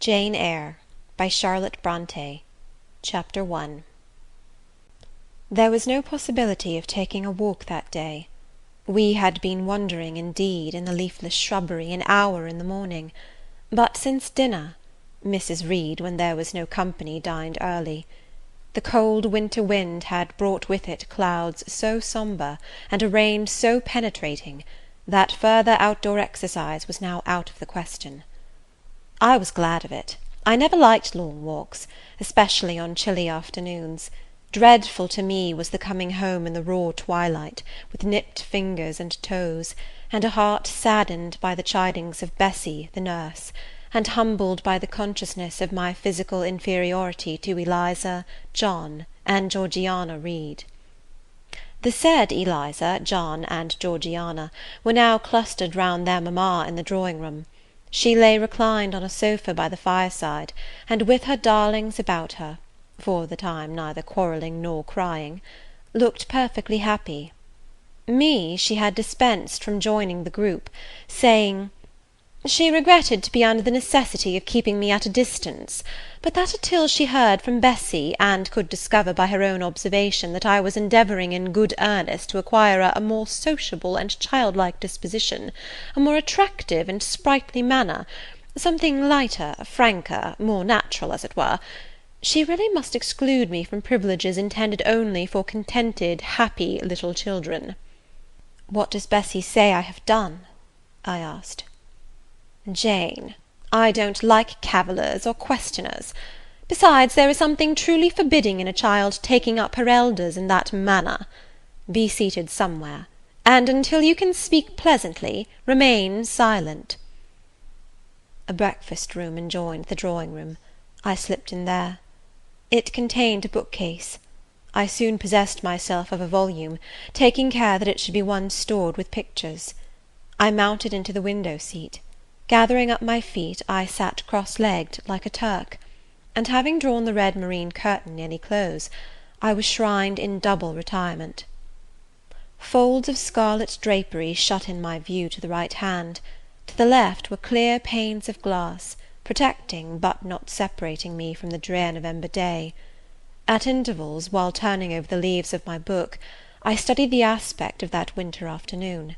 Jane Eyre by Charlotte Brontë. Chapter 1. There was no possibility of taking a walk that day. We had been wandering, indeed, in the leafless shrubbery an hour in the morning; but since dinner Mrs. Reed, when there was no company, dined early. The cold winter wind had brought with it clouds so sombre, and a rain so penetrating, that further outdoor exercise was now out of the question. I was glad of it. I never liked long walks, especially on chilly afternoons. Dreadful to me was the coming home in the raw twilight, with nipped fingers and toes, and a heart saddened by the chidings of Bessie, the nurse, and humbled by the consciousness of my physical inferiority to Eliza, John, and Georgiana Reed. The said Eliza, John, and Georgiana were now clustered round their mamma in the drawing-room. She lay reclined on a sofa by the fireside, and with her darlings about her, for the time neither quarrelling nor crying, looked perfectly happy. Me she had dispensed from joining the group, saying, "She regretted to be under the necessity of keeping me at a distance, but that until she heard from Bessie, and could discover by her own observation that I was endeavouring in good earnest to acquire a more sociable and childlike disposition, a more attractive and sprightly manner, something lighter, franker, more natural, as it were, she really must exclude me from privileges intended only for contented, happy little children." "What does Bessie say I have done?" I asked. "Jane, I don't like cavillers or questioners. Besides, there is something truly forbidding in a child taking up her elders in that manner. Be seated somewhere, and until you can speak pleasantly, remain silent." A breakfast-room adjoined the drawing-room. I slipped in there. It contained a bookcase. I soon possessed myself of a volume, taking care that it should be one stored with pictures. I mounted into the window-seat. Gathering up my feet, I sat cross-legged, like a Turk; and having drawn the red moreen curtain nearly close, I was shrined in double retirement. Folds of scarlet drapery shut in my view to the right hand; to the left were clear panes of glass, protecting, but not separating me from the drear November day. At intervals, while turning over the leaves of my book, I studied the aspect of that winter afternoon.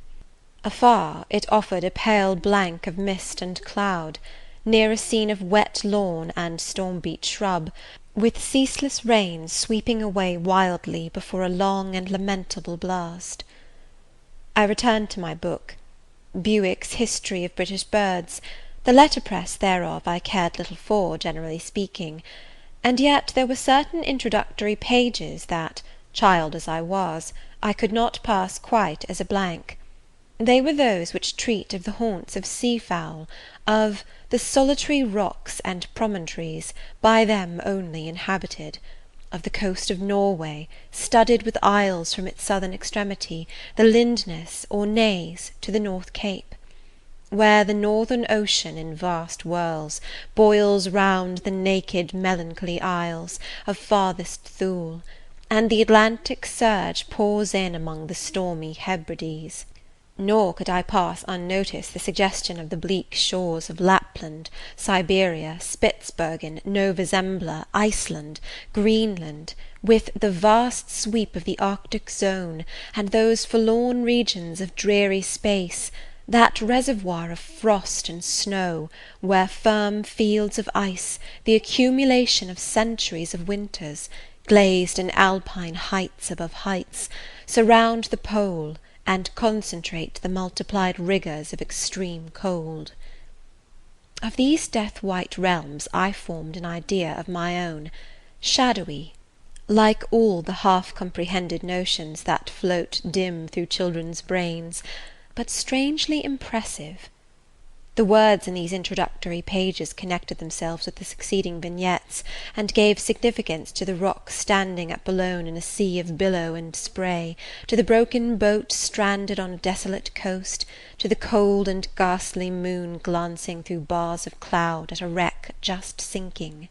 Afar, it offered a pale blank of mist and cloud; near, a scene of wet lawn and storm-beat shrub, with ceaseless rain sweeping away wildly before a long and lamentable blast. I returned to my book. Bewick's History of British Birds. The letterpress thereof I cared little for, generally speaking; and yet there were certain introductory pages that, child as I was, I could not pass quite as a blank. They were those which treat of the haunts of sea-fowl, of the solitary rocks and promontories, by them only inhabited; of the coast of Norway, studded with isles from its southern extremity, the Lindness, or Naze, to the North Cape; where the northern ocean, in vast whirls, boils round the naked melancholy isles of farthest Thule, and the Atlantic surge pours in among the stormy Hebrides. Nor could I pass unnoticed the suggestion of the bleak shores of Lapland, Siberia, Spitzbergen, Nova Zembla, Iceland, Greenland, with the vast sweep of the Arctic zone, and those forlorn regions of dreary space, that reservoir of frost and snow, where firm fields of ice, the accumulation of centuries of winters, glazed in alpine heights above heights, surround the pole, and concentrate the multiplied rigours of extreme cold. Of these death-white realms I formed an idea of my own, shadowy, like all the half-comprehended notions that float dim through children's brains, but strangely impressive. The words in these introductory pages connected themselves with the succeeding vignettes, and gave significance to the rock standing up alone in a sea of billow and spray, to the broken boat stranded on a desolate coast, to the cold and ghastly moon glancing through bars of cloud at a wreck just sinking.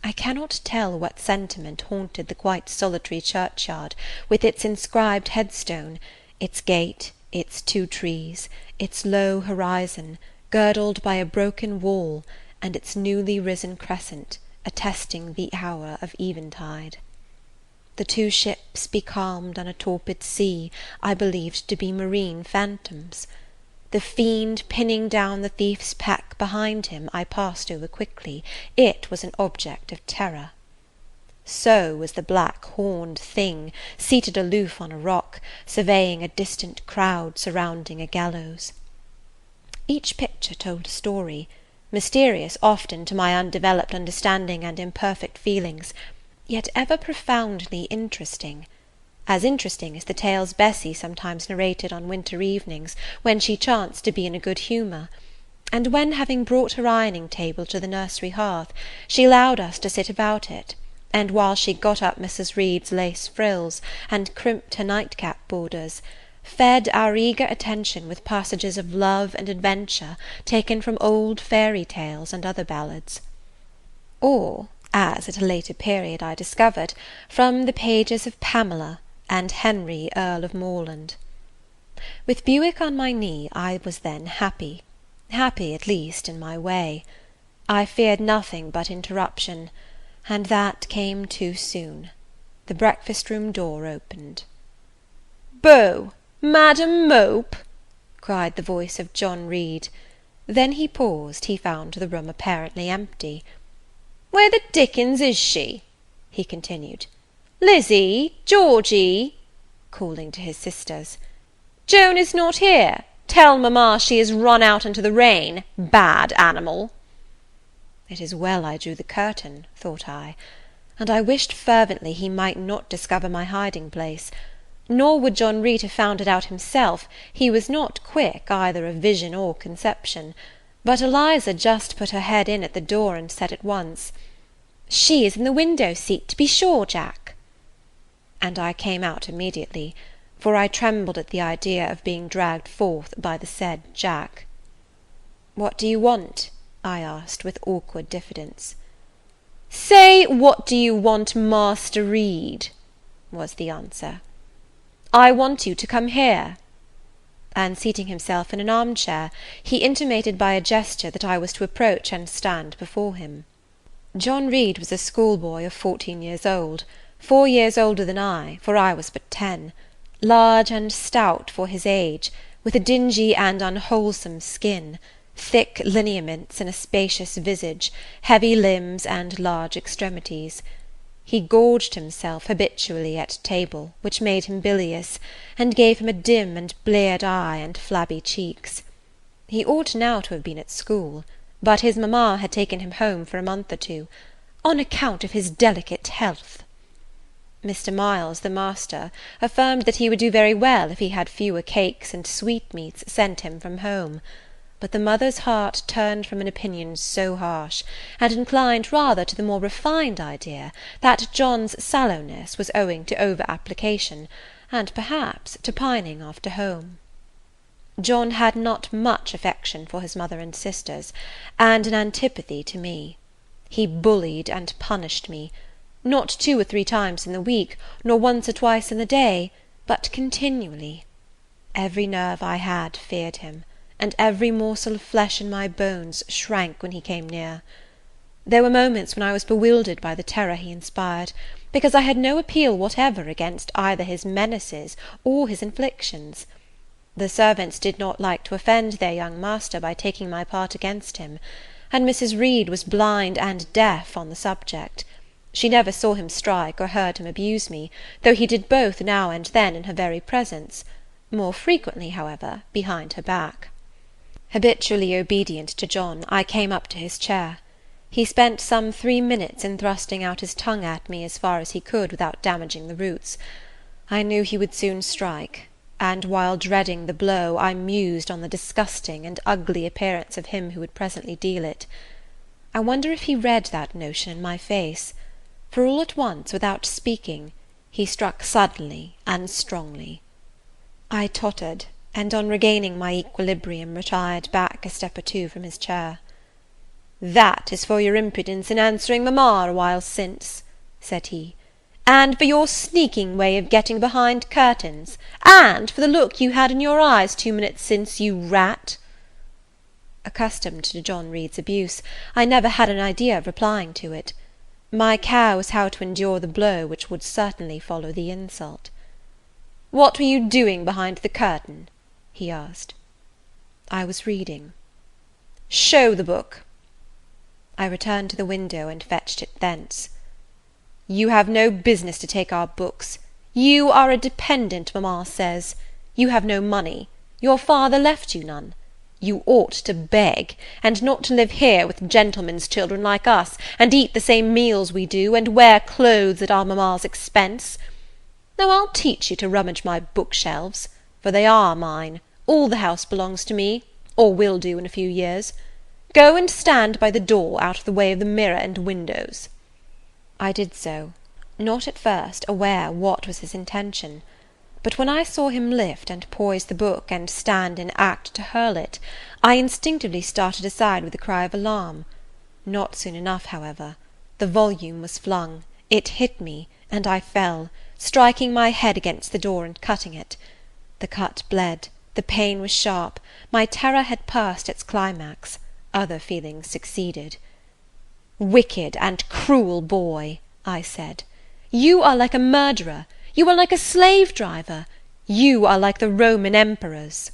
I cannot tell what sentiment haunted the quite solitary churchyard, with its inscribed headstone, its gate, its 2 trees, its low horizon, girdled by a broken wall, and its newly risen crescent attesting the hour of eventide. The two ships becalmed on a torpid sea I believed to be marine phantoms. The fiend pinning down the thief's pack behind him I passed over quickly. It was an object of terror. So was the black horned thing, seated aloof on a rock, surveying a distant crowd surrounding a gallows. Each picture told a story, mysterious often to my undeveloped understanding and imperfect feelings, yet ever profoundly interesting. As interesting as the tales Bessie sometimes narrated on winter evenings, when she chanced to be in a good humour, and when, having brought her ironing table to the nursery hearth, she allowed us to sit about it, and while she got up Mrs. Reed's lace frills, and crimped her nightcap borders, fed our eager attention with passages of love and adventure taken from old fairy tales and other ballads. Or, as at a later period I discovered, from the pages of Pamela and Henry Earl of Morland. With Buick on my knee I was then happy at least in my way. I feared nothing but interruption, and that came too soon. The breakfast-room door opened. "Bo! Madam Mope!" cried the voice of John Reed. Then he paused. He found the room apparently empty. "Where the dickens is she?" he continued. "Lizzie! Georgie!" calling to his sisters. "Joan is not here. Tell mamma she is run out into the rain. Bad animal!" It is well I drew the curtain, thought I, and I wished fervently he might not discover my hiding place. Nor would John Reed have found it out himself. He was not quick either of vision or conception. But Eliza just put her head in at the door, and said at once, "She is in the window seat, to be sure, Jack." And I came out immediately, for I trembled at the idea of being dragged forth by the said Jack. "What do you want?" I asked, with awkward diffidence. "Say, what do you want, Master Reed?" was the answer. "I want you to come here." And seating himself in an arm-chair, he intimated by a gesture that I was to approach and stand before him. John Reed was a schoolboy of 14 years old, 4 years older than I, for I was but 10, large and stout for his age, with a dingy and unwholesome skin, thick lineaments in a spacious visage, heavy limbs, and large extremities. He gorged himself habitually at table, which made him bilious, and gave him a dim and bleared eye and flabby cheeks. He ought now to have been at school, but his mamma had taken him home for a month or two, on account of his delicate health. Mr. Miles, the master, affirmed that he would do very well if he had fewer cakes and sweetmeats sent him from home. But the mother's heart turned from an opinion so harsh, and inclined rather to the more refined idea that John's sallowness was owing to over-application, and perhaps to pining after home. John had not much affection for his mother and sisters, and an antipathy to me. He bullied and punished me, not 2 or 3 times in the week, nor once or twice in the day, but continually. Every nerve I had feared him, and every morsel of flesh in my bones shrank when he came near. There were moments when I was bewildered by the terror he inspired, because I had no appeal whatever against either his menaces or his inflictions. The servants did not like to offend their young master by taking my part against him, and Mrs. Reed was blind and deaf on the subject. She never saw him strike or heard him abuse me, though he did both now and then in her very presence, more frequently, however, behind her back. Habitually obedient to John, I came up to his chair. He spent some 3 minutes in thrusting out his tongue at me as far as he could without damaging the roots. I knew he would soon strike, and while dreading the blow, I mused on the disgusting and ugly appearance of him who would presently deal it. I wonder if he read that notion in my face, for all at once, without speaking, he struck suddenly and strongly. I tottered, and on regaining my equilibrium retired back a step or 2 from his chair. "That is for your impudence in answering mamma a while since," said he, "and for your sneaking way of getting behind curtains, and for the look you had in your eyes 2 minutes since, you rat." Accustomed to John Reed's abuse, I never had an idea of replying to it. My care was how to endure the blow which would certainly follow the insult. "What were you doing behind the curtain?" he asked. "I was reading." "Show the book." I returned to the window and fetched it thence. "You have no business to take our books. You are a dependent, mamma says. You have no money. Your father left you none. You ought to beg, and not to live here with gentlemen's children like us, and eat the same meals we do, and wear clothes at our mamma's expense. Now I'll teach you to rummage my bookshelves, for they are mine. All the house belongs to me, or will do in a few years. Go and stand by the door, out of the way of the mirror and windows." I did so, not at first aware what was his intention. But when I saw him lift and poise the book and stand in act to hurl it, I instinctively started aside with a cry of alarm. Not soon enough, however. The volume was flung, it hit me, and I fell, striking my head against the door and cutting it. The cut bled, the pain was sharp, my terror had passed its climax, other feelings succeeded. "Wicked and cruel boy," I said, "you are like a murderer. You are like a slave-driver. You are like the Roman emperors."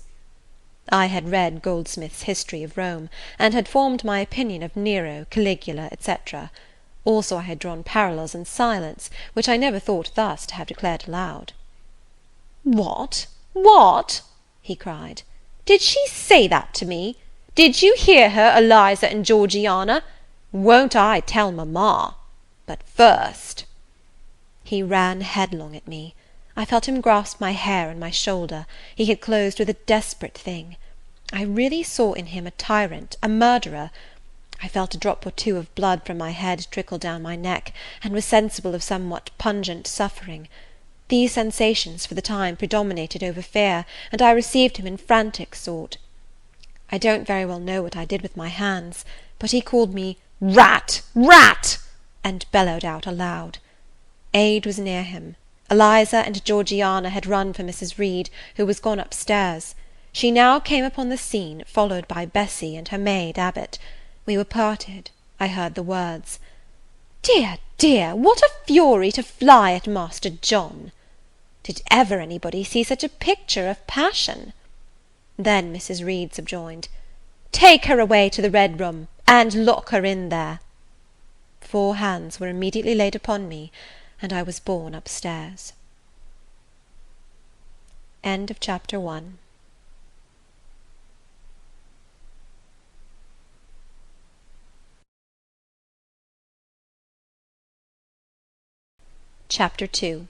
I had read Goldsmith's History of Rome, and had formed my opinion of Nero, Caligula, etc. Also I had drawn parallels in silence, which I never thought thus to have declared aloud. "What? What?" he cried. "Did she say that to me? Did you hear her, Eliza and Georgiana? Won't I tell mamma? But first—" He ran headlong at me. I felt him grasp my hair and my shoulder. He had closed with a desperate thing. I really saw in him a tyrant, a murderer. I felt a drop or two of blood from my head trickle down my neck, and was sensible of somewhat pungent suffering. These sensations for the time predominated over fear, and I received him in frantic sort. I don't very well know what I did with my hands, but he called me "Rat! Rat!" and bellowed out aloud. Aid was near him. Eliza and Georgiana had run for Mrs. Reed, who was gone upstairs. She now came upon the scene, followed by Bessie and her maid Abbot. We were parted. I heard the words, "Dear, dear, what a fury to fly at Master John! Did ever anybody see such a picture of passion?" Then Mrs. Reed subjoined, "Take her away to the Red Room, and lock her in there." 4 hands were immediately laid upon me, and I was borne upstairs. End of Chapter 1. Chapter 2.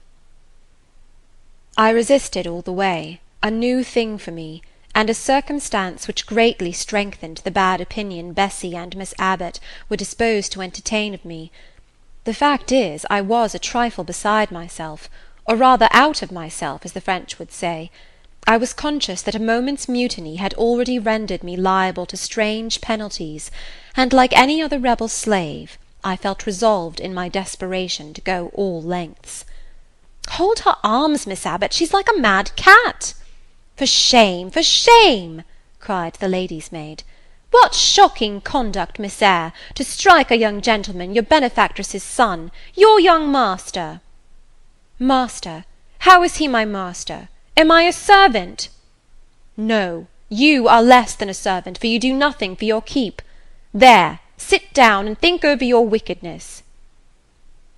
I resisted all the way, a new thing for me, and a circumstance which greatly strengthened the bad opinion Bessie and Miss Abbot were disposed to entertain of me. The fact is, I was a trifle beside myself, or rather out of myself, as the French would say. I was conscious that a moment's mutiny had already rendered me liable to strange penalties, and, like any other rebel slave, I felt resolved in my desperation to go all lengths. "Hold her arms, Miss Abbot, she's like a mad cat." "For shame, for shame!" cried the lady's maid. "What shocking conduct, Miss Eyre, to strike a young gentleman, your benefactress's son, your young master!" "Master? How is he my master? Am I a servant?" "No, you are less than a servant, for you do nothing for your keep. There, sit down, and think over your wickedness."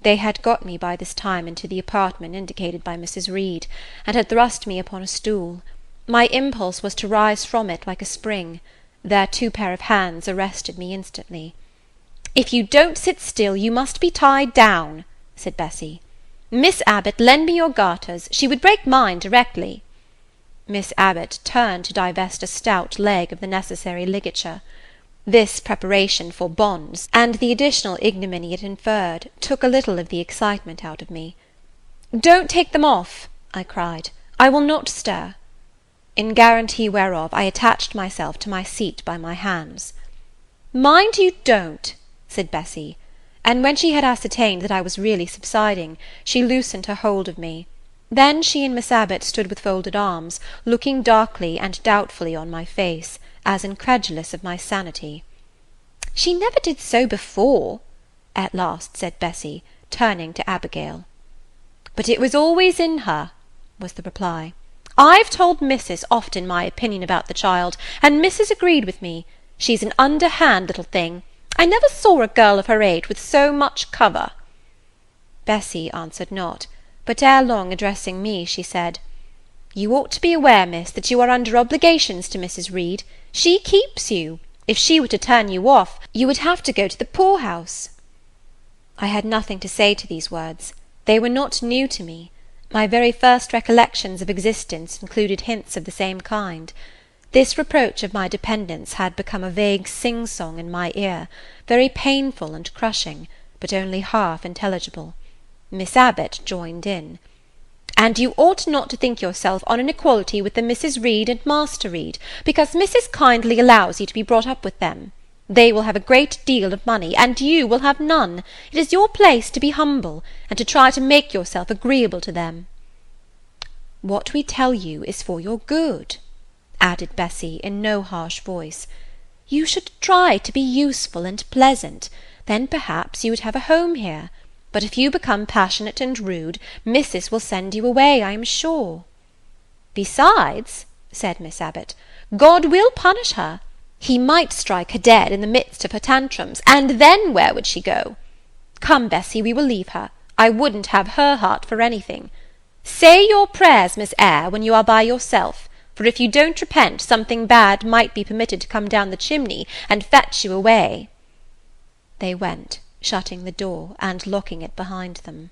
They had got me by this time into the apartment indicated by Mrs. Reed, and had thrust me upon a stool. My impulse was to rise from it like a spring. Their 2 pair of hands arrested me instantly. "If you don't sit still, you must be tied down," said Bessie. "Miss Abbot, lend me your garters. She would break mine directly." Miss Abbot turned to divest a stout leg of the necessary ligature. This preparation for bonds, and the additional ignominy it inferred, took a little of the excitement out of me. "Don't take them off," I cried. "I will not stir." In guarantee whereof I attached myself to my seat by my hands. "Mind you don't," said Bessie; and when she had ascertained that I was really subsiding, she loosened her hold of me. Then she and Miss Abbot stood with folded arms, looking darkly and doubtfully on my face, as incredulous of my sanity. "She never did so before," at last said Bessie, turning to Abigail. "But it was always in her," was the reply. "I've told Missus often my opinion about the child, and Missus agreed with me. She's an underhand little thing. I never saw a girl of her age with so much cover." Bessie answered not, but ere long addressing me, she said, "You ought to be aware, miss, that you are under obligations to Mrs. Reed. She keeps you. If she were to turn you off, you would have to go to the poor-house." I had nothing to say to these words. They were not new to me. My very first recollections of existence included hints of the same kind. This reproach of my dependence had become a vague sing-song in my ear, very painful and crushing, but only half intelligible. Miss Abbot joined in. "And you ought not to think yourself on an equality with the Misses Reed and Master Reed, because Missus kindly allows you to be brought up with them. They will have a great deal of money, and you will have none. It is your place to be humble, and to try to make yourself agreeable to them." "What we tell you is for your good," added Bessie in no harsh voice. "You should try to be useful and pleasant, then perhaps you would have a home here. But if you become passionate and rude, Missus will send you away, I am sure." "Besides," said Miss Abbot, "God will punish her. He might strike her dead in the midst of her tantrums, and then where would she go? Come, Bessie, we will leave her. I wouldn't have her heart for anything. Say your prayers, Miss Eyre, when you are by yourself, for if you don't repent, something bad might be permitted to come down the chimney and fetch you away." They went, shutting the door and locking it behind them.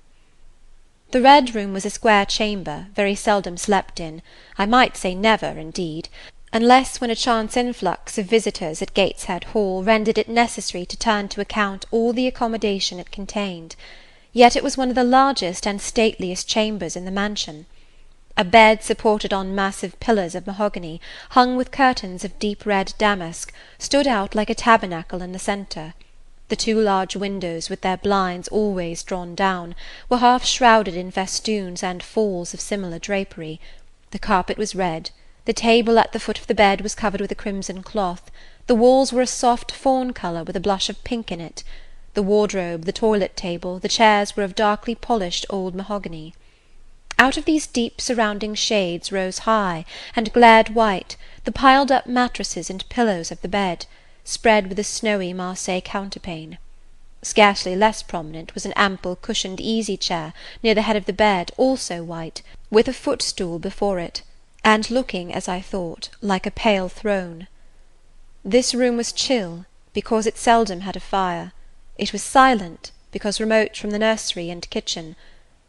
The Red Room was a square chamber, very seldom slept in, I might say never, indeed, unless when a chance influx of visitors at Gateshead Hall rendered it necessary to turn to account all the accommodation it contained. Yet it was one of the largest and stateliest chambers in the mansion. A bed supported on massive pillars of mahogany, hung with curtains of deep red damask, stood out like a tabernacle in the centre. The two large windows, with their blinds always drawn down, were half shrouded in festoons and falls of similar drapery. The carpet was red. The table at the foot of the bed was covered with a crimson cloth. The walls were a soft fawn colour with a blush of pink in it. The wardrobe, the toilet table, the chairs were of darkly polished old mahogany. Out of these deep surrounding shades rose high, and glared white, the piled-up mattresses and pillows of the bed, spread with a snowy Marseille counterpane. Scarcely less prominent was an ample cushioned easy-chair near the head of the bed, also white, with a footstool before it, and looking, as I thought, like a pale throne. This room was chill, because it seldom had a fire. It was silent, because remote from the nursery and kitchen;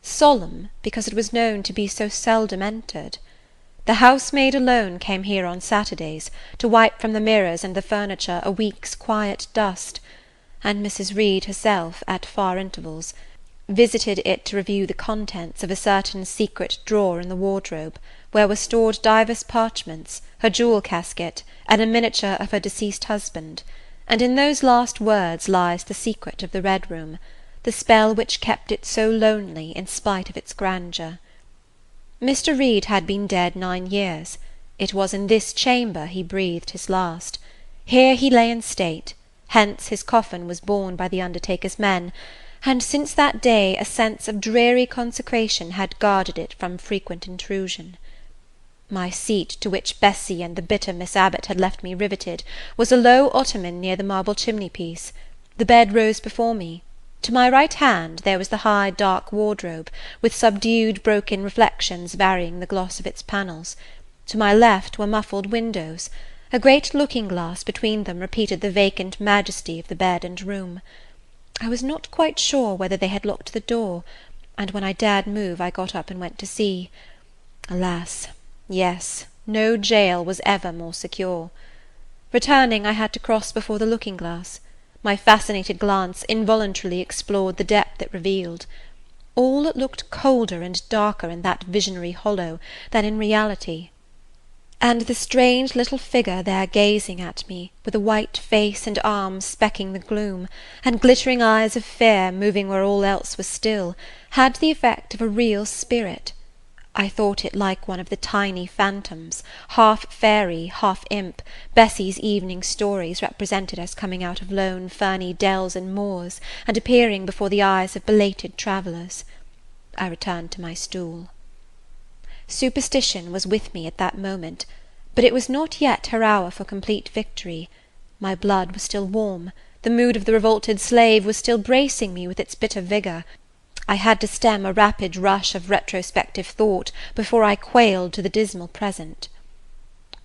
solemn, because it was known to be so seldom entered. The housemaid alone came here on Saturdays, to wipe from the mirrors and the furniture a week's quiet dust, and Mrs. Reed herself, at far intervals, visited it to review the contents of a certain secret drawer in the wardrobe, where were stored divers parchments, her jewel casket, and a miniature of her deceased husband. And in those last words lies the secret of the Red Room, the spell which kept it so lonely in spite of its grandeur. Mr. Reed had been dead 9 years. It was in this chamber he breathed his last. Here he lay in state, hence his coffin was borne by the undertaker's men, and since that day a sense of dreary consecration had guarded it from frequent intrusion. My seat, to which Bessie and the bitter Miss Abbot had left me riveted, was a low ottoman near the marble chimney-piece. The bed rose before me. To my right hand there was the high dark wardrobe, with subdued broken reflections varying the gloss of its panels. To my left were muffled windows. A great looking-glass between them repeated the vacant majesty of the bed and room. I was not quite sure whether they had locked the door, and when I dared move I got up and went to see. Alas! Yes, no jail was ever more secure. Returning, I had to cross before the looking-glass. My fascinated glance involuntarily explored the depth it revealed. All looked colder and darker in that visionary hollow than in reality. And the strange little figure there gazing at me, with a white face and arms specking the gloom, and glittering eyes of fear moving where all else was still, had the effect of a real spirit. I thought it like one of the tiny phantoms, half fairy, half imp, Bessie's evening stories represented as coming out of lone ferny dells and moors, and appearing before the eyes of belated travellers. I returned to my stool. Superstition was with me at that moment, but it was not yet her hour for complete victory. My blood was still warm, the mood of the revolted slave was still bracing me with its bitter vigour. I had to stem a rapid rush of retrospective thought before I quailed to the dismal present.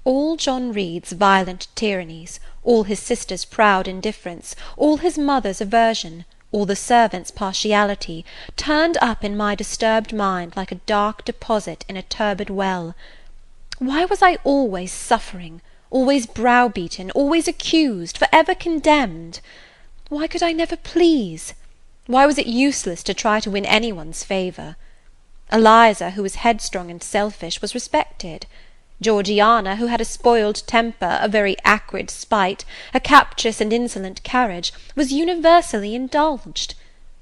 All John Reed's violent tyrannies, all his sister's proud indifference, all his mother's aversion, all the servants' partiality, turned up in my disturbed mind like a dark deposit in a turbid well. Why was I always suffering, always browbeaten, always accused, for ever condemned? Why could I never please? Why was it useless to try to win anyone's favour? Eliza, who was headstrong and selfish, was respected. Georgiana, who had a spoiled temper, a very acrid spite, a captious and insolent carriage, was universally indulged.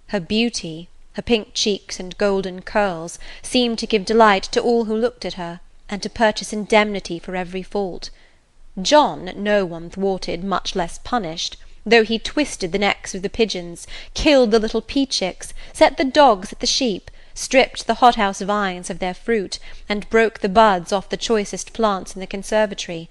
Her beauty, her pink cheeks and golden curls, seemed to give delight to all who looked at her, and to purchase indemnity for every fault. John no one thwarted, much less punished, though he twisted the necks of the pigeons, killed the little pea-chicks, set the dogs at the sheep, stripped the hothouse vines of their fruit, and broke the buds off the choicest plants in the conservatory.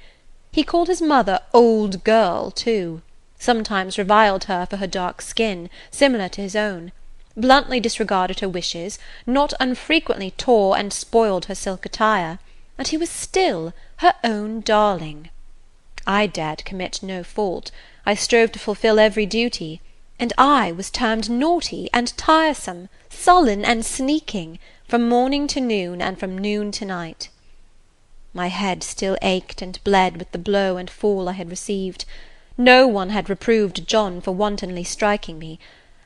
He called his mother old girl, too, sometimes reviled her for her dark skin, similar to his own, bluntly disregarded her wishes, not unfrequently tore and spoiled her silk attire, and he was still her own darling. I dared commit no fault, I strove to fulfil every duty, and I was termed naughty and tiresome, sullen and sneaking, from morning to noon, and from noon to night. My head still ached and bled with the blow and fall I had received. No one had reproved John for wantonly striking me,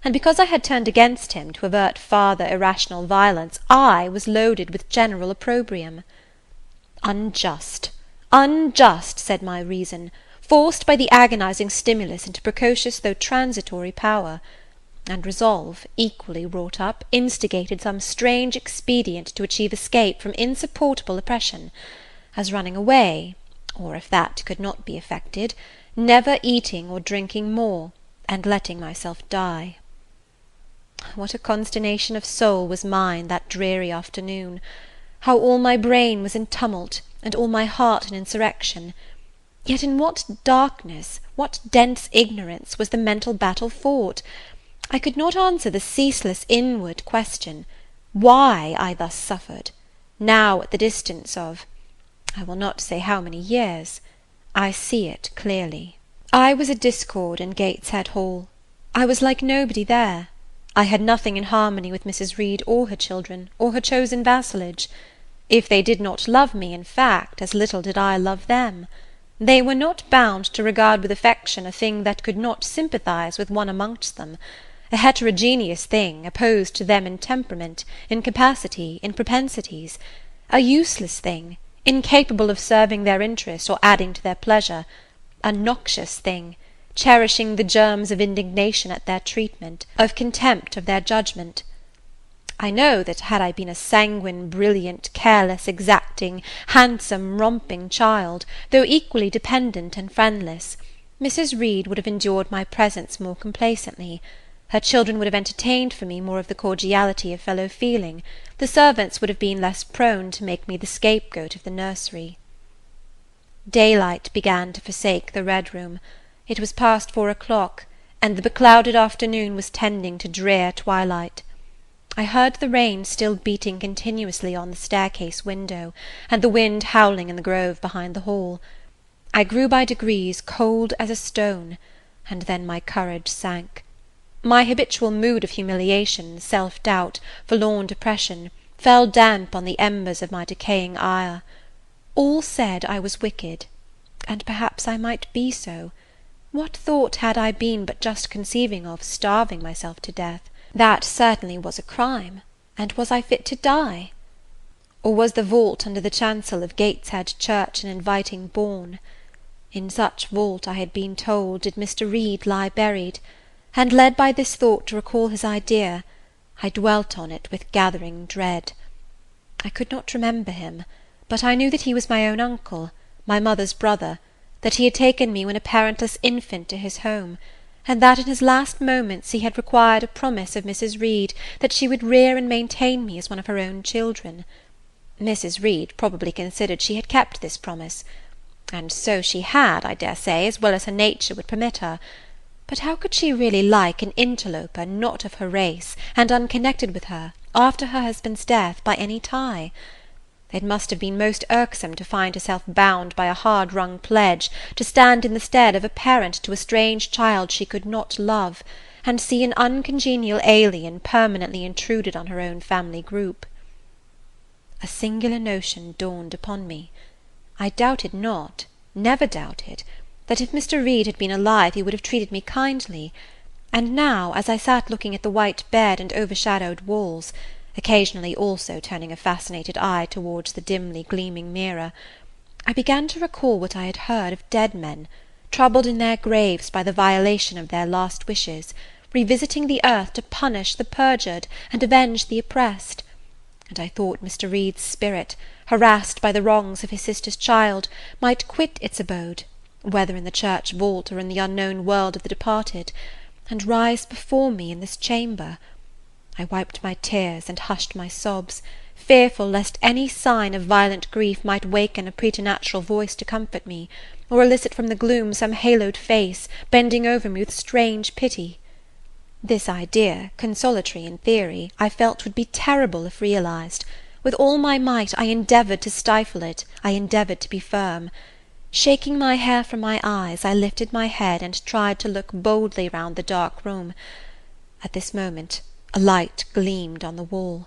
and because I had turned against him to avert farther irrational violence, I was loaded with general opprobrium. Unjust, unjust, said my reason, forced by the agonizing stimulus into precocious though transitory power; and resolve, equally wrought up, instigated some strange expedient to achieve escape from insupportable oppression, as running away, or, if that could not be effected, never eating or drinking more, and letting myself die. What a consternation of soul was mine that dreary afternoon! How all my brain was in tumult, and all my heart in insurrection! Yet in what darkness, what dense ignorance, was the mental battle fought! I could not answer the ceaseless inward question, why I thus suffered, now at the distance of, I will not say how many years. I see it clearly. I was a discord in Gateshead Hall. I was like nobody there. I had nothing in harmony with Mrs. Reed or her children, or her chosen vassalage. If they did not love me, in fact, as little did I love them. They were not bound to regard with affection a thing that could not sympathize with one amongst them, a heterogeneous thing, opposed to them in temperament, in capacity, in propensities, a useless thing, incapable of serving their interest or adding to their pleasure, a noxious thing, cherishing the germs of indignation at their treatment, of contempt of their judgment. I know that had I been a sanguine, brilliant, careless, exacting, handsome, romping child, though equally dependent and friendless, Mrs. Reed would have endured my presence more complacently. Her children would have entertained for me more of the cordiality of fellow-feeling, the servants would have been less prone to make me the scapegoat of the nursery. Daylight began to forsake the Red Room. It was past 4 o'clock, and the beclouded afternoon was tending to drear twilight. I heard the rain still beating continuously on the staircase window, and the wind howling in the grove behind the hall. I grew by degrees cold as a stone, and then my courage sank. My habitual mood of humiliation, self-doubt, forlorn depression, fell damp on the embers of my decaying ire. All said I was wicked, and perhaps I might be so. What thought had I been but just conceiving of starving myself to death? That certainly was a crime, and was I fit to die? Or was the vault under the chancel of Gateshead Church an inviting bourne? In such vault, I had been told, did Mr. Reed lie buried, and, led by this thought to recall his idea, I dwelt on it with gathering dread. I could not remember him, but I knew that he was my own uncle, my mother's brother, that he had taken me when a parentless infant to his home, and that in his last moments he had required a promise of Mrs. Reed that she would rear and maintain me as one of her own children. Mrs. Reed probably considered she had kept this promise, and so she had, I dare say, as well as her nature would permit her. But how could she really like an interloper not of her race, and unconnected with her, after her husband's death, by any tie? It must have been most irksome to find herself bound by a hard-wrung pledge to stand in the stead of a parent to a strange child she could not love, and see an uncongenial alien permanently intruded on her own family group. A singular notion dawned upon me. I doubted not, never doubted, that if Mr. Reed had been alive he would have treated me kindly, and now, as I sat looking at the white bed and overshadowed walls, occasionally also turning a fascinated eye towards the dimly gleaming mirror, I began to recall what I had heard of dead men, troubled in their graves by the violation of their last wishes, revisiting the earth to punish the perjured and avenge the oppressed, and I thought Mr. Reed's spirit, harassed by the wrongs of his sister's child, might quit its abode, whether in the church vault or in the unknown world of the departed, and rise before me in this chamber. I wiped my tears and hushed my sobs, fearful lest any sign of violent grief might waken a preternatural voice to comfort me, or elicit from the gloom some haloed face, bending over me with strange pity. This idea, consolatory in theory, I felt would be terrible if realized. With all my might I endeavoured to stifle it, I endeavoured to be firm. Shaking my hair from my eyes, I lifted my head and tried to look boldly round the dark room. At this moment a light gleamed on the wall.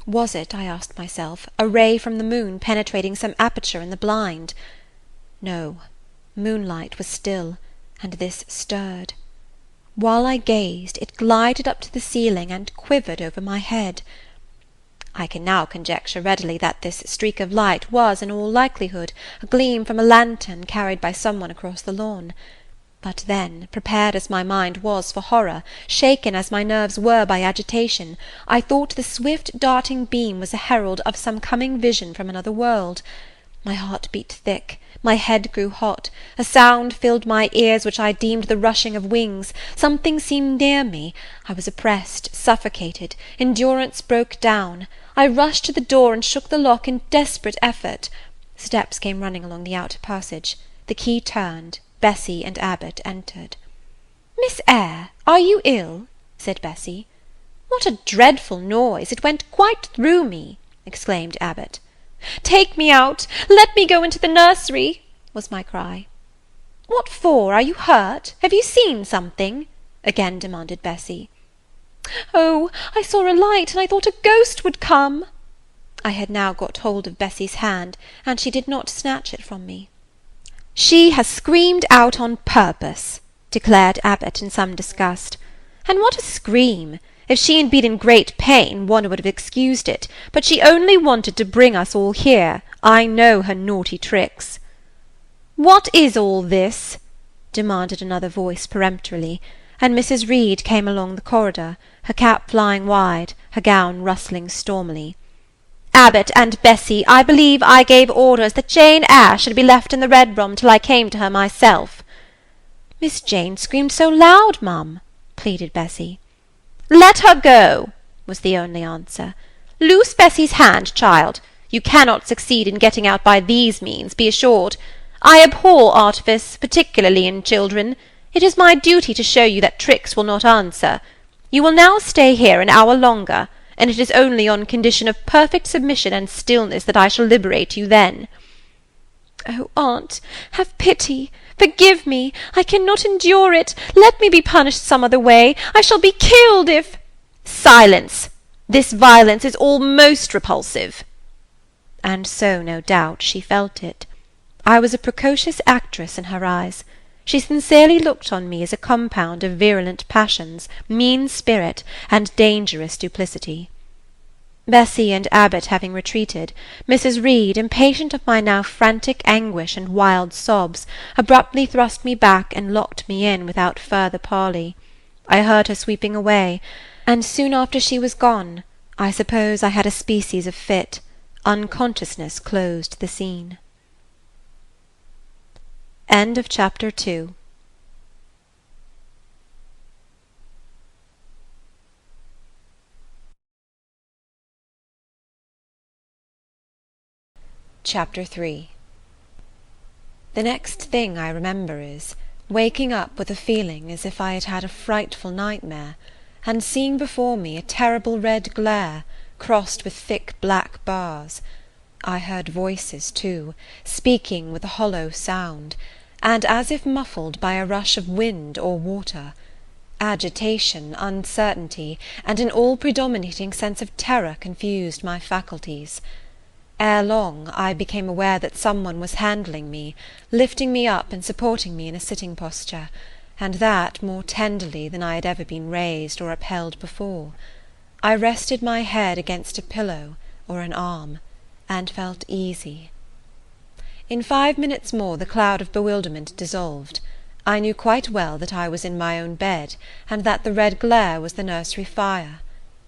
Was it, I asked myself, a ray from the moon penetrating some aperture in the blind? No, moonlight was still, and this stirred. While I gazed, it glided up to the ceiling and quivered over my head. I can now conjecture readily that this streak of light was, in all likelihood, a gleam from a lantern carried by some one across the lawn. But then, prepared as my mind was for horror, shaken as my nerves were by agitation, I thought the swift darting beam was a herald of some coming vision from another world. My heart beat thick, my head grew hot, a sound filled my ears which I deemed the rushing of wings, something seemed near me, I was oppressed, suffocated, endurance broke down. I rushed to the door and shook the lock in desperate effort. Steps came running along the outer passage. The key turned. Bessie and Abbot entered. "Miss Eyre, are you ill?" said Bessie. "What a dreadful noise! It went quite through me," exclaimed Abbot. "Take me out! Let me go into the nursery!" was my cry. "What for? Are you hurt? Have you seen something?" again demanded Bessie. "Oh, I saw a light, and I thought a ghost would come." I had now got hold of Bessie's hand, and she did not snatch it from me. "She has screamed out on purpose," declared Abbot in some disgust. "And what a scream! If she had been in great pain, one would have excused it, but she only wanted to bring us all here. I know her naughty tricks." "What is all this?" demanded another voice peremptorily, and Mrs. Reed came along the corridor, her cap flying wide, her gown rustling stormily. "Abbot and Bessie, I believe I gave orders that Jane Eyre should be left in the red room till I came to her myself." "Miss Jane screamed so loud, ma'am," pleaded Bessie. "Let her go," was the only answer. "Loose Bessie's hand, child. You cannot succeed in getting out by these means, be assured. I abhor artifice, particularly in children. It is my duty to show you that tricks will not answer. You will now stay here an hour longer, and it is only on condition of perfect submission and stillness that I shall liberate you then." "Oh, aunt, have pity! Forgive me! I cannot endure it! Let me be punished some other way! I shall be killed if—" "Silence! This violence is all most repulsive." And so, no doubt, she felt it. I was a precocious actress in her eyes. She sincerely looked on me as a compound of virulent passions, mean spirit, and dangerous duplicity. Bessie and Abbot having retreated, Mrs. Reed, impatient of my now frantic anguish and wild sobs, abruptly thrust me back and locked me in without further parley. I heard her sweeping away, and soon after she was gone, I suppose I had a species of fit. Unconsciousness closed the scene. End of chapter 2. Chapter 3. The next thing I remember is waking up with a feeling as if I had had a frightful nightmare, and seeing before me a terrible red glare, crossed with thick black bars. I heard voices, too, speaking with a hollow sound, and as if muffled by a rush of wind or water. Agitation, uncertainty, and an all-predominating sense of terror confused my faculties. Ere long I became aware that someone was handling me, lifting me up and supporting me in a sitting posture, and that more tenderly than I had ever been raised or upheld before. I rested my head against a pillow or an arm, and felt easy. In 5 minutes more the cloud of bewilderment dissolved. I knew quite well that I was in my own bed, and that the red glare was the nursery fire.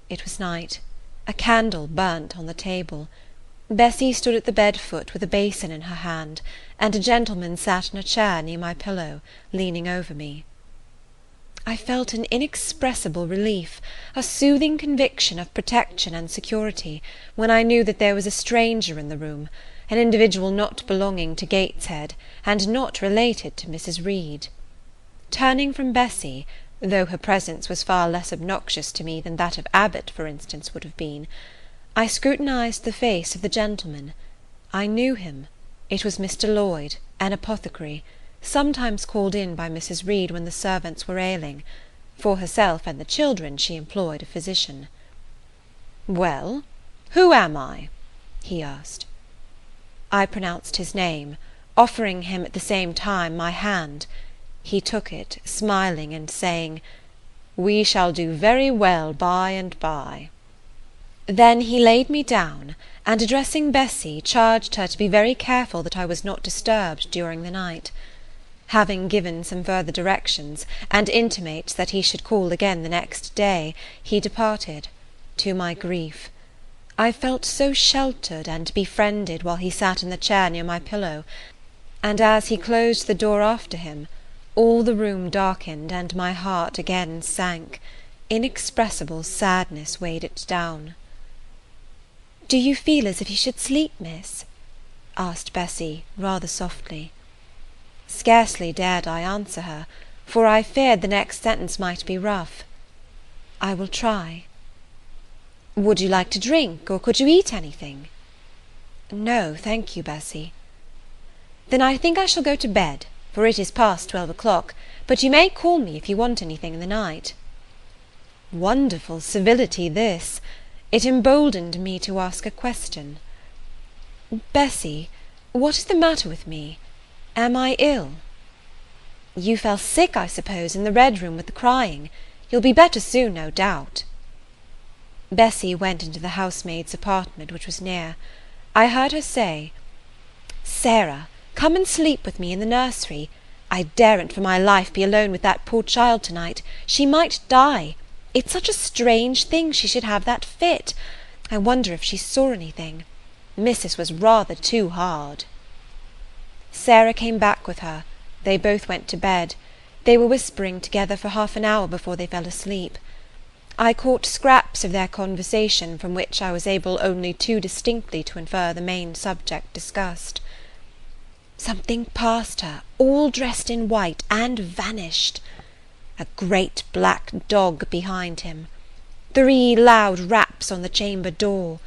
It was night. A candle burnt on the table. Bessie stood at the bed-foot with a basin in her hand, and a gentleman sat in a chair near my pillow, leaning over me. I felt an inexpressible relief, a soothing conviction of protection and security, when I knew that there was a stranger in the room, an individual not belonging to Gateshead, and not related to Mrs. Reed. Turning from Bessie, though her presence was far less obnoxious to me than that of Abbot, for instance, would have been, I scrutinized the face of the gentleman. I knew him. It was Mr. Lloyd, an apothecary, sometimes called in by Mrs. Reed when the servants were ailing. For herself and the children she employed a physician. "Well, who am I?" he asked. I pronounced his name, offering him at the same time my hand. He took it, smiling and saying, "We shall do very well by and by." Then he laid me down, and addressing Bessie, charged her to be very careful that I was not disturbed during the night. Having given some further directions, and intimates that he should call again the next day, he departed, to my grief. I felt so sheltered and befriended while he sat in the chair near my pillow, and as he closed the door after him, all the room darkened, and my heart again sank. Inexpressible sadness weighed it down. "Do you feel as if you should sleep, miss?" asked Bessie, rather softly. Scarcely dared I answer her, for I feared the next sentence might be rough. "I will try." "Would you like to drink, or could you eat anything?" "No, thank you, Bessie." "Then I think I shall go to bed, for it is past 12 o'clock, but you may call me if you want anything in the night." Wonderful civility this! It emboldened me to ask a question. "Bessie, what is the matter with me? Am I ill?" "You fell sick, I suppose, in the Red Room with the crying. You'll be better soon, no doubt." Bessie went into the housemaid's apartment, which was near. I heard her say, "Sarah, come and sleep with me in the nursery. I daren't for my life be alone with that poor child to-night. She might die. It's such a strange thing she should have that fit. I wonder if she saw anything. Missus was rather too hard." Sarah came back with her. They both went to bed. They were whispering together for half an hour before they fell asleep. I caught scraps of their conversation, from which I was able only too distinctly to infer the main subject discussed. "Something passed her, all dressed in white, and vanished. A great black dog behind him. 3 loud raps on the chamber door.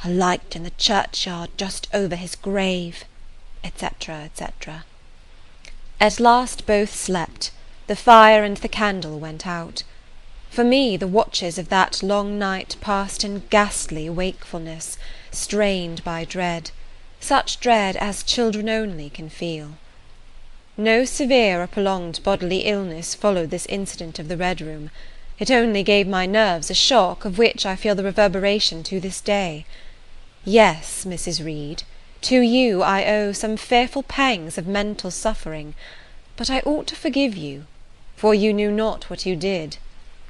A light in the churchyard just over his grave," etc., etc. At last both slept. The fire and the candle went out. For me, the watches of that long night passed in ghastly wakefulness, strained by dread, such dread as children only can feel. No severe or prolonged bodily illness followed this incident of the Red Room. It only gave my nerves a shock, of which I feel the reverberation to this day. Yes, Mrs. Reed, to you I owe some fearful pangs of mental suffering, but I ought to forgive you, for you knew not what you did.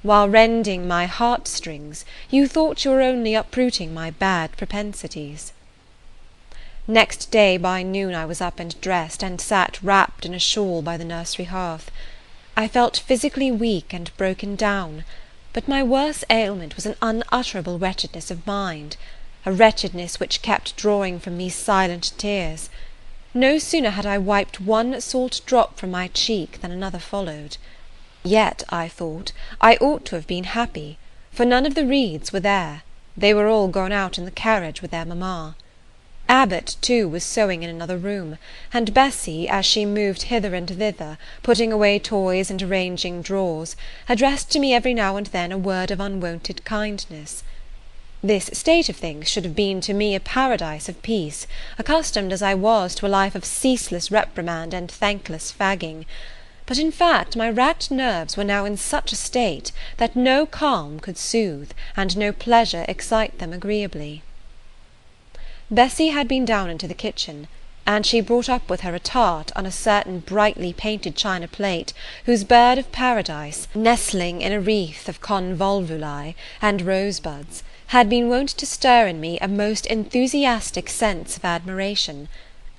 While rending my heartstrings, you thought you were only uprooting my bad propensities. Next day by noon I was up and dressed, and sat wrapped in a shawl by the nursery hearth. I felt physically weak and broken down, but my worse ailment was an unutterable wretchedness of mind, a wretchedness which kept drawing from me silent tears. No sooner had I wiped one salt drop from my cheek than another followed. Yet, I thought, I ought to have been happy, for none of the Reeds were there. They were all gone out in the carriage with their mamma. Abbot, too, was sewing in another room, and Bessy, as she moved hither and thither, putting away toys and arranging drawers, addressed to me every now and then a word of unwonted kindness. This state of things should have been to me a paradise of peace, accustomed as I was to a life of ceaseless reprimand and thankless fagging; but in fact my racked nerves were now in such a state that no calm could soothe, and no pleasure excite them agreeably. Bessy had been down into the kitchen, and she brought up with her a tart on a certain brightly painted china plate, whose bird of paradise, nestling in a wreath of convolvuli and rosebuds, had been wont to stir in me a most enthusiastic sense of admiration,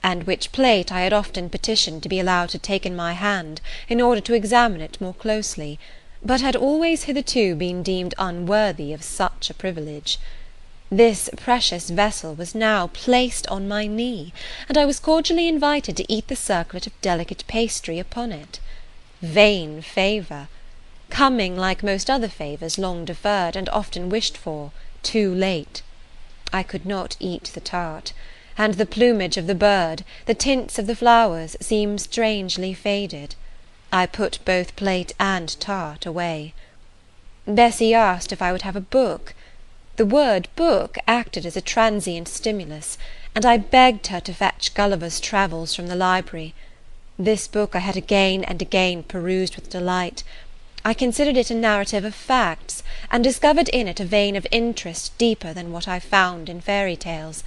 and which plate I had often petitioned to be allowed to take in my hand in order to examine it more closely, but had always hitherto been deemed unworthy of such a privilege. This precious vessel was now placed on my knee, and I was cordially invited to eat the circlet of delicate pastry upon it. Vain favour! Coming, like most other favours, long deferred, and often wished for, too late. I could not eat the tart, and the plumage of the bird, the tints of the flowers, seemed strangely faded. I put both plate and tart away. Bessy asked if I would have a book. The word book acted as a transient stimulus, and I begged her to fetch Gulliver's Travels from the library. This book I had again and again perused with delight. I considered it a narrative of facts, and discovered in it a vein of interest deeper than what I found in fairy tales;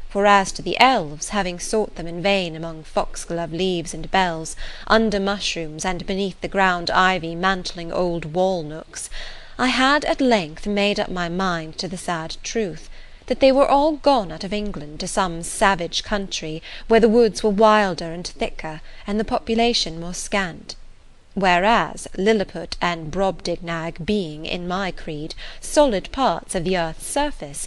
for as to the elves, having sought them in vain among foxglove leaves and bells, under mushrooms, and beneath the ground ivy mantling old wall nooks, I had at length made up my mind to the sad truth, that they were all gone out of England to some savage country, where the woods were wilder and thicker, and the population more scant; whereas Lilliput and Brobdignag being, in my creed, solid parts of the earth's surface,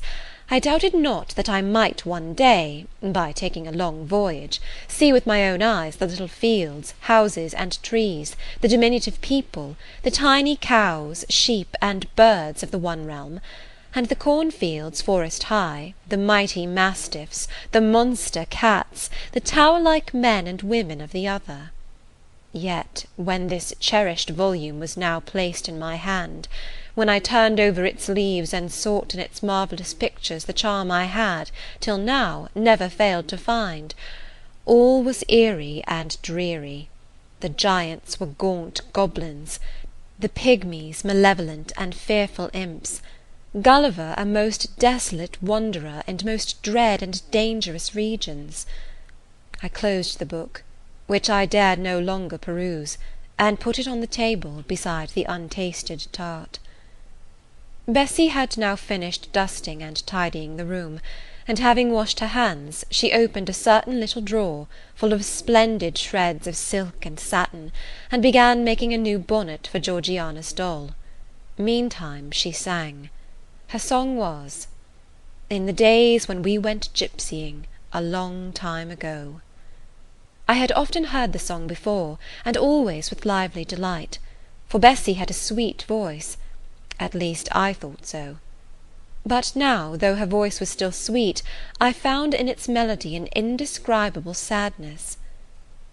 I doubted not that I might one day, by taking a long voyage, see with my own eyes the little fields, houses, and trees, the diminutive people, the tiny cows, sheep, and birds of the one realm, and the cornfields forest high, the mighty mastiffs, the monster cats, the tower-like men and women of the other. Yet, when this cherished volume was now placed in my hand, when I turned over its leaves and sought in its marvellous pictures the charm I had, till now, never failed to find, all was eerie and dreary. The giants were gaunt goblins, the pygmies malevolent and fearful imps, Gulliver a most desolate wanderer in most dread and dangerous regions. I closed the book, which I dared no longer peruse, and put it on the table beside the untasted tart. Bessy had now finished dusting and tidying the room, and having washed her hands, she opened a certain little drawer, full of splendid shreds of silk and satin, and began making a new bonnet for Georgiana's doll. Meantime she sang. Her song was, "In the days when we went gypsying, a long time ago." I had often heard the song before, and always with lively delight, for Bessy had a sweet voice. At least I thought so. But now, though her voice was still sweet, I found in its melody an indescribable sadness.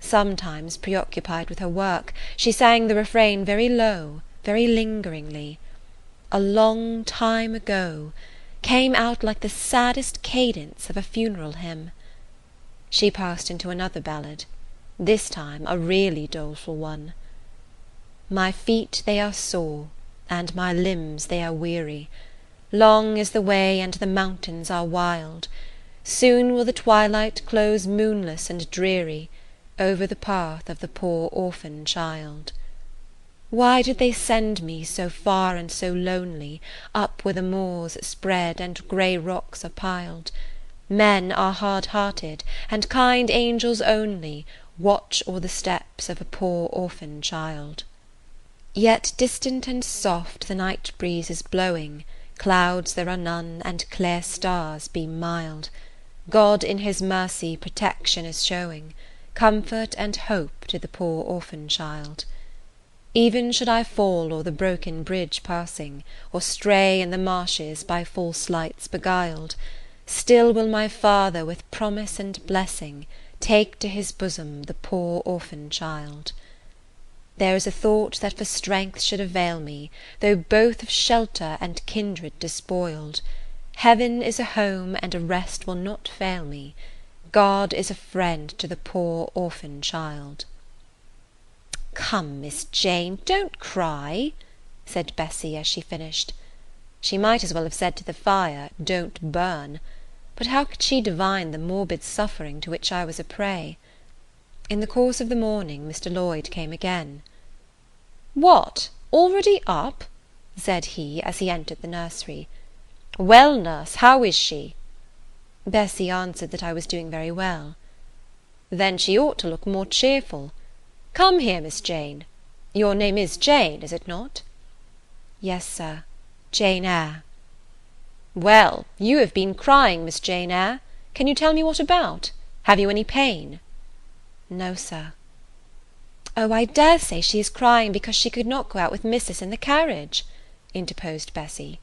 Sometimes, preoccupied with her work, she sang the refrain very low, very lingeringly. "A long time ago" came out like the saddest cadence of a funeral hymn. She passed into another ballad, this time a really doleful one. "My feet they are sore, and my limbs they are weary. Long is the way, and the mountains are wild. Soon will the twilight close moonless and dreary over the path of the poor orphan child. Why did they send me so far and so lonely, up where the moors spread and grey rocks are piled? Men are hard-hearted, and kind angels only watch o'er the steps of a poor orphan child. Yet distant and soft the night breeze is blowing, clouds there are none, and clear stars beam mild. God in his mercy protection is showing, comfort and hope to the poor orphan child. Even should I fall o'er the broken bridge passing, or stray in the marshes by false lights beguiled, still will my Father with promise and blessing take to his bosom the poor orphan child. There is a thought that for strength should avail me, though both of shelter and kindred despoiled. Heaven is a home, and a rest will not fail me. God is a friend to the poor orphan child. "Come, Miss Jane, don't cry," said Bessie as she finished. She might as well have said to the fire, "Don't burn," but how could she divine the morbid suffering to which I was a prey? In the course of the morning Mr. Lloyd came again. "What, already up?" said he as he entered the nursery. "Well, nurse, how is she?" Bessie answered that I was doing very well. "Then she ought to look more cheerful. Come here, Miss Jane. Your name is Jane, is it not?" "Yes, sir, Jane Eyre." "Well, you have been crying, Miss Jane Eyre. Can you tell me what about? Have you any pain?" "No, sir." "Oh, I dare say she is crying because she could not go out with missus in the carriage," interposed Bessie.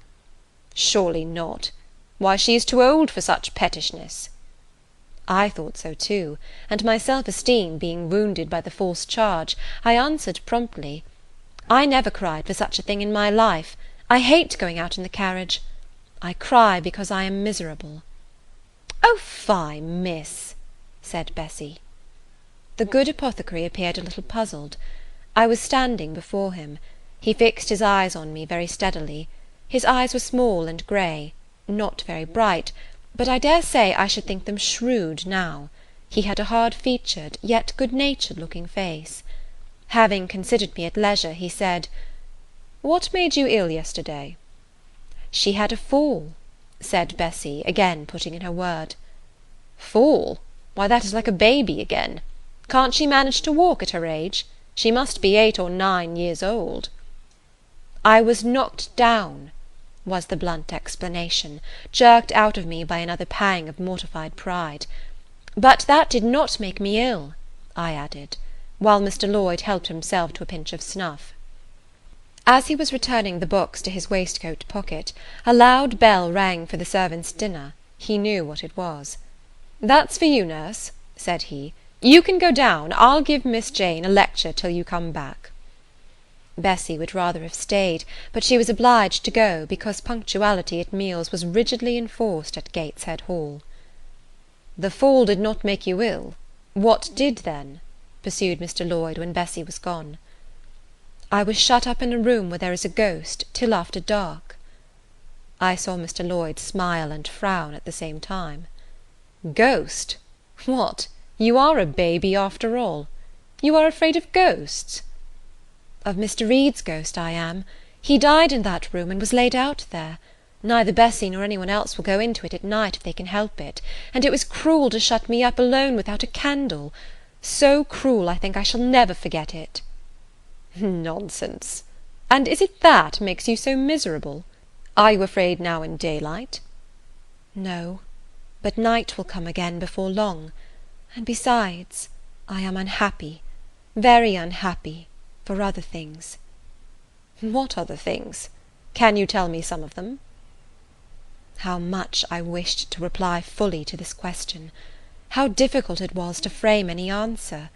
"Surely not. Why, she is too old for such pettishness." I thought so too, and my self-esteem being wounded by the false charge, I answered promptly, "I never cried for such a thing in my life. I hate going out in the carriage. I cry because I am miserable." "Oh, fie, miss," said Bessie. The good apothecary appeared a little puzzled. I was standing before him. He fixed his eyes on me very steadily. His eyes were small and grey, not very bright, but I dare say I should think them shrewd now. He had a hard-featured, yet good-natured looking face. Having considered me at leisure, he said, "What made you ill yesterday?" "She had a fall," said Bessie, again putting in her word. "Fall? Why, that is like a baby again. Can't she manage to walk at her age? She must be 8 or 9 years old." "I was knocked down," was the blunt explanation, jerked out of me by another pang of mortified pride. "But that did not make me ill," I added, while Mr. Lloyd helped himself to a pinch of snuff. As he was returning the books to his waistcoat pocket, a loud bell rang for the servants' dinner. He knew what it was. "That's for you, nurse," said he. "You can go down. I'll give Miss Jane a lecture till you come back." Bessie would rather have stayed, but she was obliged to go, because punctuality at meals was rigidly enforced at Gateshead Hall. "The fall did not make you ill. What did then?" pursued Mr. Lloyd when Bessie was gone. "I was shut up in a room where there is a ghost, till after dark." I saw Mr. Lloyd smile and frown at the same time. "Ghost? What, you are a baby after all. You are afraid of ghosts?" "Of Mr. Reed's ghost I am. He died in that room, and was laid out there. Neither Bessie nor any one else will go into it at night if they can help it, and it was cruel to shut me up alone without a candle. So cruel, I think I shall never forget it." "Nonsense! And is it that makes you so miserable? Are you afraid now in daylight?" "No, but night will come again before long. And besides, I am unhappy, very unhappy, for other things." "What other things? Can you tell me some of them?" How much I wished to reply fully to this question! How difficult it was to frame any answer!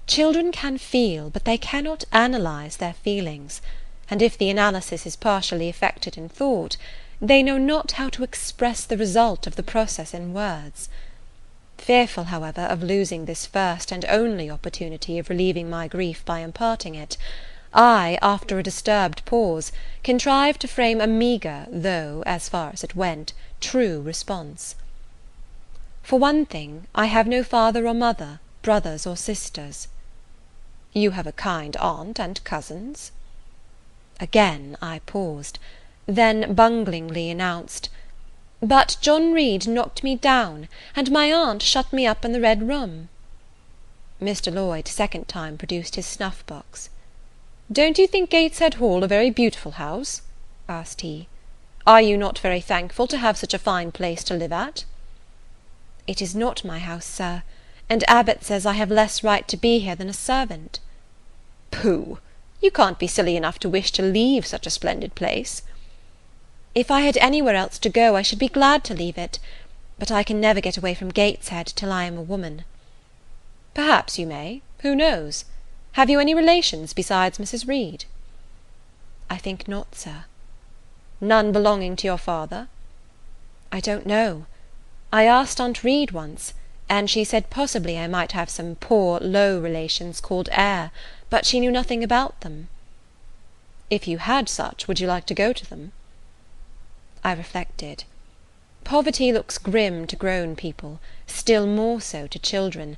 Children can feel, but they cannot analyze their feelings, and if the analysis is partially effected in thought, they know not how to express the result of the process in words. Fearful, however, of losing this first and only opportunity of relieving my grief by imparting it, I, after a disturbed pause, contrived to frame a meagre, though, as far as it went, true response. "For one thing, I have no father or mother, brothers or sisters." "You have a kind aunt and cousins." Again I paused, then bunglingly announced, But John Reed knocked me down, and my aunt shut me up in the Red Room." Mr. Lloyd second time produced his snuff-box. "Don't you think Gateshead Hall a very beautiful house?" asked he. "Are you not very thankful to have such a fine place to live at?" "It is not my house, sir, and Abbot says I have less right to be here than a servant." "Pooh! You can't be silly enough to wish to leave such a splendid place." "If I had anywhere else to go, I should be glad to leave it, but I can never get away from Gateshead till I am a woman." "Perhaps you may. Who knows? Have you any relations besides Mrs. Reed?" "I think not, sir." "None belonging to your father?" "I don't know. I asked Aunt Reed once, and she said possibly I might have some poor, low relations called Eyre, but she knew nothing about them." "If you had such, would you like to go to them?" I reflected. Poverty looks grim to grown people, still more so to children.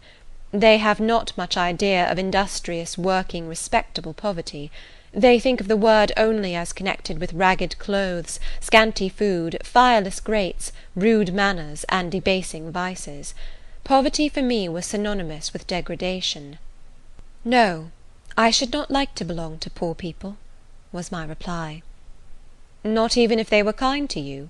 They have not much idea of industrious, working, respectable poverty. They think of the word only as connected with ragged clothes, scanty food, fireless grates, rude manners, and debasing vices. Poverty for me was synonymous with degradation. "No, I should not like to belong to poor people," was my reply. "Not even if they were kind to you?"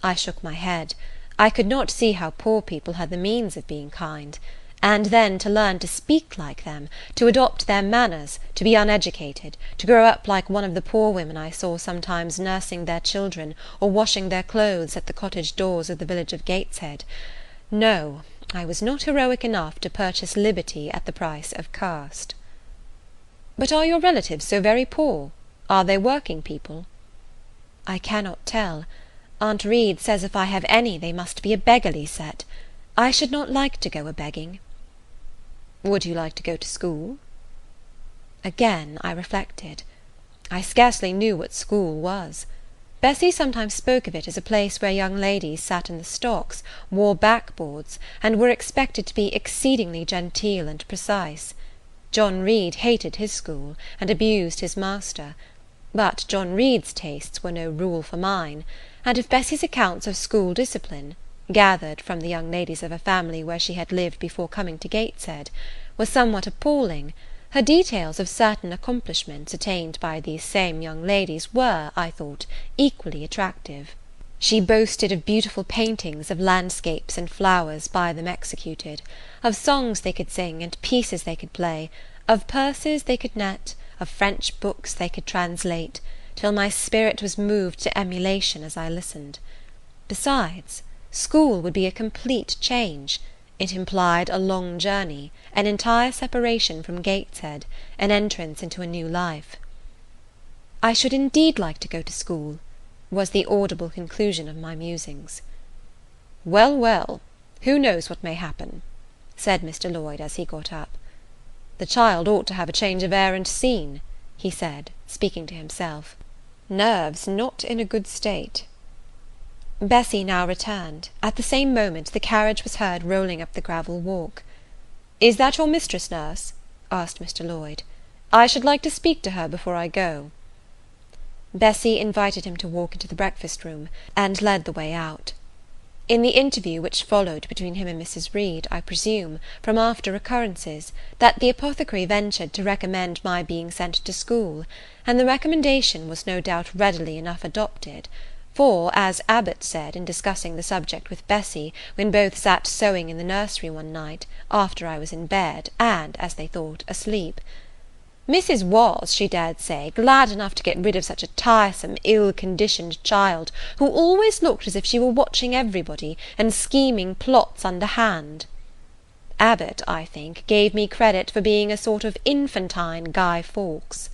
I shook my head. I could not see how poor people had the means of being kind. And then to learn to speak like them, to adopt their manners, to be uneducated, to grow up like one of the poor women I saw sometimes nursing their children or washing their clothes at the cottage doors of the village of Gateshead. No, I was not heroic enough to purchase liberty at the price of caste. "But are your relatives so very poor? Are they working people?" "I cannot tell. Aunt Reed says if I have any they must be a beggarly set. I should not like to go a-begging." "Would you like to go to school?" Again I reflected. I scarcely knew what school was. Bessie sometimes spoke of it as a place where young ladies sat in the stocks, wore backboards, and were expected to be exceedingly genteel and precise. John Reed hated his school, and abused his master. But John Reed's tastes were no rule for mine, and if Bessie's accounts of school discipline, gathered from the young ladies of a family where she had lived before coming to Gateshead, were somewhat appalling, her details of certain accomplishments attained by these same young ladies were, I thought, equally attractive. She boasted of beautiful paintings of landscapes and flowers by them executed, of songs they could sing and pieces they could play, of purses they could net, of French books they could translate, till my spirit was moved to emulation as I listened. Besides, school would be a complete change. It implied a long journey, an entire separation from Gateshead, an entrance into a new life. "I should indeed like to go to school," was the audible conclusion of my musings. "Well, well, who knows what may happen?" said Mr. Lloyd as he got up. "The child ought to have a change of air and scene," he said, speaking to himself. "Nerves not in a good state." Bessie now returned. At the same moment the carriage was heard rolling up the gravel walk. "Is that your mistress, nurse?" asked Mr. Lloyd. "I should like to speak to her before I go." Bessie invited him to walk into the breakfast-room, and led the way out. In the interview which followed between him and Mrs. Reed, I presume, from after occurrences, that the apothecary ventured to recommend my being sent to school, and the recommendation was no doubt readily enough adopted. For, as Abbot said, in discussing the subject with Bessie, when both sat sewing in the nursery one night, after I was in bed, and, as they thought, asleep, Mrs. was, she dared say, glad enough to get rid of such a tiresome, ill-conditioned child, who always looked as if she were watching everybody, and scheming plots underhand. Abbot, I think, gave me credit for being a sort of infantine Guy Fawkes.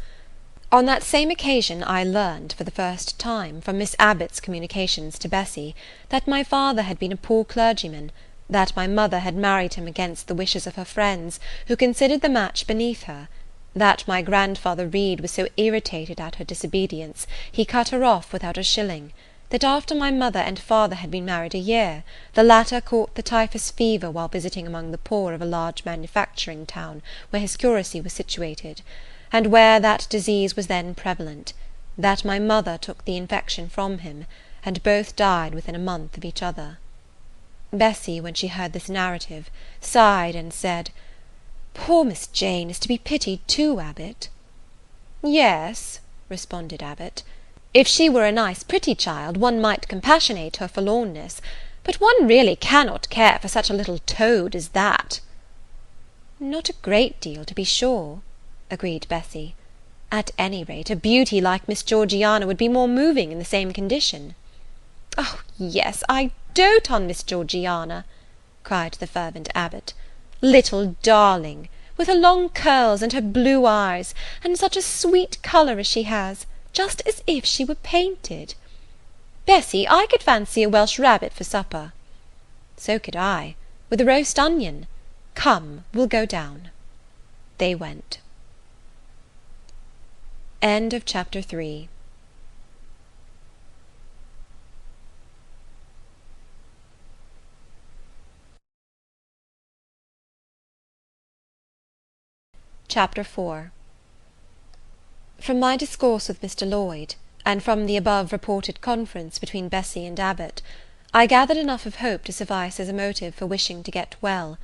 On that same occasion I learned, for the first time, from Miss Abbot's communications to Bessie, that my father had been a poor clergyman, that my mother had married him against the wishes of her friends, who considered the match beneath her, that my grandfather Reed was so irritated at her disobedience, he cut her off without a shilling, that after my mother and father had been married a year, the latter caught the typhus fever while visiting among the poor of a large manufacturing town where his curacy was situated, and where that disease was then prevalent, that my mother took the infection from him, and both died within a month of each other. Bessie, when she heard this narrative, sighed and said, "Poor Miss Jane is to be pitied too, Abbot." "Yes," responded Abbot, "if she were a nice pretty child, one might compassionate her forlornness, but one really cannot care for such a little toad as that." "Not a great deal, to be sure," agreed Bessie. "At any rate, a beauty like Miss Georgiana would be more moving in the same condition." "Oh, yes, I dote on Miss Georgiana," cried the fervent Abbot. "Little darling, with her long curls and her blue eyes, and such a sweet colour as she has, just as if she were painted. Bessie, I could fancy a Welsh rabbit for supper." "So could I, with a roast onion. Come, we'll go down." They went. End of Chapter 3. Chapter 4. From my discourse with Mr. Lloyd, and from the above reported conference between Bessie and Abbot, I gathered enough of hope to suffice as a motive for wishing to get well.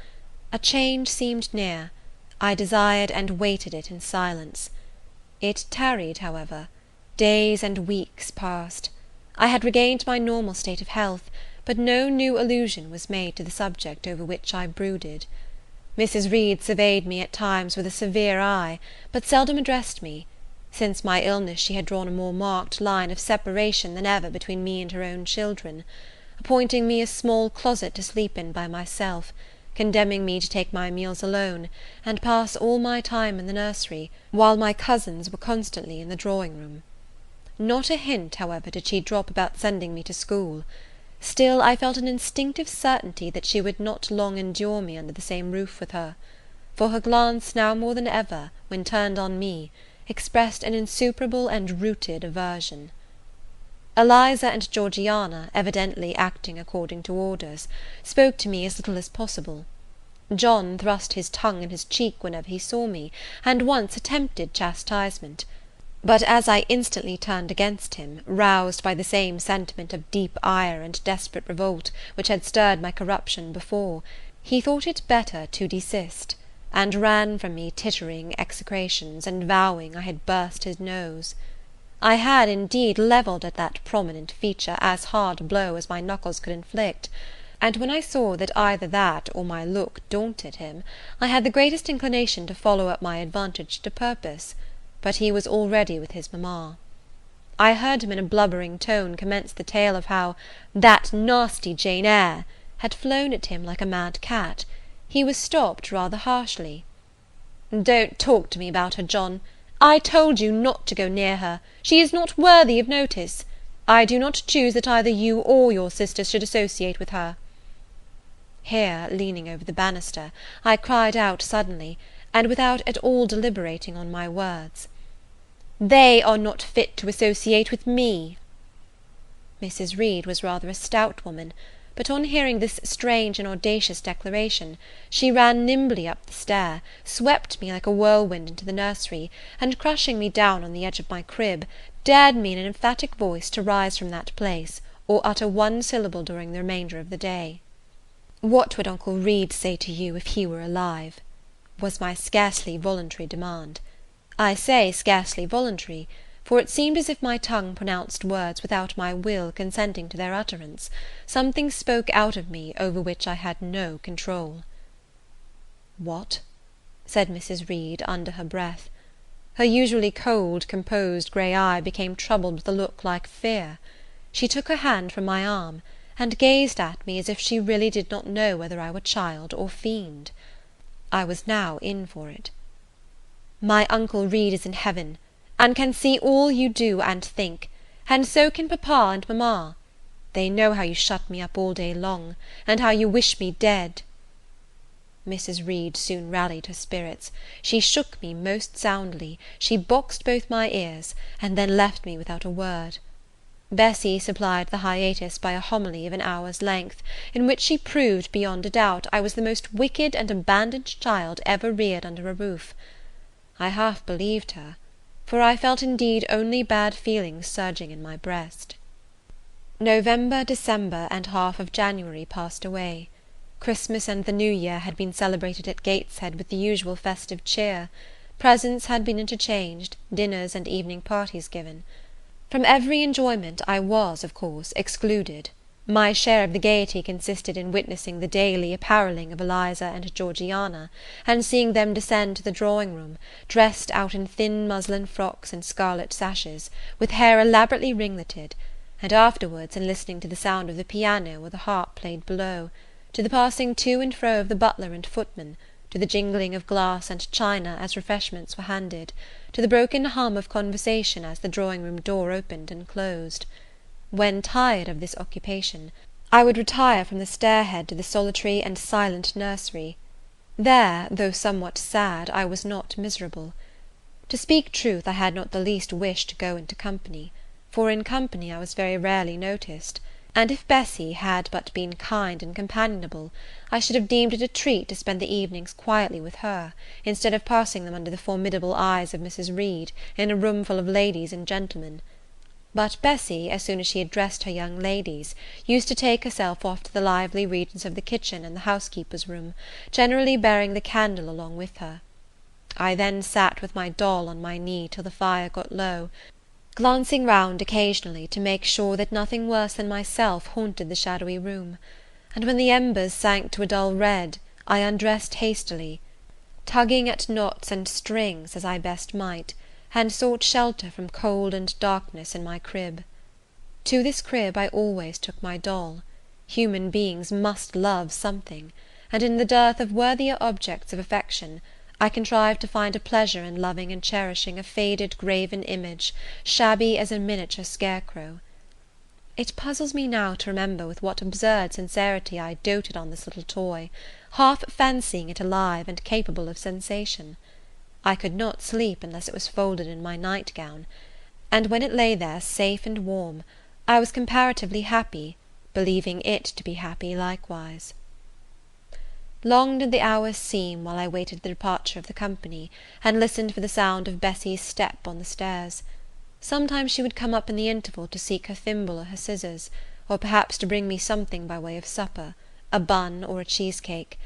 A change seemed near. I desired and waited it in silence. It tarried, however. Days and weeks passed. I had regained my normal state of health, but no new allusion was made to the subject over which I brooded. Mrs. Reed surveyed me at times with a severe eye, but seldom addressed me. Since my illness she had drawn a more marked line of separation than ever between me and her own children, appointing me a small closet to sleep in by myself, condemning me to take my meals alone, and pass all my time in the nursery, while my cousins were constantly in the drawing-room. Not a hint, however, did she drop about sending me to school. Still I felt an instinctive certainty that she would not long endure me under the same roof with her, for her glance, now more than ever, when turned on me, expressed an insuperable and rooted aversion. Eliza and Georgiana, evidently acting according to orders, spoke to me as little as possible. John thrust his tongue in his cheek whenever he saw me, and once attempted chastisement; but as I instantly turned against him, roused by the same sentiment of deep ire and desperate revolt which had stirred my corruption before, he thought it better to desist, and ran from me tittering execrations, and vowing I had burst his nose. I had, indeed, levelled at that prominent feature as hard a blow as my knuckles could inflict, and when I saw that either that or my look daunted him, I had the greatest inclination to follow up my advantage to purpose, but he was already with his mamma. I heard him in a blubbering tone commence the tale of how "that nasty Jane Eyre" had flown at him like a mad cat. He was stopped rather harshly. "Don't talk to me about her, John. I told you not to go near her. She is not worthy of notice. I do not choose that either you or your sisters should associate with her." Here, leaning over the banister, I cried out suddenly, and without at all deliberating on my words, "They are not fit to associate with me." Mrs. Reed was rather a stout woman, but on hearing this strange and audacious declaration, she ran nimbly up the stair, swept me like a whirlwind into the nursery, and crushing me down on the edge of my crib, dared me in an emphatic voice to rise from that place, or utter one syllable during the remainder of the day. "What would Uncle Reed say to you if he were alive?" was my scarcely voluntary demand. I say scarcely voluntary, for it seemed as if my tongue pronounced words without my will consenting to their utterance. Something spoke out of me over which I had no control. "What?" said Mrs. Reed under her breath. Her usually cold, composed grey eye became troubled with a look like fear. She took her hand from my arm, and gazed at me as if she really did not know whether I were child or fiend. I was now in for it. "My Uncle Reed is in heaven, and can see all you do and think, and so can papa and mamma. They know how you shut me up all day long, and how you wish me dead." Mrs. Reed soon rallied her spirits. She shook me most soundly, she boxed both my ears, and then left me without a word. Bessie supplied the hiatus by a homily of an hour's length, in which she proved, beyond a doubt, I was the most wicked and abandoned child ever reared under a roof. I half believed her, for I felt indeed only bad feelings surging in my breast. November, December, and half of January passed away. Christmas and the New Year had been celebrated at Gateshead with the usual festive cheer. Presents had been interchanged, dinners and evening parties given. From every enjoyment I was, of course, excluded. My share of the gaiety consisted in witnessing the daily apparelling of Eliza and Georgiana, and seeing them descend to the drawing-room, dressed out in thin muslin frocks and scarlet sashes, with hair elaborately ringleted, and afterwards in listening to the sound of the piano or the harp played below, to the passing to and fro of the butler and footman, to the jingling of glass and china as refreshments were handed, to the broken hum of conversation as the drawing-room door opened and closed. When tired of this occupation, I would retire from the stair-head to the solitary and silent nursery. There, though somewhat sad, I was not miserable. To speak truth, I had not the least wish to go into company, for in company I was very rarely noticed, and if Bessie had but been kind and companionable, I should have deemed it a treat to spend the evenings quietly with her, instead of passing them under the formidable eyes of Mrs. Reed, in a room full of ladies and gentlemen. But Bessie, as soon as she had dressed her young ladies, used to take herself off to the lively regions of the kitchen and the housekeeper's room, generally bearing the candle along with her. I then sat with my doll on my knee till the fire got low, glancing round occasionally to make sure that nothing worse than myself haunted the shadowy room; and when the embers sank to a dull red, I undressed hastily, tugging at knots and strings as I best might, and sought shelter from cold and darkness in my crib. To this crib I always took my doll. Human beings must love something, and in the dearth of worthier objects of affection, I contrived to find a pleasure in loving and cherishing a faded graven image, shabby as a miniature scarecrow. It puzzles me now to remember with what absurd sincerity I doted on this little toy, half fancying it alive and capable of sensation. I could not sleep unless it was folded in my night-gown, and when it lay there safe and warm, I was comparatively happy, believing it to be happy likewise. Long did the hours seem while I waited the departure of the company, and listened for the sound of Bessie's step on the stairs. Sometimes she would come up in the interval to seek her thimble or her scissors, or perhaps to bring me something by way of supper, a bun or a cheesecake.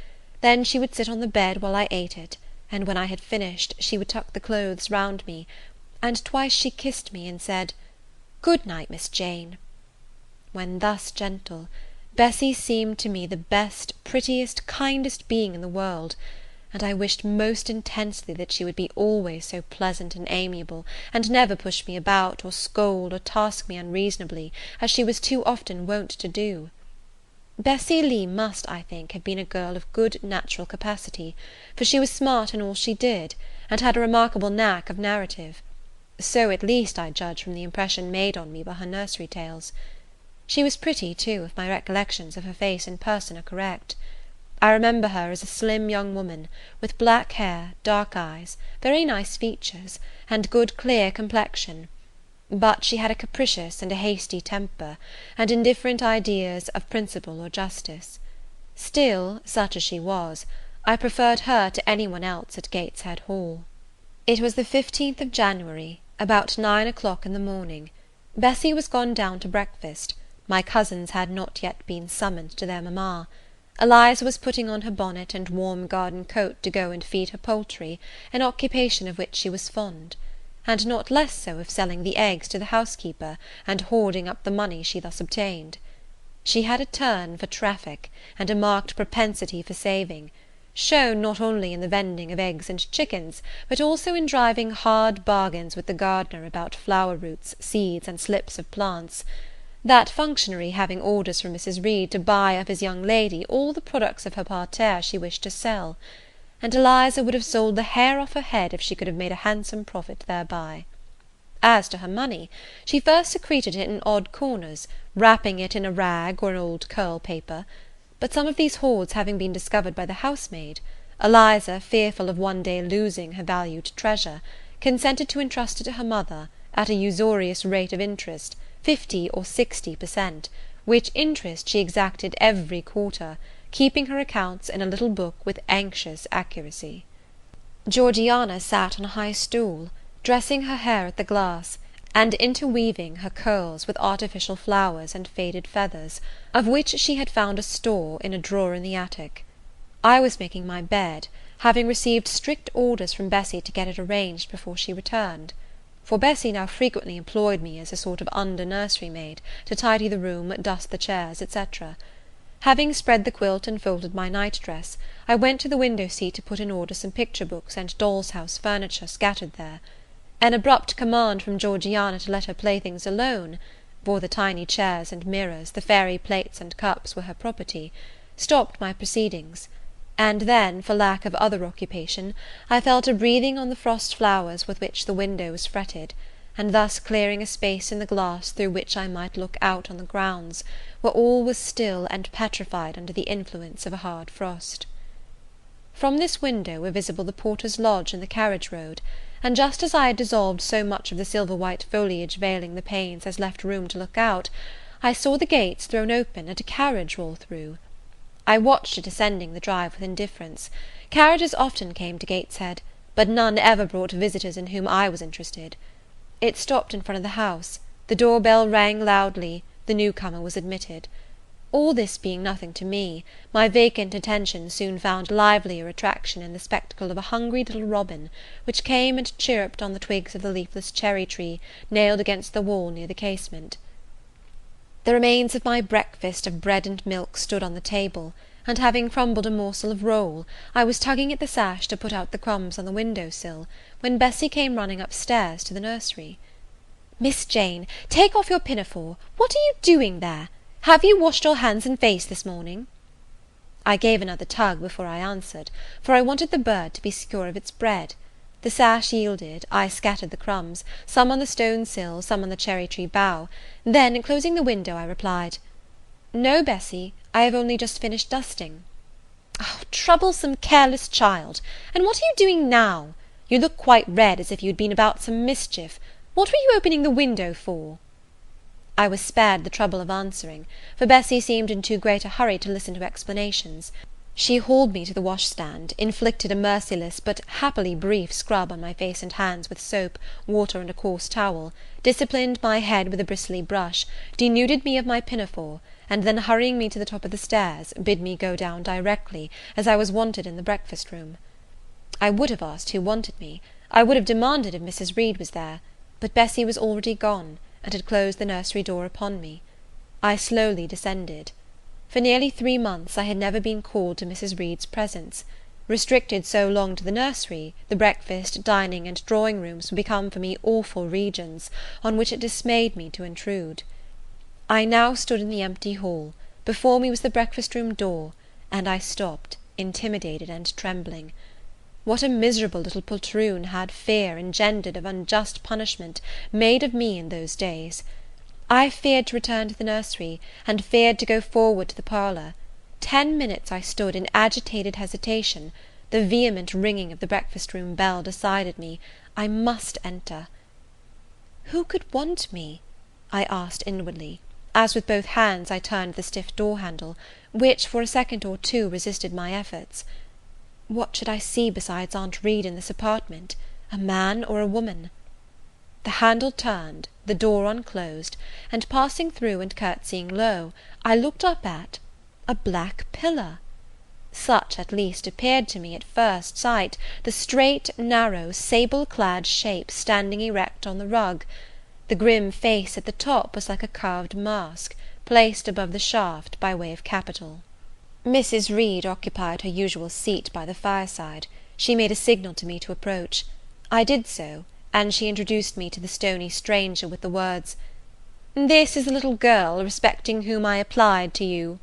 Then she would sit on the bed while I ate it, and when I had finished, she would tuck the clothes round me, and twice she kissed me, and said, "Good night, Miss Jane." When thus gentle, Bessie seemed to me the best, prettiest, kindest being in the world, and I wished most intensely that she would be always so pleasant and amiable, and never push me about, or scold, or task me unreasonably, as she was too often wont to do. Bessie Lee must, I think, have been a girl of good natural capacity, for she was smart in all she did, and had a remarkable knack of narrative. So at least I judge from the impression made on me by her nursery tales. She was pretty, too, if my recollections of her face and person are correct. I remember her as a slim young woman, with black hair, dark eyes, very nice features, and good clear complexion; but she had a capricious and a hasty temper, and indifferent ideas of principle or justice. Still, such as she was, I preferred her to any one else at Gateshead Hall. It was the 15th of January, about 9 o'clock in the morning. Bessie was gone down to breakfast. My cousins had not yet been summoned to their mamma. Eliza was putting on her bonnet and warm garden coat to go and feed her poultry, an occupation of which she was fond, and not less so of selling the eggs to the housekeeper, and hoarding up the money she thus obtained. She had a turn for traffic, and a marked propensity for saving, shown not only in the vending of eggs and chickens, but also in driving hard bargains with the gardener about flower roots, seeds, and slips of plants, that functionary having orders from Mrs. Reed to buy of his young lady all the products of her parterre she wished to sell, and Eliza would have sold the hair off her head if she could have made a handsome profit thereby. As to her money, she first secreted it in odd corners, wrapping it in a rag or an old curl paper; but some of these hoards having been discovered by the housemaid, Eliza, fearful of one day losing her valued treasure, consented to entrust it to her mother, at a usurious rate of interest, 50 or 60 per cent., which interest she exacted every quarter, keeping her accounts in a little book with anxious accuracy. Georgiana sat on a high stool, dressing her hair at the glass, and interweaving her curls with artificial flowers and faded feathers, of which she had found a store in a drawer in the attic. I was making my bed, having received strict orders from Bessie to get it arranged before she returned; for Bessie now frequently employed me as a sort of under-nursery maid, to tidy the room, dust the chairs, etc. Having spread the quilt and folded my night-dress, I went to the window-seat to put in order some picture-books and doll's-house furniture scattered there. An abrupt command from Georgiana to let her playthings alone, for the tiny chairs and mirrors, the fairy plates and cups were her property, stopped my proceedings; and then, for lack of other occupation, I fell to breathing on the frost flowers with which the window was fretted, and thus clearing a space in the glass through which I might look out on the grounds, where all was still and petrified under the influence of a hard frost. From this window were visible the porter's lodge and the carriage road, and just as I had dissolved so much of the silver-white foliage veiling the panes as left room to look out, I saw the gates thrown open and a carriage roll through. I watched it ascending the drive with indifference. Carriages often came to Gateshead, but none ever brought visitors in whom I was interested. It stopped in front of the house, the door-bell rang loudly, the new-comer was admitted. All this being nothing to me, my vacant attention soon found livelier attraction in the spectacle of a hungry little robin, which came and chirruped on the twigs of the leafless cherry-tree nailed against the wall near the casement. The remains of my breakfast of bread and milk stood on the table, and having crumbled a morsel of roll, I was tugging at the sash to put out the crumbs on the window-sill, when Bessie came running upstairs to the nursery. "Miss Jane, take off your pinafore. What are you doing there? Have you washed your hands and face this morning?" I gave another tug before I answered, for I wanted the bird to be secure of its bread. The sash yielded, I scattered the crumbs, some on the stone sill, some on the cherry-tree bough; then, closing the window, I replied, "No, Bessie, I have only just finished dusting." "Oh, troublesome, careless child! And what are you doing now? You look quite red, as if you had been about some mischief. What were you opening the window for?" I was spared the trouble of answering, for Bessie seemed in too great a hurry to listen to explanations. She hauled me to the washstand, inflicted a merciless but happily brief scrub on my face and hands with soap, water, and a coarse towel, disciplined my head with a bristly brush, denuded me of my pinafore, and then hurrying me to the top of the stairs, bid me go down directly, as I was wanted in the breakfast-room. I would have asked who wanted me. I would have demanded if Mrs. Reed was there, but Bessie was already gone, and had closed the nursery door upon me. I slowly descended. For nearly 3 months I had never been called to Mrs. Reed's presence. Restricted so long to the nursery, the breakfast, dining, and drawing-rooms were become for me awful regions, on which it dismayed me to intrude. I now stood in the empty hall; before me was the breakfast-room door, and I stopped, intimidated and trembling. What a miserable little poltroon had fear, engendered of unjust punishment, made of me in those days! I feared to return to the nursery, and feared to go forward to the parlour. 10 minutes I stood in agitated hesitation. The vehement ringing of the breakfast-room bell decided me. I must enter. Who could want me? I asked inwardly, as with both hands I turned the stiff door-handle, which for a second or two resisted my efforts. What should I see besides Aunt Reed in this apartment? A man or a woman? The handle turned, the door unclosed, and passing through and curtsying low, I looked up at a black pillar. Such at least appeared to me at first sight the straight, narrow, sable-clad shape standing erect on the rug. The grim face at the top was like a carved mask, placed above the shaft by way of capital. Mrs. Reed occupied her usual seat by the fireside. She made a signal to me to approach. I did so, and she introduced me to the stony stranger with the words, "This is the little girl respecting whom I applied to you."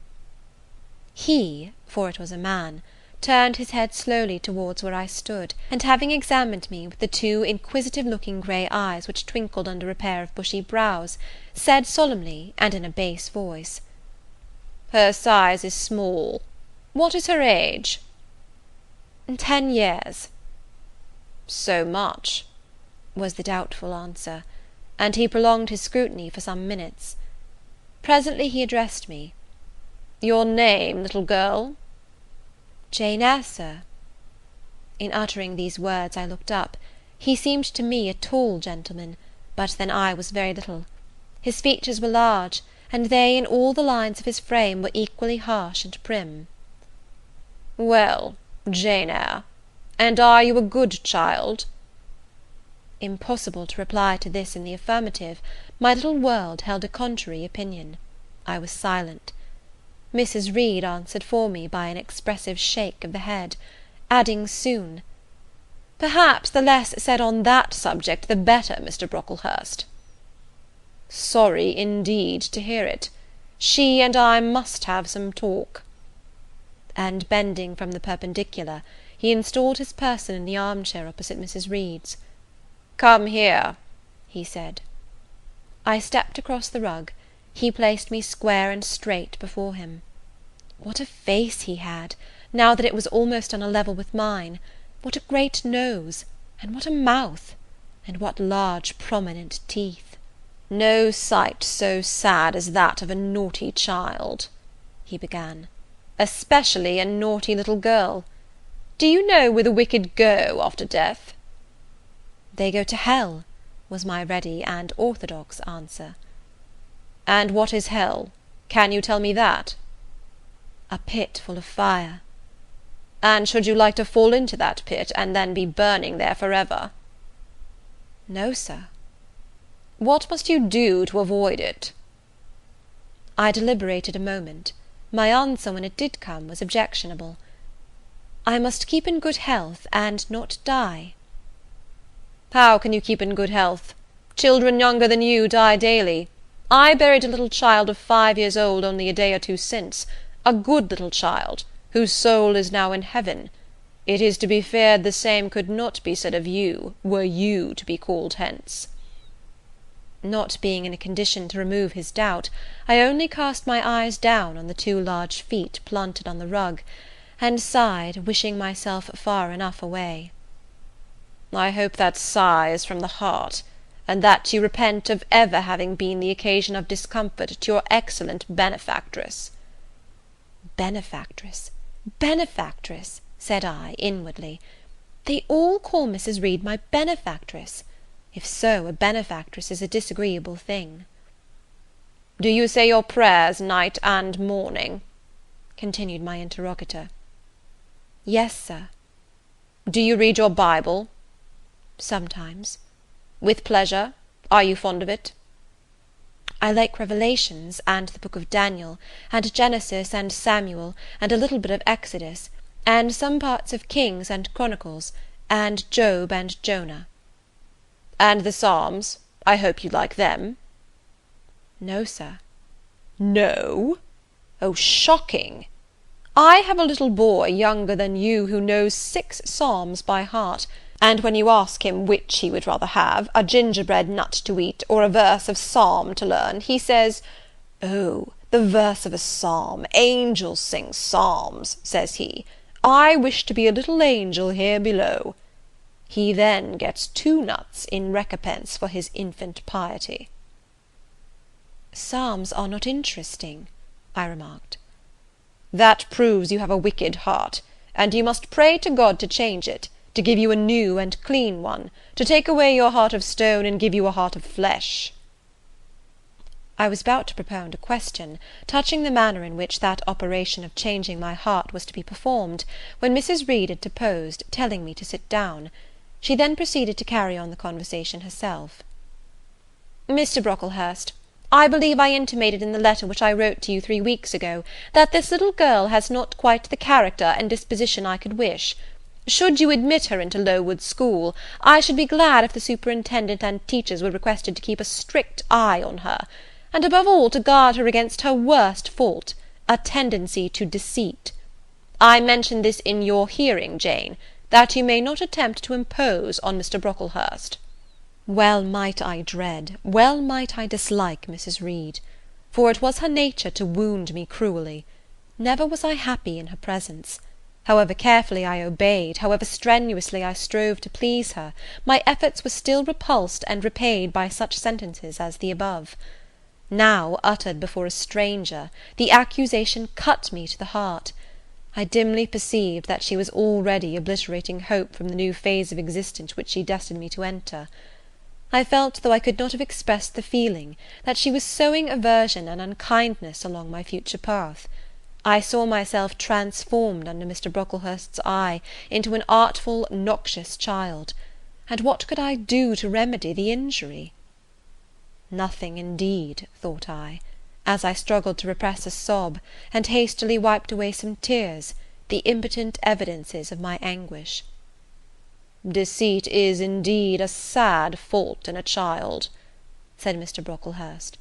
He, for it was a man, turned his head slowly towards where I stood, and having examined me with the 2 inquisitive-looking grey eyes which twinkled under a pair of bushy brows, said solemnly, and in a bass voice, "Her size is small. What is her age?" 10 years. "So much," was the doubtful answer, and he prolonged his scrutiny for some minutes. Presently he addressed me. "Your name, little girl?" "Jane Eyre, sir." In uttering these words I looked up. He seemed to me a tall gentleman. but then I was very little. His features were large, and they and all the lines of his frame were equally harsh and prim. "Well, Jane Eyre, and are you a good child?" Impossible to reply to this in the affirmative. My little world held a contrary opinion. I was silent. Mrs. Reed answered for me by an expressive shake of the head, adding soon, "Perhaps the less said on that subject the better, Mr. Brocklehurst." "Sorry indeed to hear it. She and I must have some talk." And bending from the perpendicular, he installed his person in the arm-chair opposite Mrs. Reed's. "Come here," he said. I stepped across the rug. He placed me square and straight before him. What a face he had, now that it was almost on a level with mine! What a great nose! And what a mouth! And what large prominent teeth! "No sight so sad as that of a naughty child," he began, "especially a naughty little girl. Do you know where the wicked go after death?" "They go to hell," was my ready and orthodox answer. "And what is hell? Can you tell me that?" "A pit full of fire." "And should you like to fall into that pit, and then be burning there for ever?" "No, sir." "What must you do to avoid it?" I deliberated a moment. My answer, when it did come, was objectionable. "I must keep in good health, and not die." "How can you keep in good health? Children younger than you die daily. I buried a little child of 5 years old only a day or two since, a good little child, whose soul is now in heaven. It is to be feared the same could not be said of you, were you to be called hence." Not being in a condition to remove his doubt, I only cast my eyes down on the 2 large feet planted on the rug, and sighed, wishing myself far enough away. "I hope that sigh is from the heart, and that you repent of ever having been the occasion of discomfort to your excellent benefactress." Benefactress, benefactress, said I, inwardly. They all call Mrs. Reed my benefactress. If so, a benefactress is a disagreeable thing. "Do you say your prayers night and morning?" continued my interrogator. "Yes, sir." "Do you read your Bible?" "Sometimes." "With pleasure? Are you fond of it?" "I like Revelations, and the book of Daniel, and Genesis and Samuel, and a little bit of Exodus, and some parts of Kings and Chronicles, and Job and Jonah." "And the Psalms? I hope you like them?" "No, sir." "No? Oh, shocking! I have a little boy younger than you who knows 6 Psalms by heart, and when you ask him which he would rather have, a gingerbread nut to eat, or a verse of Psalm to learn, he says, 'Oh, the verse of a Psalm! Angels sing Psalms,' says he. 'I wish to be a little angel here below.' He then gets 2 nuts in recompense for his infant piety." "Psalms are not interesting," I remarked. "That proves you have a wicked heart, and you must pray to God to change it, to give you a new and clean one, to take away your heart of stone and give you a heart of flesh." I was about to propound a question, touching the manner in which that operation of changing my heart was to be performed, when Mrs. Reed interposed, telling me to sit down. She then proceeded to carry on the conversation herself. "Mr. Brocklehurst, I believe I intimated in the letter which I wrote to you 3 weeks ago, that this little girl has not quite the character and disposition I could wish. Should you admit her into Lowood School, I should be glad if the superintendent and teachers were requested to keep a strict eye on her, and above all to guard her against her worst fault, a tendency to deceit. I mention this in your hearing, Jane, that you may not attempt to impose on Mr. Brocklehurst." Well might I dread, well might I dislike Mrs. Reed, for it was her nature to wound me cruelly. Never was I happy in her presence. However carefully I obeyed, however strenuously I strove to please her, my efforts were still repulsed and repaid by such sentences as the above. Now, uttered before a stranger, the accusation cut me to the heart. I dimly perceived that she was already obliterating hope from the new phase of existence which she destined me to enter. I felt, though I could not have expressed the feeling, that she was sowing aversion and unkindness along my future path. I saw myself transformed under Mr. Brocklehurst's eye into an artful, noxious child; and what could I do to remedy the injury? Nothing, indeed, thought I, as I struggled to repress a sob, and hastily wiped away some tears, the impotent evidences of my anguish. "Deceit is, indeed, a sad fault in a child," said Mr. Brocklehurst.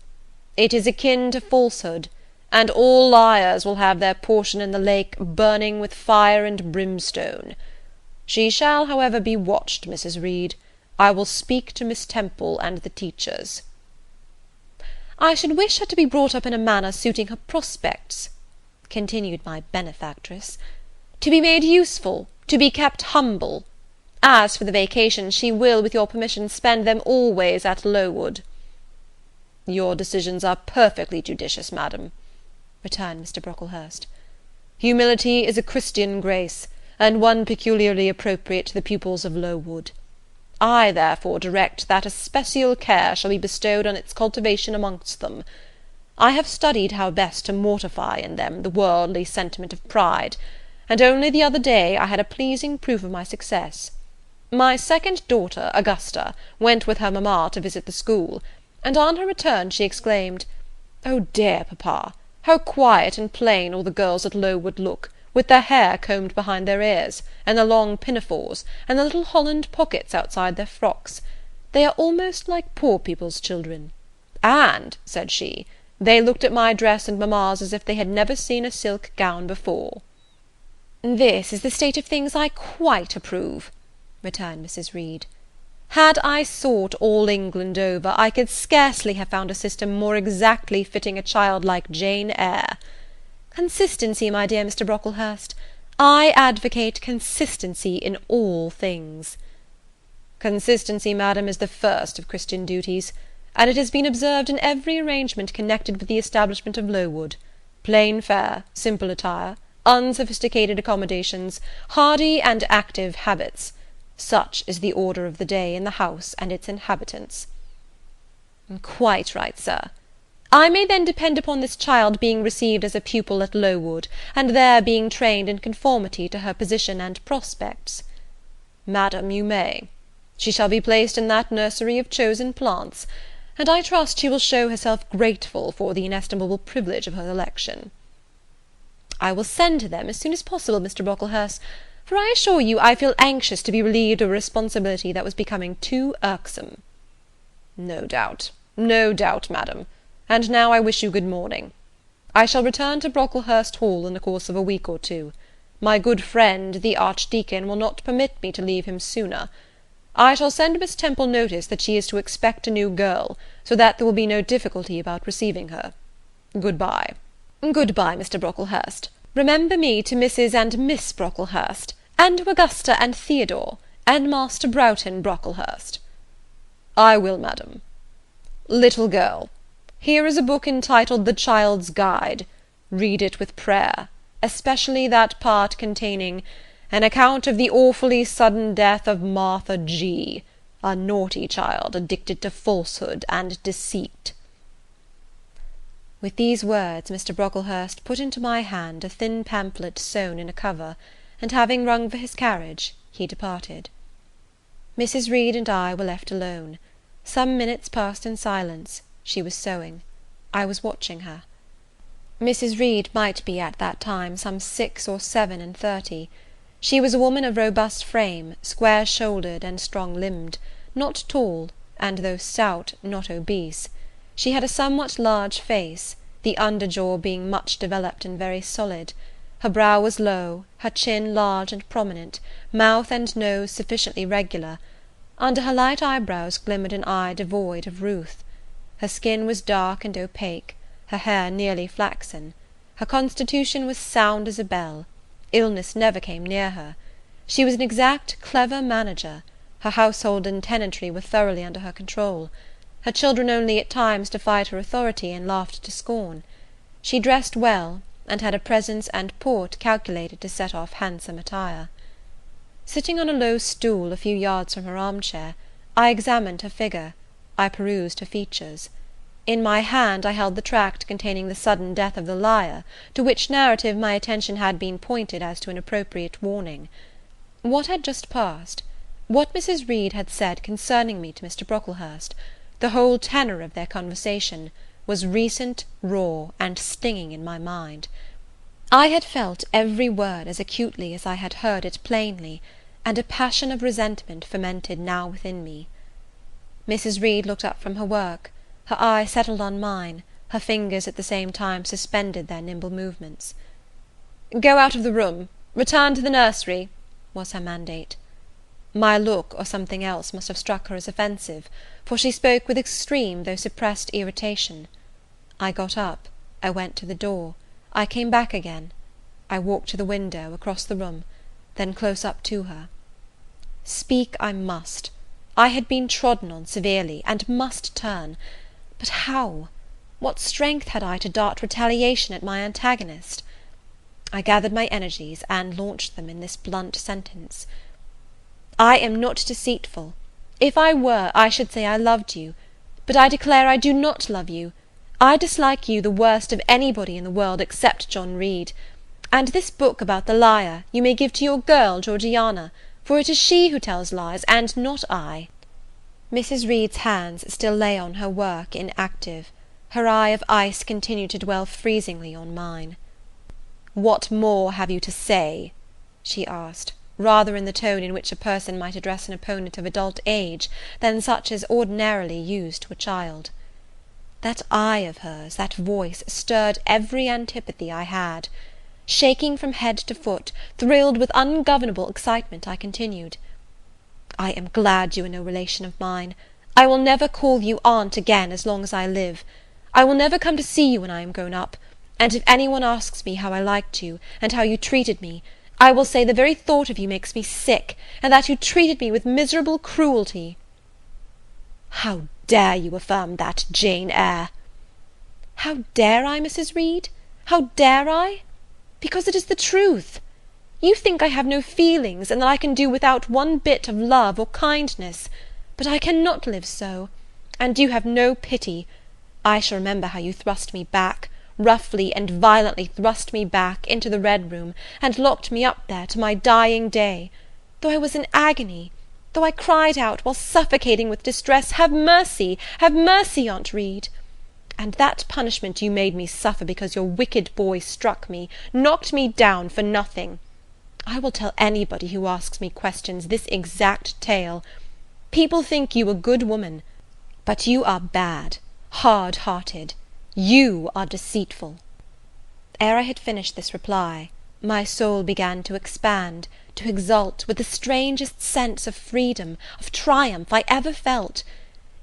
"It is akin to falsehood, and all liars will have their portion in the lake burning with fire and brimstone. She shall, however, be watched, Mrs. Reed. I will speak to Miss Temple and the teachers." "I should wish her to be brought up in a manner suiting her prospects," continued my benefactress, "to be made useful, to be kept humble. As for the vacations, she will, with your permission, spend them always at Lowood." "Your decisions are perfectly judicious, madam," returned Mr. Brocklehurst. "Humility is a Christian grace, and one peculiarly appropriate to the pupils of Lowood. I, therefore, direct that especial care shall be bestowed on its cultivation amongst them. I have studied how best to mortify in them the worldly sentiment of pride, and only the other day I had a pleasing proof of my success. My second daughter, Augusta, went with her mamma to visit the school, and on her return she exclaimed, "Oh dear, papa, how quiet and plain all the girls at Lowood look, with their hair combed behind their ears, and their long pinafores, and the little holland pockets outside their frocks. They are almost like poor people's children. And," said she, "they looked at my dress and mamma's as if they had never seen a silk gown before." "This is the state of things I quite approve," returned Mrs. Reed. "Had I sought all England over, I could scarcely have found a system more exactly fitting a child like Jane Eyre. Consistency, my dear Mr. Brocklehurst. I advocate consistency in all things." "Consistency, madam, is the first of Christian duties, and it has been observed in every arrangement connected with the establishment of Lowood. Plain fare, simple attire, unsophisticated accommodations, hardy and active habits. Such is the order of the day in the house and its inhabitants." "Quite right, sir. I may then depend upon this child being received as a pupil at Lowood, and there being trained in conformity to her position and prospects?" "Madam, you may. She shall be placed in that nursery of chosen plants, and I trust she will show herself grateful for the inestimable privilege of her election." "I will send to them as soon as possible, Mr. Brocklehurst, for I assure you I feel anxious to be relieved of a responsibility that was becoming too irksome." No doubt, madam. And now I wish you good morning. I shall return to Brocklehurst Hall in the course of a week or two. My good friend, the Archdeacon, will not permit me to leave him sooner. I shall send Miss Temple notice that she is to expect a new girl, so that there will be no difficulty about receiving her. Good-bye." "Good-bye, Mr. Brocklehurst. Remember me to Mrs. and Miss Brocklehurst, and to Augusta and Theodore, and Master Broughton Brocklehurst." "I will, madam. Little girl, here is a book entitled The Child's Guide. Read it with prayer, especially that part containing an account of the awfully sudden death of Martha G., a naughty child addicted to falsehood and deceit." With these words, Mr. Brocklehurst put into my hand a thin pamphlet sewn in a cover, and having rung for his carriage, he departed. Mrs. Reed and I were left alone. Some minutes passed in silence. She was sewing. I was watching her. Mrs. Reed might be at that time some 6 or 7 and 30. She was a woman of robust frame, square-shouldered and strong-limbed, not tall, and though stout, not obese. She had a somewhat large face, the under jaw being much developed and very solid. Her brow was low, her chin large and prominent, mouth and nose sufficiently regular. Under her light eyebrows glimmered an eye devoid of ruth. Her skin was dark and opaque, her hair nearly flaxen. Her constitution was sound as a bell. Illness never came near her. She was an exact, clever manager. Her household and tenantry were thoroughly under her control. Her children only at times defied her authority and laughed to scorn. She dressed well, and had a presence and port calculated to set off handsome attire. Sitting on a low stool a few yards from her armchair, I examined her figure, I perused her features. In my hand I held the tract containing the sudden death of the liar, to which narrative my attention had been pointed as to an appropriate warning. What had just passed, what Mrs. Reed had said concerning me to Mr. Brocklehurst, the whole tenor of their conversation, was recent, raw, and stinging in my mind. I had felt every word as acutely as I had heard it plainly, and a passion of resentment fermented now within me. Mrs. Reed looked up from her work. Her eye settled on mine, her fingers at the same time suspended their nimble movements. "Go out of the room. Return to the nursery," was her mandate. My look, or something else, must have struck her as offensive, for she spoke with extreme though suppressed irritation. I got up. I went to the door. I came back again. I walked to the window, across the room, then close up to her. Speak I must. I had been trodden on severely, and must turn. But how? What strength had I to dart retaliation at my antagonist? I gathered my energies, and launched them in this blunt sentence. I am not deceitful. If I were, I should say I loved you. But I declare I do not love you. I dislike you the worst of anybody in the world except John Reed. And this book about the liar you may give to your girl, Georgiana, for it is she who tells lies, and not I." Mrs. Reed's hands still lay on her work, inactive. Her eye of ice continued to dwell freezingly on mine. "What more have you to say?" she asked, rather in the tone in which a person might address an opponent of adult age than such as ordinarily used to a child. That eye of hers, that voice, stirred every antipathy I had. Shaking from head to foot, thrilled with ungovernable excitement, I continued, "I am glad you are no relation of mine. I will never call you aunt again as long as I live. I will never come to see you when I am grown up; and if any one asks me how I liked you, and how you treated me, I will say the very thought of you makes me sick, and that you treated me with miserable cruelty." "How dare you affirm that, Jane Eyre?" "How dare I, Mrs. Reed? How dare I? Because it is the truth. You think I have no feelings, and that I can do without one bit of love or kindness; but I cannot live so, and you have no pity. I shall remember how you thrust me back, roughly and violently thrust me back, into the Red Room, and locked me up there to my dying day, though I was in agony, though I cried out, while suffocating with distress, have mercy, Aunt Reed! And that punishment you made me suffer because your wicked boy struck me, knocked me down for nothing. I will tell anybody who asks me questions this exact tale. People think you a good woman, but you are bad, hard-hearted. You are deceitful." Ere I had finished this reply, my soul began to expand, to exult, with the strangest sense of freedom, of triumph, I ever felt.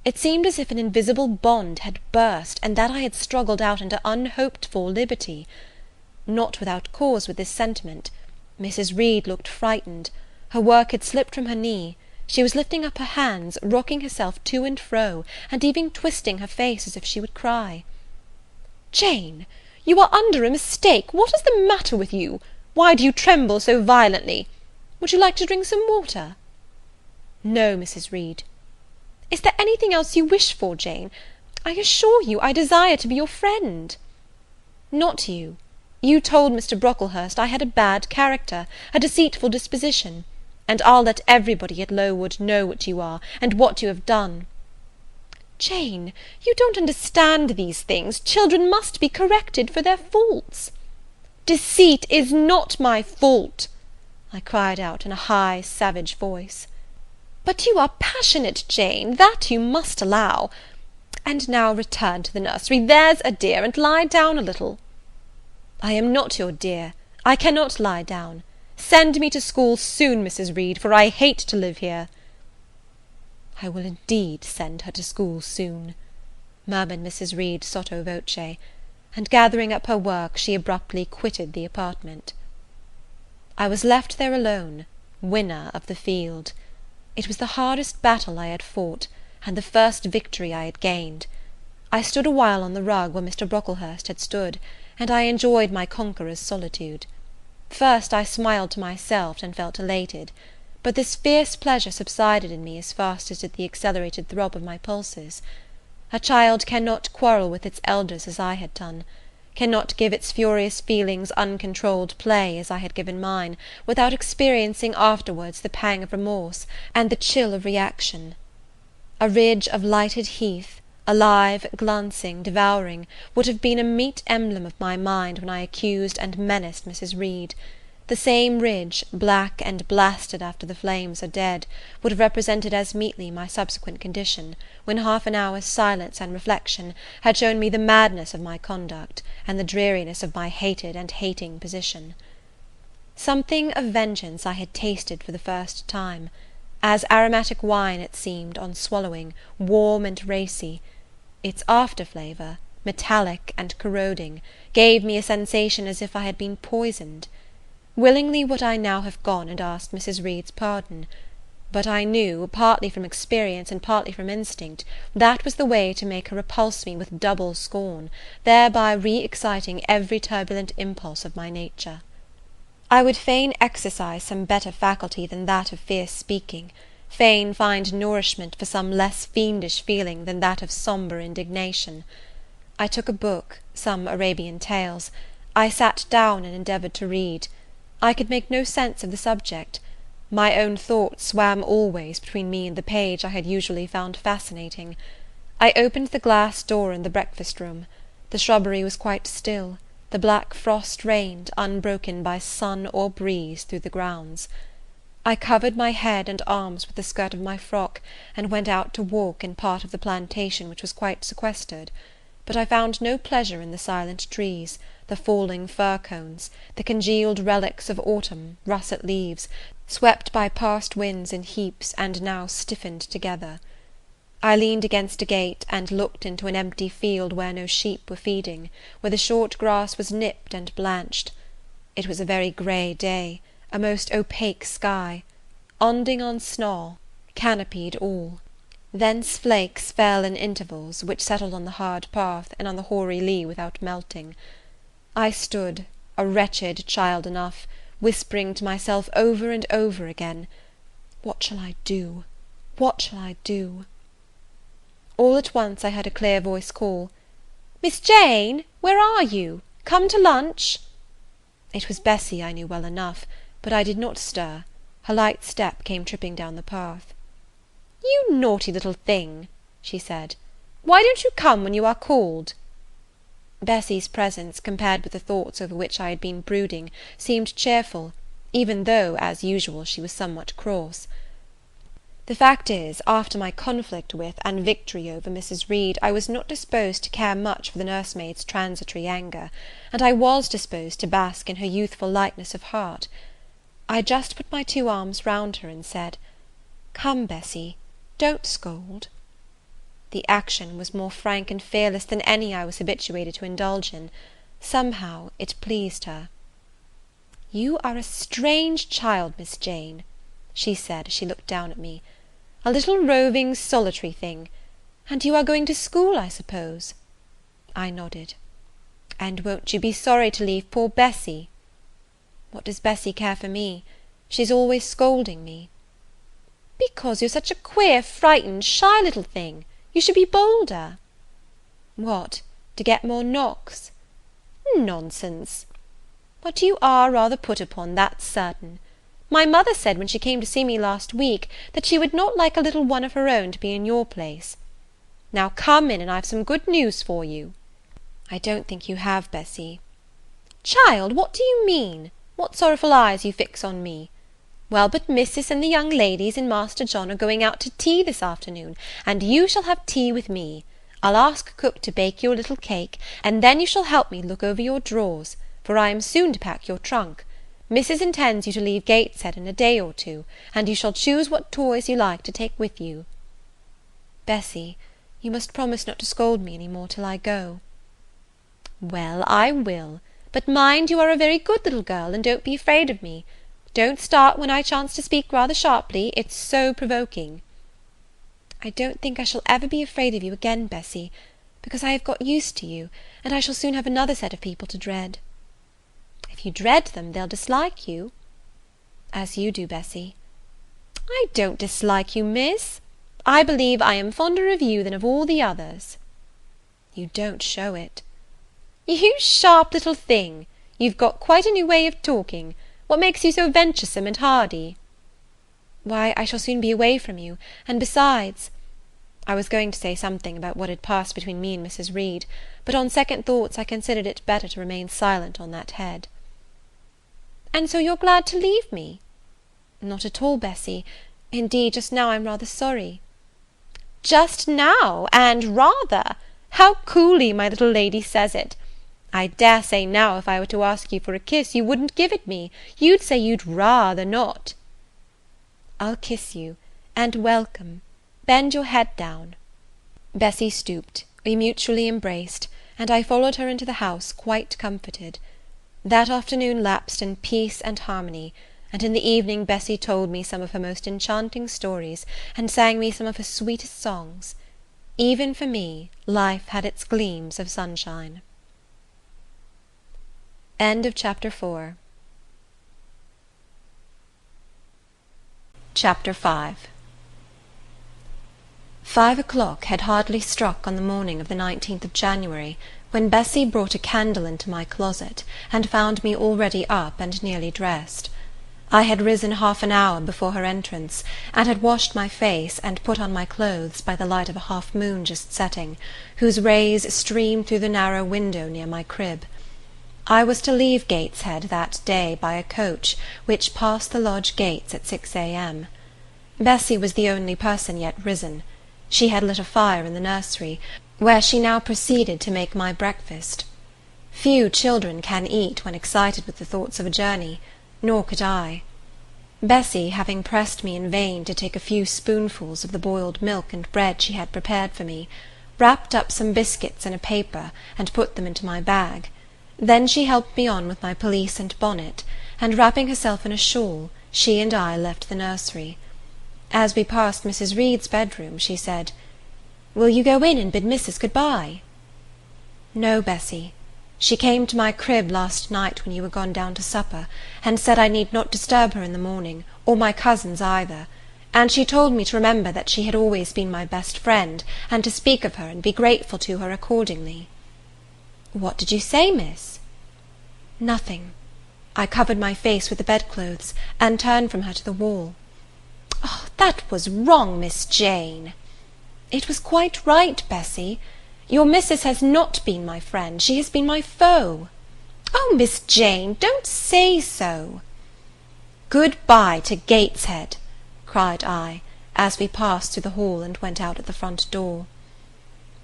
It seemed as if an invisible bond had burst, and that I had struggled out into unhoped-for liberty. Not without cause with this sentiment. Mrs. Reed looked frightened. Her work had slipped from her knee. She was lifting up her hands, rocking herself to and fro, and even twisting her face as if she would cry. "Jane, you are under a mistake. What is the matter with you? Why do you tremble so violently? Would you like to drink some water?" "No, Mrs. Reed." "Is there anything else you wish for, Jane? I assure you I desire to be your friend." "Not you. You told Mr. Brocklehurst I had a bad character, a deceitful disposition, and I'll let everybody at Lowood know what you are, and what you have done." "Jane, you don't understand these things. Children must be corrected for their faults." "Deceit is not my fault," I cried out in a high, savage voice. "But you are passionate, Jane, that you must allow. And now return to the nursery, there's a dear, and lie down a little." "I am not your dear. I cannot lie down. Send me to school soon, Mrs. Reed, for I hate to live here." "I will indeed send her to school soon," murmured Mrs. Reed sotto voce, and gathering up her work, she abruptly quitted the apartment. I was left there alone, winner of the field. It was the hardest battle I had fought, and the first victory I had gained. I stood a while on the rug where Mr. Brocklehurst had stood, and I enjoyed my conqueror's solitude. First I smiled to myself and felt elated, but this fierce pleasure subsided in me as fast as did the accelerated throb of my pulses. A child cannot quarrel with its elders as I had done, cannot give its furious feelings uncontrolled play as I had given mine, without experiencing afterwards the pang of remorse and the chill of reaction. A ridge of lighted heath, alive, glancing, devouring, would have been a meet emblem of my mind when I accused and menaced Mrs. Reed. The same ridge, black and blasted after the flames are dead, would have represented as meetly my subsequent condition, when half an hour's silence and reflection had shown me the madness of my conduct, and the dreariness of my hated and hating position. Something of vengeance I had tasted for the first time. As aromatic wine it seemed, on swallowing, warm and racy. Its after-flavour, metallic and corroding, gave me a sensation as if I had been poisoned. Willingly would I now have gone and asked Mrs. Reed's pardon; but I knew, partly from experience and partly from instinct, that was the way to make her repulse me with double scorn, thereby re-exciting every turbulent impulse of my nature. I would fain exercise some better faculty than that of fierce speaking, fain find nourishment for some less fiendish feeling than that of sombre indignation. I took a book, some Arabian Tales. I sat down and endeavoured to read. I could make no sense of the subject. My own thoughts swam always between me and the page I had usually found fascinating. I opened the glass door in the breakfast-room. The shrubbery was quite still. The black frost reigned, unbroken by sun or breeze, through the grounds. I covered my head and arms with the skirt of my frock, and went out to walk in part of the plantation which was quite sequestered. But I found no pleasure in the silent trees, the falling fir-cones, the congealed relics of autumn, russet leaves, swept by past winds in heaps, and now stiffened together. I leaned against a gate, and looked into an empty field where no sheep were feeding, where the short grass was nipped and blanched. It was a very grey day, a most opaque sky, onding on snaw, canopied all. Thence flakes fell in intervals, which settled on the hard path and on the hoary lea without melting. I stood, a wretched child enough, whispering to myself over and over again, "What shall I do? What shall I do?" All at once I heard a clear voice call, "Miss Jane, where are you? Come to lunch." It was Bessie, I knew well enough, but I did not stir. Her light step came tripping down the path. "You naughty little thing," she said, "why don't you come when you are called?" Bessie's presence, compared with the thoughts over which I had been brooding, seemed cheerful, even though, as usual, she was somewhat cross. The fact is, after my conflict with and victory over Mrs. Reed, I was not disposed to care much for the nursemaid's transitory anger, and I was disposed to bask in her youthful lightness of heart. I just put my two arms round her, and said, "Come, Bessie, don't scold." The action was more frank and fearless than any I was habituated to indulge in. Somehow it pleased her. "You are a strange child, Miss Jane," she said, as she looked down at me. "A little roving, solitary thing. And you are going to school, I suppose?" I nodded. "And won't you be sorry to leave poor Bessie?" "What does Bessie care for me? She's always scolding me." "Because you're such a queer, frightened, shy little thing. You should be bolder." "What, to get more knocks?" "Nonsense." "But you are rather put upon, that's certain. My mother said, when she came to see me last week, that she would not like a little one of her own to be in your place. Now come in, and I've some good news for you." "I don't think you have, Bessie." "Child, what do you mean? What sorrowful eyes you fix on me? Well, but Missis and the young ladies and Master John are going out to tea this afternoon, and you shall have tea with me. I'll ask cook to bake you a little cake, and then you shall help me look over your drawers, for I am soon to pack your trunk. Missis intends you to leave Gateshead in a day or two, and you shall choose what toys you like to take with you." "Bessie, you must promise not to scold me any more till I go." "Well, I will. But mind you are a very good little girl, and don't be afraid of me. Don't start when I chance to speak rather sharply, it's so provoking." "I don't think I shall ever be afraid of you again, Bessie, because I have got used to you, and I shall soon have another set of people to dread." "If you dread them, they'll dislike you." "As you do, Bessie." "I don't dislike you, miss. I believe I am fonder of you than of all the others." "You don't show it." "You sharp little thing! You've got quite a new way of talking. What makes you so venturesome and hardy?" "Why, I shall soon be away from you, and besides—" I was going to say something about what had passed between me and Mrs. Reed, but on second thoughts I considered it better to remain silent on that head. "And so you're glad to leave me?" "Not at all, Bessy. Indeed, just now I'm rather sorry." "Just now, and rather! How coolly my little lady says it! I dare say now if I were to ask you for a kiss, you wouldn't give it me. You'd say you'd rather not." "I'll kiss you, and welcome. Bend your head down." Bessy stooped, we mutually embraced, and I followed her into the house quite comforted. That afternoon lapsed in peace and harmony, and in the evening Bessy told me some of her most enchanting stories, and sang me some of her sweetest songs. Even for me, life had its gleams of sunshine. End of Chapter 4. Chapter 5. 5 o'clock had hardly struck on the morning of the 19th of January, when Bessy brought a candle into my closet, and found me already up and nearly dressed. I had risen half an hour before her entrance, and had washed my face and put on my clothes by the light of a half-moon just setting, whose rays streamed through the narrow window near my crib. I was to leave Gateshead that day by a coach which passed the lodge gates at 6 a.m. Bessy was the only person yet risen. She had lit a fire in the nursery, where she now proceeded to make my breakfast. Few children can eat when excited with the thoughts of a journey, nor could I. Bessy, having pressed me in vain to take a few spoonfuls of the boiled milk and bread she had prepared for me, wrapped up some biscuits in a paper, and put them into my bag. Then she helped me on with my pelisse and bonnet, and wrapping herself in a shawl, she and I left the nursery. As we passed Mrs. Reed's bedroom, she said, "Will you go in and bid Missus good-bye?" "No, Bessy. She came to my crib last night when you were gone down to supper, and said I need not disturb her in the morning, or my cousins either, and she told me to remember that she had always been my best friend, and to speak of her and be grateful to her accordingly." "What did you say, miss?" "Nothing. I covered my face with the bedclothes, and turned from her to the wall." "Oh, that was wrong, Miss Jane." "It was quite right, Bessy. Your missus has not been my friend, she has been my foe." "Oh, Miss Jane, don't say so." "Good-bye to Gateshead," cried I, as we passed through the hall and went out at the front door.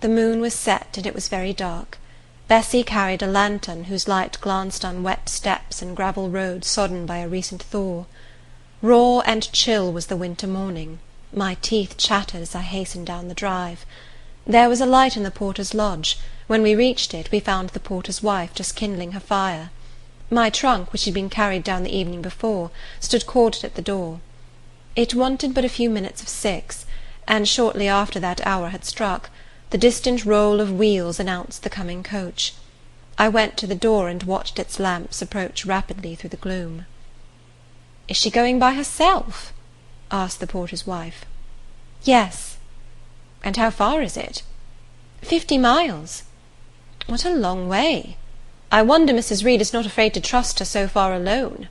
The moon was set, and it was very dark. Bessy carried a lantern, whose light glanced on wet steps and gravel roads sodden by a recent thaw. Raw and chill was the winter morning. My teeth chattered as I hastened down the drive. There was a light in the porter's lodge. When we reached it, we found the porter's wife just kindling her fire. My trunk, which had been carried down the evening before, stood corded at the door. It wanted but a few minutes of 6, and shortly after that hour had struck, the distant roll of wheels announced the coming coach. I went to the door and watched its lamps approach rapidly through the gloom. "Is she going by herself?" asked the porter's wife. "Yes." "And how far is it?" 50 miles. "What a long way! I wonder Mrs. Reed is not afraid to trust her so far alone."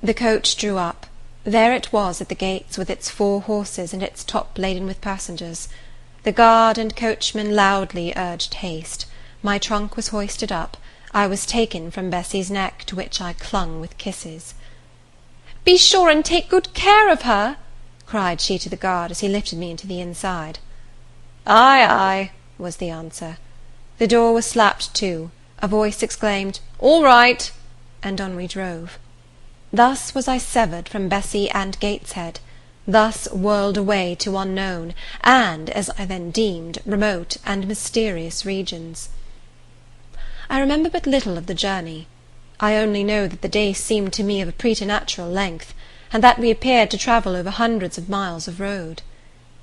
The coach drew up. There it was at the gates, with its 4 horses, and its top laden with passengers. The guard and coachman loudly urged haste. My trunk was hoisted up. I was taken from Bessy's neck, to which I clung with kisses. "Be sure and take good care of her," cried she to the guard, as he lifted me into the inside. "Aye, aye," was the answer. The door was slapped to. A voice exclaimed, "All right," and on we drove. Thus was I severed from Bessy and Gateshead, thus whirled away to unknown, and, as I then deemed, remote and mysterious regions. I remember but little of the journey. I only know that the day seemed to me of a preternatural length, and that we appeared to travel over hundreds of miles of road.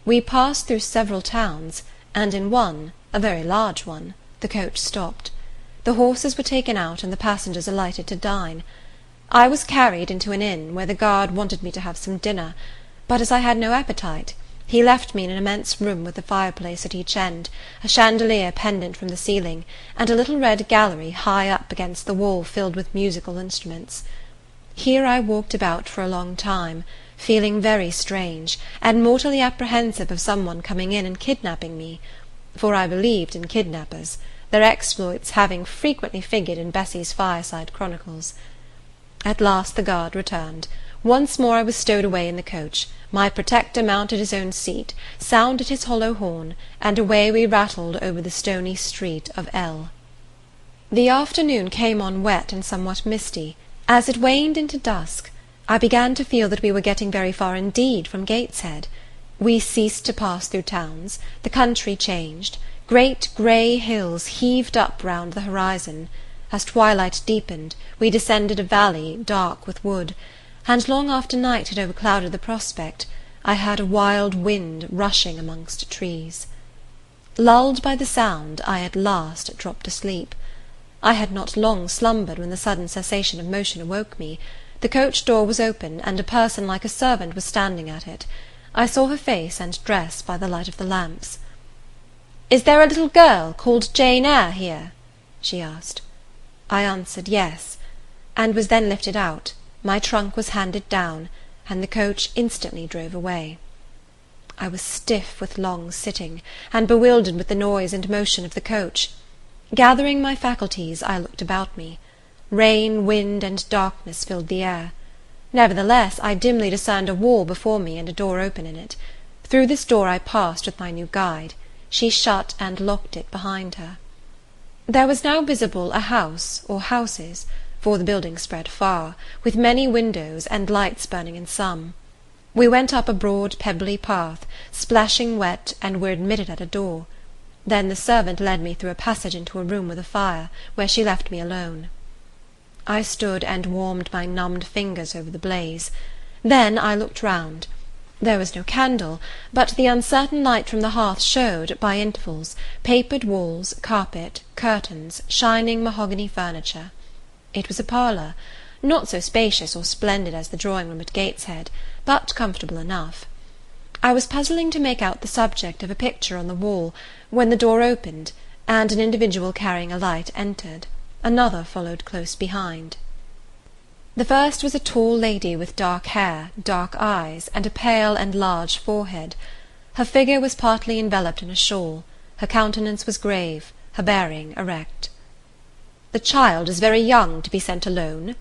We passed through several towns, and in one, a very large one, the coach stopped. The horses were taken out, and the passengers alighted to dine. I was carried into an inn, where the guard wanted me to have some dinner. but as I had no appetite, he left me in an immense room with a fireplace at each end, a chandelier pendant from the ceiling, and a little red gallery high up against the wall filled with musical instruments. Here I walked about for a long time, feeling very strange, and mortally apprehensive of some one coming in and kidnapping me, for I believed in kidnappers, their exploits having frequently figured in Bessie's fireside chronicles. At last the guard returned. Once more I was stowed away in the coach. My protector mounted his own seat, sounded his hollow horn, and away we rattled over the stony street of L. The afternoon came on wet and somewhat misty. As it waned into dusk, I began to feel that we were getting very far indeed from Gateshead. We ceased to pass through towns, the country changed, great grey hills heaved up round the horizon. As twilight deepened, we descended a valley dark with wood, and long after night had overclouded the prospect, I heard a wild wind rushing amongst trees. Lulled by the sound, I at last dropped asleep. I had not long slumbered when the sudden cessation of motion awoke me. The coach door was open, and a person like a servant was standing at it. I saw her face and dress by the light of the lamps. "Is there a little girl called Jane Eyre here?" she asked. I answered yes, and was then lifted out. My trunk was handed down, and the coach instantly drove away. I was stiff with long sitting, and bewildered with the noise and motion of the coach. Gathering my faculties, I looked about me. Rain, wind, and darkness filled the air. Nevertheless, I dimly discerned a wall before me and a door open in it. Through this door I passed with my new guide. She shut and locked it behind her. There was now visible a house, or houses, for the building spread far, with many windows, and lights burning in some. We went up a broad pebbly path, splashing wet, and were admitted at a door. Then the servant led me through a passage into a room with a fire, where she left me alone. I stood and warmed my numbed fingers over the blaze. Then I looked round. There was no candle, but the uncertain light from the hearth showed, by intervals, papered walls, carpet, curtains, shining mahogany furniture. It was a parlour, not so spacious or splendid as the drawing-room at Gateshead, but comfortable enough. I was puzzling to make out the subject of a picture on the wall, when the door opened, and an individual carrying a light entered. Another followed close behind. The first was a tall lady with dark hair, dark eyes, and a pale and large forehead. Her figure was partly enveloped in a shawl. Her countenance was grave, her bearing erect. "The child is very young to be sent alone,"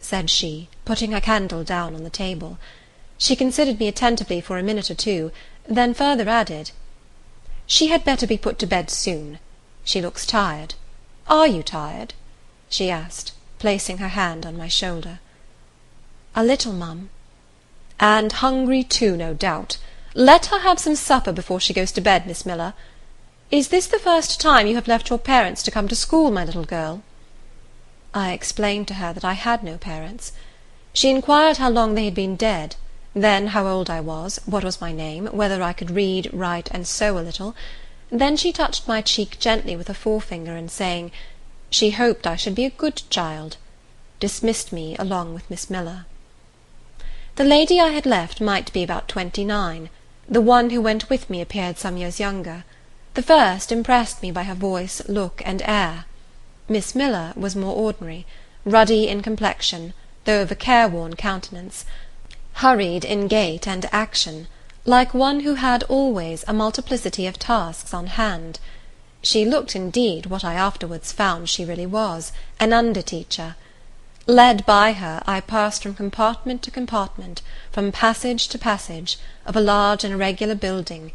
said she, putting her candle down on the table. She considered me attentively for a minute or two, then further added, "She had better be put to bed soon. She looks tired. Are you tired?" she asked, placing her hand on my shoulder. "A little, mum." "And hungry too, no doubt. Let her have some supper before she goes to bed, Miss Miller. Is this the first time you have left your parents to come to school, my little girl?" I explained to her that I had no parents. She inquired how long they had been dead, then how old I was, what was my name, whether I could read, write, and sew a little. Then she touched my cheek gently with her forefinger, and saying, she hoped I should be a good child, dismissed me along with Miss Miller. The lady I had left might be about 29. The one who went with me appeared some years younger. The first impressed me by her voice, look, and air. Miss Miller was more ordinary, ruddy in complexion, though of a careworn countenance, hurried in gait and action, like one who had always a multiplicity of tasks on hand. She looked, indeed, what I afterwards found she really was, an under-teacher. Led by her, I passed from compartment to compartment, from passage to passage, of a large and irregular building,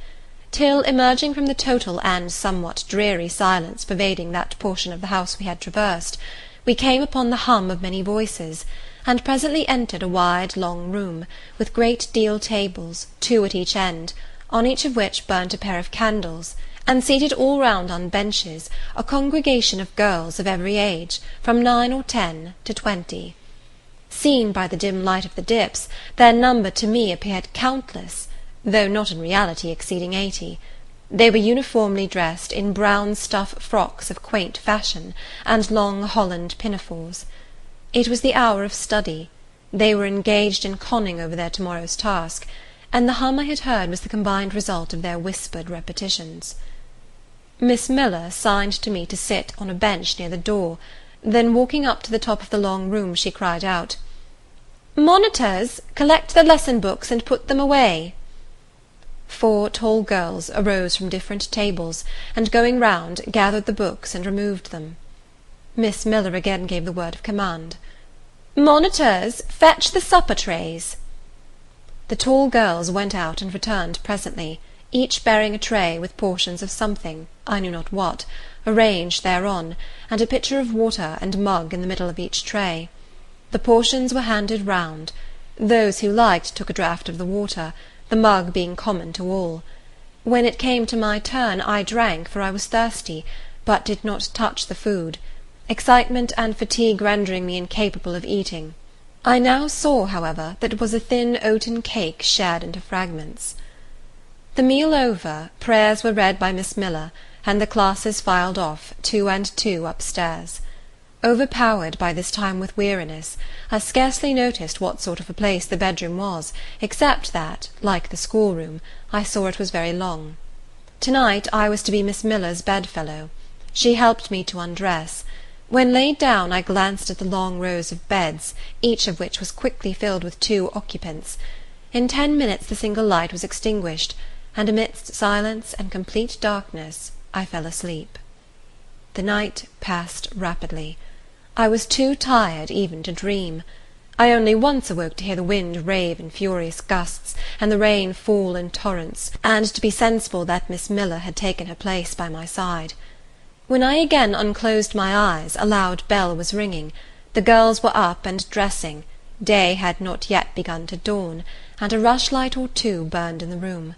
till, emerging from the total and somewhat dreary silence pervading that portion of the house we had traversed, we came upon the hum of many voices, and presently entered a wide long room, with great deal tables, 2 at each end, on each of which burnt a pair of candles, and seated all round on benches, a congregation of girls of every age, from 9 or 10 to 20. Seen by the dim light of the dips, their number to me appeared countless, though not in reality exceeding 80. They were uniformly dressed in brown stuff frocks of quaint fashion, and long holland pinafores. It was the hour of study. They were engaged in conning over their to-morrow's task, and the hum I had heard was the combined result of their whispered repetitions. Miss Miller signed to me to sit on a bench near the door, then walking up to the top of the long room, she cried out, "Monitors, collect the lesson books and put them away." 4 tall girls arose from different tables, and going round, gathered the books and removed them. Miss Miller again gave the word of command, "Monitors, fetch the supper trays." The tall girls went out and returned presently, each bearing a tray with portions of something, I knew not what, arranged thereon, and a pitcher of water and mug in the middle of each tray. The portions were handed round. Those who liked took a draught of the water, the mug being common to all. When it came to my turn, I drank, for I was thirsty, but did not touch the food, excitement and fatigue rendering me incapable of eating. I now saw, however, that it was a thin oaten cake shared into fragments. The meal over, prayers were read by Miss Miller, and the classes filed off, 2 and 2, upstairs. Overpowered by this time with weariness, I scarcely noticed what sort of a place the bedroom was, except that, like the schoolroom, I saw it was very long. To-night I was to be Miss Miller's bedfellow. She helped me to undress. When laid down, I glanced at the long rows of beds, each of which was quickly filled with 2 occupants. In 10 minutes the single light was extinguished, and amidst silence and complete darkness I fell asleep. The night passed rapidly. I was too tired even to dream. I only once awoke to hear the wind rave in furious gusts, and the rain fall in torrents, and to be sensible that Miss Miller had taken her place by my side. When I again unclosed my eyes, a loud bell was ringing. The girls were up and dressing. Day had not yet begun to dawn, and a rushlight or 2 burned in the room.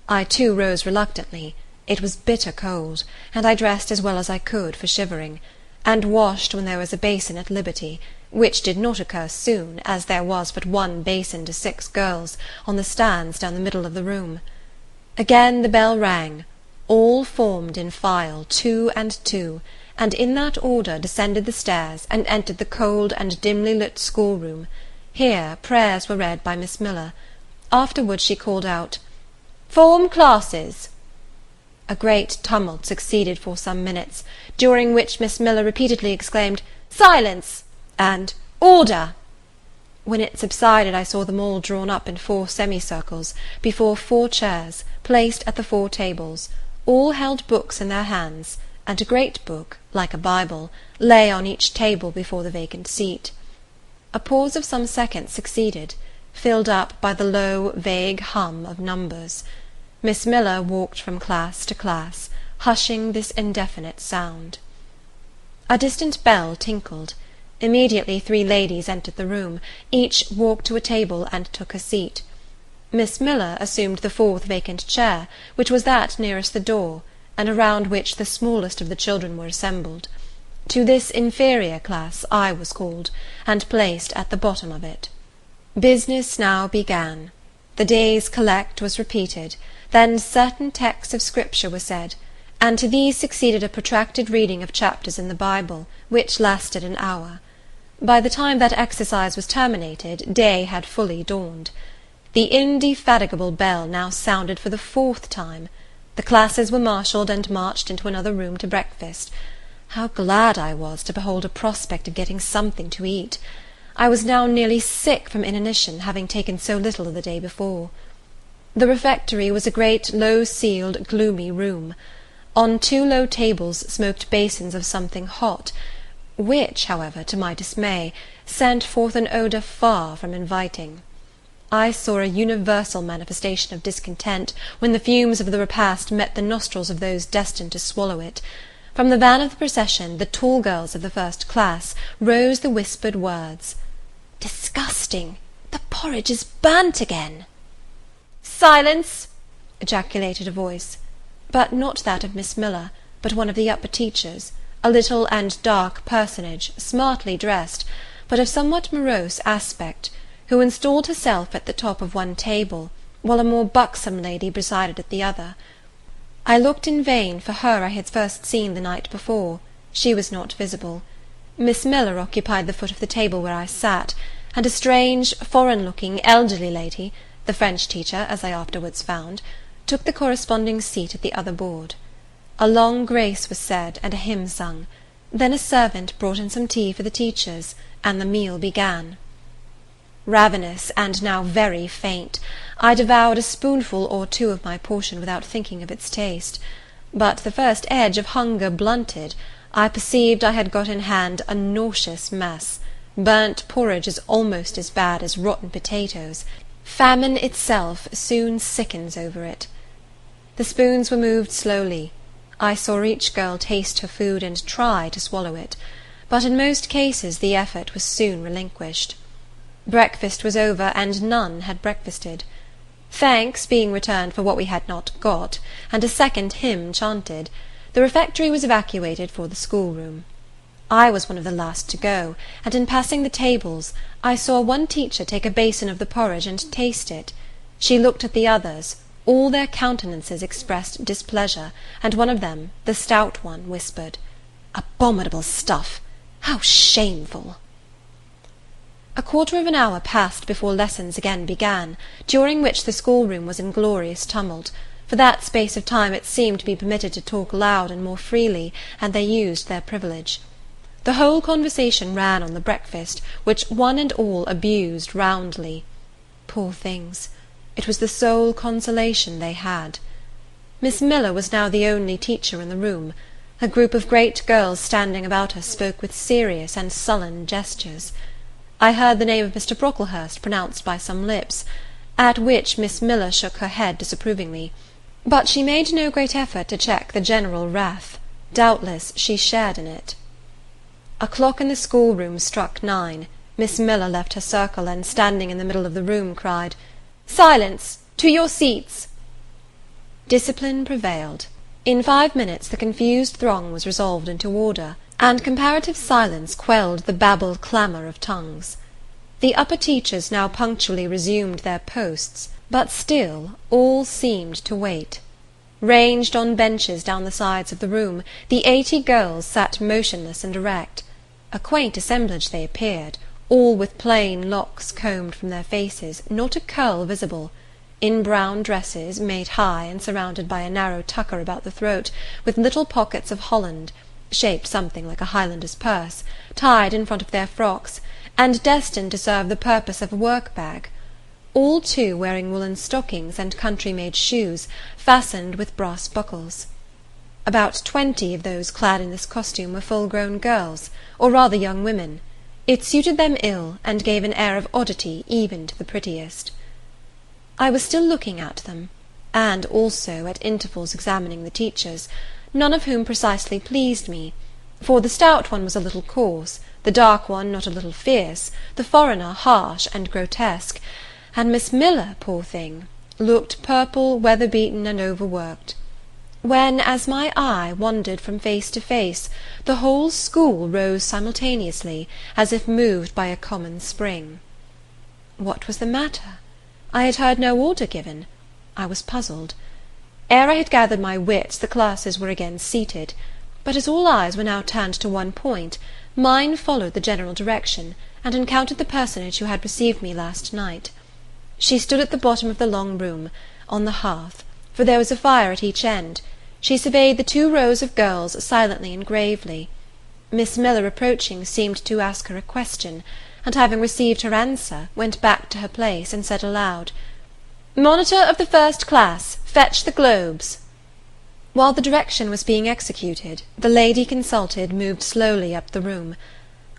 I too rose reluctantly. It was bitter cold, and I dressed as well as I could for shivering, and washed when there was a basin at liberty, which did not occur soon, as there was but 1 basin to 6 girls, on the stands down the middle of the room. Again the bell rang. All formed in file, 2 and 2, and in that order descended the stairs and entered the cold and dimly lit schoolroom. Here prayers were read by Miss Miller. Afterwards she called out, "Form classes." A great tumult succeeded for some minutes, during which Miss Miller repeatedly exclaimed, "Silence!" and "Order!" When it subsided, I saw them all drawn up in 4 semicircles, before 4 chairs, placed at the 4 tables. All held books in their hands, and a great book, like a Bible, lay on each table before the vacant seat. A pause of some seconds succeeded, filled up by the low, vague hum of numbers. Miss Miller walked from class to class, hushing this indefinite sound. A distant bell tinkled. Immediately 3 ladies entered the room. Each walked to a table and took her seat. Miss Miller assumed the 4th vacant chair, which was that nearest the door, and around which the smallest of the children were assembled. To this inferior class I was called, and placed at the bottom of it. Business now began. The day's collect was repeated, then certain texts of Scripture were said, and to these succeeded a protracted reading of chapters in the Bible, which lasted an hour. By the time that exercise was terminated, day had fully dawned. The indefatigable bell now sounded for the 4th time. The classes were marshalled and marched into another room to breakfast. How glad I was to behold a prospect of getting something to eat! I was now nearly sick from inanition, having taken so little the day before. The refectory was a great low-ceiled, gloomy room. On 2 low tables smoked basins of something hot, which, however, to my dismay, sent forth an odour far from inviting. I saw a universal manifestation of discontent when the fumes of the repast met the nostrils of those destined to swallow it. From the van of the procession, the tall girls of the 1st class, rose the whispered words, "Disgusting! The porridge is burnt again!" "Silence!" ejaculated a voice, but not that of Miss Miller, but one of the upper teachers, a little and dark personage, smartly dressed, but of somewhat morose aspect, who installed herself at the top of one table, while a more buxom lady presided at the other. I looked in vain for her I had first seen the night before. She was not visible. Miss Miller occupied the foot of the table where I sat, and a strange, foreign-looking, elderly lady, the French teacher, as I afterwards found, took the corresponding seat at the other board. A long grace was said, and a hymn sung. Then a servant brought in some tea for the teachers, and the meal began. Ravenous, and now very faint, I devoured a spoonful or two of my portion without thinking of its taste; but the first edge of hunger blunted, I perceived I had got in hand a nauseous mess. Burnt porridge is almost as bad as rotten potatoes. Famine itself soon sickens over it. The spoons were moved slowly. I saw each girl taste her food and try to swallow it, but in most cases the effort was soon relinquished. Breakfast was over, and none had breakfasted. Thanks being returned for what we had not got, and a second hymn chanted, the refectory was evacuated for the schoolroom. I was one of the last to go, and in passing the tables, I saw one teacher take a basin of the porridge and taste it. She looked at the others. All their countenances expressed displeasure, and one of them, the stout one, whispered, "Abominable stuff! How shameful!" A quarter of an hour passed before lessons again began, during which the schoolroom was in glorious tumult. For that space of time it seemed to be permitted to talk loud and more freely, and they used their privilege. The whole conversation ran on the breakfast, which one and all abused roundly. Poor things! It was the sole consolation they had. Miss Miller was now the only teacher in the room. A group of great girls standing about her spoke with serious and sullen gestures. I heard the name of Mr. Brocklehurst pronounced by some lips, at which Miss Miller shook her head disapprovingly, but she made no great effort to check the general wrath. Doubtless she shared in it. A clock in the schoolroom struck 9. Miss Miller left her circle, and standing in the middle of the room, cried, "Silence! To your seats!" Discipline prevailed. In 5 minutes the confused throng was resolved into order, and comparative silence quelled the babbled clamour of tongues. The upper teachers now punctually resumed their posts, but still all seemed to wait. Ranged on benches down the sides of the room, the 80 girls sat motionless and erect. A quaint assemblage they appeared, all with plain locks combed from their faces, not a curl visible, in brown dresses, made high and surrounded by a narrow tucker about the throat, with little pockets of holland, shaped something like a Highlander's purse, tied in front of their frocks, and destined to serve the purpose of a work-bag. All, too, wearing woollen stockings and country-made shoes, fastened with brass buckles. About 20 of those clad in this costume were full-grown girls, or rather young women. It suited them ill, and gave an air of oddity even to the prettiest. I was still looking at them, and also at intervals examining the teachers, none of whom precisely pleased me, for the stout one was a little coarse, the dark one not a little fierce, the foreigner harsh and grotesque, and Miss Miller, poor thing, looked purple, weather-beaten, and overworked. When, as my eye wandered from face to face, the whole school rose simultaneously, as if moved by a common spring. What was the matter? I had heard no order given. I was puzzled. Ere I had gathered my wits, the classes were again seated, but as all eyes were now turned to one point, mine followed the general direction, and encountered the personage who had received me last night. She stood at the bottom of the long room, on the hearth, for there was a fire at each end. She surveyed the 2 rows of girls silently and gravely. Miss Miller, approaching, seemed to ask her a question, and having received her answer, went back to her place, and said aloud, "Monitor of the first class, fetch the globes." While the direction was being executed, the lady consulted moved slowly up the room.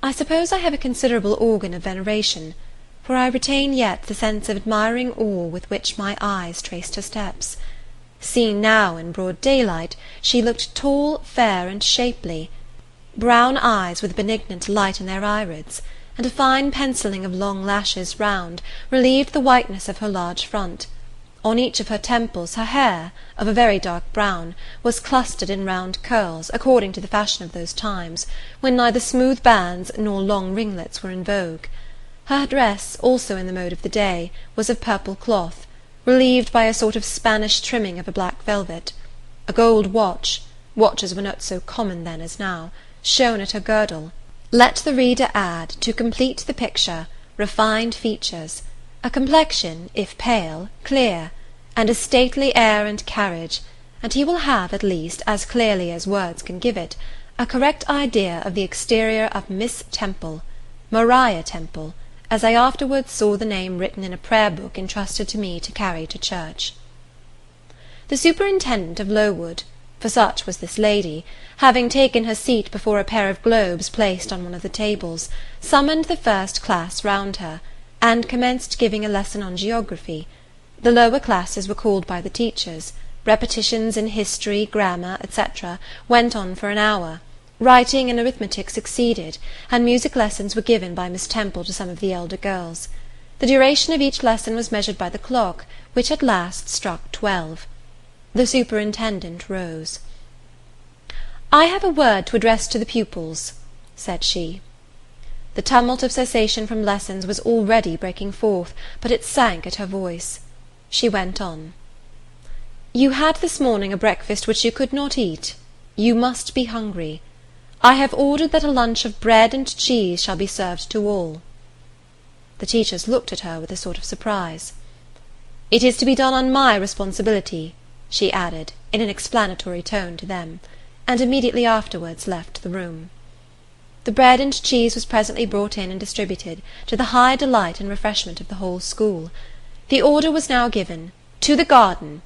I suppose I have a considerable organ of veneration, for I retain yet the sense of admiring awe with which my eyes traced her steps. Seen now in broad daylight, she looked tall, fair, and shapely. Brown eyes with a benignant light in their irids, and a fine pencilling of long lashes round, relieved the whiteness of her large front. On each of her temples her hair, of a very dark brown, was clustered in round curls, according to the fashion of those times, when neither smooth bands nor long ringlets were in vogue. Her dress, also in the mode of the day, was of purple cloth, relieved by a sort of Spanish trimming of a black velvet. A gold watch, watches were not so common then as now, shone at her girdle. Let the reader add, to complete the picture, refined features, a complexion, if pale, clear, and a stately air and carriage, and he will have, at least, as clearly as words can give it, a correct idea of the exterior of Miss Temple, Maria Temple, as I afterwards saw the name written in a prayer book entrusted to me to carry to church. The superintendent of Lowood, for such was this lady, having taken her seat before a pair of globes placed on one of the tables, summoned the first class round her, and commenced giving a lesson on geography. The lower classes were called by the teachers. Repetitions in history, grammar, etc., went on for an hour. Writing and arithmetic succeeded, and music lessons were given by Miss Temple to some of the elder girls. The duration of each lesson was measured by the clock, which at last struck 12. The superintendent rose. "I have a word to address to the pupils," said she. The tumult of cessation from lessons was already breaking forth, but it sank at her voice. She went on. "You had this morning a breakfast which you could not eat. You must be hungry. I have ordered that a lunch of bread and cheese shall be served to all." The teachers looked at her with a sort of surprise. "It is to be done on my responsibility," she added, in an explanatory tone to them, and immediately afterwards left the room. The bread and cheese was presently brought in and distributed, to the high delight and refreshment of the whole school. The order was now given, "To the garden."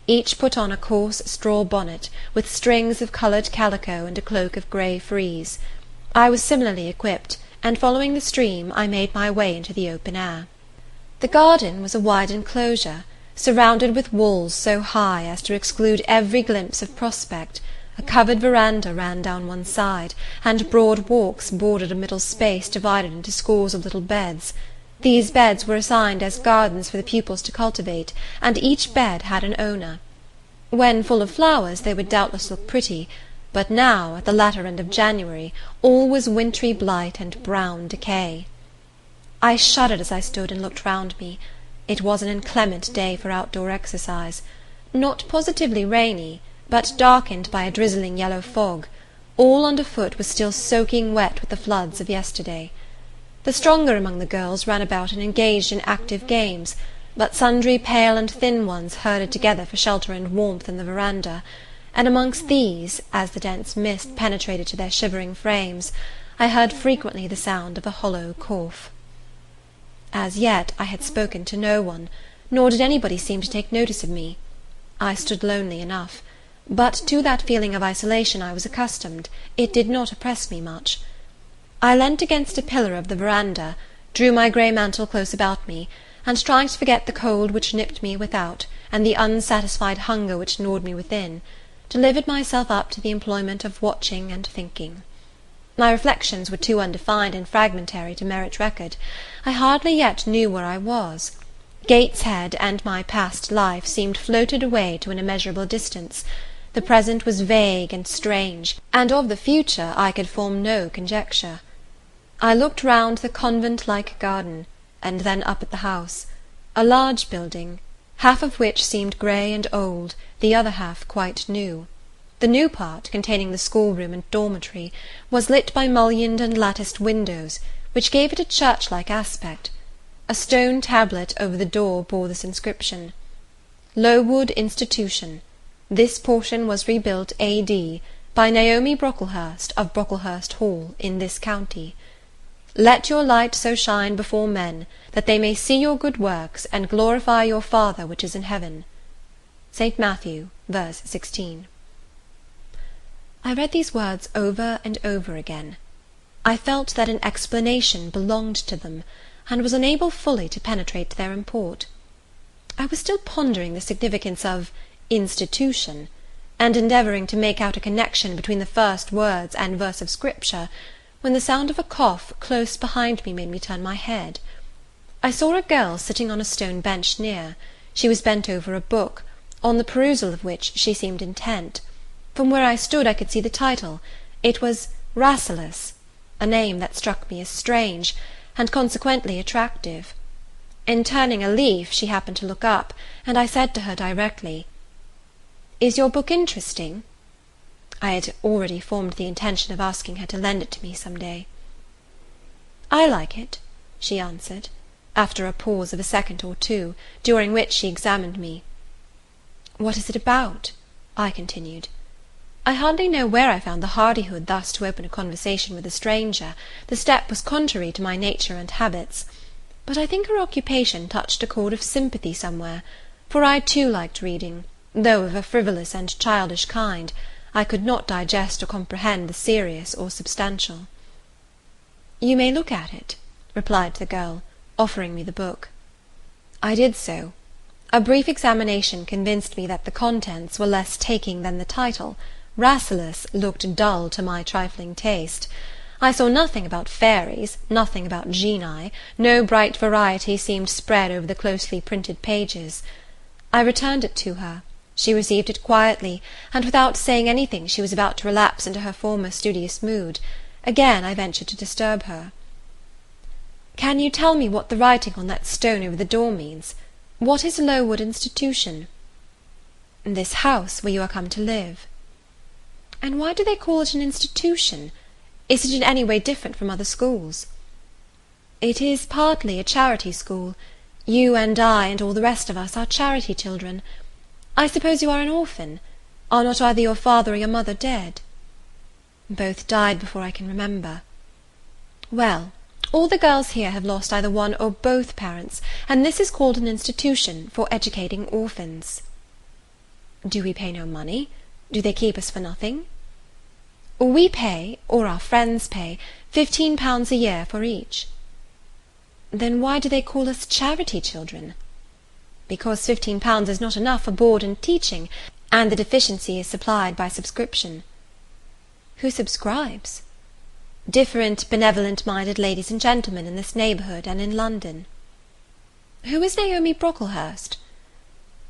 Each put on a coarse straw bonnet, with strings of coloured calico and a cloak of grey frieze. I was similarly equipped, and following the stream, I made my way into the open air. The garden was a wide enclosure, surrounded with walls so high as to exclude every glimpse of prospect. A covered veranda ran down one side, and broad walks bordered a middle space divided into scores of little beds. These beds were assigned as gardens for the pupils to cultivate, and each bed had an owner. When full of flowers they would doubtless look pretty, but now, at the latter end of January, all was wintry blight and brown decay. I shuddered as I stood and looked round me. It was an inclement day for outdoor exercise. Not positively rainy, but darkened by a drizzling yellow fog. All under foot was still soaking wet with the floods of yesterday. The stronger among the girls ran about and engaged in active games, but sundry pale and thin ones herded together for shelter and warmth in the veranda, and amongst these, as the dense mist penetrated to their shivering frames, I heard frequently the sound of a hollow cough. As yet I had spoken to no one, nor did anybody seem to take notice of me. I stood lonely enough, but to that feeling of isolation I was accustomed. It did not oppress me much. I leant against a pillar of the veranda, drew my grey mantle close about me, and trying to forget the cold which nipped me without, and the unsatisfied hunger which gnawed me within, delivered myself up to the employment of watching and thinking. My reflections were too undefined and fragmentary to merit record. I hardly yet knew where I was. Gateshead and my past life seemed floated away to an immeasurable distance. The present was vague and strange, and of the future I could form no conjecture. I looked round the convent-like garden, and then up at the house, a large building, half of which seemed grey and old, the other half quite new. The new part, containing the schoolroom and dormitory, was lit by mullioned and latticed windows, which gave it a church-like aspect. A stone tablet over the door bore this inscription: "Lowood Institution. This portion was rebuilt A.D. by Naomi Brocklehurst of Brocklehurst Hall, in this county. Let your light so shine before men, that they may see your good works, and glorify your Father which is in heaven." St. Matthew, verse 16. I read these words over and over again. I felt that an explanation belonged to them, and was unable fully to penetrate their import. I was still pondering the significance of institution, and endeavouring to make out a connection between the first words and verse of Scripture, when the sound of a cough close behind me made me turn my head. I saw a girl sitting on a stone bench near. She was bent over a book, on the perusal of which she seemed intent. From where I stood I could see the title. It was Rasselas, a name that struck me as strange, and consequently attractive. In turning a leaf she happened to look up, and I said to her directly, "Is your book interesting?" I had already formed the intention of asking her to lend it to me some day. "I like it," she answered. after a pause of a second or two, during which she examined me. "What is it about?" I continued. I hardly know where I found the hardihood thus to open a conversation with a stranger. The step was contrary to my nature and habits. But I think her occupation touched a chord of sympathy somewhere, for I too liked reading, though of a frivolous and childish kind. I could not digest or comprehend the serious or substantial. "You may look at it," replied the girl, offering me the book. I did so. A brief examination convinced me that the contents were less taking than the title. Rasselas looked dull to my trifling taste. I saw nothing about fairies, nothing about genii, no bright variety seemed spread over the closely printed pages. I returned it to her. She received it quietly, and without saying anything she was about to relapse into her former studious mood. Again I ventured to disturb her. "Can you tell me what the writing on that stone over the door means? What is Lowood Institution?" "This house where you are come to live." "And why do they call it an institution? Is it in any way different from other schools?" "It is partly a charity school. You and I and all the rest of us are charity children. I suppose you are an orphan. Are not either your father or your mother dead?" "Both died before I can remember." "Well, all the girls here have lost either one or both parents, and this is called an institution for educating orphans." "Do we pay no money? Do they keep us for nothing?" "We pay, or our friends pay, £15 a year for each." "Then why do they call us charity children?" "Because £15 is not enough for board and teaching, and the deficiency is supplied by subscription." "Who subscribes?" "Different benevolent-minded ladies and gentlemen in this neighbourhood and in London." "Who is Naomi Brocklehurst?"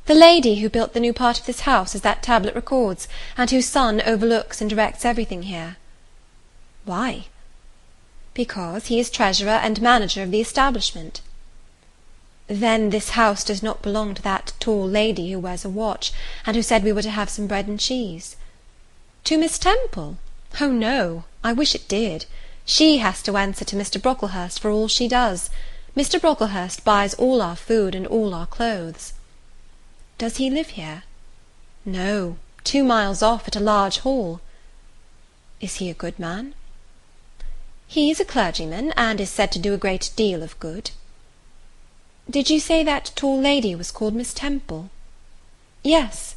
"The lady who built the new part of this house, as that tablet records, and whose son overlooks and directs everything here." "Why?" "Because he is treasurer and manager of the establishment." "Then this house does not belong to that tall lady who wears a watch, and who said we were to have some bread and cheese?" "To Miss Temple? Oh, no, I wish it did. She has to answer to Mr. Brocklehurst for all she does. Mr. Brocklehurst buys all our food and all our clothes." "Does he live here?" "No, 2 miles off at a large hall." "Is he a good man?" "He is a clergyman, and is said to do a great deal of good." "Did you say that tall lady was called Miss Temple?" "Yes."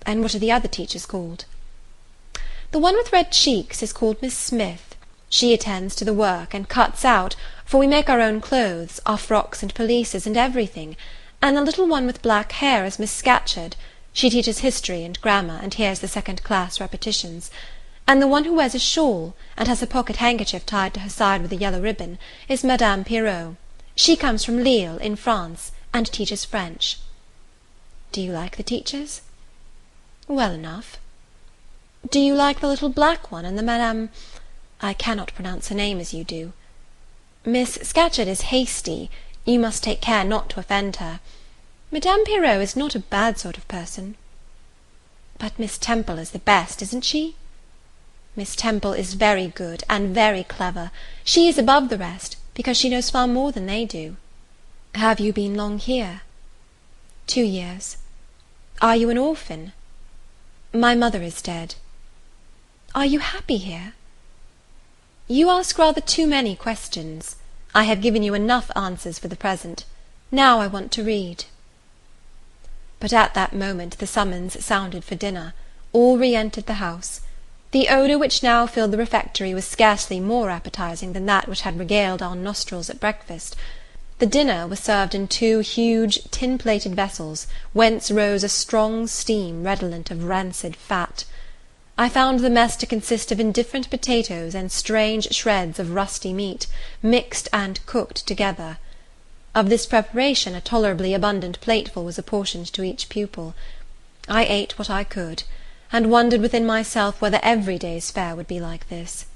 "And what are the other teachers called?" "The one with red cheeks is called Miss Smith. She attends to the work, and cuts out, for we make our own clothes, our frocks and pelisses, and everything. And the little one with black hair is Miss Scatcherd. She teaches history and grammar, and hears the second-class repetitions. And the one who wears a shawl, and has a pocket-handkerchief tied to her side with a yellow ribbon, is Madame Pirot. She comes from Lille, in France, and teaches French." "Do you like the teachers?" "Well enough." "Do you like the little black one, and the Madame— I cannot pronounce her name as you do. Miss Scatcherd is hasty. You must take care not to offend her. Madame Pirot is not a bad sort of person." "But Miss Temple is the best, isn't she?" "Miss Temple is very good, and very clever. She is above the rest, because she knows far more than they do." "Have you been long here?" 2 years. "Are you an orphan?" "My mother is dead." "Are you happy here?" "You ask rather too many questions. I have given you enough answers for the present. Now I want to read." But at that moment the summons sounded for dinner. All re-entered the house. The odour which now filled the refectory was scarcely more appetizing than that which had regaled our nostrils at breakfast. The dinner was served in 2 huge tin-plated vessels, whence rose a strong steam redolent of rancid fat. I found the mess to consist of indifferent potatoes and strange shreds of rusty meat, mixed and cooked together. Of this preparation a tolerably abundant plateful was apportioned to each pupil. I ate what I could, and wondered within myself whether every day's fare would be like this.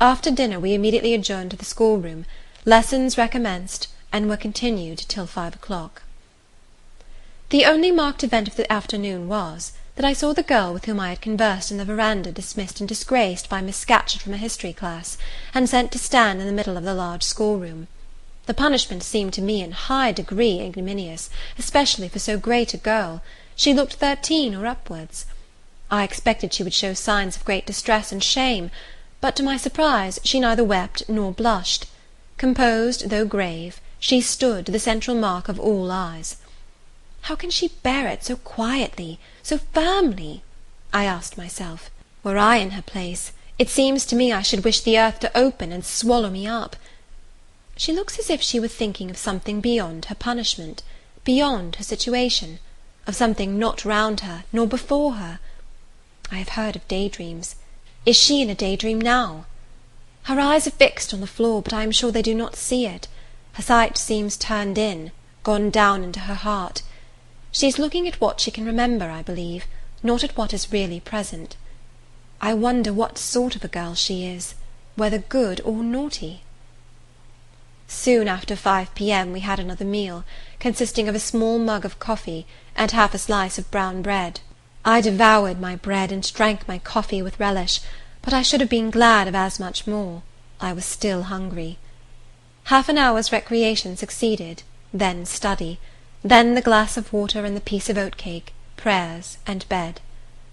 After dinner we immediately adjourned to the schoolroom. Lessons recommenced, and were continued till 5 o'clock. The only marked event of the afternoon was, that I saw the girl with whom I had conversed in the verandah dismissed and disgraced by Miss Scatcherd from a history class, and sent to stand in the middle of the large schoolroom. The punishment seemed to me in high degree ignominious, especially for so great a girl. She looked 13 or upwards. I expected she would show signs of great distress and shame, but to my surprise she neither wept nor blushed. Composed, though grave, she stood, the central mark of all eyes. How can she bear it so quietly, so firmly? I asked myself. Were I in her place, it seems to me I should wish the earth to open and swallow me up. She looks as if she were thinking of something beyond her punishment, beyond her situation, of something not round her, nor before her. I have heard of daydreams. Is she in a daydream now? Her eyes are fixed on the floor, but I am sure they do not see it. Her sight seems turned in, gone down into her heart. She is looking at what she can remember, I believe, not at what is really present. I wonder what sort of a girl she is, whether good or naughty. Soon after 5 p.m. we had another meal, consisting of a small mug of coffee and half a slice of brown bread. I devoured my bread and drank my coffee with relish, but I should have been glad of as much more. I was still hungry. Half an hour's recreation succeeded, then study, then the glass of water and the piece of oat-cake, prayers, and bed.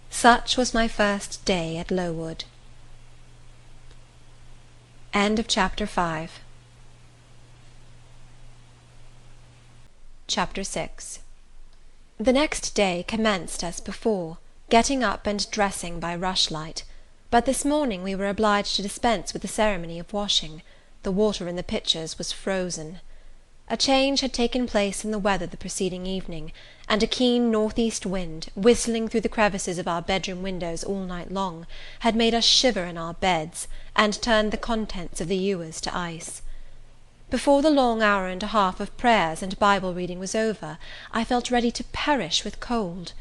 Such was my first day at Lowood. End of Chapter 5. Chapter 6. The next day commenced as before, getting up and dressing by rushlight, but this morning we were obliged to dispense with the ceremony of washing. The water in the pitchers was frozen. A change had taken place in the weather the preceding evening, and a keen north-east wind, whistling through the crevices of our bedroom windows all night long, had made us shiver in our beds, and turned the contents of the ewers to ice. Before the long hour and a half of prayers and Bible reading was over, I felt ready to perish with cold.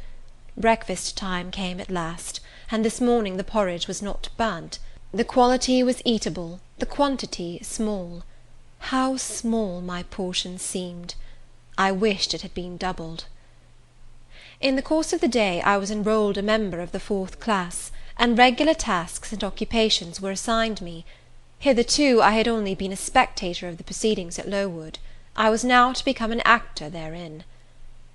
Breakfast time came at last, and this morning the porridge was not burnt. The quality was eatable, the quantity small. How small my portion seemed! I wished it had been doubled. In the course of the day I was enrolled a member of the 4th class, and regular tasks and occupations were assigned me. Hitherto I had only been a spectator of the proceedings at Lowood. I was now to become an actor therein.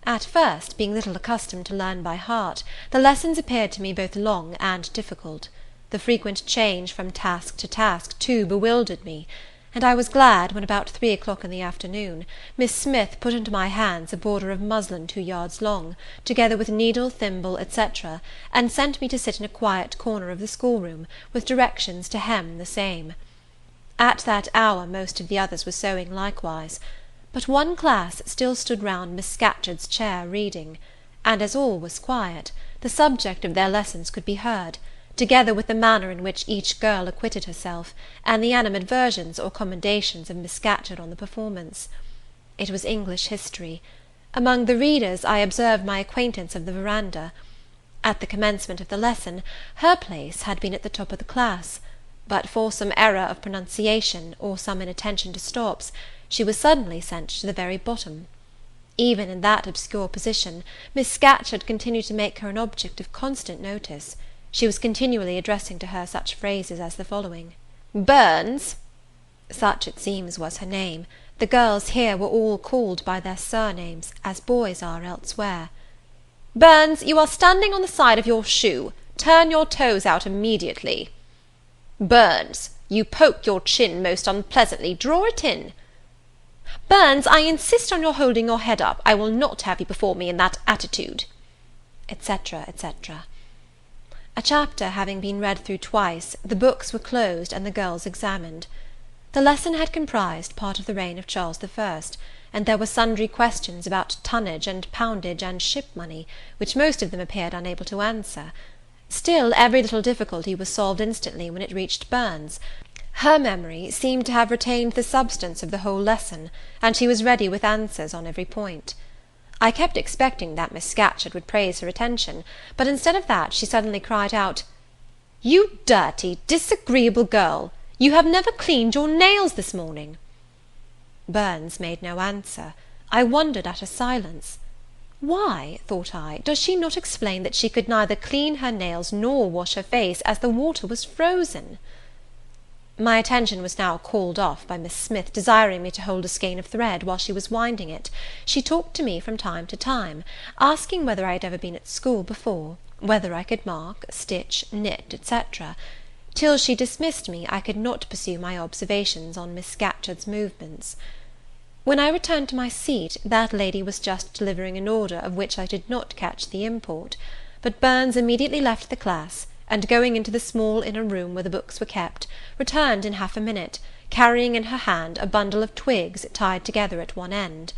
At first, being little accustomed to learn by heart, the lessons appeared to me both long and difficult. The frequent change from task to task, too, bewildered me, and I was glad when, about 3 o'clock in the afternoon, Miss Smith put into my hands a border of muslin 2 yards long, together with needle, thimble, etc., and sent me to sit in a quiet corner of the schoolroom, with directions to hem the same. At that hour most of the others were sewing likewise, but one class still stood round Miss Scatcherd's chair reading, and as all was quiet, the subject of their lessons could be heard, together with the manner in which each girl acquitted herself, and the animadversions or commendations of Miss Scatcherd on the performance. It was English history. Among the readers I observed my acquaintance of the veranda. At the commencement of the lesson, her place had been at the top of the class, but for some error of pronunciation, or some inattention to stops, she was suddenly sent to the very bottom. Even in that obscure position, Miss Scatcherd continued to make her an object of constant notice. She was continually addressing to her such phrases as the following: "Burns," such it seems was her name. The girls here were all called by their surnames, as boys are elsewhere. "Burns, you are standing on the side of your shoe. Turn your toes out immediately." "Burns, you poke your chin most unpleasantly. Draw it in." "Burns, I insist on your holding your head up. I will not have you before me in that attitude," etc., etc. A chapter having been read through twice, the books were closed and the girls examined. The lesson had comprised part of the reign of Charles I, and there were sundry questions about tonnage and poundage and ship money, which most of them appeared unable to answer. Still, every little difficulty was solved instantly when it reached Burns. Her memory seemed to have retained the substance of the whole lesson, and she was ready with answers on every point. I kept expecting that Miss Scatcherd would praise her attention, but instead of that she suddenly cried out, "You dirty, disagreeable girl! You have never cleaned your nails this morning." Burns made no answer. I wondered at her silence. Why, thought I, does she not explain that she could neither clean her nails nor wash her face, as the water was frozen? My attention was now called off by Miss Smith desiring me to hold a skein of thread while she was winding it. She talked to me from time to time, asking whether I had ever been at school before, whether I could mark, stitch, knit, etc. Till she dismissed me, I could not pursue my observations on Miss Scatcherd's movements. When I returned to my seat, that lady was just delivering an order of which I did not catch the import; but Burns immediately left the class, and going into the small inner room where the books were kept, returned in half a minute, carrying in her hand a bundle of twigs tied together at one end.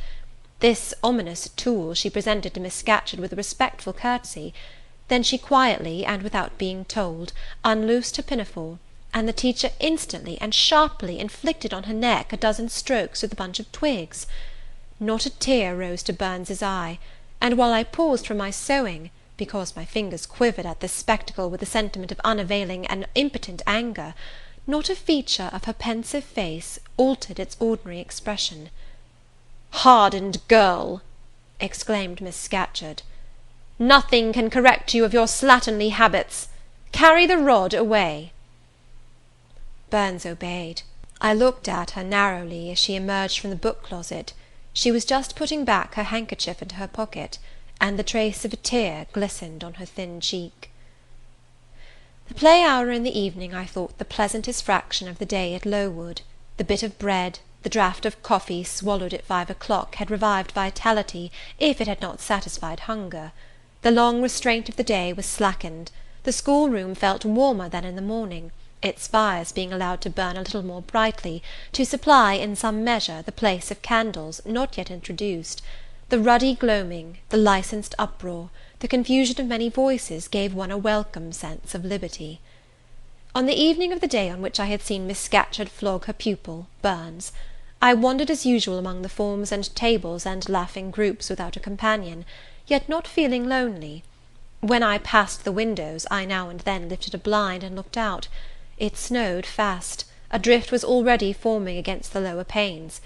This ominous tool she presented to Miss Scatcherd with a respectful courtesy. Then she quietly, and without being told, unloosed her pinafore, and the teacher instantly and sharply inflicted on her neck a dozen strokes with the bunch of twigs. Not a tear rose to Burns's eye, and while I paused from my sewing, because my fingers quivered at this spectacle with a sentiment of unavailing and impotent anger, not a feature of her pensive face altered its ordinary expression. "Hardened girl!" exclaimed Miss Scatcherd, "nothing can correct you of your slatternly habits. Carry the rod away." Burns obeyed. I looked at her narrowly as she emerged from the book-closet. She was just putting back her handkerchief into her pocket, and the trace of a tear glistened on her thin cheek. The play hour in the evening I thought the pleasantest fraction of the day at Lowood. The bit of bread, the draught of coffee swallowed at 5 o'clock had revived vitality, if it had not satisfied hunger. The long restraint of the day was slackened. The schoolroom felt warmer than in the morning, its fires being allowed to burn a little more brightly, to supply, in some measure, the place of candles, not yet introduced. The ruddy gloaming, the licensed uproar, the confusion of many voices, gave one a welcome sense of liberty. On the evening of the day on which I had seen Miss Scatcherd flog her pupil, Burns, I wandered as usual among the forms and tables and laughing groups without a companion, yet not feeling lonely. When I passed the windows, I now and then lifted a blind and looked out. It snowed fast. A drift was already forming against the lower panes.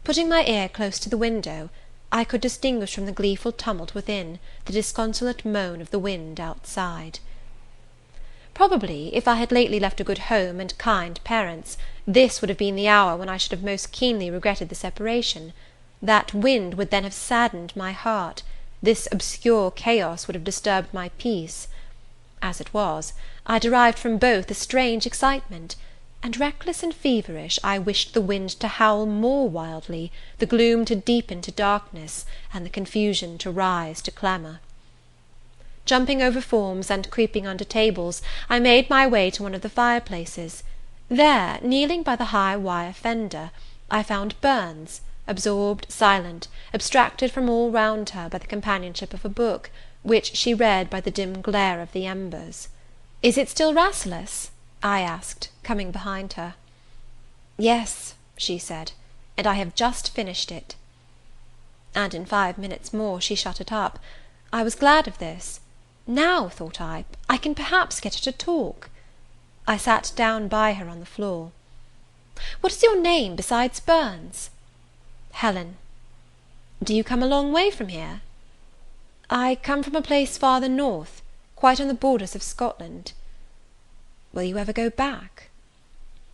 Putting my ear close to the window, I could distinguish from the gleeful tumult within the disconsolate moan of the wind outside. Probably, if I had lately left a good home and kind parents, this would have been the hour when I should have most keenly regretted the separation. That wind would then have saddened my heart. This obscure chaos would have disturbed my peace. As it was, I derived from both a strange excitement, and reckless and feverish, I wished the wind to howl more wildly, the gloom to deepen to darkness, and the confusion to rise to clamour. Jumping over forms and creeping under tables, I made my way to one of the fireplaces. There, kneeling by the high wire fender, I found Burns, absorbed, silent, abstracted from all round her by the companionship of a book, which she read by the dim glare of the embers. "Is it still Rasselas?" I asked, coming behind her. "Yes," she said, "and I have just finished it." And in 5 minutes more she shut it up. I was glad of this. Now, thought I can perhaps get her to talk. I sat down by her on the floor. "What is your name besides Burns?" "Helen." "Do you come a long way from here?" "I come from a place farther north, quite on the borders of Scotland." "Will you ever go back?"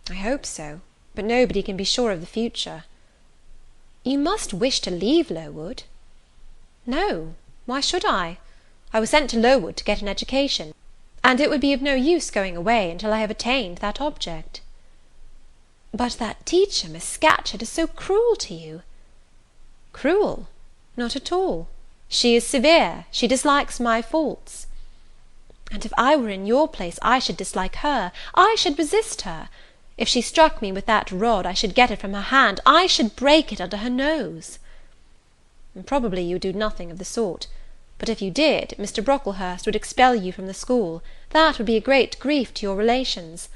"I hope so, but nobody can be sure of the future." "You must wish to leave Lowood." "No, why should I? I was sent to Lowood to get an education, and it would be of no use going away until I have attained that object." "But that teacher, Miss Scatcherd, is so cruel to you." "Cruel? Not at all. She is severe, she dislikes my faults." "And if I were in your place, I should dislike her, I should resist her. If she struck me with that rod, I should get it from her hand, I should break it under her nose." "Probably you would do nothing of the sort. But if you did, Mr. Brocklehurst would expel you from the school. That would be a great grief to your relations.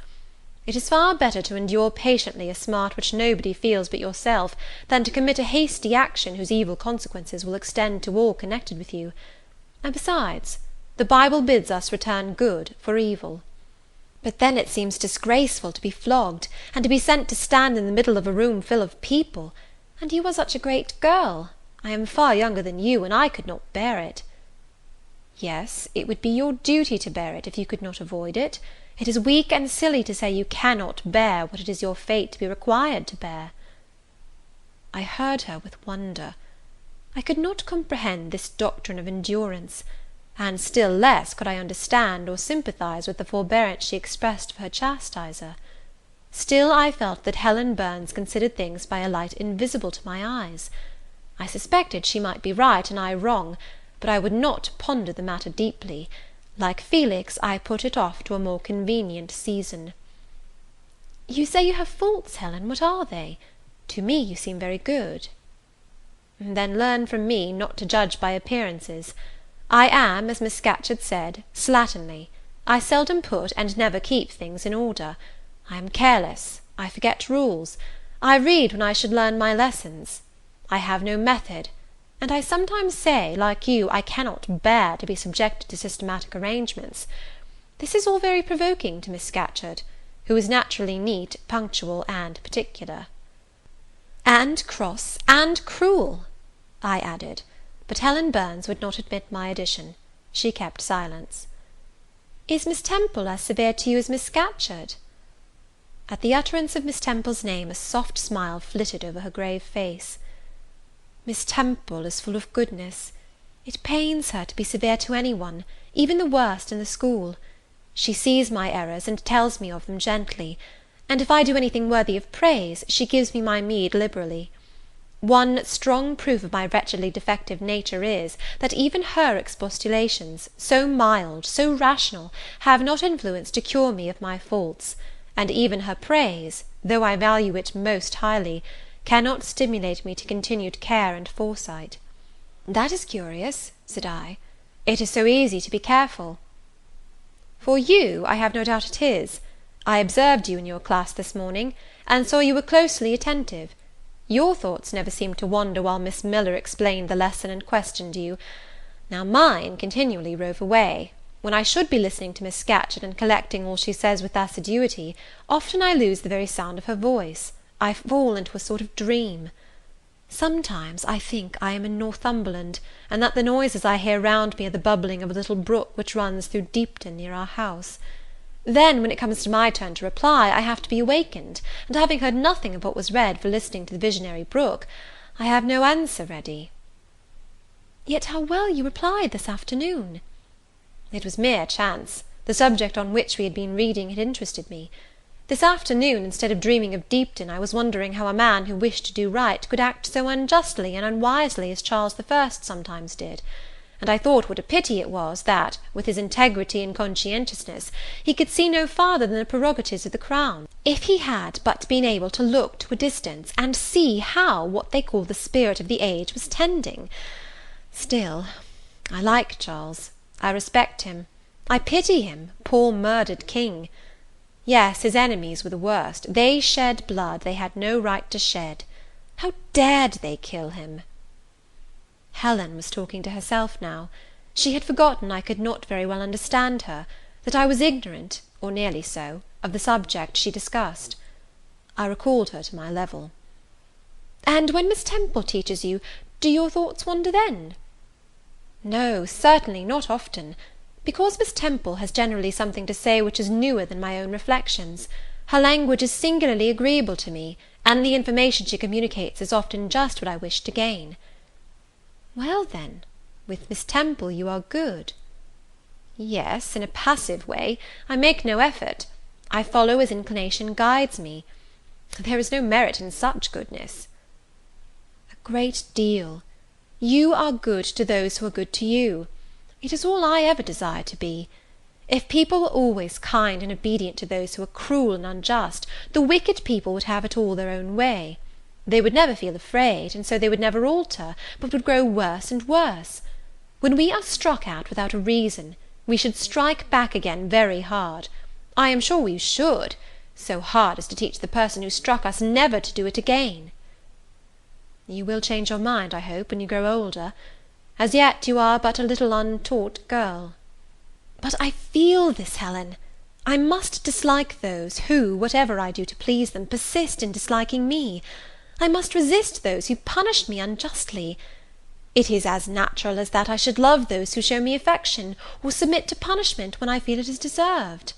It is far better to endure patiently a smart which nobody feels but yourself, than to commit a hasty action whose evil consequences will extend to all connected with you. And besides, the Bible bids us return good for evil." "But then it seems disgraceful to be flogged, and to be sent to stand in the middle of a room full of people. And you are such a great girl. I am far younger than you, and I could not bear it." "Yes, it would be your duty to bear it, if you could not avoid it. It is weak and silly to say you cannot bear what it is your fate to be required to bear." I heard her with wonder. I could not comprehend this doctrine of endurance, and still less could I understand or sympathize with the forbearance she expressed for her chastiser. Still I felt that Helen Burns considered things by a light invisible to my eyes. I suspected she might be right and I wrong, but I would not ponder the matter deeply. Like Felix, I put it off to a more convenient season. "You say you have faults, Helen. What are they? To me you seem very good." "Then learn from me not to judge by appearances. I am, as Miss Scatcherd said, slatternly. I seldom put and never keep things in order. I am careless. I forget rules. I read when I should learn my lessons. I have no method, and I sometimes say, like you, I cannot bear to be subjected to systematic arrangements. This is all very provoking to Miss Scatcherd, who is naturally neat, punctual, and particular." "And cross, and cruel," I added, but Helen Burns would not admit my addition. She kept silence. "Is Miss Temple as severe to you as Miss Scatcherd?" At the utterance of Miss Temple's name a soft smile flitted over her grave face. "Miss Temple is full of goodness. It pains her to be severe to any one, even the worst in the school. She sees my errors, and tells me of them gently, and if I do anything worthy of praise, she gives me my meed liberally. One strong proof of my wretchedly defective nature is, that even her expostulations, so mild, so rational, have not influence to cure me of my faults, and even her praise, though I value it most highly, cannot stimulate me to continued care and foresight." "That is curious," said I. "It is so easy to be careful." "For you, I have no doubt it is. I observed you in your class this morning, and saw you were closely attentive. Your thoughts never seemed to wander while Miss Miller explained the lesson and questioned you. Now mine continually rove away. When I should be listening to Miss Scatcherd and collecting all she says with assiduity, often I lose the very sound of her voice. I fall into a sort of dream. Sometimes I think I am in Northumberland, and that the noises I hear round me are the bubbling of a little brook which runs through Deepton near our house. Then, when it comes to my turn to reply, I have to be awakened, and having heard nothing of what was read for listening to the visionary brook, I have no answer ready." "Yet how well you replied this afternoon!" "It was mere chance. The subject on which we had been reading had interested me. This afternoon, instead of dreaming of Deepton, I was wondering how a man who wished to do right could act so unjustly and unwisely as Charles I sometimes did; and I thought what a pity it was that, with his integrity and conscientiousness, he could see no farther than the prerogatives of the crown. If he had but been able to look to a distance, and see how what they call the spirit of the age was tending. Still, I like Charles. I respect him. I pity him, poor murdered king. Yes, his enemies were the worst. They shed blood they had no right to shed. How dared they kill him?" Helen was talking to herself now. She had forgotten I could not very well understand her, that I was ignorant, or nearly so, of the subject she discussed. I recalled her to my level. "And when Miss Temple teaches you, do your thoughts wander then?" "No, certainly, not often. Because Miss Temple has generally something to say which is newer than my own reflections, her language is singularly agreeable to me, and the information she communicates is often just what I wish to gain." "Well, then, with Miss Temple you are good." "Yes, in a passive way. I make no effort. I follow as inclination guides me. There is no merit in such goodness." "A great deal. You are good to those who are good to you. It is all I ever desire to be. If people were always kind and obedient to those who are cruel and unjust, the wicked people would have it all their own way. They would never feel afraid, and so they would never alter, but would grow worse and worse. When we are struck at without a reason, we should strike back again very hard. I am sure we should, so hard as to teach the person who struck us never to do it again." "You will change your mind, I hope, when you grow older. As yet you are but a little untaught girl." "But I feel this, Helen. I must dislike those who, whatever I do to please them, persist in disliking me. I must resist those who punish me unjustly. It is as natural as that I should love those who show me affection, or submit to punishment when I feel it is deserved."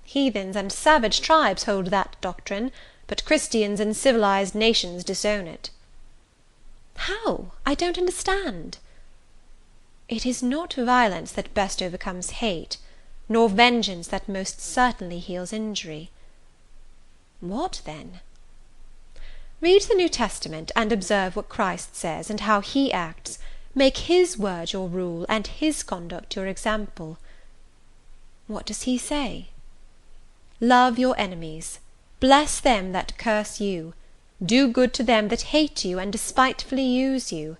Heathens and savage tribes hold that doctrine, but Christians and civilized nations disown it." "How? I don't understand." "It is not violence that best overcomes hate, nor vengeance that most certainly heals injury." "What then?" "Read the New Testament, and observe what Christ says, and how he acts. Make his word your rule, and his conduct your example." "What does he say?" "Love your enemies, bless them that curse you, do good to them that hate you and despitefully use you."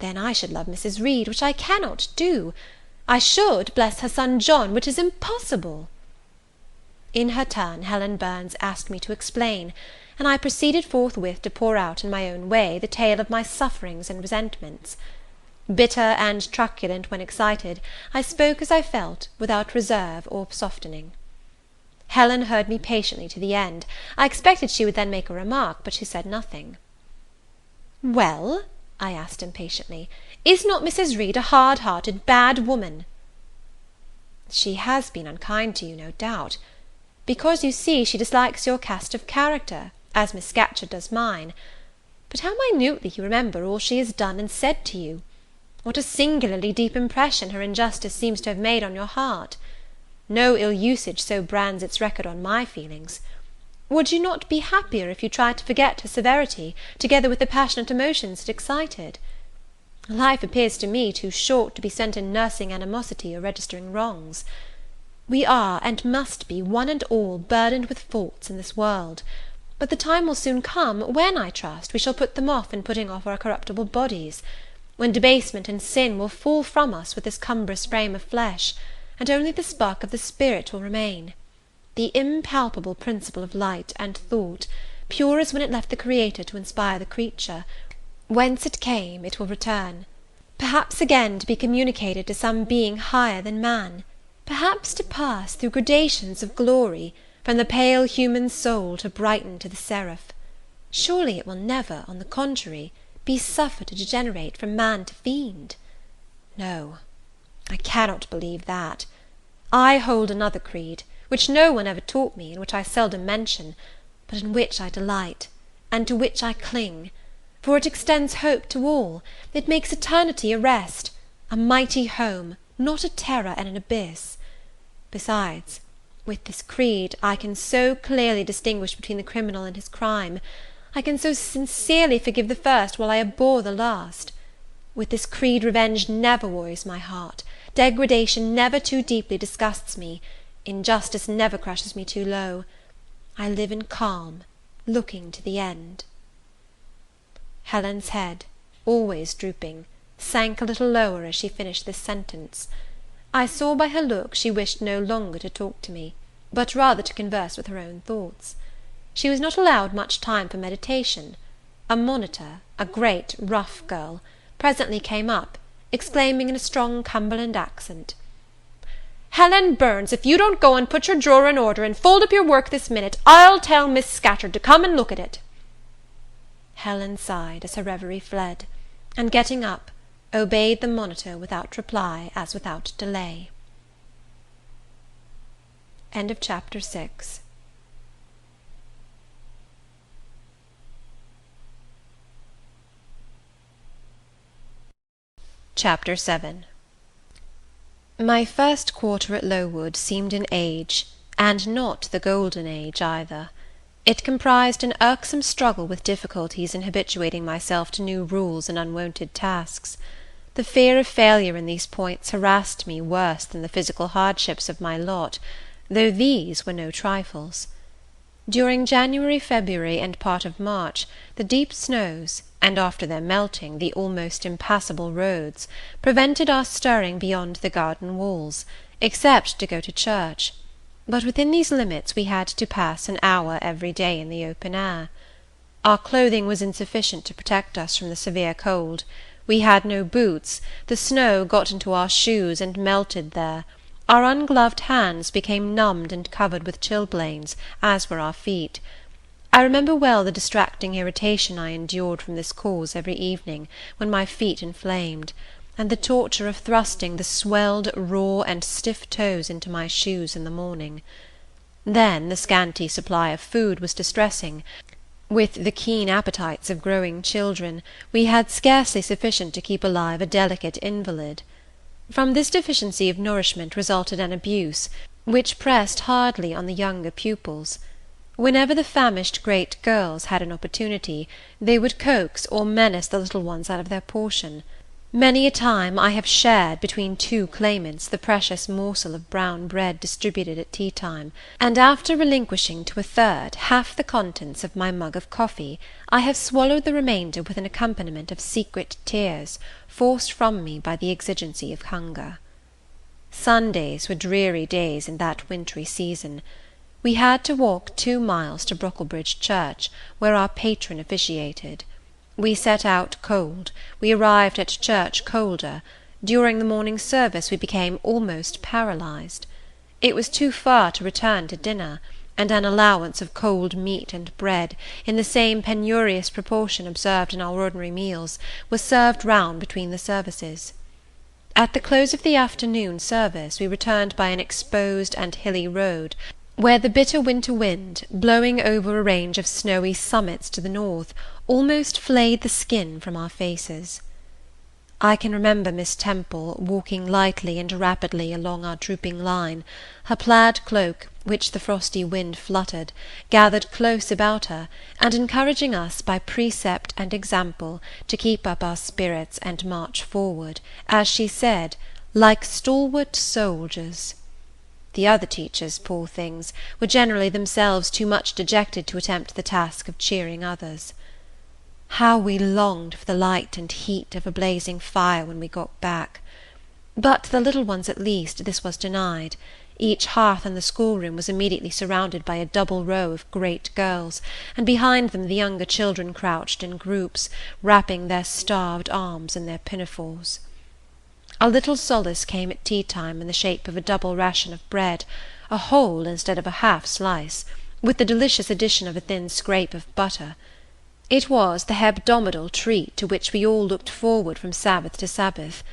"Then I should love Mrs. Reed, which I cannot do. I should bless her son John, which is impossible." In her turn, Helen Burns asked me to explain, and I proceeded forthwith to pour out in my own way the tale of my sufferings and resentments. Bitter and truculent when excited, I spoke as I felt, without reserve or softening. Helen heard me patiently to the end. I expected she would then make a remark, but she said nothing. "Well," I asked impatiently, "is not Mrs. Reed a hard-hearted, bad woman?" "She has been unkind to you, no doubt; because, you see, she dislikes your cast of character, as Miss Scatcherd does mine. But how minutely you remember all she has done and said to you! What a singularly deep impression her injustice seems to have made on your heart! No ill usage so brands its record on my feelings. Would you not be happier if you tried to forget her severity, together with the passionate emotions it excited? Life appears to me too short to be spent in nursing animosity or registering wrongs. We are, and must be, one and all, burdened with faults in this world; but the time will soon come, when, I trust, we shall put them off in putting off our corruptible bodies; when debasement and sin will fall from us with this cumbrous frame of flesh, and only the spark of the spirit will remain, the impalpable principle of light and thought, pure as when it left the Creator to inspire the creature. Whence it came, it will return, perhaps again to be communicated to some being higher than man, perhaps to pass, through gradations of glory, from the pale human soul to brighten to the seraph. Surely it will never, on the contrary, be suffered to degenerate from man to fiend? No, I cannot believe that. I hold another creed, which no one ever taught me, and which I seldom mention, but in which I delight, and to which I cling, for it extends hope to all, it makes eternity a rest, a mighty home, not a terror and an abyss. Besides, with this creed, I can so clearly distinguish between the criminal and his crime, I can so sincerely forgive the first while I abhor the last. With this creed, revenge never worries my heart, degradation never too deeply disgusts me, injustice never crushes me too low. I live in calm, looking to the end. Helen's head, always drooping, sank a little lower as she finished this sentence. I saw by her look she wished no longer to talk to me, but rather to converse with her own thoughts. She was not allowed much time for meditation. A monitor, a great rough girl, presently came up, exclaiming in a strong Cumberland accent, "Helen Burns, if you don't go and put your drawer in order, and fold up your work this minute, I'll tell Miss Scatcherd to come and look at it." Helen sighed as her reverie fled, and getting up, obeyed the monitor without reply as without delay. End of chapter 6. Chapter 7. My first quarter at Lowood seemed an age, and not the golden age either. It comprised an irksome struggle with difficulties in habituating myself to new rules and unwonted tasks. The fear of failure in these points harassed me worse than the physical hardships of my lot, though these were no trifles. During January, February, and part of March, the deep snows, and after their melting, the almost impassable roads, prevented our stirring beyond the garden walls, except to go to church; but within these limits we had to pass an hour every day in the open air. Our clothing was insufficient to protect us from the severe cold. We had no boots, the snow got into our shoes and melted there, our ungloved hands became numbed and covered with chilblains, as were our feet. I remember well the distracting irritation I endured from this cause every evening, when my feet inflamed. and the torture of thrusting the swelled, raw, and stiff toes into my shoes in the morning. Then the scanty supply of food was distressing. With the keen appetites of growing children, we had scarcely sufficient to keep alive a delicate invalid. From this deficiency of nourishment resulted an abuse, which pressed hardly on the younger pupils. Whenever the famished great girls had an opportunity, they would coax or menace the little ones out of their portion. Many a time I have shared between two claimants the precious morsel of brown bread distributed at tea-time, and after relinquishing to a third half the contents of my mug of coffee, I have swallowed the remainder with an accompaniment of secret tears, forced from me by the exigency of hunger. Sundays were dreary days in that wintry season. We had to walk 2 miles to Brocklebridge Church, where our patron officiated. We set out cold, we arrived at church colder. During the morning service we became almost paralyzed. It was too far to return to dinner, and an allowance of cold meat and bread, in the same penurious proportion observed in our ordinary meals, was served round between the services. At the close of the afternoon service we returned by an exposed and hilly road, where the bitter winter wind, blowing over a range of snowy summits to the north, almost flayed the skin from our faces. I can remember Miss Temple walking lightly and rapidly along our drooping line, her plaid cloak, which the frosty wind fluttered, gathered close about her, and encouraging us by precept and example to keep up our spirits and march forward, as she said, like stalwart soldiers. The other teachers, poor things, were generally themselves too much dejected to attempt the task of cheering others. How we longed for the light and heat of a blazing fire when we got back! But to the little ones at least this was denied. Each hearth in the schoolroom was immediately surrounded by a double row of great girls, and behind them the younger children crouched in groups, wrapping their starved arms in their pinafores. A little solace came at tea-time in the shape of a double ration of bread, a whole instead of a half slice, with the delicious addition of a thin scrape of butter. It was the hebdomadal treat to which we all looked forward from Sabbath to Sabbath.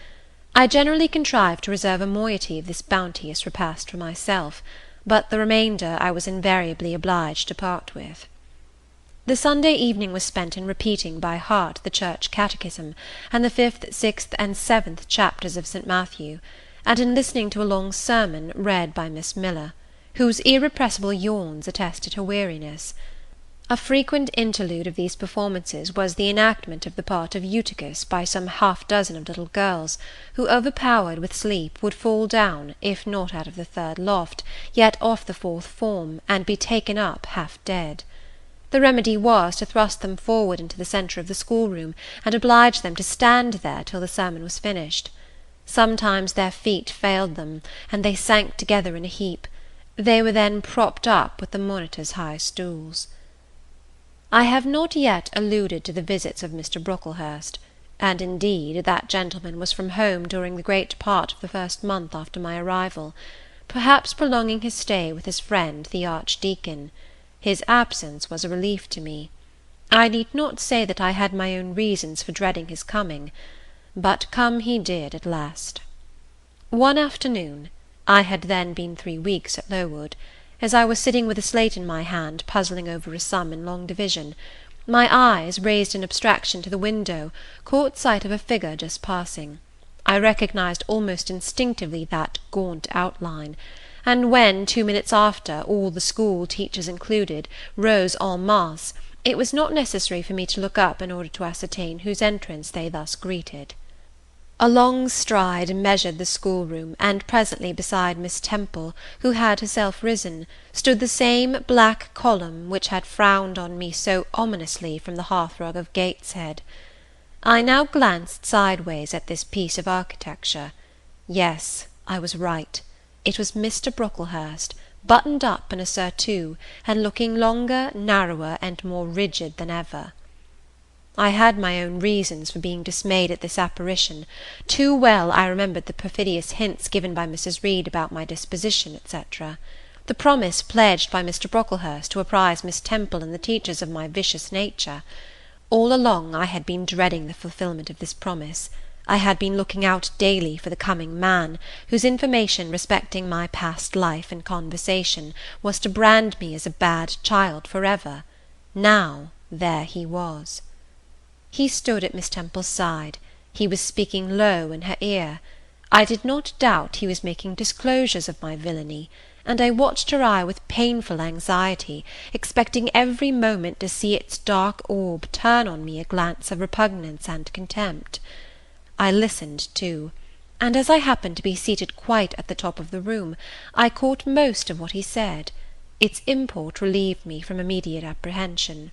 I generally contrived to reserve a moiety of this bounteous repast for myself, but the remainder I was invariably obliged to part with. The Sunday evening was spent in repeating by heart the church catechism, and the 5th, 6th, and 7th chapters of St. Matthew, and in listening to a long sermon read by Miss Miller, whose irrepressible yawns attested her weariness. A frequent interlude of these performances was the enactment of the part of Eutychus by some half-dozen of little girls, who, overpowered with sleep, would fall down, if not out of the 3rd loft, yet off the 4th form, and be taken up half dead. The remedy was to thrust them forward into the centre of the schoolroom, and oblige them to stand there till the sermon was finished. Sometimes their feet failed them, and they sank together in a heap. They were then propped up with the monitor's high stools. I have not yet alluded to the visits of Mr. Brocklehurst, and indeed that gentleman was from home during the great part of the first month after my arrival, perhaps prolonging his stay with his friend the Archdeacon. His absence was a relief to me. I need not say that I had my own reasons for dreading his coming, but come he did at last. One afternoon, I had then been 3 weeks at Lowood, as I was sitting with a slate in my hand, puzzling over a sum in long division, my eyes, raised in abstraction to the window, caught sight of a figure just passing. I recognized almost instinctively that gaunt outline, and when, 2 minutes after, all the school, teachers included, rose en masse, it was not necessary for me to look up in order to ascertain whose entrance they thus greeted. A long stride measured the schoolroom, and presently beside Miss Temple, who had herself risen, stood the same black column which had frowned on me so ominously from the hearthrug of Gateshead. I now glanced sideways at this piece of architecture. Yes, I was right. It was Mr. Brocklehurst, buttoned up in a surtout, and looking longer, narrower, and more rigid than ever. I had my own reasons for being dismayed at this apparition. Too well I remembered the perfidious hints given by Mrs. Reed about my disposition, etc. The promise pledged by Mr. Brocklehurst to apprise Miss Temple and the teachers of my vicious nature. All along I had been dreading the fulfilment of this promise. I had been looking out daily for the coming man, whose information respecting my past life and conversation was to brand me as a bad child for ever. Now there he was. He stood at Miss Temple's side. He was speaking low in her ear. I did not doubt he was making disclosures of my villainy, and I watched her eye with painful anxiety, expecting every moment to see its dark orb turn on me a glance of repugnance and contempt. I listened too, and as I happened to be seated quite at the top of the room, I caught most of what he said. Its import relieved me from immediate apprehension.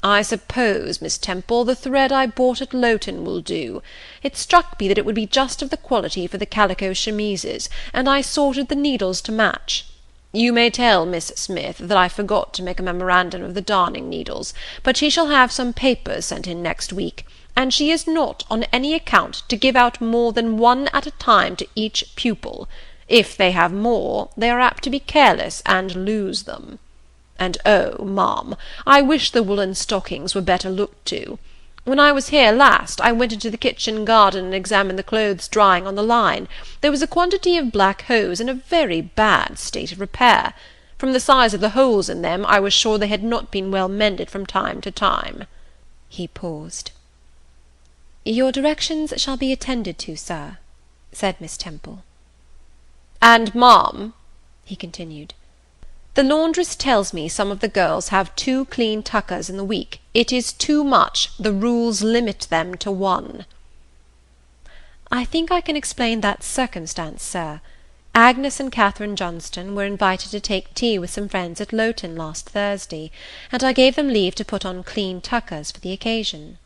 "I suppose, Miss Temple, the thread I bought at Lowton will do. It struck me that it would be just of the quality for the calico chemises, and I sorted the needles to match. You may tell Miss Smith that I forgot to make a memorandum of the darning needles, but she shall have some papers sent in next week, and she is not on any account to give out more than one at a time to each pupil. If they have more, they are apt to be careless and lose them. And oh, ma'am, I wish the woollen stockings were better looked to. When I was here last, I went into the kitchen garden and examined the clothes drying on the line. There was a quantity of black hose in a very bad state of repair. From the size of the holes in them, I was sure they had not been well mended from time to time." He paused. "Your directions shall be attended to, sir," said Miss Temple. "And, ma'am," he continued, "the laundress tells me some of the girls have 2 clean tuckers in the week. It is too much. The rules limit them to 1. "I think I can explain that circumstance, sir. Agnes and Catherine Johnston were invited to take tea with some friends at Lowton last Thursday, and I gave them leave to put on clean tuckers for the occasion."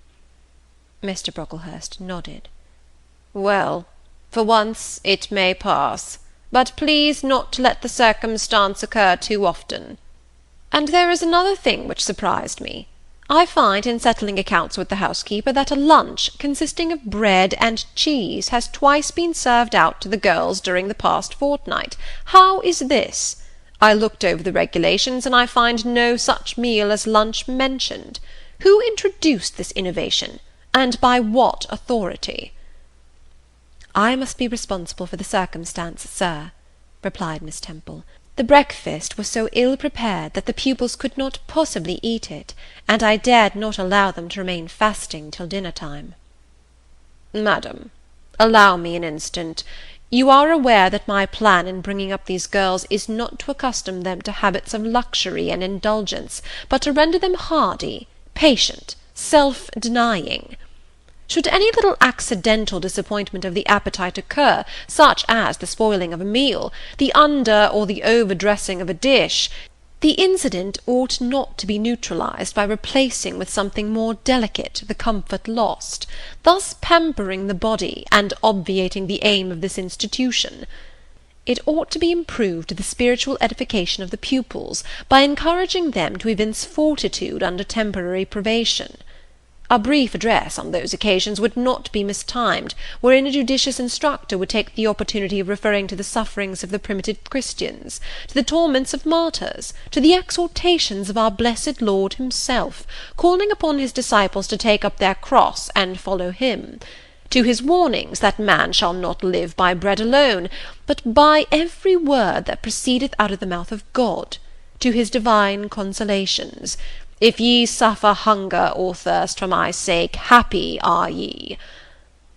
Mr. Brocklehurst nodded. "Well, for once it may pass. But please not to let the circumstance occur too often. And there is another thing which surprised me. I find in settling accounts with the housekeeper that a lunch consisting of bread and cheese has twice been served out to the girls during the past fortnight. How is this? I looked over the regulations, and I find no such meal as lunch mentioned. Who introduced this innovation, and by what authority?" "I must be responsible for the circumstance, sir," replied Miss Temple. "The breakfast was so ill prepared that the pupils could not possibly eat it, and I dared not allow them to remain fasting till dinner-time." "Madam, allow me an instant. You are aware that my plan in bringing up these girls is not to accustom them to habits of luxury and indulgence, but to render them hardy, patient, self-denying. Should any little accidental disappointment of the appetite occur, such as the spoiling of a meal, the under or the over-dressing of a dish, the incident ought not to be neutralized by replacing with something more delicate the comfort lost, thus pampering the body and obviating the aim of this institution. It ought to be improved to the spiritual edification of the pupils by encouraging them to evince fortitude under temporary privation. A brief address on those occasions would not be mistimed, wherein a judicious instructor would take the opportunity of referring to the sufferings of the primitive Christians, to the torments of martyrs, to the exhortations of our blessed Lord himself, calling upon his disciples to take up their cross and follow him, to his warnings that man shall not live by bread alone, but by every word that proceedeth out of the mouth of God, to his divine consolations. If ye suffer hunger or thirst for my sake, happy are ye.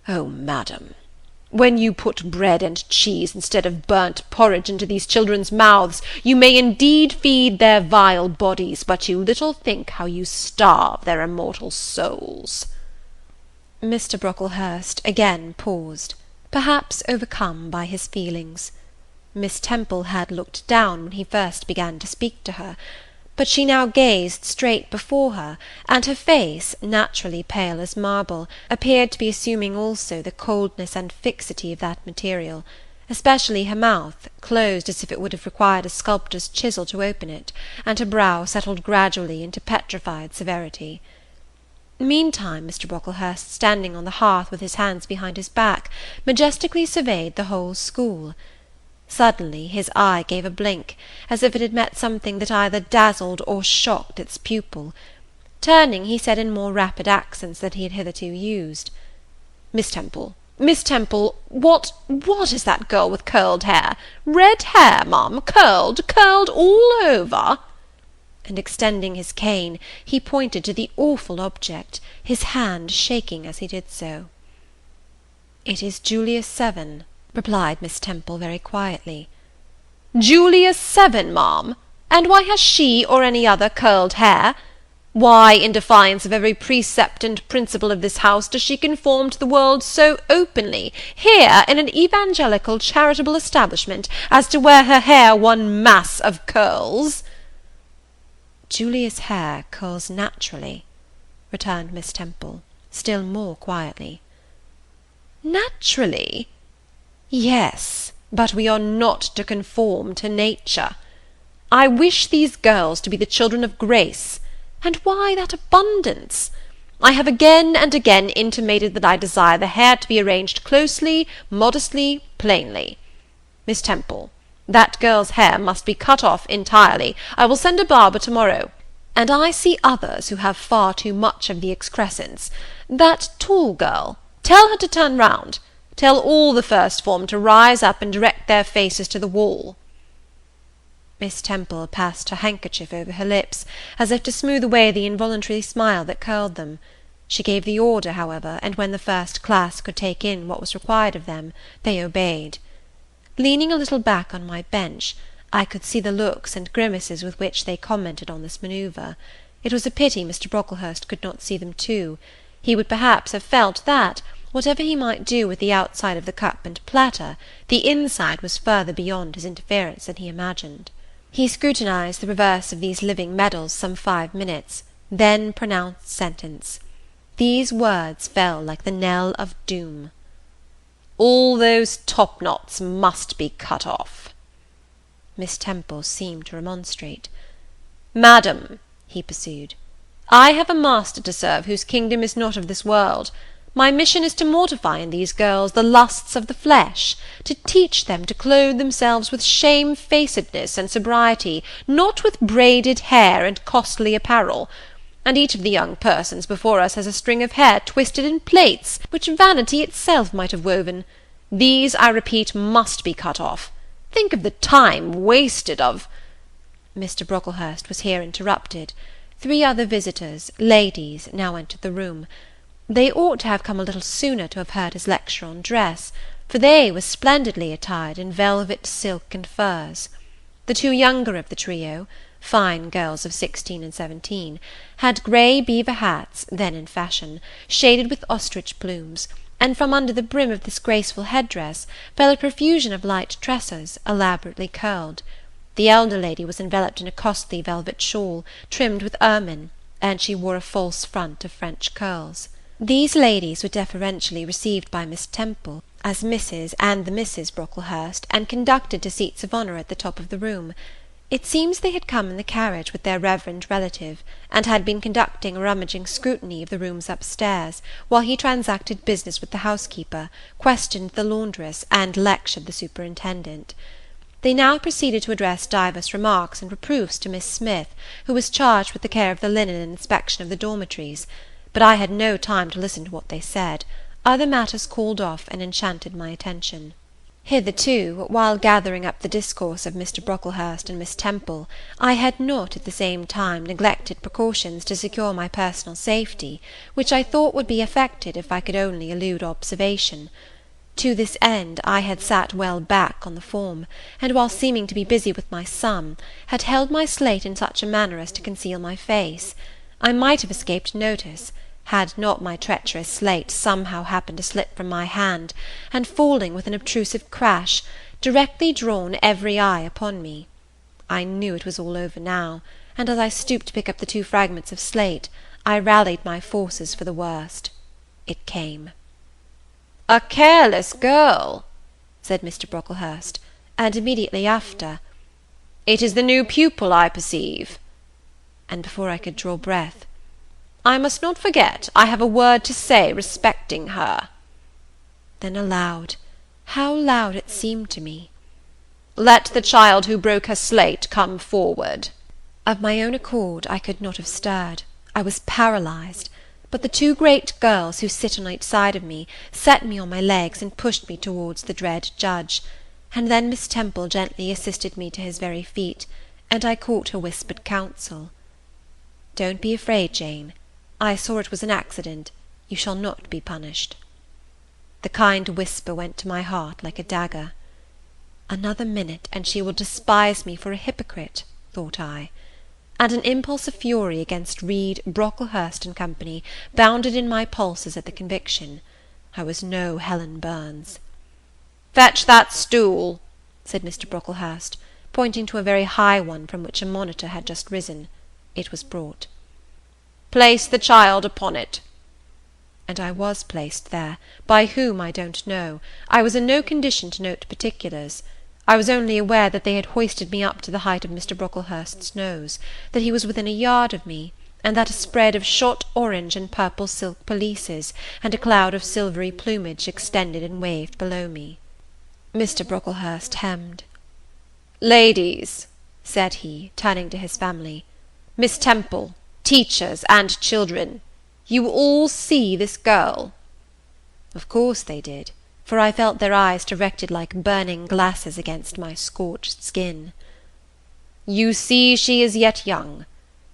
Oh, madam, when you put bread and cheese instead of burnt porridge into these children's mouths, you may indeed feed their vile bodies, but you little think how you starve their immortal souls." Mr. Brocklehurst again paused, perhaps overcome by his feelings. Miss Temple had looked down when he first began to speak to her, but she now gazed straight before her, and her face, naturally pale as marble, appeared to be assuming also the coldness and fixity of that material, especially her mouth, closed as if it would have required a sculptor's chisel to open it, and her brow settled gradually into petrified severity. Meantime Mr. Brocklehurst, standing on the hearth with his hands behind his back, majestically surveyed the whole school. Suddenly his eye gave a blink, as if it had met something that either dazzled or shocked its pupil. Turning, he said in more rapid accents than he had hitherto used, Miss Temple, what is that girl with curled hair? Red hair, ma'am, curled all over?" And extending his cane, he pointed to the awful object, his hand shaking as he did so. "It is Julius Seven," replied Miss Temple very quietly. "Julius Seven, ma'am? And why has she or any other curled hair? Why, in defiance of every precept and principle of this house, does she conform to the world so openly, here in an evangelical charitable establishment, as to wear her hair one mass of curls?" "Julia's hair curls naturally," returned Miss Temple, still more quietly. "Naturally? Yes, but we are not to conform to nature. I wish these girls to be the children of grace. And why that abundance? I have again and again intimated that I desire the hair to be arranged closely, modestly, plainly. Miss Temple, that girl's hair must be cut off entirely. I will send a barber to-morrow. And I see others who have far too much of the excrescence. That tall girl, tell her to turn round. Tell all the first form to rise up and direct their faces to the wall." Miss Temple passed her handkerchief over her lips, as if to smooth away the involuntary smile that curled them. She gave the order, however, and when the first class could take in what was required of them, they obeyed. Leaning a little back on my bench, I could see the looks and grimaces with which they commented on this manoeuvre. It was a pity Mr. Brocklehurst could not see them too. He would perhaps have felt that, whatever he might do with the outside of the cup and platter, the inside was further beyond his interference than he imagined. He scrutinized the reverse of these living medals some 5 minutes, then pronounced sentence. These words fell like the knell of doom. "All those top-knots must be cut off." Miss Temple seemed to remonstrate. "Madam," he pursued, "I have a master to serve whose kingdom is not of this world. My mission is to mortify in these girls the lusts of the flesh, to teach them to clothe themselves with shamefacedness and sobriety, not with braided hair and costly apparel. And each of the young persons before us has a string of hair twisted in plaits, which vanity itself might have woven. These, I repeat, must be cut off. Think of the time wasted of—" Mr. Brocklehurst was here interrupted. 3 other visitors, ladies, now entered the room. They ought to have come a little sooner to have heard his lecture on dress, for they were splendidly attired in velvet, silk, and furs. The 2 younger of the trio, fine girls of 16 and 17, had grey beaver hats, then in fashion, shaded with ostrich plumes, and from under the brim of this graceful head-dress fell a profusion of light tresses, elaborately curled. The elder lady was enveloped in a costly velvet shawl, trimmed with ermine, and she wore a false front of French curls. These ladies were deferentially received by Miss Temple as Mrs. and the Misses Brocklehurst, and conducted to seats of honour at the top of the room. It seems they had come in the carriage with their reverend relative, and had been conducting a rummaging scrutiny of the rooms upstairs, while he transacted business with the housekeeper, questioned the laundress, and lectured the superintendent. They now proceeded to address divers remarks and reproofs to Miss Smith, who was charged with the care of the linen and inspection of the dormitories. But I had no time to listen to what they said. Other matters called off and enchanted my attention. Hitherto, while gathering up the discourse of Mr. Brocklehurst and Miss Temple, I had not at the same time neglected precautions to secure my personal safety, which I thought would be effected if I could only elude observation. To this end I had sat well back on the form, and while seeming to be busy with my sum, had held my slate in such a manner as to conceal my face. I might have escaped notice, had not my treacherous slate somehow happened to slip from my hand, and falling with an obtrusive crash, directly drawn every eye upon me. I knew it was all over now, and as I stooped to pick up the 2 fragments of slate, I rallied my forces for the worst. It came. "A careless girl," said Mr. Brocklehurst, and immediately after, "It is the new pupil, I perceive." And before I could draw breath, "I must not forget I have a word to say respecting her." Then aloud, how loud it seemed to me, "Let the child who broke her slate come forward." Of my own accord I could not have stirred. I was paralysed. but the two great girls who sit on each side of me set me on my legs and pushed me towards the dread judge, and then Miss Temple gently assisted me to his very feet, and I caught her whispered counsel. "Don't be afraid, Jane. I saw it was an accident. You shall not be punished." The kind whisper went to my heart like a dagger. Another minute, and she will despise me for a hypocrite, thought I; and an impulse of fury against Reed, Brocklehurst and Company bounded in my pulses at the conviction. I was no Helen Burns. "Fetch that stool," said Mr. Brocklehurst, pointing to a very high one from which a monitor had just risen. It was brought. "Place the child upon it." And I was placed there, by whom I don't know. I was in no condition to note particulars. I was only aware that they had hoisted me up to the height of Mr. Brocklehurst's nose, that he was within a yard of me, and that a spread of shot orange and purple silk pelisses, and a cloud of silvery plumage extended and waved below me. Mr. Brocklehurst hemmed. "Ladies," said he, turning to his family, "Miss Temple, teachers, and children, you all see this girl?" Of course they did, for I felt their eyes directed like burning glasses against my scorched skin. "You see she is yet young.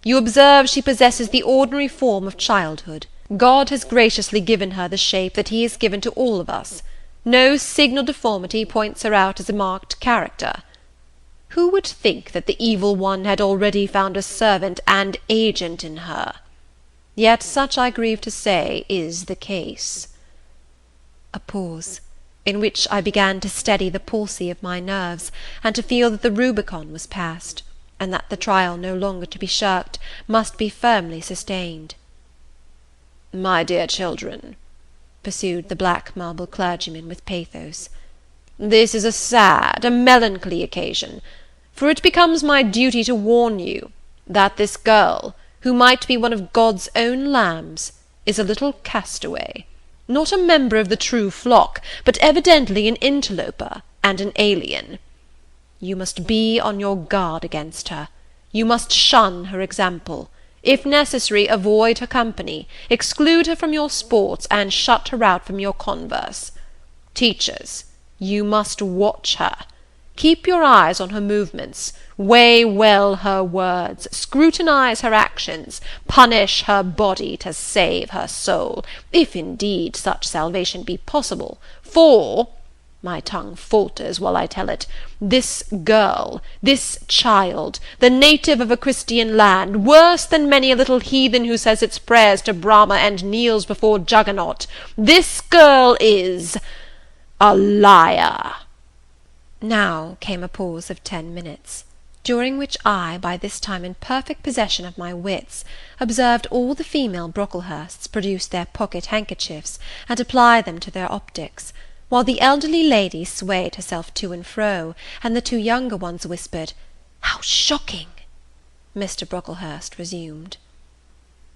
You observe she possesses the ordinary form of childhood. God has graciously given her the shape that he has given to all of us. No signal deformity points her out as a marked character. Who would think that the evil one had already found a servant and agent in her? Yet such, I grieve to say, is the case." A pause, in which I began to steady the palsy of my nerves, and to feel that the Rubicon was passed, and that the trial no longer to be shirked must be firmly sustained. "My dear children," pursued the black marble clergyman with pathos, "this is a sad, a melancholy occasion, for it becomes my duty to warn you that this girl, who might be one of God's own lambs, is a little castaway, not a member of the true flock, but evidently an interloper and an alien. You must be on your guard against her. You must shun her example. If necessary, avoid her company, exclude her from your sports, and shut her out from your converse. Teachers, you must watch her. Keep your eyes on her movements, weigh well her words, scrutinize her actions, punish her body to save her soul, if indeed such salvation be possible, for, my tongue falters while I tell it, this girl, this child, the native of a Christian land, worse than many a little heathen who says its prayers to Brahma and kneels before Juggernaut, this girl is a liar." Now came a pause of 10 minutes, during which I, by this time in perfect possession of my wits, observed all the female Brocklehursts produce their pocket-handkerchiefs, and apply them to their optics, while the elderly lady swayed herself to and fro, and the two younger ones whispered, "How shocking!" Mr. Brocklehurst resumed.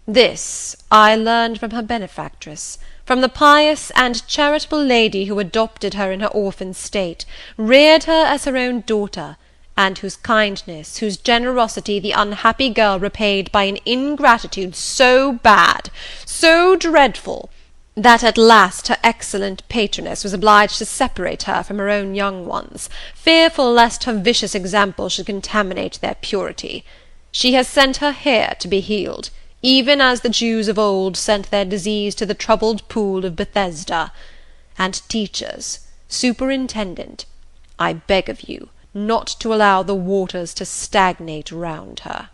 "This I learned from her benefactress, from the pious and charitable lady who adopted her in her orphan state, reared her as her own daughter, and whose kindness, whose generosity the unhappy girl repaid by an ingratitude so bad, so dreadful, that at last her excellent patroness was obliged to separate her from her own young ones, fearful lest her vicious example should contaminate their purity. She has sent her here to be healed, even as the Jews of old sent their disease to the troubled pool of Bethesda. And teachers, superintendent, I beg of you not to allow the waters to stagnate round her."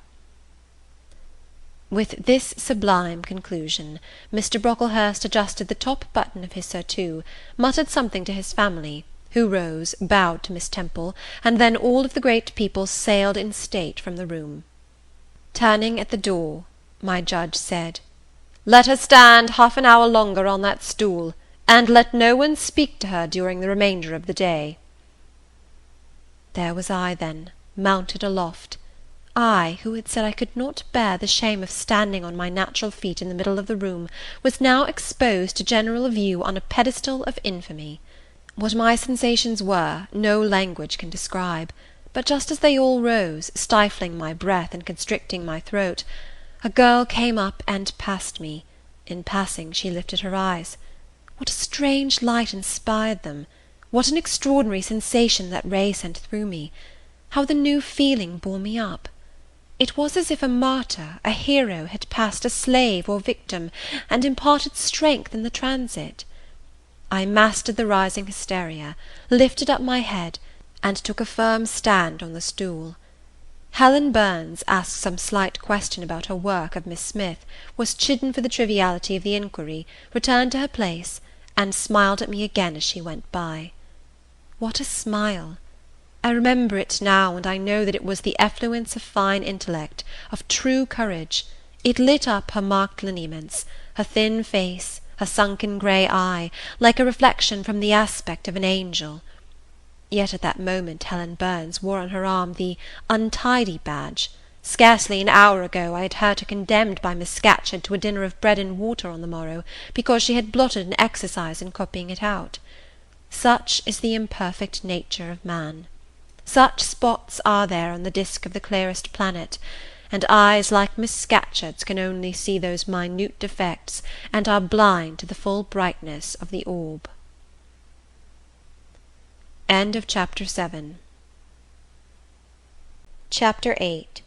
With this sublime conclusion, Mr. Brocklehurst adjusted the top button of his surtout, muttered something to his family, who rose, bowed to Miss Temple, and then all of the great people sailed in state from the room. Turning at the door, my judge said, "Let her stand half an hour longer on that stool, and let no one speak to her during the remainder of the day." There was I, then, mounted aloft. I, who had said I could not bear the shame of standing on my natural feet in the middle of the room, was now exposed to general view on a pedestal of infamy. What my sensations were, no language can describe, but just as they all rose, stifling my breath and constricting my throat, a girl came up and passed me, In passing, she lifted her eyes. What a strange light inspired them! What an extraordinary sensation that ray sent through me! How the new feeling bore me up! It was as if a martyr, a hero, had passed a slave or victim, and imparted strength in the transit. I mastered the rising hysteria, lifted up my head, and took a firm stand on the stool. Helen Burns, asked some slight question about her work of Miss Smith, was chidden for the triviality of the inquiry, returned to her place, and smiled at me again as she went by. What a smile! I remember it now, and I know that it was the effluence of fine intellect, of true courage. It lit up her marked lineaments, her thin face, her sunken grey eye, like a reflection from the aspect of an angel. Yet at that moment Helen Burns wore on her arm the untidy badge. Scarcely an hour ago I had heard her condemned by Miss Scatcherd to a dinner of bread and water on the morrow, because she had blotted an exercise in copying it out. Such is the imperfect nature of man. Such spots are there on the disk of the clearest planet, and eyes like Miss Scatcherd's can only see those minute defects, and are blind to the full brightness of the orb. End of Chapter 7. Chapter 8.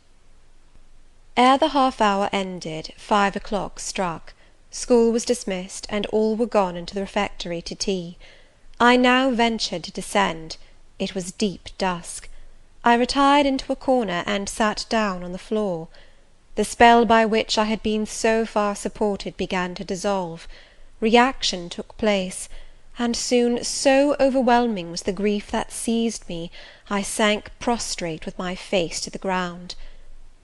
Ere the half-hour ended, 5 o'clock struck. School was dismissed, and all were gone into the refectory to tea. I now ventured to descend. It was deep dusk. I retired into a corner, and sat down on the floor. The spell by which I had been so far supported began to dissolve. Reaction took place, and soon so overwhelming was the grief that seized me, I sank prostrate with my face to the ground.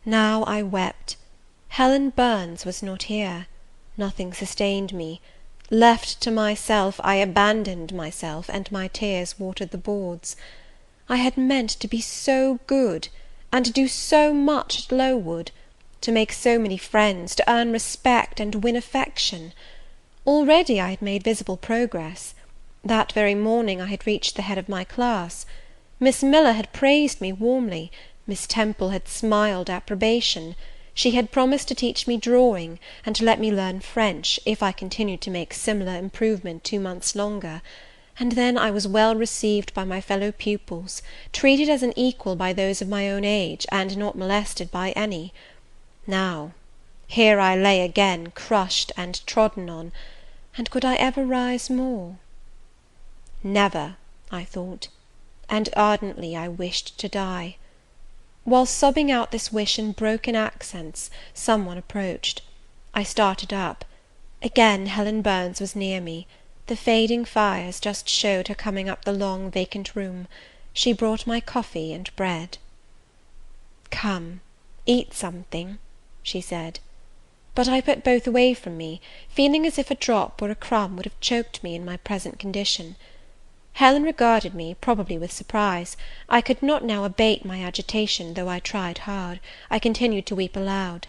Now I wept. Helen Burns was not here. Nothing sustained me. Left to myself, I abandoned myself, and my tears watered the boards. I had meant to be so good, and to do so much at Lowood, to make so many friends, to earn respect, and win affection. Already I had made visible progress. That very morning I had reached the head of my class. Miss Miller had praised me warmly, Miss Temple had smiled approbation. She had promised to teach me drawing, and to let me learn French, if I continued to make similar improvement 2 months longer; and then I was well received by my fellow pupils, treated as an equal by those of my own age, and not molested by any. Now, here I lay again, crushed and trodden on, and could I ever rise more? Never, I thought, and ardently I wished to die. While sobbing out this wish in broken accents, some one approached. I started up. Again Helen Burns was near me. The fading fires just showed her coming up the long vacant room. She brought my coffee and bread. "Come, eat something," she said. But I put both away from me, feeling as if a drop or a crumb would have choked me in my present condition. Helen regarded me, probably with surprise. I could not now abate my agitation, though I tried hard. I continued to weep aloud.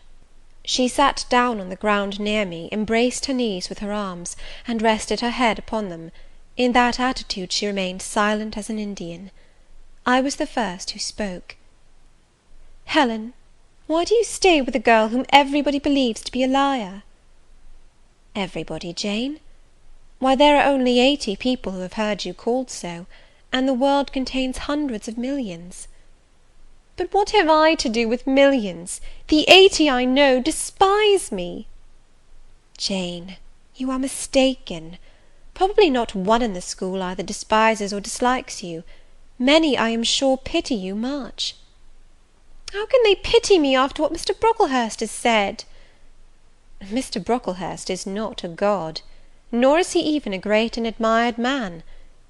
She sat down on the ground near me, embraced her knees with her arms, and rested her head upon them. In that attitude she remained silent as an Indian. I was the first who spoke. "Helen, why do you stay with a girl whom everybody believes to be a liar?" "Everybody, Jane? Why, there are only 80 people who have heard you called so, and the world contains hundreds of millions." "But what have I to do with millions? The 80 I know despise me." "Jane, you are mistaken. Probably not one in the school either despises or dislikes you. Many, I am sure, pity you much." "How can they pity me after what Mr. Brocklehurst has said?" "Mr. Brocklehurst is not a god, nor is he even a great and admired man.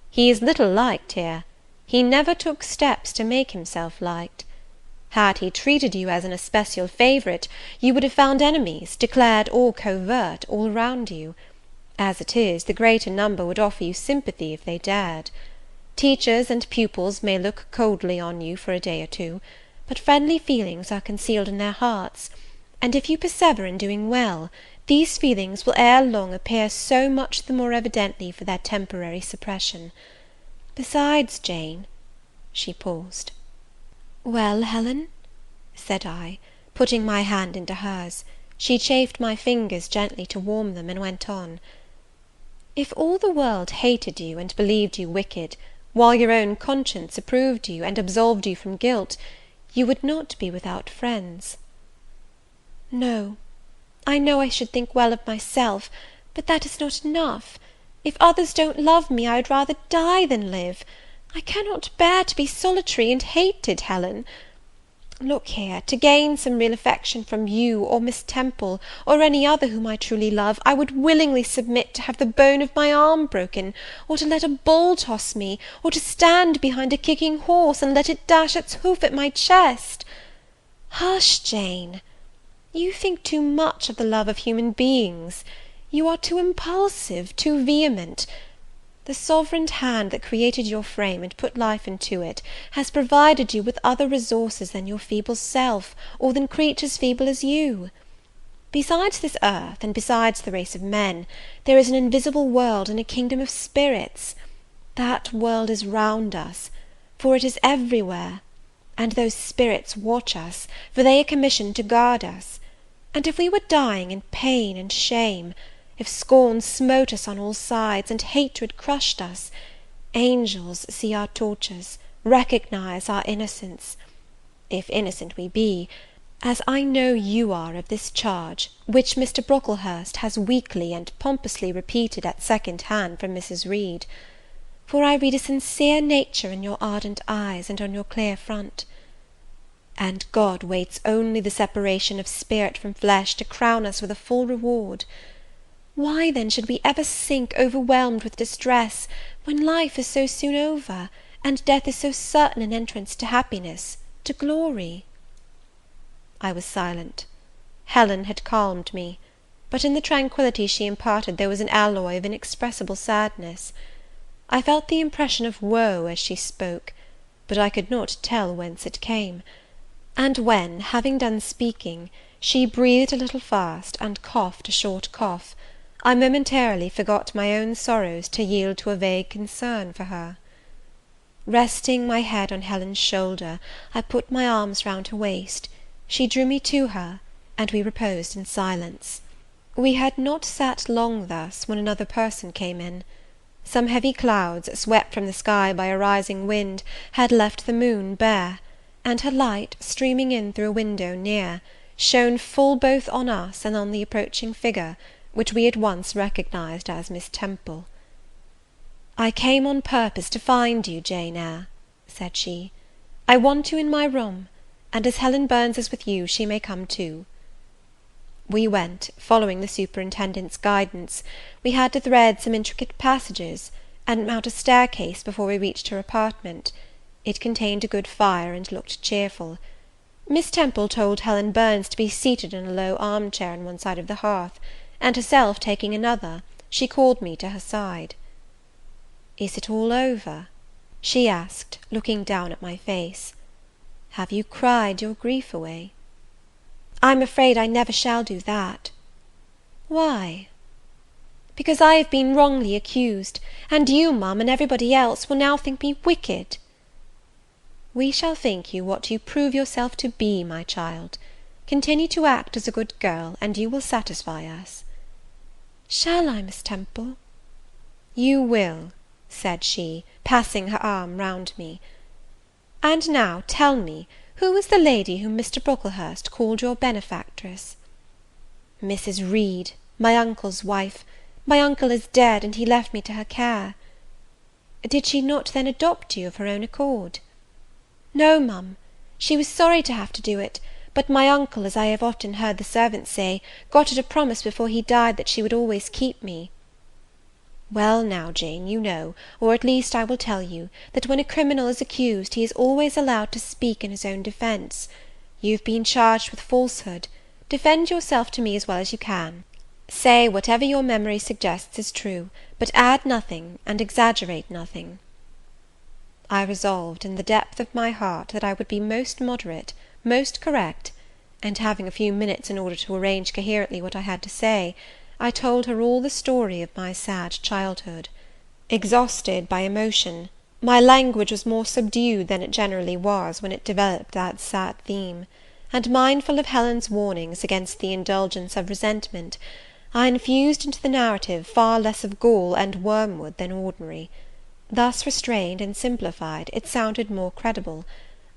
He is little liked here. He never took steps to make himself liked. Had he treated you as an especial favourite, you would have found enemies, declared or covert, all round you. As it is, the greater number would offer you sympathy if they dared. Teachers and pupils may look coldly on you for a day or two, but friendly feelings are concealed in their hearts, and if you persevere in doing well, these feelings will ere long appear so much the more evidently for their temporary suppression. Besides, Jane," she paused. "Well, Helen?" said I, putting my hand into hers. She chafed my fingers gently to warm them, and went on: "If all the world hated you, and believed you wicked, while your own conscience approved you, and absolved you from guilt, you would not be without friends." "No, I know I should think well of myself, but that is not enough. If others don't love me, I would rather die than live. I cannot bear to be solitary and hated, Helen. Look here, to gain some real affection from you, or Miss Temple, or any other whom I truly love, I would willingly submit to have the bone of my arm broken, or to let a bull toss me, or to stand behind a kicking horse, and let it dash its hoof at my chest. Hush, Jane! You think too much of the love of human beings. You are too impulsive, too vehement. The sovereign hand that created your frame and put life into it, has provided you with other resources than your feeble self, or than creatures feeble as you. Besides this earth, and besides the race of men, there is an invisible world and a kingdom of spirits. That world is round us, for it is everywhere, and those spirits watch us, for they are commissioned to guard us. And if we were dying in pain and shame, if scorn smote us on all sides, and hatred crushed us, angels see our tortures, recognise our innocence, if innocent we be, as I know you are of this charge, which Mr. Brocklehurst has weakly and pompously repeated at second hand from Mrs. Reed; for I read a sincere nature in your ardent eyes, and on your clear front. And God waits only the separation of spirit from flesh to crown us with a full reward. Why then should we ever sink overwhelmed with distress, when life is so soon over, and death is so certain an entrance to happiness, to glory?" I was silent. Helen had calmed me, but in the tranquillity she imparted there was an alloy of inexpressible sadness. I felt the impression of woe as she spoke, but I could not tell whence it came; and when, having done speaking, she breathed a little fast, and coughed a short cough, I momentarily forgot my own sorrows to yield to a vague concern for her. Resting my head on Helen's shoulder, I put my arms round her waist. She drew me to her, and we reposed in silence. We had not sat long thus, when another person came in. Some heavy clouds, swept from the sky by a rising wind, had left the moon bare, and her light, streaming in through a window near, shone full both on us and on the approaching figure, which we at once recognized as Miss Temple. "I came on purpose to find you, Jane Eyre," said she. "I want you in my room, and as Helen Burns is with you, she may come too." We went, following the superintendent's guidance. We had to thread some intricate passages, and mount a staircase before we reached her apartment. It contained a good fire, and looked cheerful. Miss Temple told Helen Burns to be seated in a low arm chair on one side of the hearth, and herself taking another, she called me to her side. "Is it all over?" she asked, looking down at my face. "Have you cried your grief away?" "I'm afraid I never shall do that." "Why?" "Because I have been wrongly accused, and you, Ma'am, and everybody else, will now think me wicked." "We shall think you what you prove yourself to be, my child. Continue to act as a good girl, and you will satisfy us." "Shall I, Miss Temple?" "You will," said she, passing her arm round me. "And now tell me, who is the lady whom Mr. Brocklehurst called your benefactress?" "Mrs. Reed, my uncle's wife. My uncle is dead, and he left me to her care." "Did she not then adopt you of her own accord?" "No, Ma'am. She was sorry to have to do it, but my uncle, as I have often heard the servants say, got it a promise before he died that she would always keep me." "Well now, Jane, you know, or at least I will tell you, that when a criminal is accused, he is always allowed to speak in his own defence. You have been charged with falsehood. Defend yourself to me as well as you can. Say whatever your memory suggests is true, but add nothing, and exaggerate nothing." I resolved, in the depth of my heart, that I would be most moderate, most correct, and having a few minutes in order to arrange coherently what I had to say, I told her all the story of my sad childhood. Exhausted by emotion, my language was more subdued than it generally was when it developed that sad theme, and mindful of Helen's warnings against the indulgence of resentment, I infused into the narrative far less of gall and wormwood than ordinary. Thus restrained and simplified, it sounded more credible.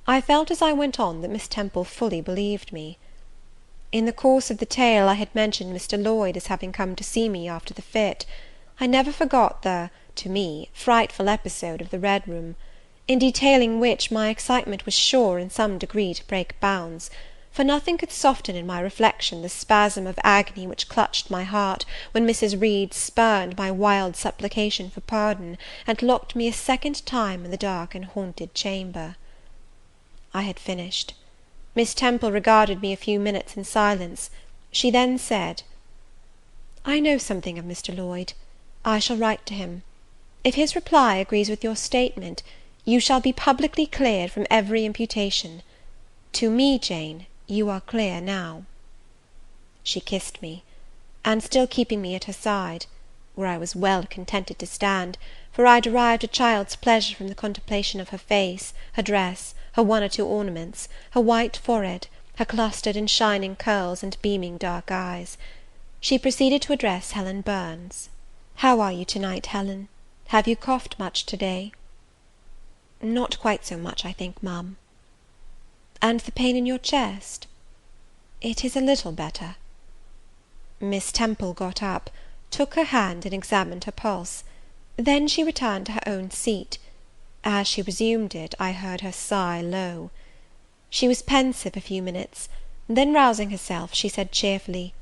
I felt as I went on that Miss Temple fully believed me. In the course of the tale I had mentioned Mr. Lloyd as having come to see me after the fit. I never forgot the, to me, frightful episode of the Red Room, in detailing which my excitement was sure in some degree to break bounds, for nothing could soften in my reflection the spasm of agony which clutched my heart when Mrs. Reed spurned my wild supplication for pardon, and locked me a second time in the dark and haunted chamber. I had finished. Miss Temple regarded me a few minutes in silence. She then said, "I know something of Mr. Lloyd. I shall write to him. If his reply agrees with your statement, you shall be publicly cleared from every imputation. To me, Jane, you are clear now." She kissed me, and still keeping me at her side, where I was well contented to stand, for I derived a child's pleasure from the contemplation of her face, her dress, her one or two ornaments, her white forehead, her clustered and shining curls, and beaming dark eyes. She proceeded to address Helen Burns. "How are you to-night, Helen? Have you coughed much to-day?" "Not quite so much, I think, ma'am." "And the pain in your chest?" "It is a little better." Miss Temple got up, took her hand, and examined her pulse. Then she returned to her own seat. As she resumed it, I heard her sigh low. She was pensive a few minutes; then, rousing herself, she said cheerfully,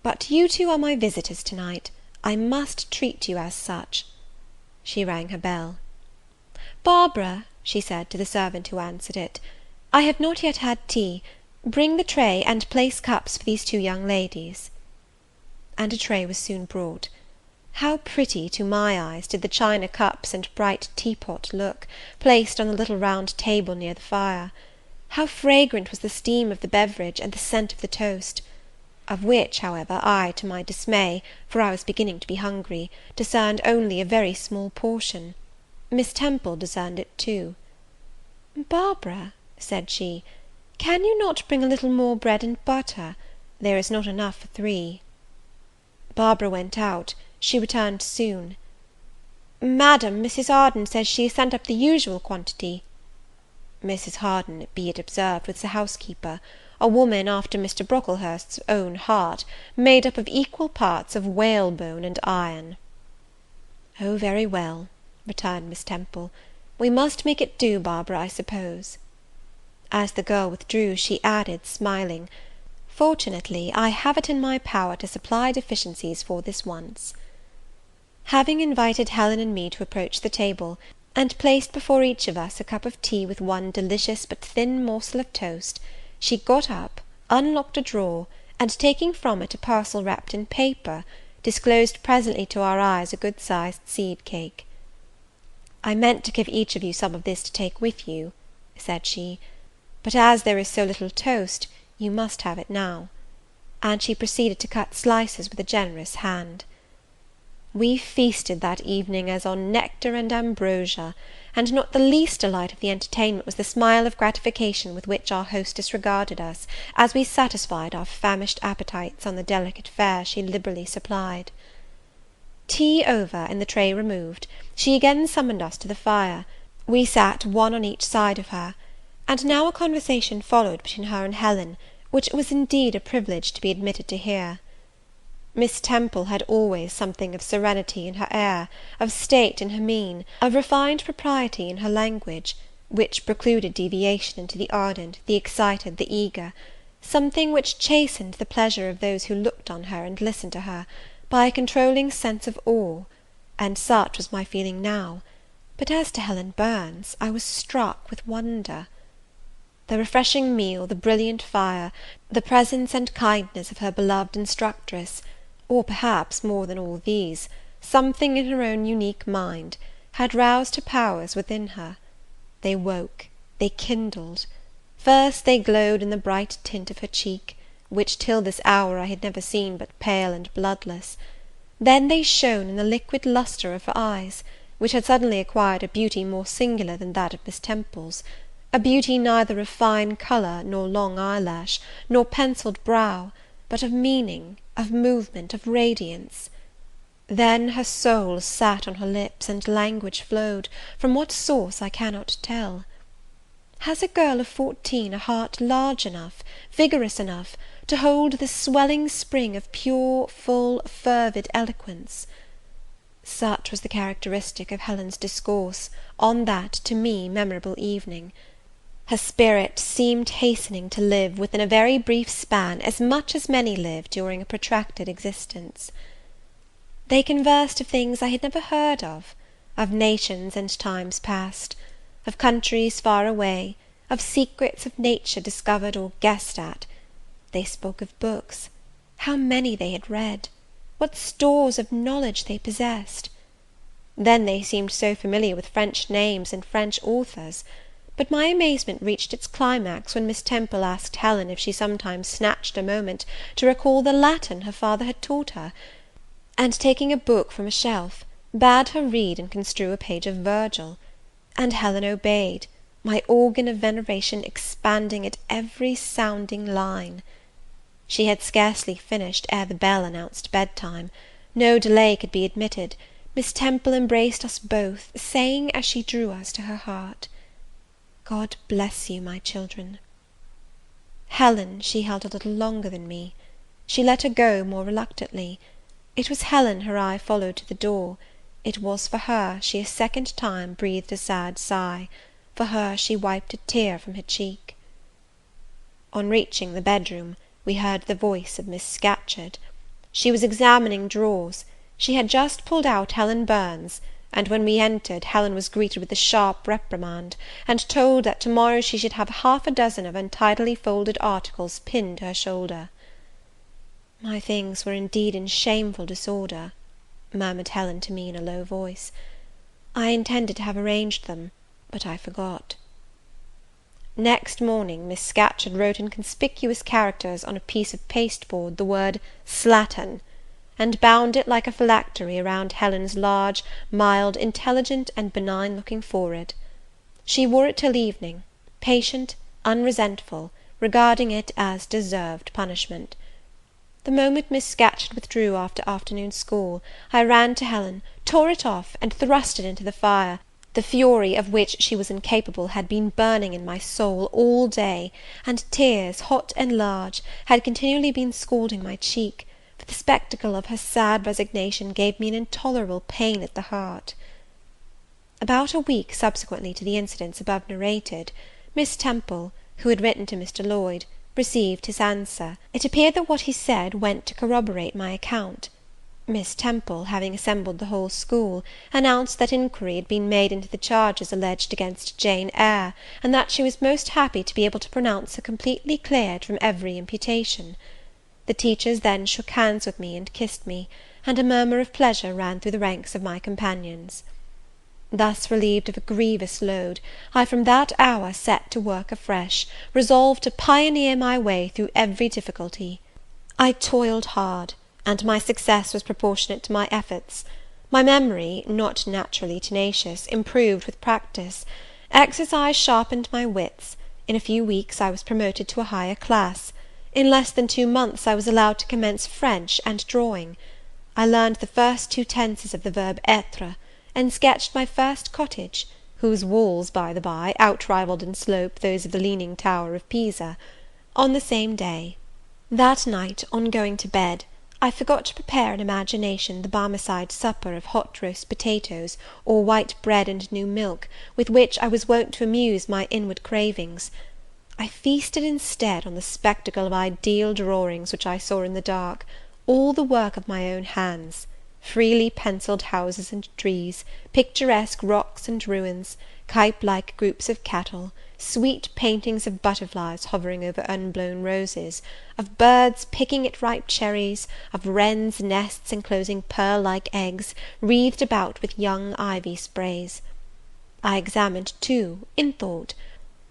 "But you two are my visitors to-night. I must treat you as such." She rang her bell. "Barbara," she said to the servant who answered it, "I have not yet had tea. Bring the tray, and place cups for these two young ladies." And a tray was soon brought. How pretty, to my eyes, did the china cups and bright teapot look, placed on the little round table near the fire! How fragrant was the steam of the beverage, and the scent of the toast! Of which, however, I, to my dismay, for I was beginning to be hungry, discerned only a very small portion. Miss Temple discerned it too. "Barbara," said she, "can you not bring a little more bread and butter? There is not enough for 3. Barbara went out. She returned soon. "Madam, Mrs. Harden says she has sent up the usual quantity." Mrs. Harden, be it observed, was the housekeeper, a woman after Mr. Brocklehurst's own heart, made up of equal parts of whalebone and iron. "Oh, very well," returned Miss Temple, "we must make it do, Barbara, I suppose." As the girl withdrew, she added, smiling, "Fortunately, I have it in my power to supply deficiencies for this once." Having invited Helen and me to approach the table, and placed before each of us a cup of tea with one delicious but thin morsel of toast, she got up, unlocked a drawer, and taking from it a parcel wrapped in paper, disclosed presently to our eyes a good-sized seed cake. "I meant to give each of you some of this to take with you," said she, "but as there is so little toast, you must have it now." And she proceeded to cut slices with a generous hand. We feasted that evening as on nectar and ambrosia, and not the least delight of the entertainment was the smile of gratification with which our hostess regarded us, as we satisfied our famished appetites on the delicate fare she liberally supplied. Tea over, and the tray removed, she again summoned us to the fire. We sat one on each side of her, and now a conversation followed between her and Helen, which it was indeed a privilege to be admitted to hear. Miss Temple had always something of serenity in her air, of state in her mien, of refined propriety in her language, which precluded deviation into the ardent, the excited, the eager; something which chastened the pleasure of those who looked on her and listened to her, by a controlling sense of awe; and such was my feeling now; but as to Helen Burns, I was struck with wonder. The refreshing meal, the brilliant fire, the presence and kindness of her beloved instructress, or perhaps, more than all these, something in her own unique mind, had roused her powers within her. They woke, they kindled. First they glowed in the bright tint of her cheek, which till this hour I had never seen but pale and bloodless. Then they shone in the liquid lustre of her eyes, which had suddenly acquired a beauty more singular than that of Miss Temple's, a beauty neither of fine colour, nor long eyelash, nor pencilled brow, but of meaning, of movement, of radiance. Then her soul sat on her lips, and language flowed, from what source I cannot tell. Has a girl of 14 a heart large enough, vigorous enough, to hold the swelling spring of pure, full, fervid eloquence? Such was the characteristic of Helen's discourse on that, to me, memorable evening. Her spirit seemed hastening to live, within a very brief span, as much as many live during a protracted existence. They conversed of things I had never heard of nations and times past, of countries far away, of secrets of nature discovered or guessed at. They spoke of books, how many they had read, what stores of knowledge they possessed. Then they seemed so familiar with French names and French authors; but my amazement reached its climax when Miss Temple asked Helen if she sometimes snatched a moment to recall the Latin her father had taught her, and, taking a book from a shelf, bade her read and construe a page of Virgil; and Helen obeyed, my organ of veneration expanding at every sounding line. She had scarcely finished ere the bell announced bedtime. No delay could be admitted. Miss Temple embraced us both, saying, as she drew us to her heart, "God bless you, my children." Helen she held a little longer than me. She let her go more reluctantly. It was Helen her eye followed to the door. It was for her she a second time breathed a sad sigh; for her she wiped a tear from her cheek. On reaching the bedroom, we heard the voice of Miss Scatcherd. She was examining drawers. She had just pulled out Helen Burns, and when we entered, Helen was greeted with a sharp reprimand, and told that to-morrow she should have half a dozen of untidily folded articles pinned to her shoulder. "My things were indeed in shameful disorder," murmured Helen to me in a low voice. "I intended to have arranged them, but I forgot." Next morning, Miss Scatcherd wrote in conspicuous characters on a piece of pasteboard the word "Slattern," and bound it like a phylactery around Helen's large, mild, intelligent, and benign-looking forehead. She wore it till evening, patient, unresentful, regarding it as deserved punishment. The moment Miss Scatcherd withdrew after afternoon school, I ran to Helen, tore it off, and thrust it into the fire. The fury of which she was incapable had been burning in my soul all day, and tears, hot and large, had continually been scalding my cheek, for the spectacle of her sad resignation gave me an intolerable pain at the heart. About a week subsequently to the incidents above narrated, Miss Temple, who had written to Mr. Lloyd, received his answer. It appeared that what he said went to corroborate my account. Miss Temple, having assembled the whole school, announced that inquiry had been made into the charges alleged against Jane Eyre, and that she was most happy to be able to pronounce her completely cleared from every imputation. The teachers then shook hands with me and kissed me, and a murmur of pleasure ran through the ranks of my companions. Thus relieved of a grievous load, I from that hour set to work afresh, resolved to pioneer my way through every difficulty. I toiled hard, and my success was proportionate to my efforts. My memory, not naturally tenacious, improved with practice. Exercise sharpened my wits. In a few weeks I was promoted to a higher class. In less than 2 months I was allowed to commence French and drawing. I learned the first 2 tenses of the verb être, and sketched my first cottage, whose walls, by the by, outrivalled in slope those of the Leaning Tower of Pisa, on the same day. That night, on going to bed, I forgot to prepare in imagination the Barmecide supper of hot roast potatoes, or white bread and new milk, with which I was wont to amuse my inward cravings. I feasted instead on the spectacle of ideal drawings which I saw in the dark, all the work of my own hands, freely pencilled houses and trees, picturesque rocks and ruins, Cuyp-like groups of cattle, sweet paintings of butterflies hovering over unblown roses, of birds picking at ripe cherries, of wrens' nests enclosing pearl-like eggs, wreathed about with young ivy sprays. I examined, too, in thought,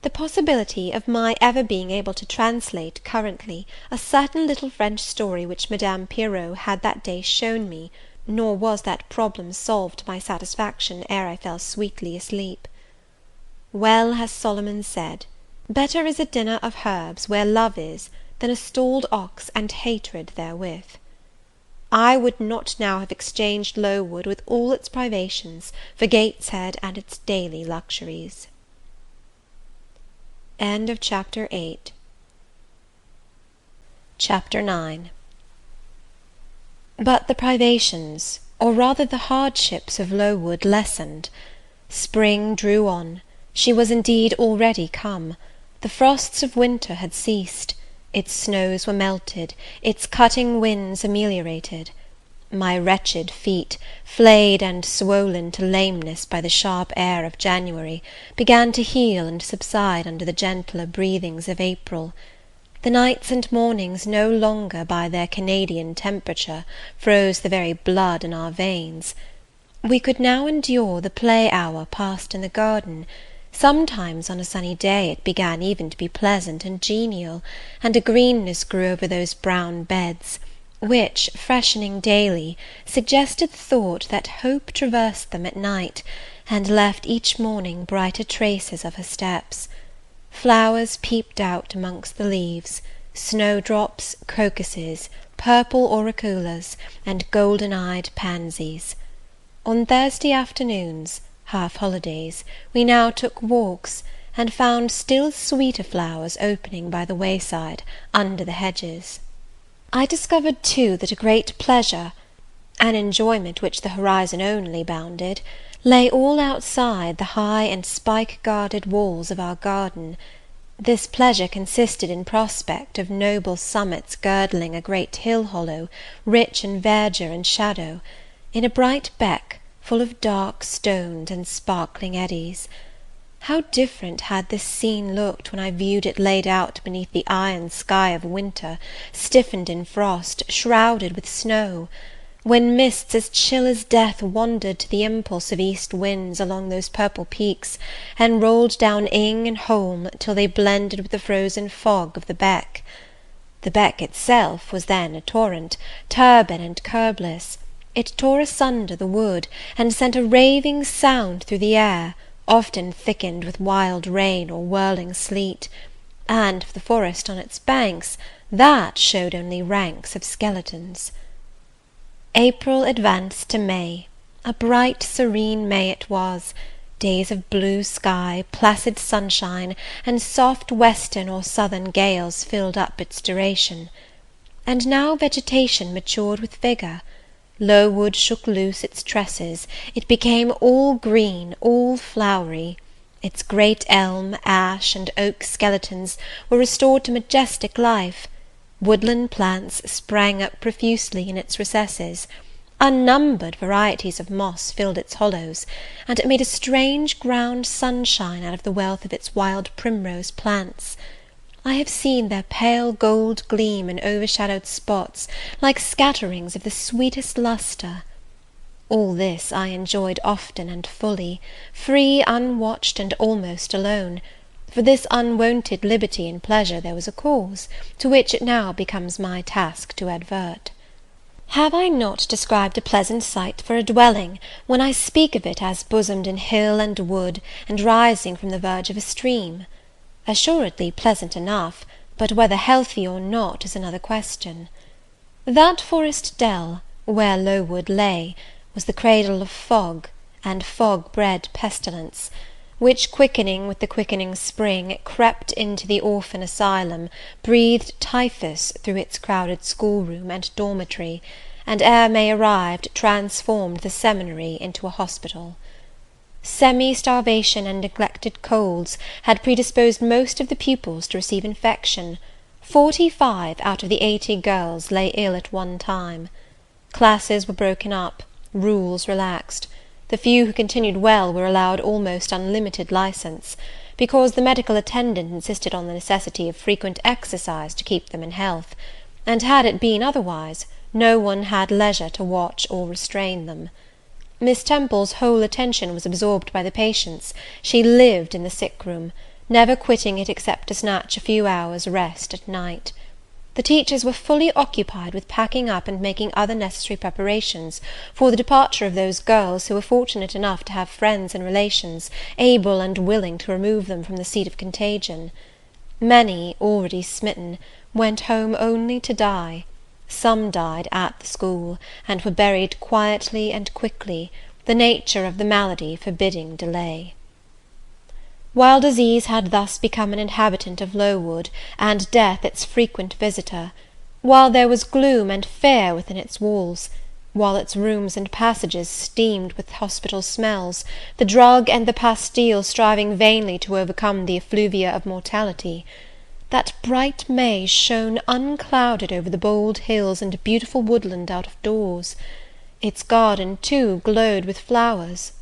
the possibility of my ever being able to translate currently a certain little French story which Madame Pirot had that day shown me, nor was that problem solved to my satisfaction ere I fell sweetly asleep. Well has Solomon said, better is a dinner of herbs where love is, than a stalled ox and hatred therewith. I would not now have exchanged Lowood with all its privations for Gateshead and its daily luxuries. Chapter 9. But the privations, or rather the hardships of Lowood lessened. Spring drew on. She was indeed already come. The frosts of winter had ceased. Its snows were melted, its cutting winds ameliorated. My wretched feet, flayed and swollen to lameness by the sharp air of January, began to heal and subside under the gentler breathings of April. The nights and mornings no longer by their Canadian temperature froze the very blood in our veins. We could now endure the play hour passed in the garden. Sometimes on a sunny day it began even to be pleasant and genial, and a greenness grew over those brown beds, which, freshening daily, suggested the thought that hope traversed them at night, and left each morning brighter traces of her steps. Flowers peeped out amongst the leaves, snowdrops, crocuses, purple auriculas, and golden-eyed pansies. On Thursday afternoons, half-holidays, we now took walks, and found still sweeter flowers opening by the wayside, under the hedges. I discovered too that a great pleasure, an enjoyment which the horizon only bounded, lay all outside the high and spike-guarded walls of our garden. This pleasure consisted in prospect of noble summits girdling a great hill-hollow, rich in verdure and shadow, in a bright beck, full of dark stones and sparkling eddies. How different had this scene looked when I viewed it laid out beneath the iron sky of winter, stiffened in frost, shrouded with snow! When mists as chill as death wandered to the impulse of east winds along those purple peaks, and rolled down Ing and Holm till they blended with the frozen fog of the beck. The beck itself was then a torrent, turbid and curbless. It tore asunder the wood, and sent a raving sound through the air, often thickened with wild rain or whirling sleet; and for the forest on its banks, that showed only ranks of skeletons. April advanced to May. A bright serene May it was. Days of blue sky, placid sunshine, and soft western or southern gales filled up its duration. And now vegetation matured with vigour. Lowood shook loose its tresses, it became all green, all flowery. Its great elm, ash, and oak skeletons were restored to majestic life. Woodland plants sprang up profusely in its recesses. Unnumbered varieties of moss filled its hollows, and it made a strange ground sunshine out of the wealth of its wild primrose plants. I have seen their pale gold gleam in overshadowed spots, like scatterings of the sweetest lustre. All this I enjoyed often and fully, free, unwatched, and almost alone. For this unwonted liberty and pleasure there was a cause, to which it now becomes my task to advert. Have I not described a pleasant site for a dwelling, when I speak of it as bosomed in hill and wood, and rising from the verge of a stream? Assuredly pleasant enough, but whether healthy or not is another question. That forest dell, where Lowood lay, was the cradle of fog, and fog-bred pestilence, which, quickening with the quickening spring, crept into the orphan asylum, breathed typhus through its crowded schoolroom and dormitory, and ere May arrived, transformed the seminary into a hospital. Semi-starvation and neglected colds had predisposed most of the pupils to receive infection. 45 out of the 80 girls lay ill at one time. Classes were broken up, rules relaxed. The few who continued well were allowed almost unlimited license, because the medical attendant insisted on the necessity of frequent exercise to keep them in health, and had it been otherwise, no one had leisure to watch or restrain them. Miss Temple's whole attention was absorbed by the patients. She lived in the sick room, never quitting it except to snatch a few hours' rest at night. The teachers were fully occupied with packing up and making other necessary preparations for the departure of those girls who were fortunate enough to have friends and relations able and willing to remove them from the seat of contagion. Many, already smitten, went home only to die. Some died at the school, and were buried quietly and quickly, the nature of the malady forbidding delay. While disease had thus become an inhabitant of Lowood, and death its frequent visitor, while there was gloom and fear within its walls, while its rooms and passages steamed with hospital smells, the drug and the pastille striving vainly to overcome the effluvia of mortality, that bright May shone unclouded over the bold hills and beautiful woodland out of doors. Its garden, too, glowed with flowers.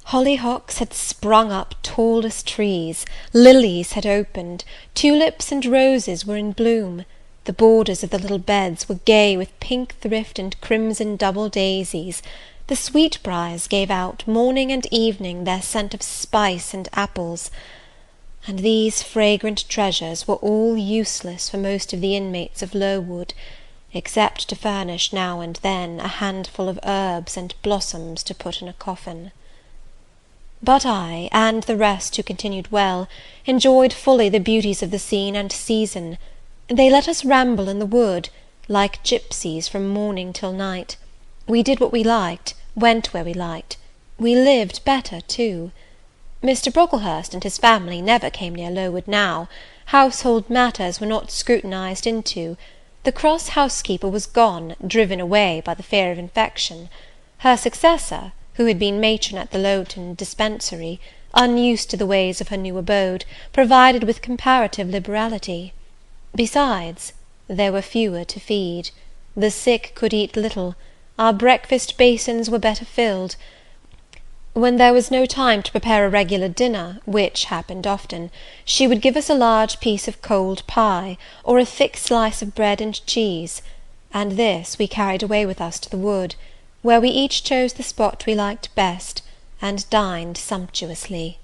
Hollyhocks had sprung up tall as trees, lilies had opened, tulips and roses were in bloom, the borders of the little beds were gay with pink thrift and crimson double daisies, the sweetbriars gave out, morning and evening, their scent of spice and apples, and these fragrant treasures were all useless for most of the inmates of Lowood, except to furnish now and then a handful of herbs and blossoms to put in a coffin. But I, and the rest who continued well, enjoyed fully the beauties of the scene and season. They let us ramble in the wood, like gypsies, from morning till night. We did what we liked, went where we liked. We lived better, too. Mr. Brocklehurst and his family never came near Lowood now. Household matters were not scrutinized into. The cross housekeeper was gone, driven away by the fear of infection. Her successor, who had been matron at the Lowton dispensary, unused to the ways of her new abode, provided with comparative liberality. Besides, there were fewer to feed. The sick could eat little. Our breakfast basins were better filled. When there was no time to prepare a regular dinner, which happened often, she would give us a large piece of cold pie, or a thick slice of bread and cheese, and this we carried away with us to the wood, where we each chose the spot we liked best, and dined sumptuously.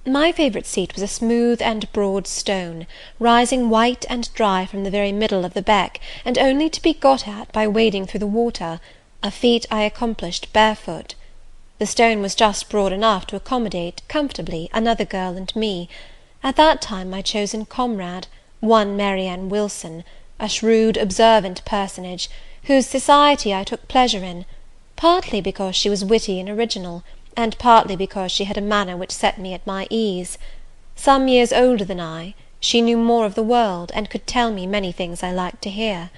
My favourite seat was a smooth and broad stone, rising white and dry from the very middle of the beck, and only to be got at by wading through the water, a feat I accomplished barefoot. The stone was just broad enough to accommodate, comfortably, another girl and me, at that time my chosen comrade, one Mary Ann Wilson, a shrewd, observant personage, whose society I took pleasure in, partly because she was witty and original, and partly because she had a manner which set me at my ease. Some years older than I, she knew more of the world, and could tell me many things I liked to hear.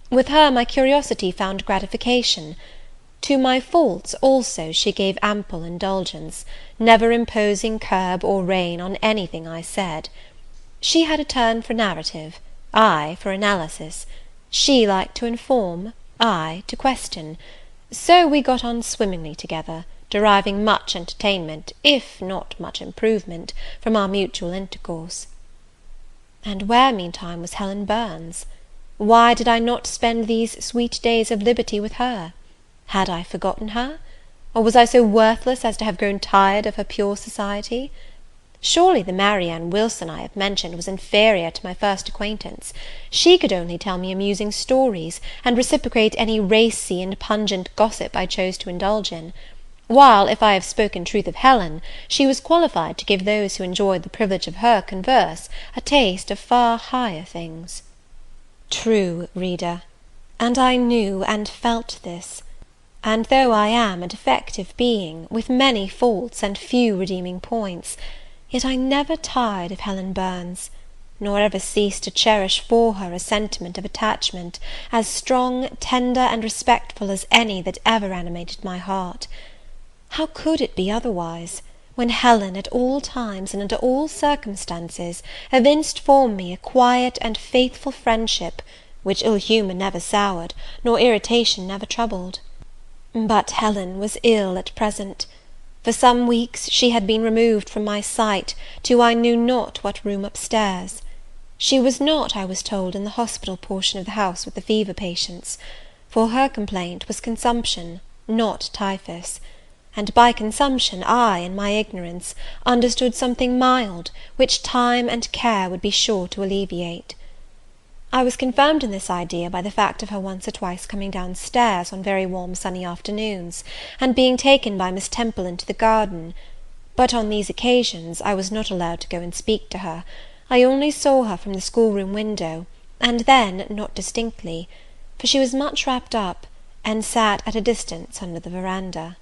With her my curiosity found gratification. To my faults also she gave ample indulgence, never imposing curb or rein on anything I said. She had a turn for narrative, I for analysis. She liked to inform, I to question. So we got on swimmingly together, deriving much entertainment, if not much improvement, from our mutual intercourse. And where, meantime, was Helen Burns? Why did I not spend these sweet days of liberty with her? Had I forgotten her? Or was I so worthless as to have grown tired of her pure society? Surely the Mary Ann Wilson I have mentioned was inferior to my first acquaintance. She could only tell me amusing stories, and reciprocate any racy and pungent gossip I chose to indulge in; while, if I have spoken truth of Helen, she was qualified to give those who enjoyed the privilege of her converse a taste of far higher things. True, reader, and I knew and felt this; and though I am a defective being, with many faults and few redeeming points, yet I never tired of Helen Burns, nor ever ceased to cherish for her a sentiment of attachment, as strong, tender, and respectful as any that ever animated my heart. How could it be otherwise, when Helen, at all times and under all circumstances, evinced for me a quiet and faithful friendship, which ill humour never soured, nor irritation never troubled? But Helen was ill at present. For some weeks she had been removed from my sight to I knew not what room upstairs. She was not, I was told, in the hospital portion of the house with the fever patients; for her complaint was consumption, not typhus; and by consumption I, in my ignorance, understood something mild, which time and care would be sure to alleviate. I was confirmed in this idea by the fact of her once or twice coming down stairs on very warm sunny afternoons, and being taken by Miss Temple into the garden; but on these occasions I was not allowed to go and speak to her. I only saw her from the schoolroom window, and then not distinctly, for she was much wrapped up, and sat at a distance under the verandah.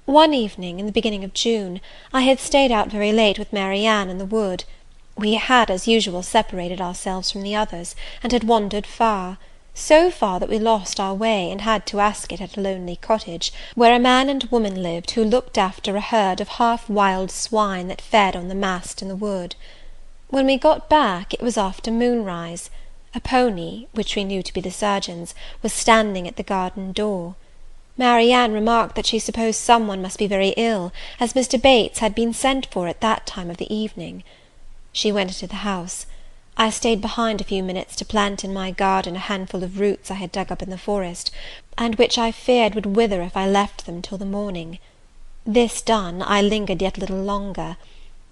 One evening, in the beginning of June, I had stayed out very late with Mary Ann in the wood. We had, as usual, separated ourselves from the others, and had wandered far, so far that we lost our way, and had to ask it at a lonely cottage, where a man and woman lived who looked after a herd of half-wild swine that fed on the mast in the wood. When we got back, it was after moonrise. A pony, which we knew to be the surgeon's, was standing at the garden door. Mary Ann remarked that she supposed some one must be very ill, as Mr. Bates had been sent for at that time of the evening. She went into the house. I stayed behind a few minutes to plant in my garden a handful of roots I had dug up in the forest, and which I feared would wither if I left them till the morning. This done, I lingered yet a little longer.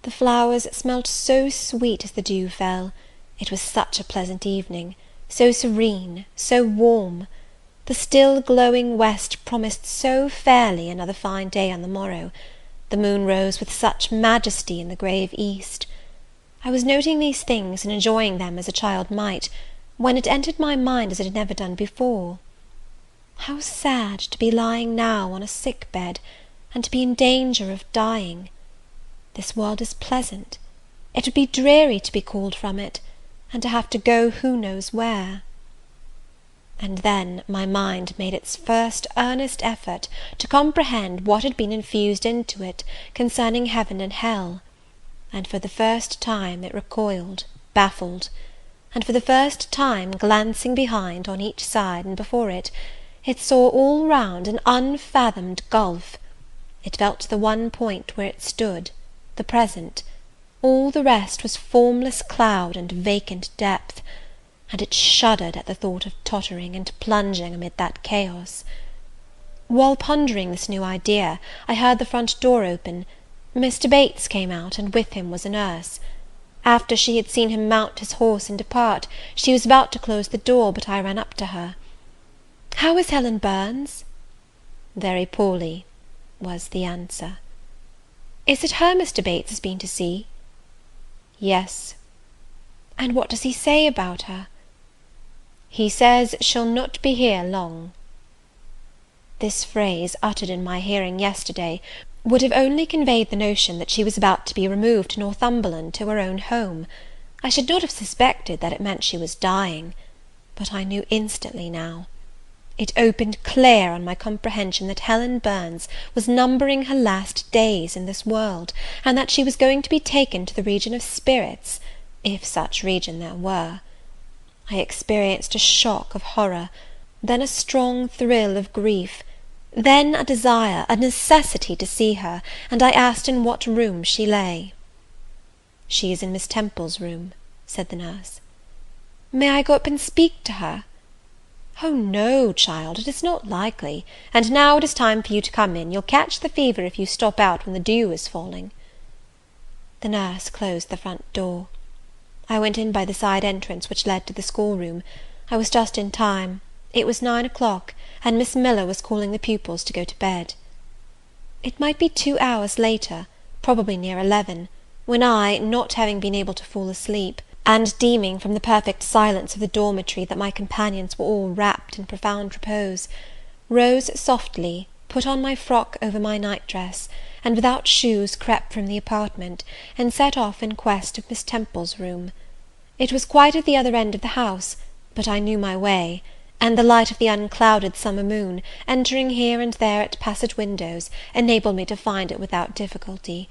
The flowers smelt so sweet as the dew fell. It was such a pleasant evening, so serene, so warm. The still glowing west promised so fairly another fine day on the morrow. The moon rose with such majesty in the grave east. I was noting these things and enjoying them as a child might, when it entered my mind as it had never done before. How sad to be lying now on a sick bed, and to be in danger of dying! This world is pleasant. It would be dreary to be called from it, and to have to go who knows where. And then my mind made its first earnest effort to comprehend what had been infused into it concerning heaven and hell, and for the first time it recoiled, baffled, and for the first time, glancing behind, on each side, and before it, it saw all round an unfathomed gulf. It felt the one point where it stood, the present; all the rest was formless cloud and vacant depth, and it shuddered at the thought of tottering and plunging amid that chaos. While pondering this new idea, I heard the front door open. Mr. Bates came out, and with him was a nurse. After she had seen him mount his horse and depart, she was about to close the door, but I ran up to her. "How is Helen Burns?" "Very poorly," was the answer. "Is it her Mr. Bates has been to see?" "Yes." "And what does he say about her?" "He says she'll not be here long." This phrase, uttered in my hearing yesterday, would have only conveyed the notion that she was about to be removed to Northumberland, to her own home. I should not have suspected that it meant she was dying, but I knew instantly now. It opened clear on my comprehension that Helen Burns was numbering her last days in this world, and that she was going to be taken to the region of spirits, if such region there were. I experienced a shock of horror, then a strong thrill of grief, then a desire, a necessity to see her, and I asked in what room she lay. "She is in Miss Temple's room," said the nurse. "May I go up and speak to her?" "Oh, no, child, it is not likely; and now it is time for you to come in. You'll catch the fever if you stop out when the dew is falling." The nurse closed the front door. I went in by the side entrance which led to the schoolroom. I was just in time. It was 9 o'clock, and Miss Miller was calling the pupils to go to bed. It might be 2 hours later, probably near 11, when I, not having been able to fall asleep, and deeming from the perfect silence of the dormitory that my companions were all wrapped in profound repose, rose softly, put on my frock over my night-dress, and without shoes crept from the apartment, and set off in quest of Miss Temple's room. It was quite at the other end of the house, but I knew my way, and the light of the unclouded summer moon, entering here and there at passage windows, enabled me to find it without difficulty.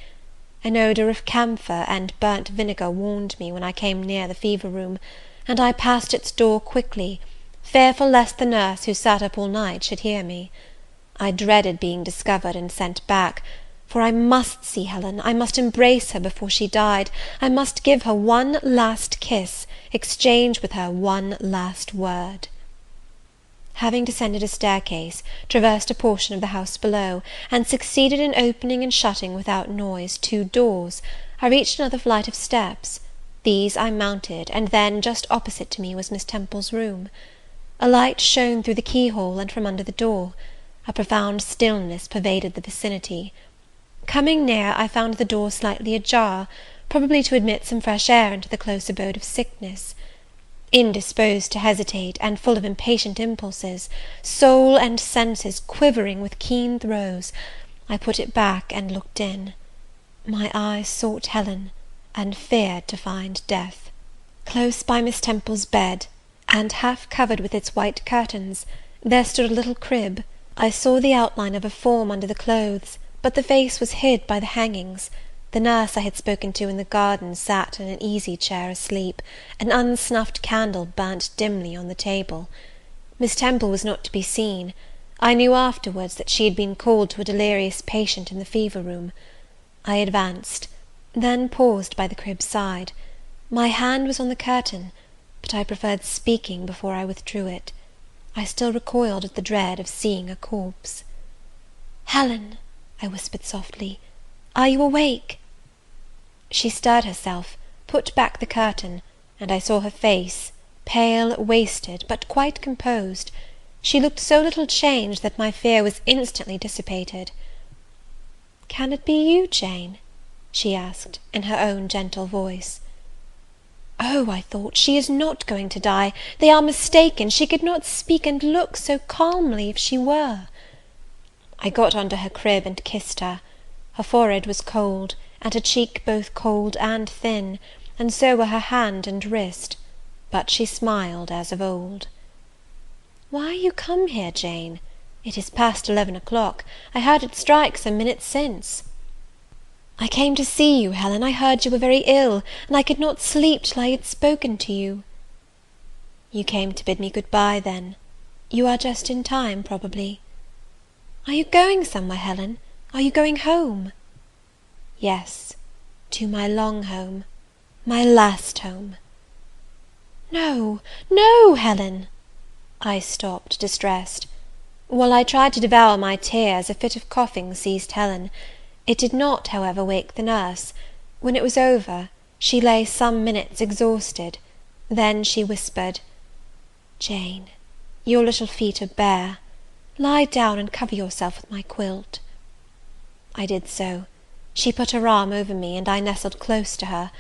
An odour of camphor and burnt vinegar warned me when I came near the fever room, and I passed its door quickly, fearful lest the nurse who sat up all night should hear me. I dreaded being discovered and sent back, for I must see Helen, I must embrace her before she died, I must give her one last kiss, exchange with her one last word. Having descended a staircase, traversed a portion of the house below, and succeeded in opening and shutting without noise 2 doors, I reached another flight of steps. These I mounted, and then, just opposite to me, was Miss Temple's room. A light shone through the keyhole and from under the door. A profound stillness pervaded the vicinity. Coming near, I found the door slightly ajar, probably to admit some fresh air into the close abode of sickness. Indisposed to hesitate, and full of impatient impulses, soul and senses quivering with keen throes, I put it back and looked in. My eyes sought Helen, and feared to find death. Close by Miss Temple's bed, and half covered with its white curtains, there stood a little crib. I saw the outline of a form under the clothes, but the face was hid by the hangings. The nurse I had spoken to in the garden sat in an easy chair asleep. An unsnuffed candle burnt dimly on the table. Miss Temple was not to be seen. I knew afterwards that she had been called to a delirious patient in the fever room. I advanced, then paused by the crib's side. My hand was on the curtain, but I preferred speaking before I withdrew it. I still recoiled at the dread of seeing a corpse. "Helen," I whispered softly, "are you awake?" She stirred herself, put back the curtain, and I saw her face, pale, wasted, but quite composed. She looked so little changed that my fear was instantly dissipated. "Can it be you, Jane?" she asked, in her own gentle voice. "Oh," I thought, "she is not going to die! They are mistaken! She could not speak and look so calmly if she were." I got under her crib and kissed her. Her forehead was cold, and her cheek both cold and thin, and so were her hand and wrist, but she smiled as of old. "Why are you come here, Jane? It is past 11 o'clock. I heard it strike some minutes since." "I came to see you, Helen. I heard you were very ill, and I could not sleep till I had spoken to you." "You came to bid me good-bye, then? You are just in time, probably." "Are you going somewhere, Helen? Are you going home?" "Yes, to my long home, my last home." "No, no, Helen!" I stopped, distressed. While I tried to devour my tears, a fit of coughing seized Helen. It did not, however, wake the nurse. When it was over, she lay some minutes exhausted. Then she whispered, "Jane, your little feet are bare. Lie down and cover yourself with my quilt." I did so. She put her arm over me, and I nestled close to her.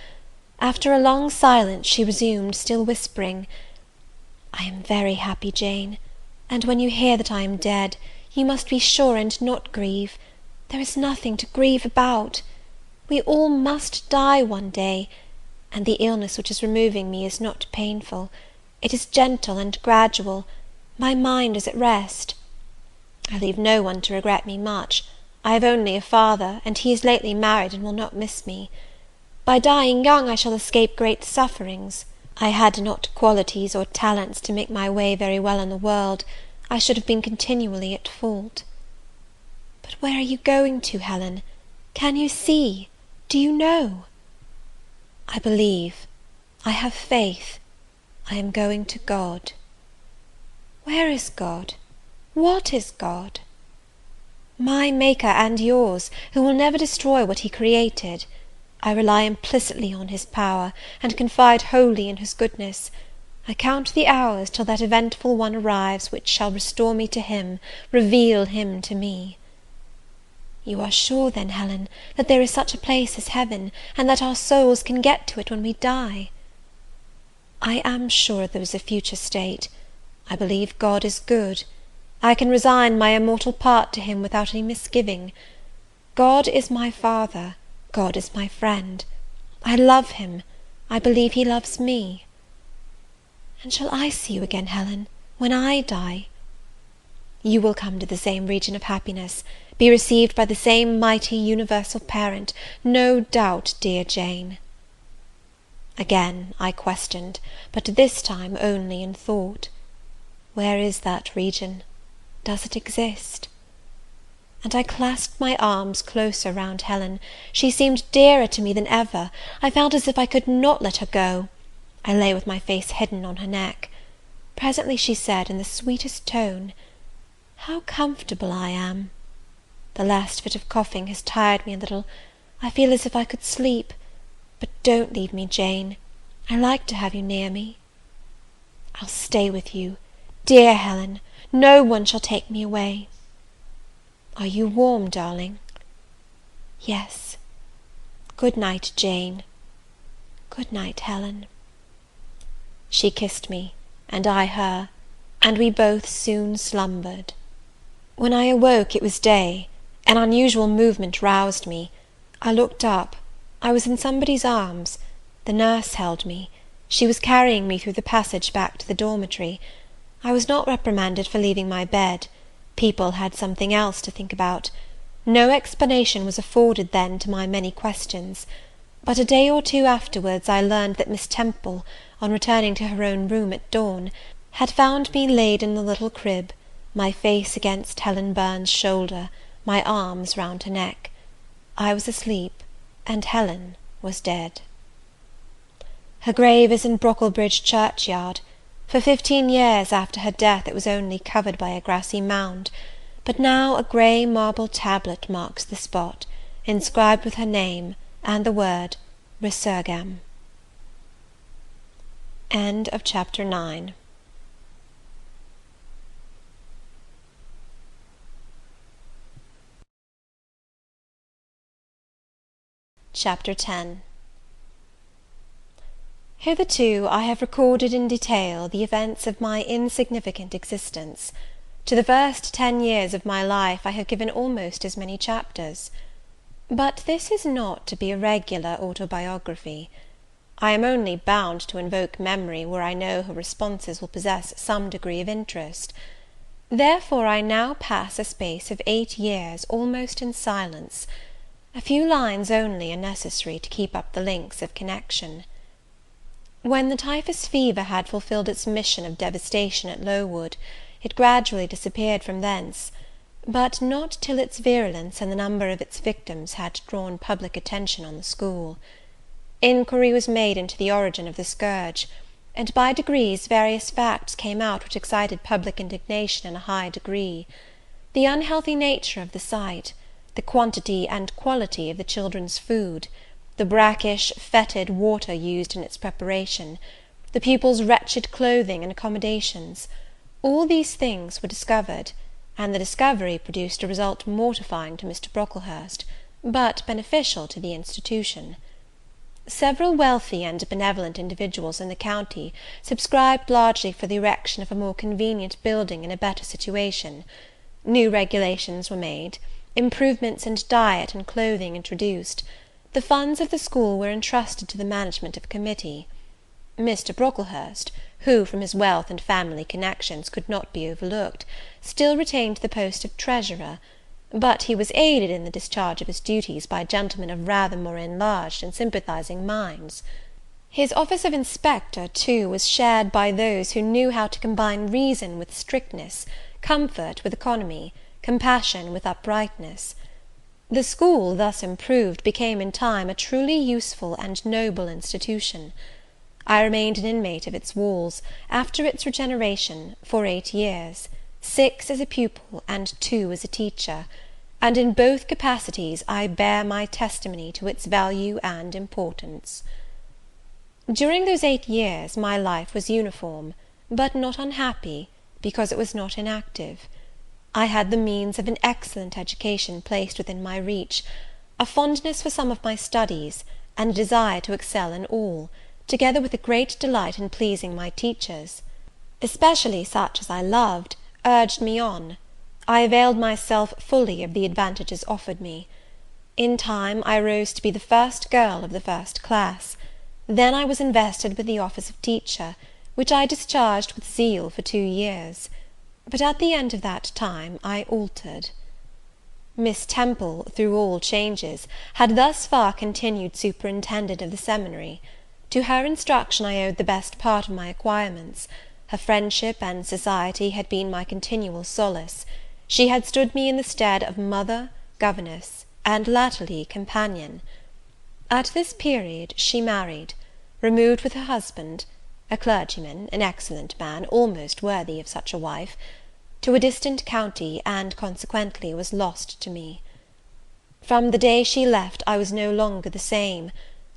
After a long silence, she resumed, still whispering, "I am very happy, Jane, and when you hear that I am dead, you must be sure and not grieve. There is nothing to grieve about. We all must die one day, and the illness which is removing me is not painful. It is gentle and gradual. My mind is at rest. I leave no one to regret me much. I have only a father, and he is lately married and will not miss me. By dying young I shall escape great sufferings. I had not qualities or talents to make my way very well in the world. I should have been continually at fault. But where are you going to, Helen? Can you see? Do you know? I believe. I have faith. I am going to God. Where is God? What is God? My Maker and yours, who will never destroy what he created. I rely implicitly on his power, and confide wholly in his goodness. I count the hours till that eventful one arrives which shall restore me to him, reveal him to me. You are sure, then, Helen, that there is such a place as heaven, and that our souls can get to it when we die? I am sure there is a future state. I believe God is good. I can resign my immortal part to him without any misgiving. God is my Father. God is my friend. I love him. I believe he loves me. And shall I see you again, Helen, when I die? You will come to the same region of happiness, be received by the same mighty universal parent, no doubt, dear Jane. Again I questioned, but this time only in thought. Where is that region? Does it exist? And I clasped my arms closer round Helen. She seemed dearer to me than ever. I felt as if I could not let her go. I lay with my face hidden on her neck. Presently she said, in the sweetest tone, "How comfortable I am! The last fit of coughing has tired me a little. I feel as if I could sleep. But don't leave me, Jane. I like to have you near me. I'll stay with you, dear Helen, no one shall take me away. Are you warm, darling? Yes. Good night, Jane. Good night, Helen. She kissed me, and I her, and we both soon slumbered. When I awoke, it was day. An unusual movement roused me. I looked up. I was in somebody's arms. The nurse held me. She was carrying me through the passage back to the dormitory. I was not reprimanded for leaving my bed. People had something else to think about. No explanation was afforded then to my many questions. But a day or two afterwards I learned that Miss Temple, on returning to her own room at dawn, had found me laid in the little crib, my face against Helen Burns's shoulder, my arms round her neck. I was asleep, and Helen was dead. Her grave is in Brocklebridge churchyard. For 15 years after her death it was only covered by a grassy mound, but now a grey marble tablet marks the spot, inscribed with her name and the word Resurgam. End of chapter 9. Chapter 10. Hitherto I have recorded in detail the events of my insignificant existence. To the first 10 years of my life I have given almost as many chapters. But this is not to be a regular autobiography. I am only bound to invoke memory where I know her responses will possess some degree of interest. Therefore I now pass a space of 8 years almost in silence. A few lines only are necessary to keep up the links of connection. When the typhus fever had fulfilled its mission of devastation at Lowood, it gradually disappeared from thence, but not till its virulence and the number of its victims had drawn public attention on the school. Inquiry was made into the origin of the scourge, and by degrees various facts came out which excited public indignation in a high degree. The unhealthy nature of the sight, the quantity and quality of the children's food, the brackish, fetid water used in its preparation, the pupils' wretched clothing and accommodations, all these things were discovered, and the discovery produced a result mortifying to Mr. Brocklehurst, but beneficial to the institution. Several wealthy and benevolent individuals in the county subscribed largely for the erection of a more convenient building in a better situation. New regulations were made, improvements in diet and clothing introduced. The funds of the school were entrusted to the management of a committee. Mr. Brocklehurst, who, from his wealth and family connections, could not be overlooked, still retained the post of treasurer, but he was aided in the discharge of his duties by gentlemen of rather more enlarged and sympathizing minds. His office of inspector, too, was shared by those who knew how to combine reason with strictness, comfort with economy, compassion with uprightness. The school, thus improved, became in time a truly useful and noble institution. I remained an inmate of its walls, after its regeneration, for 8 years, 6 as a pupil and 2 as a teacher, and in both capacities I bear my testimony to its value and importance. During those 8 years my life was uniform, but not unhappy, because it was not inactive. I had the means of an excellent education placed within my reach, a fondness for some of my studies, and a desire to excel in all, together with a great delight in pleasing my teachers. Especially such as I loved, urged me on. I availed myself fully of the advantages offered me. In time I rose to be the first girl of the first class. Then I was invested with the office of teacher, which I discharged with zeal for 2 years. But at the end of that time I altered. Miss Temple, through all changes, had thus far continued superintendent of the seminary. To her instruction I owed the best part of my acquirements. Her friendship and society had been my continual solace. She had stood me in the stead of mother, governess, and latterly companion. At this period she married, removed with her husband, a clergyman, an excellent man, almost worthy of such a wife, to a distant county, and consequently was lost to me. From the day she left I was no longer the same.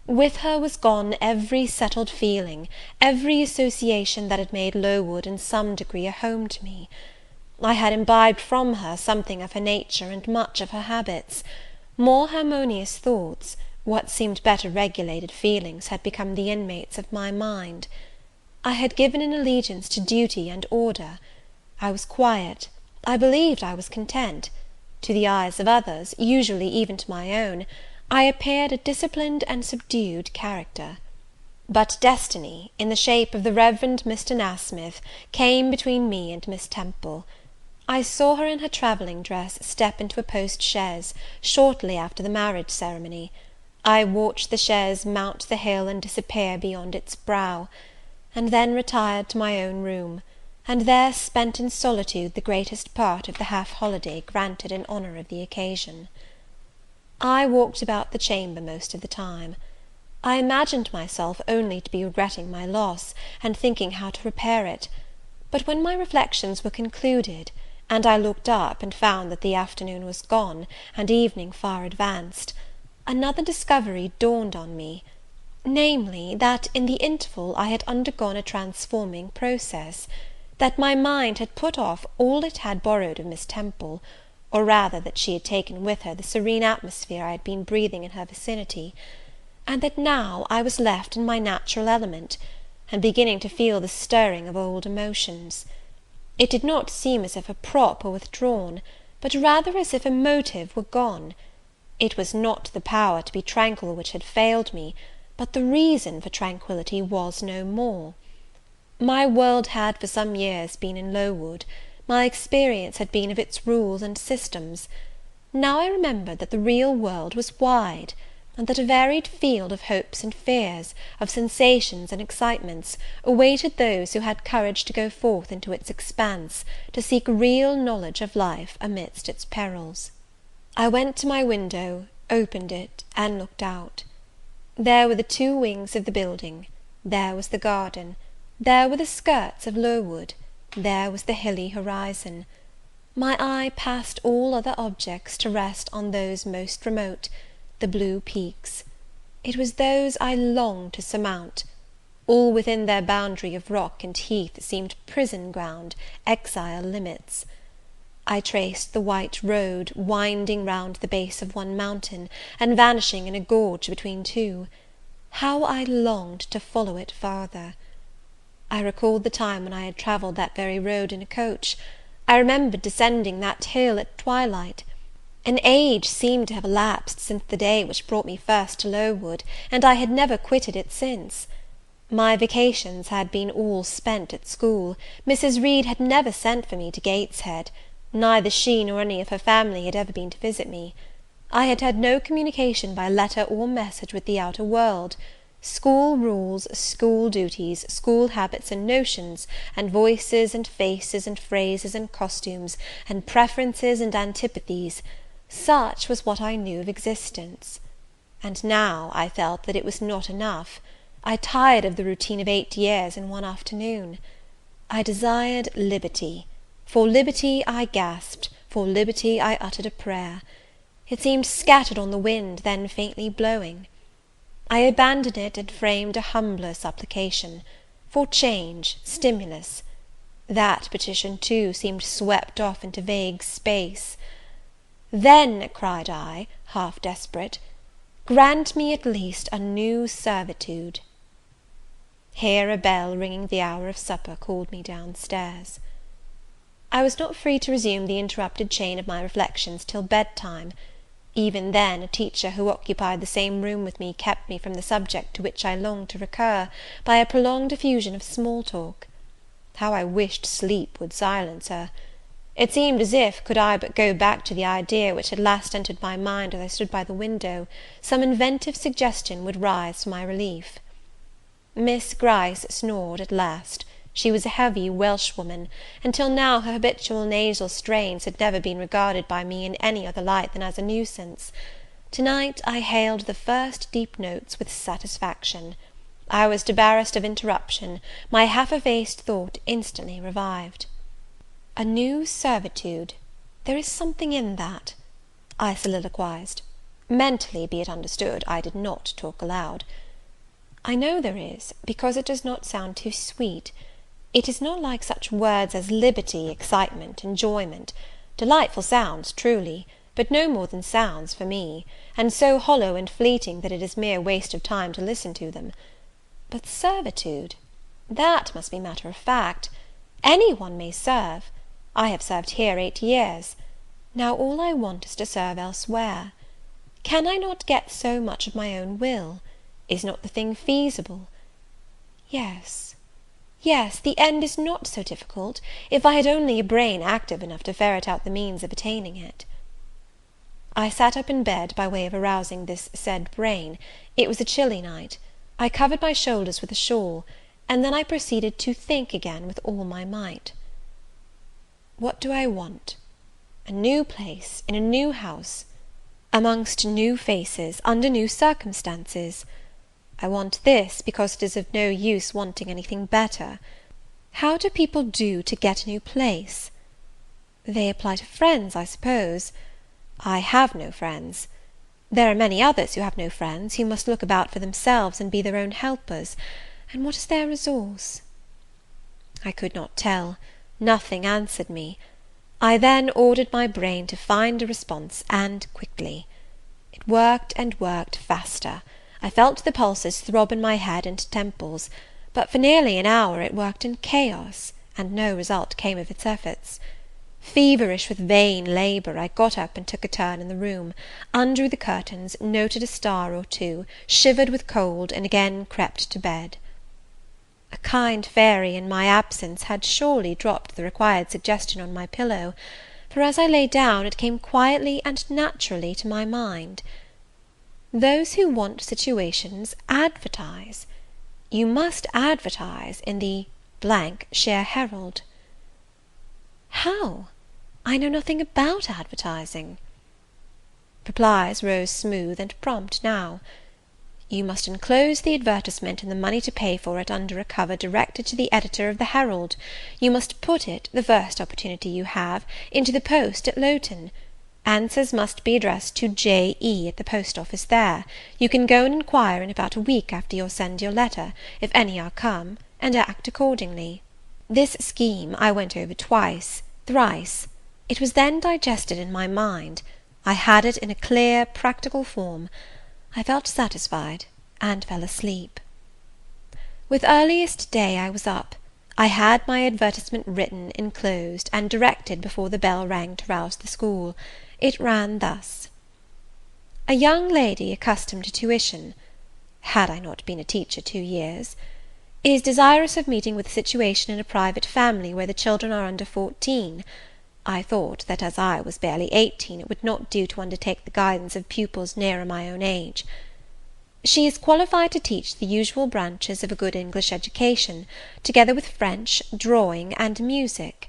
With her was gone every settled feeling, every association that had made Lowood in some degree a home to me. I had imbibed from her something of her nature and much of her habits. More harmonious thoughts, what seemed better regulated feelings, had become the inmates of my mind. I had given an allegiance to duty and order. I was quiet, I believed I was content. To the eyes of others, usually even to my own, I appeared a disciplined and subdued character. But destiny, in the shape of the Reverend Mr. Nasmyth, came between me and Miss Temple. I saw her in her travelling dress step into a post chaise, shortly after the marriage ceremony. I watched the chaise mount the hill and disappear beyond its brow, and then retired to my own room, and there spent in solitude the greatest part of the half-holiday granted in honour of the occasion. I walked about the chamber most of the time. I imagined myself only to be regretting my loss, and thinking how to repair it; but when my reflections were concluded, and I looked up and found that the afternoon was gone, and evening far advanced, another discovery dawned on me, namely, that in the interval I had undergone a transforming process, that my mind had put off all it had borrowed of Miss Temple, or rather that she had taken with her the serene atmosphere I had been breathing in her vicinity, and that now I was left in my natural element, and beginning to feel the stirring of old emotions. It did not seem as if a prop were withdrawn, but rather as if a motive were gone. It was not the power to be tranquil which had failed me, but the reason for tranquillity was no more. My world had for some years been in Lowood; my experience had been of its rules and systems. Now I remembered that the real world was wide, and that a varied field of hopes and fears, of sensations and excitements, awaited those who had courage to go forth into its expanse, to seek real knowledge of life amidst its perils. I went to my window, opened it, and looked out. There were the two wings of the building, there was the garden, there were the skirts of Lowood, there was the hilly horizon. My eye passed all other objects to rest on those most remote, the blue peaks. It was those I longed to surmount. All within their boundary of rock and heath seemed prison ground, exile limits. I traced the white road, winding round the base of one mountain, and vanishing in a gorge between two. How I longed to follow it farther! I recalled the time when I had travelled that very road in a coach. I remembered descending that hill at twilight. An age seemed to have elapsed since the day which brought me first to Lowood, and I had never quitted it since. My vacations had been all spent at school. Mrs. Reed had never sent for me to Gateshead; neither she nor any of her family had ever been to visit me. I had had no communication by letter or message with the outer world. School rules, school duties, school habits and notions, and voices and faces and phrases and costumes, and preferences and antipathies, such was what I knew of existence. And now I felt that it was not enough. I tired of the routine of 8 years in one afternoon. I desired liberty. For liberty I gasped, for liberty I uttered a prayer. It seemed scattered on the wind, then faintly blowing. I abandoned it, and framed a humbler supplication, for change, stimulus. That petition, too, seemed swept off into vague space. Then, cried I, half desperate, grant me at least a new servitude. Here a bell ringing the hour of supper called me down stairs. I was not free to resume the interrupted chain of my reflections till bedtime. Even then, a teacher who occupied the same room with me kept me from the subject to which I longed to recur, by a prolonged effusion of small talk. How I wished sleep would silence her! It seemed as if, could I but go back to the idea which had last entered my mind as I stood by the window, some inventive suggestion would rise for my relief. Miss Gryce snored at last. She was a heavy Welshwoman, and till now her habitual nasal strains had never been regarded by me in any other light than as a nuisance. To-night I hailed the first deep notes with satisfaction. I was debarrassed of interruption; my half-effaced thought instantly revived. A new servitude, there is something in that, I soliloquized. Mentally, be it understood, I did not talk aloud. I know there is, because it does not sound too sweet. It is not like such words as liberty, excitement, enjoyment. Delightful sounds, truly, but no more than sounds for me, and so hollow and fleeting that it is mere waste of time to listen to them. But servitude, that must be matter of fact. Any one may serve. I have served here 8 years. Now all I want is to serve elsewhere. Can I not get so much of my own will? Is not the thing feasible? Yes, yes, the end is not so difficult, if I had only a brain active enough to ferret out the means of attaining it. I sat up in bed by way of arousing this said brain. It was a chilly night. I covered my shoulders with a shawl, and then I proceeded to think again with all my might. What do I want? A new place, in a new house, amongst new faces, under new circumstances. I want this, because it is of no use wanting anything better. How do people do to get a new place? They apply to friends, I suppose. I have no friends. There are many others who have no friends, who must look about for themselves, and be their own helpers. And what is their resource? I could not tell. Nothing answered me. I then ordered my brain to find a response, and quickly. It worked and worked faster. I felt the pulses throb in my head and temples, but for nearly an hour it worked in chaos, and no result came of its efforts. Feverish with vain labour, I got up and took a turn in the room, undrew the curtains, noted a star or two, shivered with cold, and again crept to bed. A kind fairy, in my absence, had surely dropped the required suggestion on my pillow, for as I lay down it came quietly and naturally to my mind. Those who want situations advertise. You must advertise in the shire Herald. How? I know nothing about advertising. Replies rose smooth and prompt now. You must enclose the advertisement and the money to pay for it under a cover directed to the editor of the Herald. You must put it, the first opportunity you have, into the post at Lowton. Answers must be addressed to J. E. at the post office there. You can go and inquire in about a week after you send your letter, if any are come, and act accordingly. This scheme I went over twice, thrice. It was then digested in my mind. I had it in a clear, practical form. I felt satisfied, and fell asleep. With earliest day I was up. I had my advertisement written, enclosed, and directed before the bell rang to rouse the school. It ran thus: A young lady accustomed to tuition, had I not been a teacher 2 years, is desirous of meeting with a situation in a private family where the children are under 14. I thought that as I was barely 18, it would not do to undertake the guidance of pupils nearer my own age. She is qualified to teach the usual branches of a good English education, together with French, drawing, and music.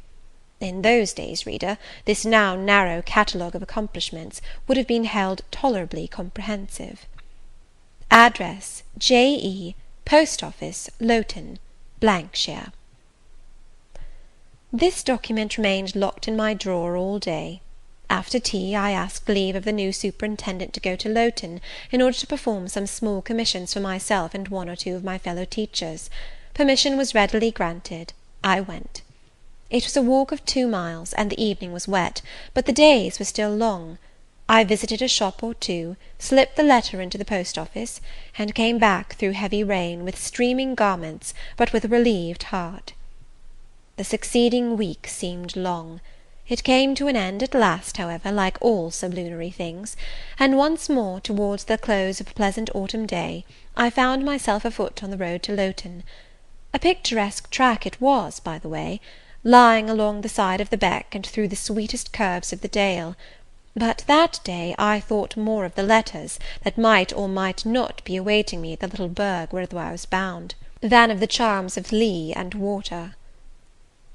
In those days, reader, this now narrow catalogue of accomplishments would have been held tolerably comprehensive. Address, J. E., Post Office, Lowton, shire. This document remained locked in my drawer all day. After tea, I asked leave of the new superintendent to go to Lowton, in order to perform some small commissions for myself and 1 or 2 of my fellow teachers. Permission was readily granted. I went. It was a walk of 2 miles, and the evening was wet, but the days were still long. I visited a shop or 2, slipped the letter into the post office, and came back through heavy rain, with streaming garments, but with a relieved heart. The succeeding week seemed long. It came to an end at last, however, like all sublunary things, and once more, towards the close of a pleasant autumn day, I found myself afoot on the road to Lowton. A picturesque track it was, by the way, lying along the side of the beck and through the sweetest curves of the dale. But that day I thought more of the letters that might or might not be awaiting me at the little burgh whither I was bound, than of the charms of lea and water.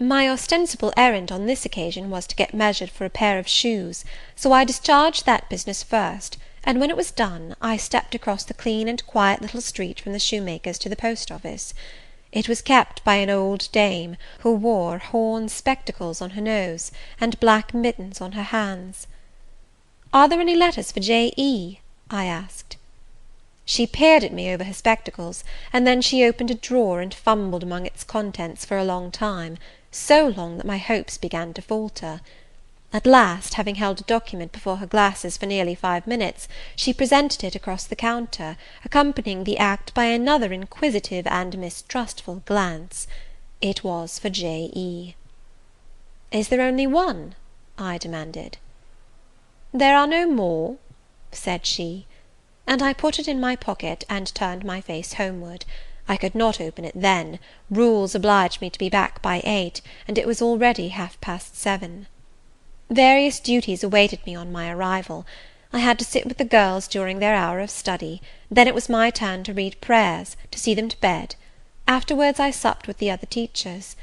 My ostensible errand on this occasion was to get measured for a pair of shoes, so I discharged that business first, and when it was done, I stepped across the clean and quiet little street from the shoemaker's to the post office. It was kept by an old dame, who wore horn spectacles on her nose, and black mittens on her hands. "Are there any letters for J. E.?" I asked. She peered at me over her spectacles, and then she opened a drawer and fumbled among its contents for a long time, so long that my hopes began to falter. At last, having held a document before her glasses for nearly 5 minutes, she presented it across the counter, accompanying the act by another inquisitive and mistrustful glance. It was for J.E. "Is there only one?" I demanded. "There are no more," said she, and I put it in my pocket, and turned my face homeward. I could not open it then; rules obliged me to be back by 8, and it was already 7:30. Various duties awaited me on my arrival. I had to sit with the girls during their hour of study; then it was my turn to read prayers, to see them to bed. Afterwards I supped with the other teachers.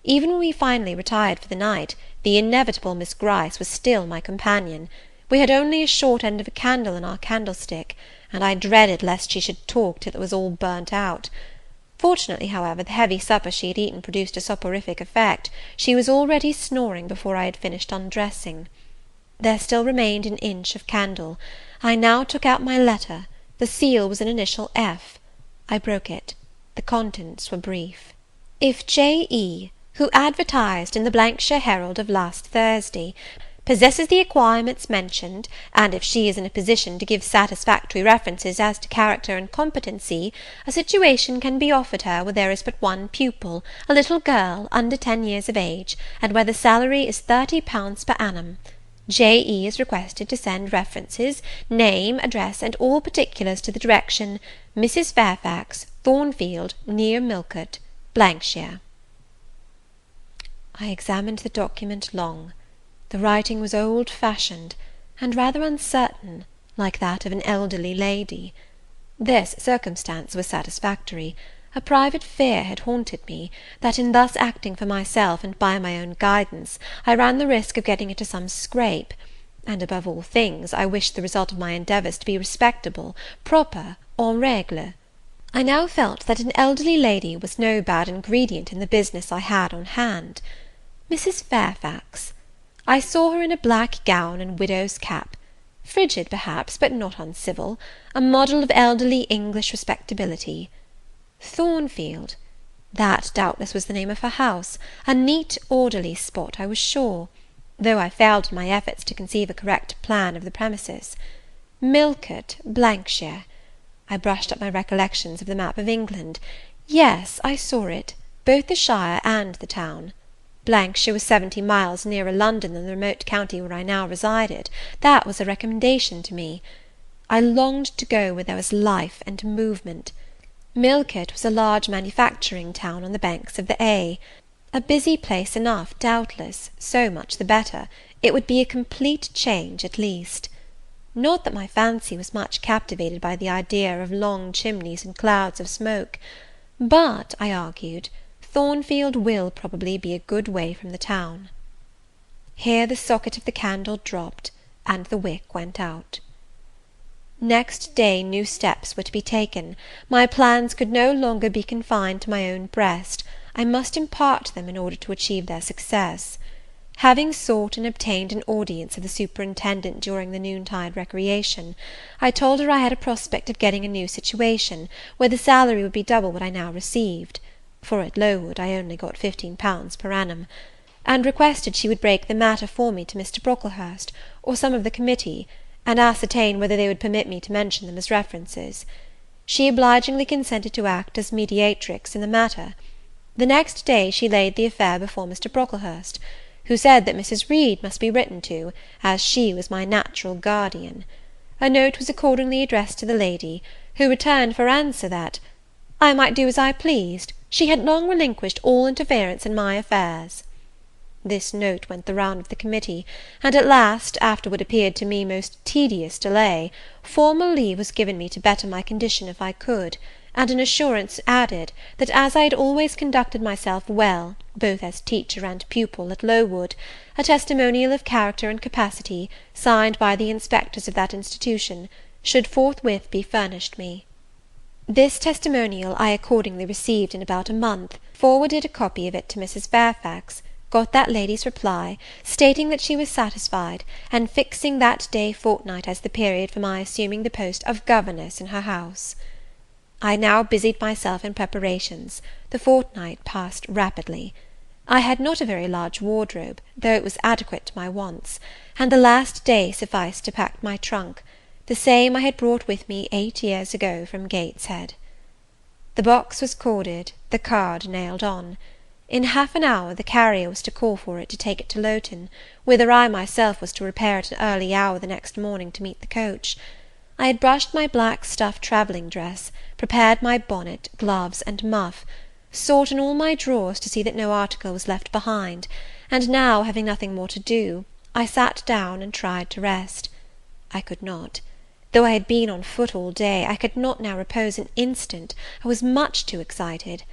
Even when we finally retired for the night, the inevitable Miss Gryce was still my companion. We had only a short end of a candle in our candlestick, and I dreaded lest she should talk till it was all burnt out. Fortunately, however, the heavy supper she had eaten produced a soporific effect. She was already snoring before I had finished undressing. There still remained an inch of candle. I now took out my letter. The seal was an initial F. I broke it. The contents were brief. If J.E., who advertised in the shire Herald of last Thursday, possesses the acquirements mentioned, and if she is in a position to give satisfactory references as to character and competency, a situation can be offered her where there is but one pupil, a little girl, under 10 years of age, and where the salary is £30 per annum. J.E. is requested to send references, name, address, and all particulars to the direction Mrs. Fairfax, Thornfield, near Millcote, shire. I examined the document long. The writing was old-fashioned, and rather uncertain, like that of an elderly lady. This circumstance was satisfactory. A private fear had haunted me, that in thus acting for myself and by my own guidance, I ran the risk of getting into some scrape; and, above all things, I wished the result of my endeavours to be respectable, proper, en règle. I now felt that an elderly lady was no bad ingredient in the business I had on hand. Mrs. Fairfax. I saw her in a black gown and widow's cap, frigid perhaps, but not uncivil, a model of elderly English respectability. Thornfield, that doubtless was the name of her house, a neat, orderly spot, I was sure, though I failed in my efforts to conceive a correct plan of the premises. Millcote, shire. I brushed up my recollections of the map of England. Yes, I saw it, both the shire and the town. shire was 70 miles nearer London than the remote county where I now resided. That was a recommendation to me. I longed to go where there was life and movement. Millcote was a large manufacturing town on the banks of the A. A busy place enough, doubtless, so much the better. It would be a complete change, at least. Not that my fancy was much captivated by the idea of long chimneys and clouds of smoke; but, I argued, Thornfield will probably be a good way from the town. Here the socket of the candle dropped, and the wick went out. Next day new steps were to be taken. My plans could no longer be confined to my own breast. I must impart them in order to achieve their success. Having sought and obtained an audience of the superintendent during the noontide recreation, I told her I had a prospect of getting a new situation, where the salary would be double what I now received, for at Lowood I only got £15 per annum, and requested she would break the matter for me to Mr. Brocklehurst, or some of the committee, and ascertain whether they would permit me to mention them as references. She obligingly consented to act as mediatrix in the matter. The next day she laid the affair before Mr. Brocklehurst, who said that Mrs. Reed must be written to, as she was my natural guardian. A note was accordingly addressed to the lady, who returned for answer that I might do as I pleased, she had long relinquished all interference in my affairs. This note went the round of the committee, and at last, after what appeared to me most tedious delay, formal leave was given me to better my condition if I could, and an assurance added, that as I had always conducted myself well, both as teacher and pupil, at Lowood, a testimonial of character and capacity, signed by the inspectors of that institution, should forthwith be furnished me. This testimonial I accordingly received in about a month, forwarded a copy of it to Mrs. Fairfax, got that lady's reply, stating that she was satisfied, and fixing that day fortnight as the period for my assuming the post of governess in her house. I now busied myself in preparations. The fortnight passed rapidly. I had not a very large wardrobe, though it was adequate to my wants, and the last day sufficed to pack my trunk, the same I had brought with me 8 years ago from Gateshead. The box was corded, the card nailed on. In half an hour the carrier was to call for it to take it to Lowton, whither I myself was to repair at an early hour the next morning to meet the coach. I had brushed my black stuff travelling dress, prepared my bonnet, gloves, and muff, sought in all my drawers to see that no article was left behind, and now, having nothing more to do, I sat down and tried to rest. I could not. Though I had been on foot all day, I could not now repose an instant. I was much too excited.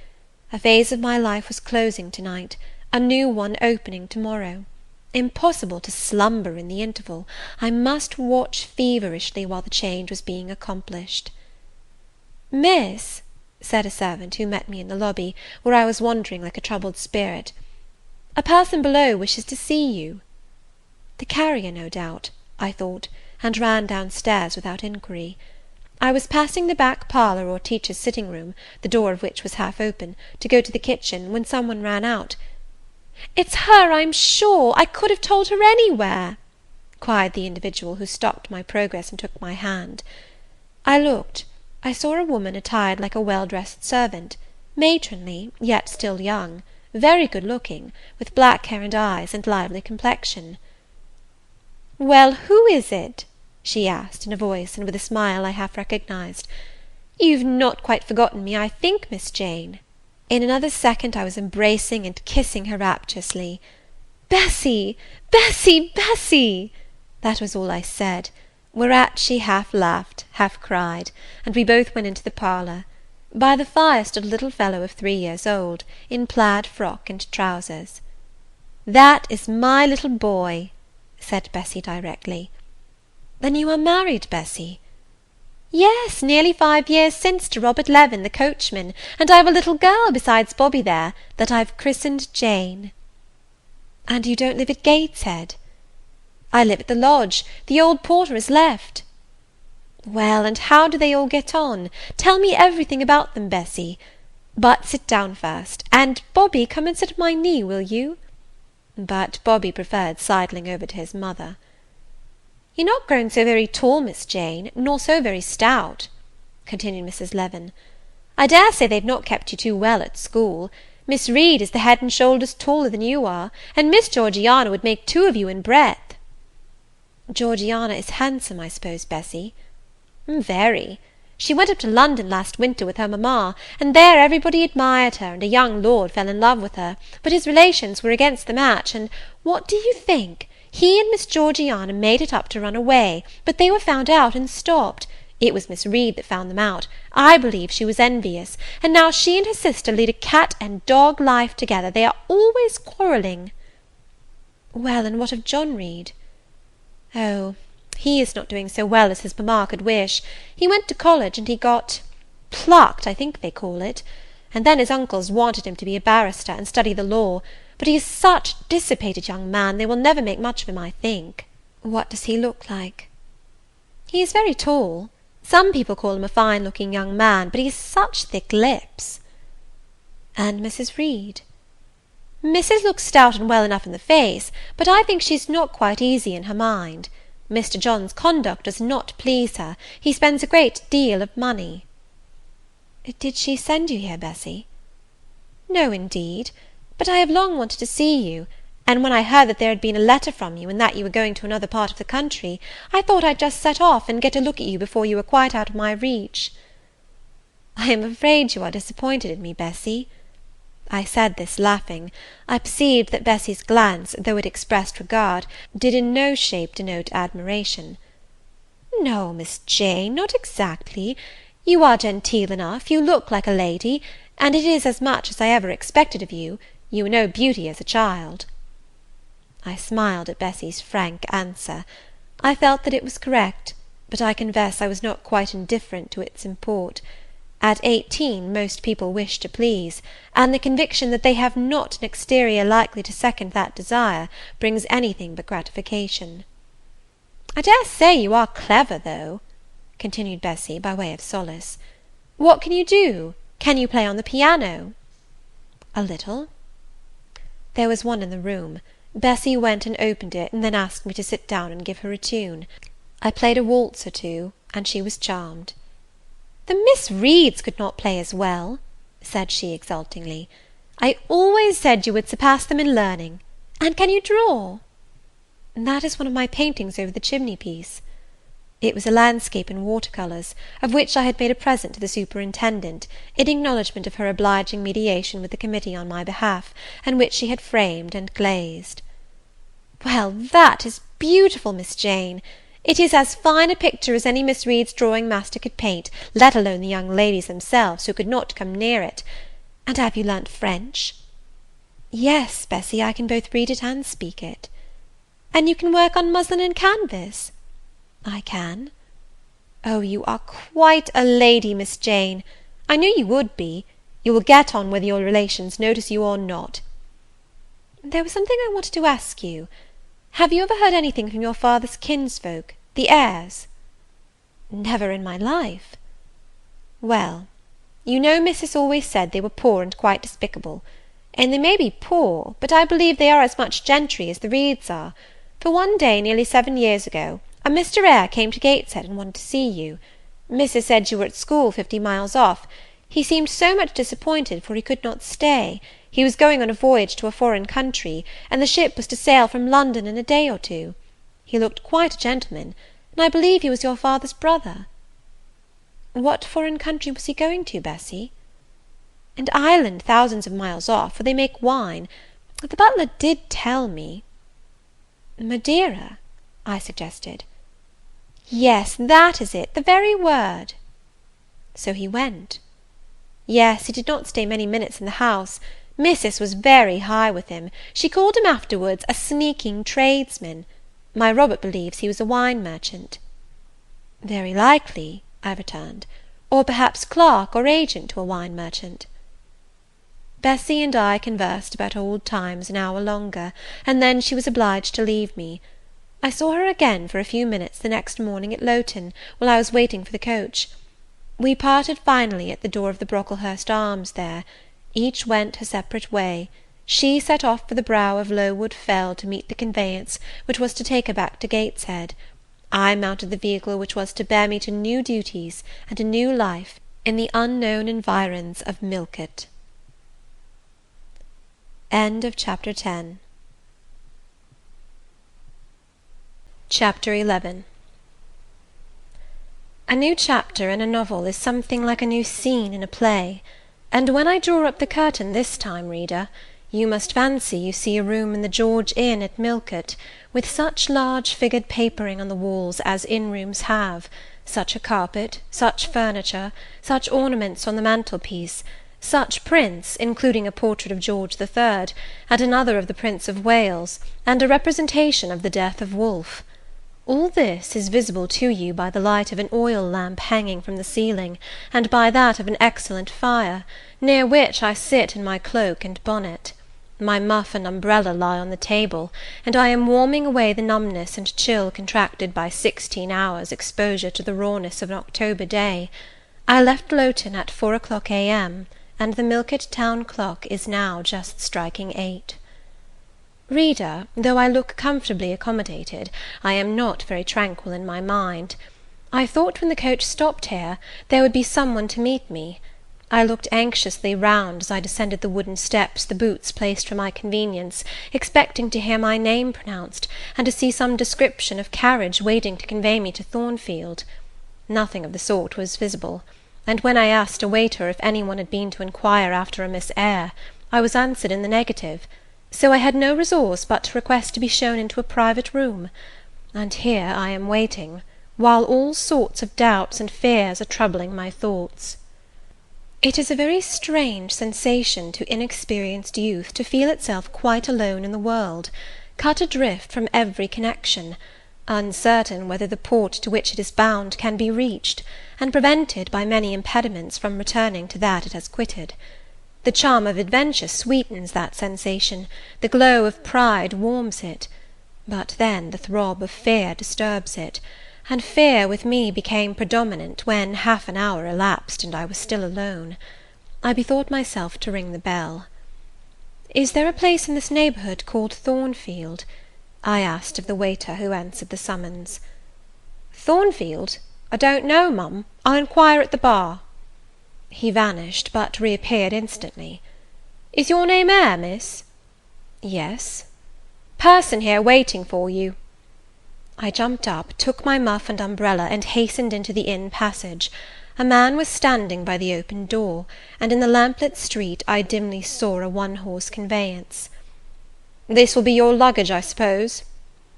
A phase of my life was closing to-night, a new one opening to-morrow. Impossible to slumber in the interval. I must watch feverishly while the change was being accomplished. "Miss," said a servant who met me in the lobby, where I was wandering like a troubled spirit, "a person below wishes to see you." The carrier, no doubt, I thought, and ran downstairs without inquiry. I was passing the back parlour or teacher's sitting room, the door of which was half open, to go to the kitchen, when some one ran out. "It's her, I'm sure! I could have told her anywhere!" cried the individual who stopped my progress and took my hand. I looked. I saw a woman attired like a well-dressed servant, matronly, yet still young, very good-looking, with black hair and eyes, and lively complexion. "Well, who is it?" she asked, in a voice and with a smile I half recognized. "You've not quite forgotten me, I think, Miss Jane." In another second I was embracing and kissing her rapturously. "Bessy! Bessy! Bessy!" That was all I said, whereat she half laughed, half cried, and we both went into the parlour. By the fire stood a little fellow of 3 years old, in plaid frock and trousers. "That is my little boy," said Bessy directly. "Then you are married, Bessy?" "Yes, nearly 5 years since, to Robert Levin, the coachman, and I've a little girl besides Bobby there, that I've christened Jane." "And you don't live at Gateshead?" "I live at the lodge. The old porter has left." "Well, and how do they all get on? Tell me everything about them, Bessy. But sit down first, and, Bobby, come and sit at my knee, will you?" But Bobby preferred sidling over to his mother. "You're not grown so very tall, Miss Jane, nor so very stout," continued Mrs. Levin. "I dare say they've not kept you too well at school. Miss Reed is the head and shoulders taller than you are, and Miss Georgiana would make 2 of you in breadth." "Georgiana is handsome, I suppose, Bessy?" "Very. She went up to London last winter with her mamma, and there everybody admired her, and a young lord fell in love with her, but his relations were against the match, and what do you think? He and Miss Georgiana made it up to run away, but they were found out and stopped. It was Miss Reed that found them out. I believe she was envious, and now she and her sister lead a cat and dog life together. They are always quarrelling." "Well, and what of John Reed?" "Oh, he is not doing so well as his mamma could wish. He went to college, and he got plucked, I think they call it, and then his uncles wanted him to be a barrister, and study the law, but he is such a dissipated young man, they will never make much of him, I think." "What does he look like?" "He is very tall. Some people call him a fine-looking young man, but he has such thick lips." "And Mrs. Reed?" "Mrs. looks stout and well enough in the face, but I think she's not quite easy in her mind. Mr. John's conduct does not please her. He spends a great deal of money." "Did she send you here, Bessy?" "No, indeed. But I have long wanted to see you, and when I heard that there had been a letter from you, and that you were going to another part of the country, I thought I'd just set off and get a look at you before you were quite out of my reach." "I am afraid you are disappointed in me, Bessy." I said this laughing. I perceived that Bessy's glance, though it expressed regard, did in no shape denote admiration. "No, Miss Jane, not exactly. You are genteel enough, you look like a lady, and it is as much as I ever expected of you. You were no beauty as a child." I smiled at Bessy's frank answer. I felt that it was correct, but I confess I was not quite indifferent to its import. At 18 most people wish to please, and the conviction that they have not an exterior likely to second that desire brings anything but gratification. "I dare say you are clever, though," continued Bessie, by way of solace. "What can you do? Can you play on the piano?" "A little." There was one in the room. Bessie went and opened it, and then asked me to sit down and give her a tune. I played a waltz or two, and she was charmed. "The Miss Reeds could not play as well," said she exultingly. "I always said you would surpass them in learning. And can you draw?" "That is one of my paintings over the chimney-piece." It was a landscape in water-colours, of which I had made a present to the superintendent, in acknowledgment of her obliging mediation with the committee on my behalf, and which she had framed and glazed. "Well, that is beautiful, Miss Jane. It is as fine a picture as any Miss Reed's drawing master could paint, let alone the young ladies themselves, who could not come near it. And have you learnt French?" "Yes, Bessie, I can both read it and speak it." "And you can work on muslin and canvas?" "I can." "Oh, you are quite a lady, Miss Jane. I knew you would be. You will get on whether your relations notice you or not. There was something I wanted to ask you. Have you ever heard anything from your father's kinsfolk, the Eyres?" "Never in my life." "Well, you know Missus always said they were poor and quite despicable. And they may be poor, but I believe they are as much gentry as the Reeds are; for one day, nearly 7 years ago, a Mr. Eyre came to Gateshead and wanted to see you. Missus said you were at school 50 miles off. He seemed so much disappointed, for he could not stay. He was going on a voyage to a foreign country, and the ship was to sail from London in a day or two. He looked quite a gentleman, and I believe he was your father's brother." "What foreign country was he going to, Bessie?" "An island thousands of miles off, where they make wine. The butler did tell me." "Madeira?" I suggested. "Yes, that is it, the very word." "So he went?" "Yes, he did not stay many minutes in the house. Missus was very high with him. She called him afterwards a sneaking tradesman. My Robert believes he was a wine merchant." "Very likely," I returned; "or perhaps clerk or agent to a wine merchant." Bessie and I conversed about old times an hour longer, and then she was obliged to leave me. I saw her again for a few minutes the next morning at Lowton, while I was waiting for the coach. We parted finally at the door of the Brocklehurst Arms there. Each went her separate way. She set off for the brow of Lowood Fell to meet the conveyance which was to take her back to Gateshead. I mounted the vehicle which was to bear me to new duties and a new life in the unknown environs of Millcote. End of Chapter 10. Chapter 11. A new chapter in a novel is something like a new scene in a play, and when I draw up the curtain this time, reader, you must fancy you see a room in the George Inn at Millcote, with such large figured papering on the walls as inn-rooms have, such a carpet, such furniture, such ornaments on the mantelpiece, such prints, including a portrait of George III, and another of the Prince of Wales, and a representation of the death of Wolfe. All this is visible to you by the light of an oil lamp hanging from the ceiling, and by that of an excellent fire, near which I sit in my cloak and bonnet. My muff and umbrella lie on the table, and I am warming away the numbness and chill contracted by 16 hours' exposure to the rawness of an October day. I left Lowton at 4 o'clock a.m., and the Millcote town clock is now just striking 8. Reader, though I look comfortably accommodated, I am not very tranquil in my mind. I thought when the coach stopped here, there would be some one to meet me. I looked anxiously round as I descended the wooden steps the boots placed for my convenience, expecting to hear my name pronounced, and to see some description of carriage waiting to convey me to Thornfield. Nothing of the sort was visible, and when I asked a waiter if any one had been to inquire after a Miss Eyre, I was answered in the negative, so I had no resource but to request to be shown into a private room, and here I am waiting, while all sorts of doubts and fears are troubling my thoughts. It is a very strange sensation to inexperienced youth to feel itself quite alone in the world, cut adrift from every connection, uncertain whether the port to which it is bound can be reached, and prevented by many impediments from returning to that it has quitted. The charm of adventure sweetens that sensation, the glow of pride warms it, but then the throb of fear disturbs it, and fear with me became predominant when half an hour elapsed and I was still alone. I bethought myself to ring the bell. "Is there a place in this neighbourhood called Thornfield?" I asked of the waiter who answered the summons. "Thornfield? I don't know, mum. I'll inquire at the bar." He vanished, but reappeared instantly. "Is your name Eyre, miss?" "Yes." "Person here waiting for you." I jumped up, took my muff and umbrella, and hastened into the inn passage. A man was standing by the open door, and in the lamplit street I dimly saw a one-horse conveyance. "This will be your luggage, I suppose?"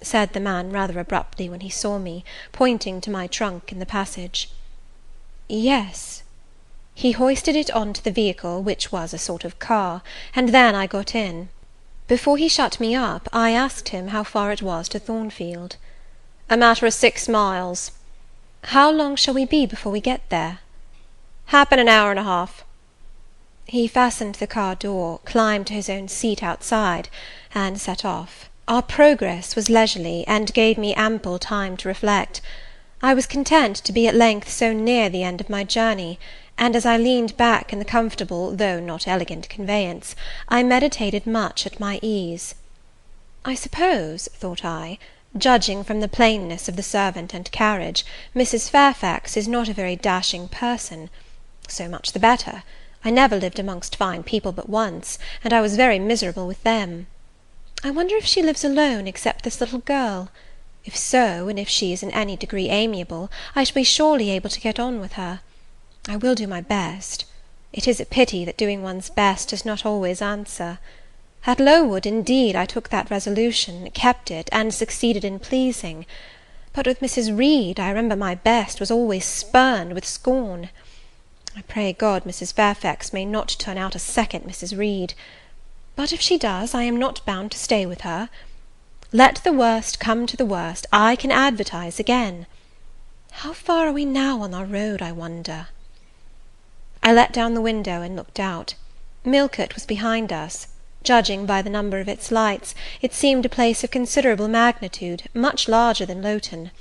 said the man rather abruptly when he saw me, pointing to my trunk in the passage. "Yes." He hoisted it on to the vehicle, which was a sort of car, and then I got in. Before he shut me up, I asked him how far it was to Thornfield. "A matter of 6 miles." "How long shall we be before we get there?" "Happen an hour and a half." He fastened the car door, climbed to his own seat outside, and set off. Our progress was leisurely, and gave me ample time to reflect. I was content to be at length so near the end of my journey, and as I leaned back in the comfortable, though not elegant conveyance, I meditated much at my ease. I suppose, thought I, judging from the plainness of the servant and carriage, Mrs. Fairfax is not a very dashing person. So much the better. I never lived amongst fine people but once, and I was very miserable with them. I wonder if she lives alone except this little girl? If so, and if she is in any degree amiable, I shall be surely able to get on with her. I will do my best. It is a pity that doing one's best does not always answer. At Lowood, indeed, I took that resolution, kept it, and succeeded in pleasing. But with Mrs. Reed, I remember my best was always spurned with scorn. I pray God Mrs. Fairfax may not turn out a second Mrs. Reed. But if she does, I am not bound to stay with her. Let the worst come to the worst, I can advertise again. How far are we now on our road, I wonder? I let down the window and looked out. Millcote was behind us. Judging by the number of its lights, it seemed a place of considerable magnitude, much larger than Lowton.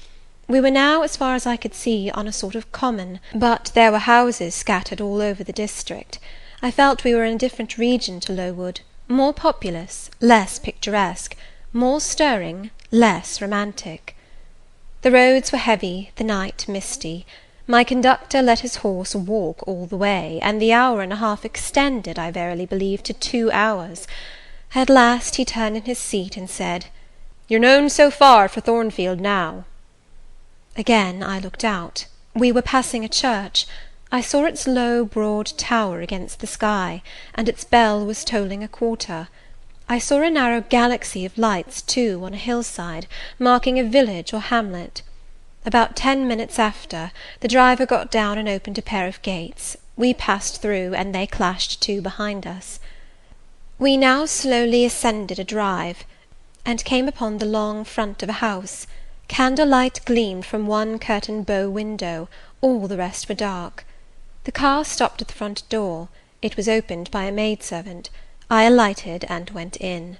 We were now, as far as I could see, on a sort of common, but there were houses scattered all over the district. I felt we were in a different region to Lowood, more populous, less picturesque, more stirring, less romantic. The roads were heavy, the night misty. My conductor let his horse walk all the way, and the hour and a half extended, I verily believe, to 2 hours. At last he turned in his seat and said, "You're known so far for Thornfield now." Again I looked out. We were passing a church. I saw its low, broad tower against the sky, and its bell was tolling a quarter. I saw a narrow galaxy of lights, too, on a hillside, marking a village or hamlet. About 10 minutes after, the driver got down and opened a pair of gates. We passed through, and they clashed to behind us. We now slowly ascended a drive, and came upon the long front of a house. Candlelight gleamed from one curtained bow window, all the rest were dark. The car stopped at the front door. It was opened by a maidservant. I alighted and went in.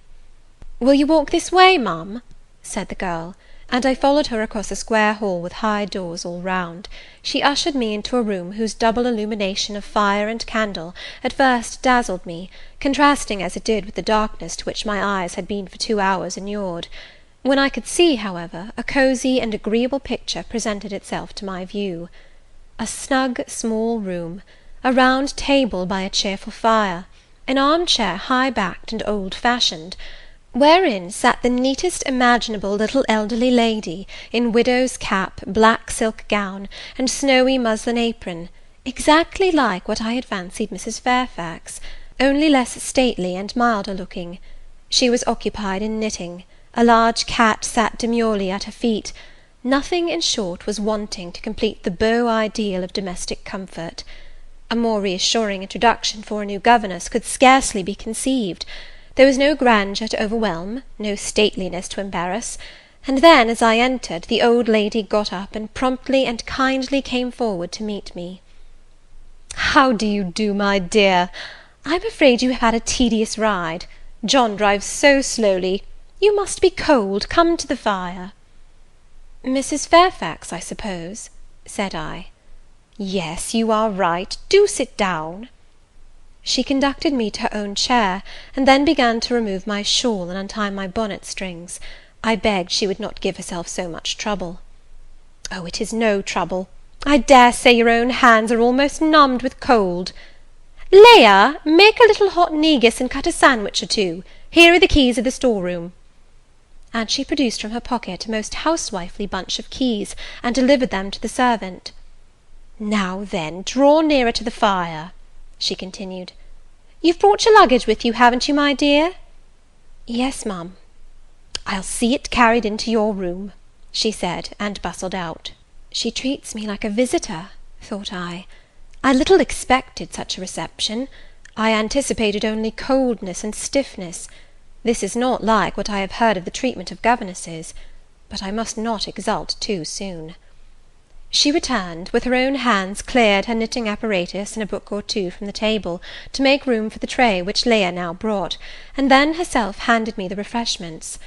"Will you walk this way, ma'am?" said the girl, and I followed her across a square hall with high doors all round. She ushered me into a room whose double illumination of fire and candle at first dazzled me, contrasting as it did with the darkness to which my eyes had been for 2 hours inured. When I could see, however, a cosy and agreeable picture presented itself to my view. A snug small room, a round table by a cheerful fire, an arm-chair high-backed and old-fashioned, wherein sat the neatest imaginable little elderly lady, in widow's cap, black silk gown, and snowy muslin apron, exactly like what I had fancied Mrs. Fairfax, only less stately and milder looking. She was occupied in knitting. A large cat sat demurely at her feet. Nothing, in short, was wanting to complete the beau ideal of domestic comfort. A more reassuring introduction for a new governess could scarcely be conceived. There was no grandeur to overwhelm, no stateliness to embarrass. and then, as I entered, the old lady got up, and promptly and kindly came forward to meet me. "How do you do, my dear? I'm afraid you have had a tedious ride. John drives so slowly. You must be cold. Come to the fire." "Mrs. Fairfax, I suppose?" said I. "Yes, you are right. Do sit down." She conducted me to her own chair, and then began to remove my shawl and untie my bonnet strings. I begged she would not give herself so much trouble. "Oh, it is no trouble. I dare say your own hands are almost numbed with cold. Leah, make a little hot negus and cut a sandwich or two. Here are the keys of the store-room." And she produced from her pocket a most housewifely bunch of keys, and delivered them to the servant. "Now then, draw nearer to the fire," she continued. "You've brought your luggage with you, haven't you, my dear?" "Yes, ma'am." "I'll see it carried into your room," she said, and bustled out. She treats me like a visitor, thought I. I little expected such a reception. I anticipated only coldness and stiffness. This is not like what I have heard of the treatment of governesses, but I must not exult too soon. She returned, with her own hands cleared her knitting apparatus and a book or two from the table, to make room for the tray which Leah now brought, and then herself handed me the refreshments.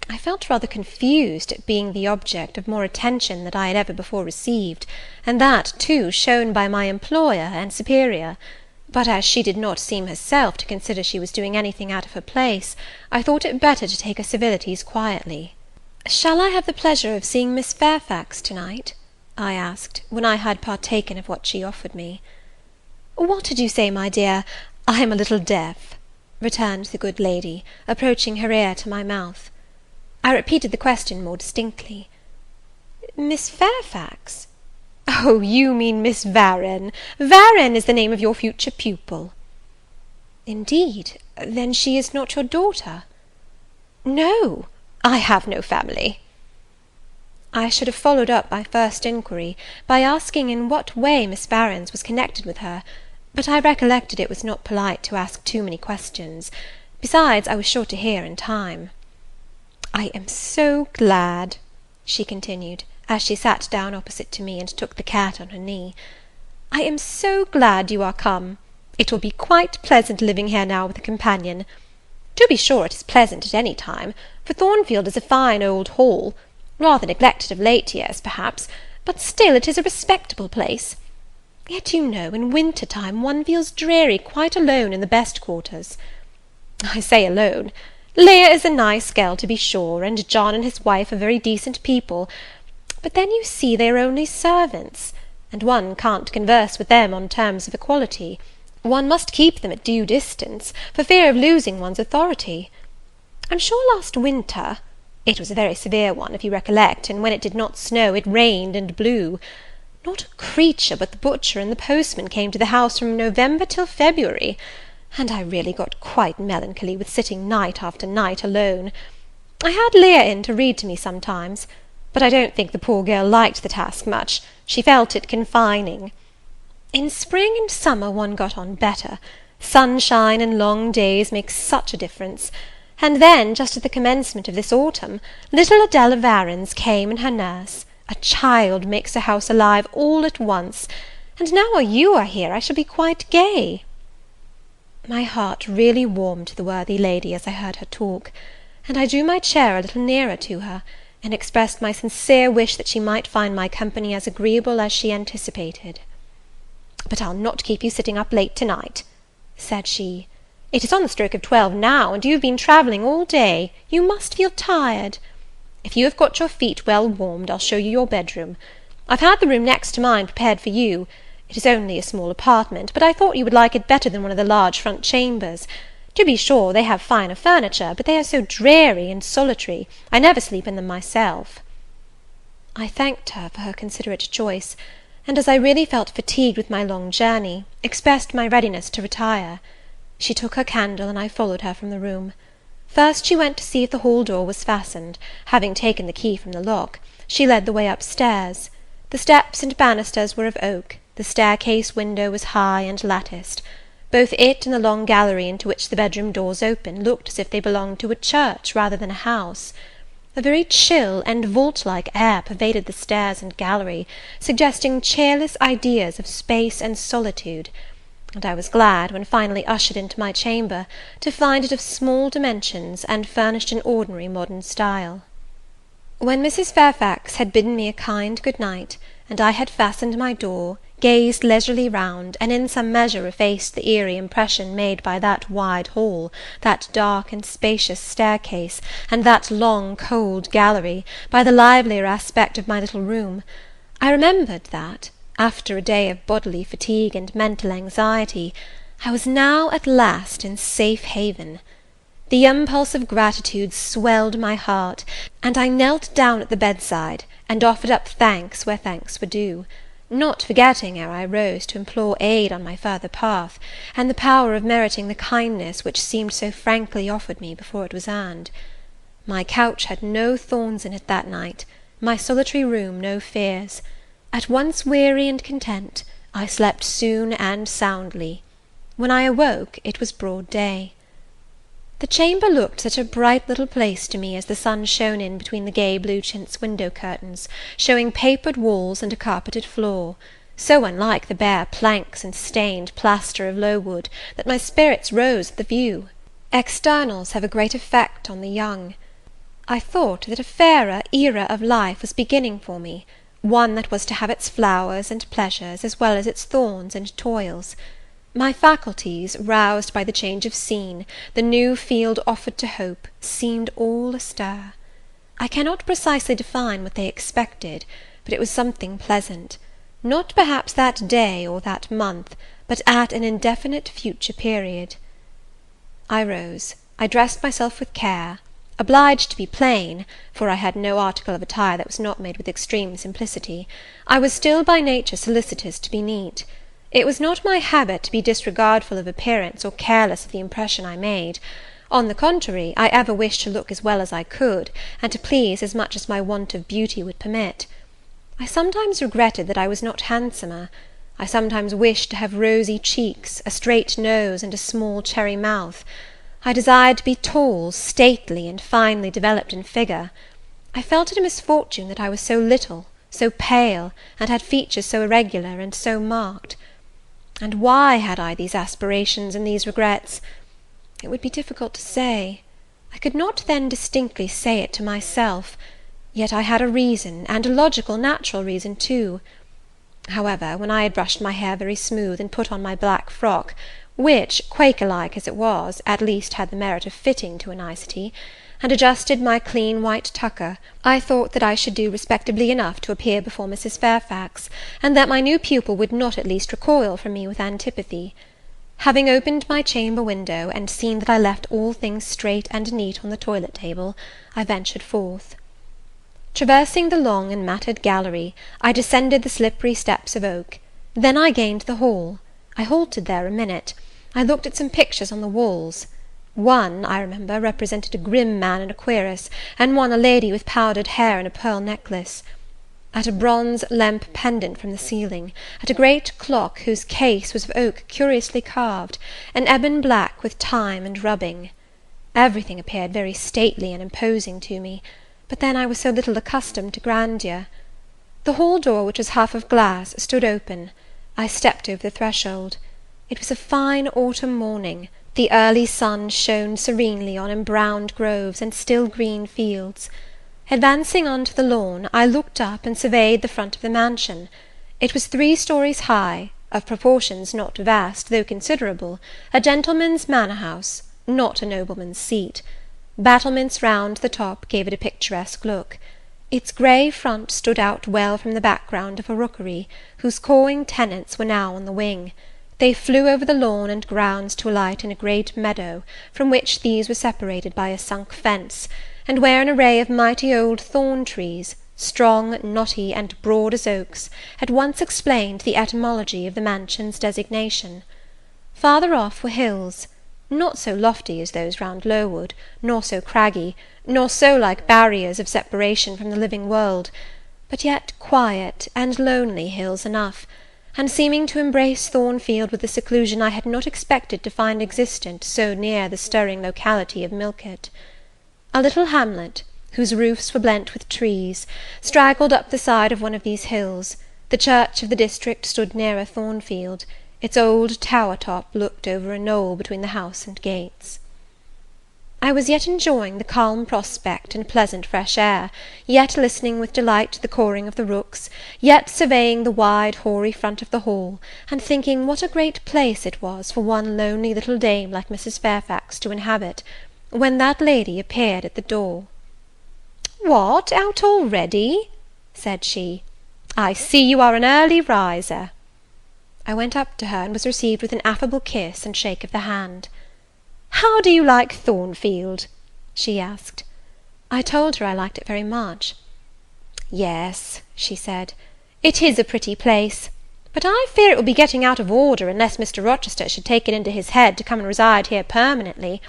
I felt rather confused at being the object of more attention than I had ever before received, and that, too, shown by my employer and superior; but as she did not seem herself to consider she was doing anything out of her place, I thought it better to take her civilities quietly. "Shall I have the pleasure of seeing Miss Fairfax to-night?" I asked, when I had partaken of what she offered me. "What did you say, my dear? I am a little deaf," returned the good lady, approaching her ear to my mouth. I repeated the question more distinctly. "Miss Fairfax? Oh, you mean Miss Varenne. Varenne is the name of your future pupil." "Indeed? Then she is not your daughter?" "No, I have no family." I should have followed up my first inquiry, by asking in what way Miss Varens was connected with her, but I recollected it was not polite to ask too many questions. Besides, I was sure to hear in time. "I am so glad," she continued, as she sat down opposite to me, and took the cat on her knee, "I am so glad you are come. It will be quite pleasant living here now with a companion. To be sure it is pleasant at any time, for Thornfield is a fine old hall, rather neglected of late years, perhaps, but still it is a respectable place. Yet, you know, in winter time one feels dreary quite alone in the best quarters. I say alone. Leah is a nice girl, to be sure, and John and his wife are very decent people, but then you see they are only servants, and one can't converse with them on terms of equality. One must keep them at due distance, for fear of losing one's authority. I'm sure last winter, it was a very severe one, if you recollect, and when it did not snow, it rained and blew. Not a creature but the butcher and the postman came to the house from November till February, and I really got quite melancholy with sitting night after night alone. I had Leah in to read to me sometimes, but I don't think the poor girl liked the task much. She felt it confining. In spring and summer one got on better. Sunshine and long days make such a difference. And then, just at the commencement of this autumn, little Adela Varens came and her nurse. A child makes a house alive all at once, and now you are here, I shall be quite gay." My heart really warmed to the worthy lady as I heard her talk, and I drew my chair a little nearer to her, and expressed my sincere wish that she might find my company as agreeable as she anticipated. "But I'll not keep you sitting up late to-night," said she. "It is on the stroke of 12 now, and you have been travelling all day. You must feel tired. If you have got your feet well warmed, I'll show you your bedroom. I've had the room next to mine prepared for you. It is only a small apartment, but I thought you would like it better than one of the large front chambers. To be sure, they have finer furniture, but they are so dreary and solitary, I never sleep in them myself." I thanked her for her considerate choice, and, as I really felt fatigued with my long journey, expressed my readiness to retire. She took her candle, and I followed her from the room. First she went to see if the hall door was fastened. Having taken the key from the lock, she led the way up-stairs. The steps and banisters were of oak. The staircase window was high and latticed. Both it and the long gallery into which the bedroom doors opened looked as if they belonged to a church rather than a house. A very chill and vault-like air pervaded the stairs and gallery, suggesting cheerless ideas of space and solitude, and I was glad, when finally ushered into my chamber, to find it of small dimensions, and furnished in ordinary modern style. When Mrs. Fairfax had bidden me a kind good night, and I had fastened my door, gazed leisurely round, and in some measure effaced the eerie impression made by that wide hall, that dark and spacious staircase, and that long cold gallery, by the livelier aspect of my little room, I remembered that, after a day of bodily fatigue and mental anxiety, I was now at last in safe haven. The impulse of gratitude swelled my heart, and I knelt down at the bedside, and offered up thanks where thanks were due, not forgetting, ere I rose, to implore aid on my further path, and the power of meriting the kindness which seemed so frankly offered me before it was earned. My couch had no thorns in it that night, my solitary room no fears. At once weary and content, I slept soon and soundly. When I awoke, it was broad day. The chamber looked such a bright little place to me as the sun shone in between the gay blue chintz window curtains, showing papered walls and a carpeted floor, so unlike the bare planks and stained plaster of Lowood, that my spirits rose at the view. Externals have a great effect on the young. I thought that a fairer era of life was beginning for me, one that was to have its flowers and pleasures, as well as its thorns and toils. My faculties, roused by the change of scene, the new field offered to hope, seemed all astir. I cannot precisely define what they expected, but it was something pleasant; not perhaps that day or that month, but at an indefinite future period. I rose. I dressed myself with care, obliged to be plain, for I had no article of attire that was not made with extreme simplicity. I was still by nature solicitous to be neat. It was not my habit to be disregardful of appearance, or careless of the impression I made. On the contrary, I ever wished to look as well as I could, and to please as much as my want of beauty would permit. I sometimes regretted that I was not handsomer. I sometimes wished to have rosy cheeks, a straight nose, and a small cherry mouth. I desired to be tall, stately, and finely developed in figure. I felt it a misfortune that I was so little, so pale, and had features so irregular and so marked. And why had I these aspirations and these regrets? It would be difficult to say. I could not then distinctly say it to myself, yet I had a reason, and a logical, natural reason too. However, when I had brushed my hair very smooth, and put on my black frock, which, Quaker-like as it was, at least had the merit of fitting to a nicety, and adjusted my clean white tucker, I thought that I should do respectably enough to appear before Mrs. Fairfax, and that my new pupil would not at least recoil from me with antipathy. Having opened my chamber window, and seen that I left all things straight and neat on the toilet table, I ventured forth. Traversing the long and matted gallery, I descended the slippery steps of oak. Then I gained the hall. I halted there a minute. I looked at some pictures on the walls. One, I remember, represented a grim man in a cuirass, and one a lady with powdered hair and a pearl necklace. At a bronze lamp pendant from the ceiling, at a great clock whose case was of oak curiously carved, an ebon black with time and rubbing. Everything appeared very stately and imposing to me, but then I was so little accustomed to grandeur. The hall door, which was half of glass, stood open. I stepped over the threshold. It was a fine autumn morning. The early sun shone serenely on embrowned groves and still green fields. Advancing on to the lawn, I looked up and surveyed the front of the mansion. It was 3 stories high, of proportions not vast, though considerable, a gentleman's manor-house, not a nobleman's seat. Battlements round the top gave it a picturesque look. Its grey front stood out well from the background of a rookery, whose cawing tenants were now on the wing. They flew over the lawn and grounds to alight in a great meadow, from which these were separated by a sunk fence, and where an array of mighty old thorn-trees, strong, knotty, and broad as oaks, at once explained the etymology of the mansion's designation. Farther off were hills, not so lofty as those round Lowood, nor so craggy, nor so like barriers of separation from the living world, but yet quiet and lonely hills enough, and seeming to embrace Thornfield with a seclusion I had not expected to find existent so near the stirring locality of Millcote. A little hamlet, whose roofs were blent with trees, straggled up the side of one of these hills. The church of the district stood nearer Thornfield. Its old tower-top looked over a knoll between the house and gates. I was yet enjoying the calm prospect and pleasant fresh air, yet listening with delight to the cawing of the rooks, yet surveying the wide hoary front of the hall, and thinking what a great place it was for one lonely little dame like Mrs. Fairfax to inhabit, when that lady appeared at the door. "What, out already?" said she. "I see you are an early riser." I went up to her, and was received with an affable kiss and shake of the hand. "How do you like Thornfield?" she asked. I told her I liked it very much. "Yes," she said, "it is a pretty place, but I fear it will be getting out of order unless Mr. Rochester should take it into his head to come and reside here permanently,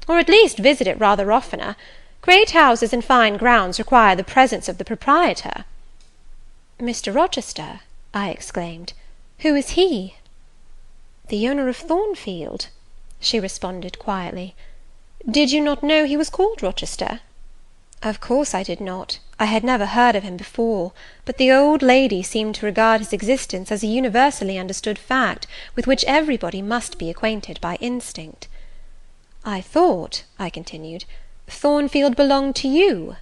or at least visit it rather oftener. Great houses and fine grounds require the presence of the proprietor." "Mr. Rochester?" I exclaimed. "Who is he?" "The owner of Thornfield," she responded quietly. "Did you not know he was called Rochester?" Of course I did not. I had never heard of him before, but the old lady seemed to regard his existence as a universally understood fact, with which everybody must be acquainted by instinct. "I thought," I continued, "Thornfield belonged to you."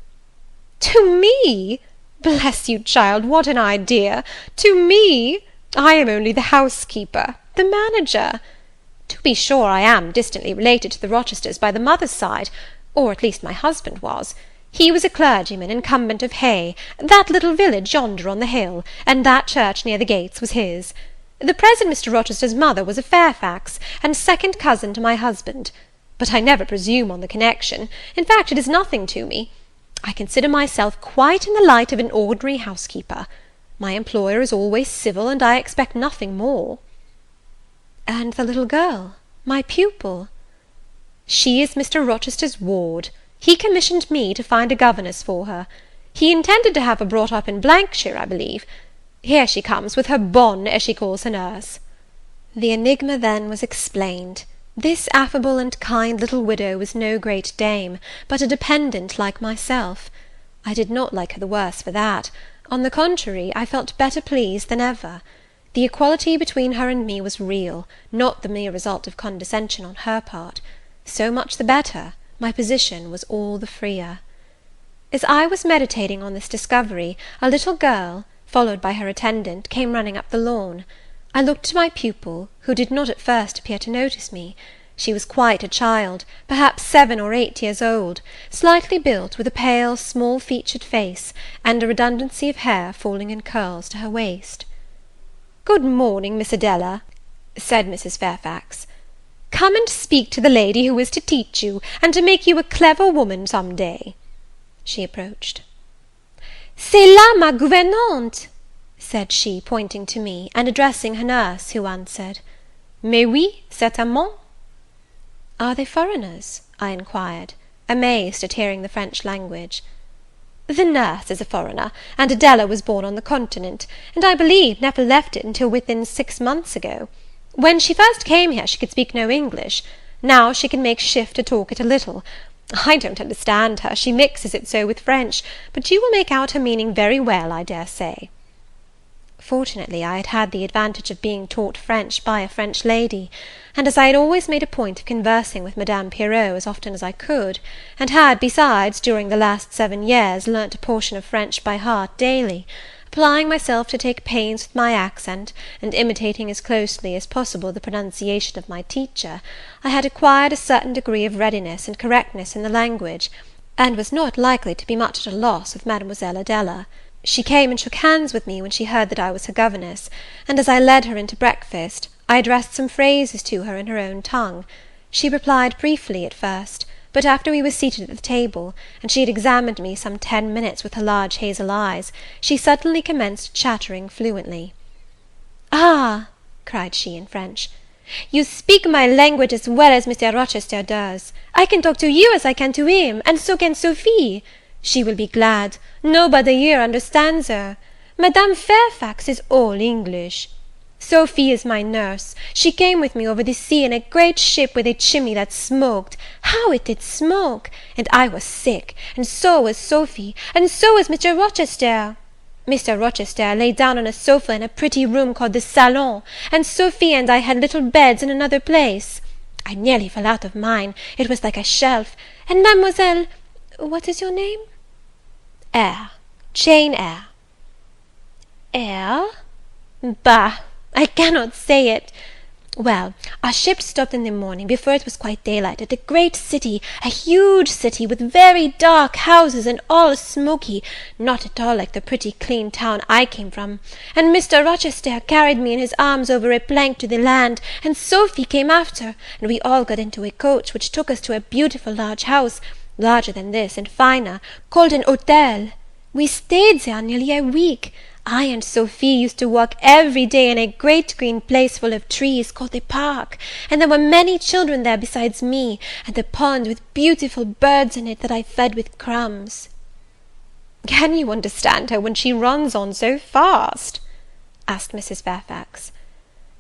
"To me! Bless you, child, what an idea! To me! I am only the housekeeper, the manager. To be sure, I am distantly related to the Rochesters by the mother's side, or at least my husband was. He was a clergyman, incumbent of Hay, that little village yonder on the hill, and that church near the gates was his. The present Mr. Rochester's mother was a Fairfax, and second cousin to my husband. But I never presume on the connection. In fact, it is nothing to me. I consider myself quite in the light of an ordinary housekeeper. My employer is always civil, and I expect nothing more." "And the little girl, my pupil?" "She is Mr. Rochester's ward. He commissioned me to find a governess for her. He intended to have her brought up in Blankshire, I believe. Here she comes, with her bonne, as she calls her nurse." The enigma then was explained. This affable and kind little widow was no great dame, but a dependent like myself. I did not like her the worse for that. On the contrary, I felt better pleased than ever. The equality between her and me was real, not the mere result of condescension on her part. So much the better, my position was all the freer. As I was meditating on this discovery, a little girl, followed by her attendant, came running up the lawn. I looked at my pupil, who did not at first appear to notice me. She was quite a child, perhaps 7 or 8 years old, slightly built, with a pale, small-featured face, and a redundancy of hair falling in curls to her waist. "Good morning, Miss Adela," said Mrs. Fairfax. "Come and speak to the lady who is to teach you, and to make you a clever woman some day." She approached. "C'est là ma gouvernante," said she, pointing to me, and addressing her nurse, who answered, "Mais oui, certainement." "Are they foreigners?" I inquired, amazed at hearing the French language. "The nurse is a foreigner, and Adela was born on the continent, and I believe never left it until within 6 months ago. When she first came here she could speak no English. Now she can make shift to talk it a little. I don't understand her, she mixes it so with French, but you will make out her meaning very well, I dare say." Fortunately, I had had the advantage of being taught French by a French lady, and as I had always made a point of conversing with Madame Pirot as often as I could, and had, besides, during the last 7 years, learnt a portion of French by heart daily, applying myself to take pains with my accent, and imitating as closely as possible the pronunciation of my teacher, I had acquired a certain degree of readiness and correctness in the language, and was not likely to be much at a loss with Mademoiselle Adela. She came and shook hands with me when she heard that I was her governess, and as I led her into breakfast, I addressed some phrases to her in her own tongue. She replied briefly at first, but after we were seated at the table, and she had examined me some 10 minutes with her large hazel eyes, she suddenly commenced chattering fluently. "Ah," cried she in French, "you speak my language as well as Mr. Rochester does. I can talk to you as I can to him, and so can Sophie. She will be glad. Nobody here understands her. Madame Fairfax is all English." Sophie is my nurse. She came with me over the sea in a great ship with a chimney that smoked. How it did smoke! And I was sick, and so was Sophie, and so was Mr. Rochester. Mr. Rochester lay down on a sofa in a pretty room called the salon, and Sophie and I had little beds in another place. I nearly fell out of mine, it was like a shelf, and Mademoiselle, what is your name? Eyre, Jane Eyre. Eyre? Bah! I cannot say it. Well, our ship stopped in the morning, before it was quite daylight, at a great city, a huge city, with very dark houses, and all smoky, not at all like the pretty clean town I came from. And Mr. Rochester carried me in his arms over a plank to the land, and Sophie came after, and we all got into a coach, which took us to a beautiful large house, larger than this, and finer, called an hotel. We stayed there nearly a week. I and Sophie used to walk every day in a great green place full of trees, called the park, and there were many children there besides me, and a pond with beautiful birds in it that I fed with crumbs. Can you understand her when she runs on so fast? asked Mrs. Fairfax.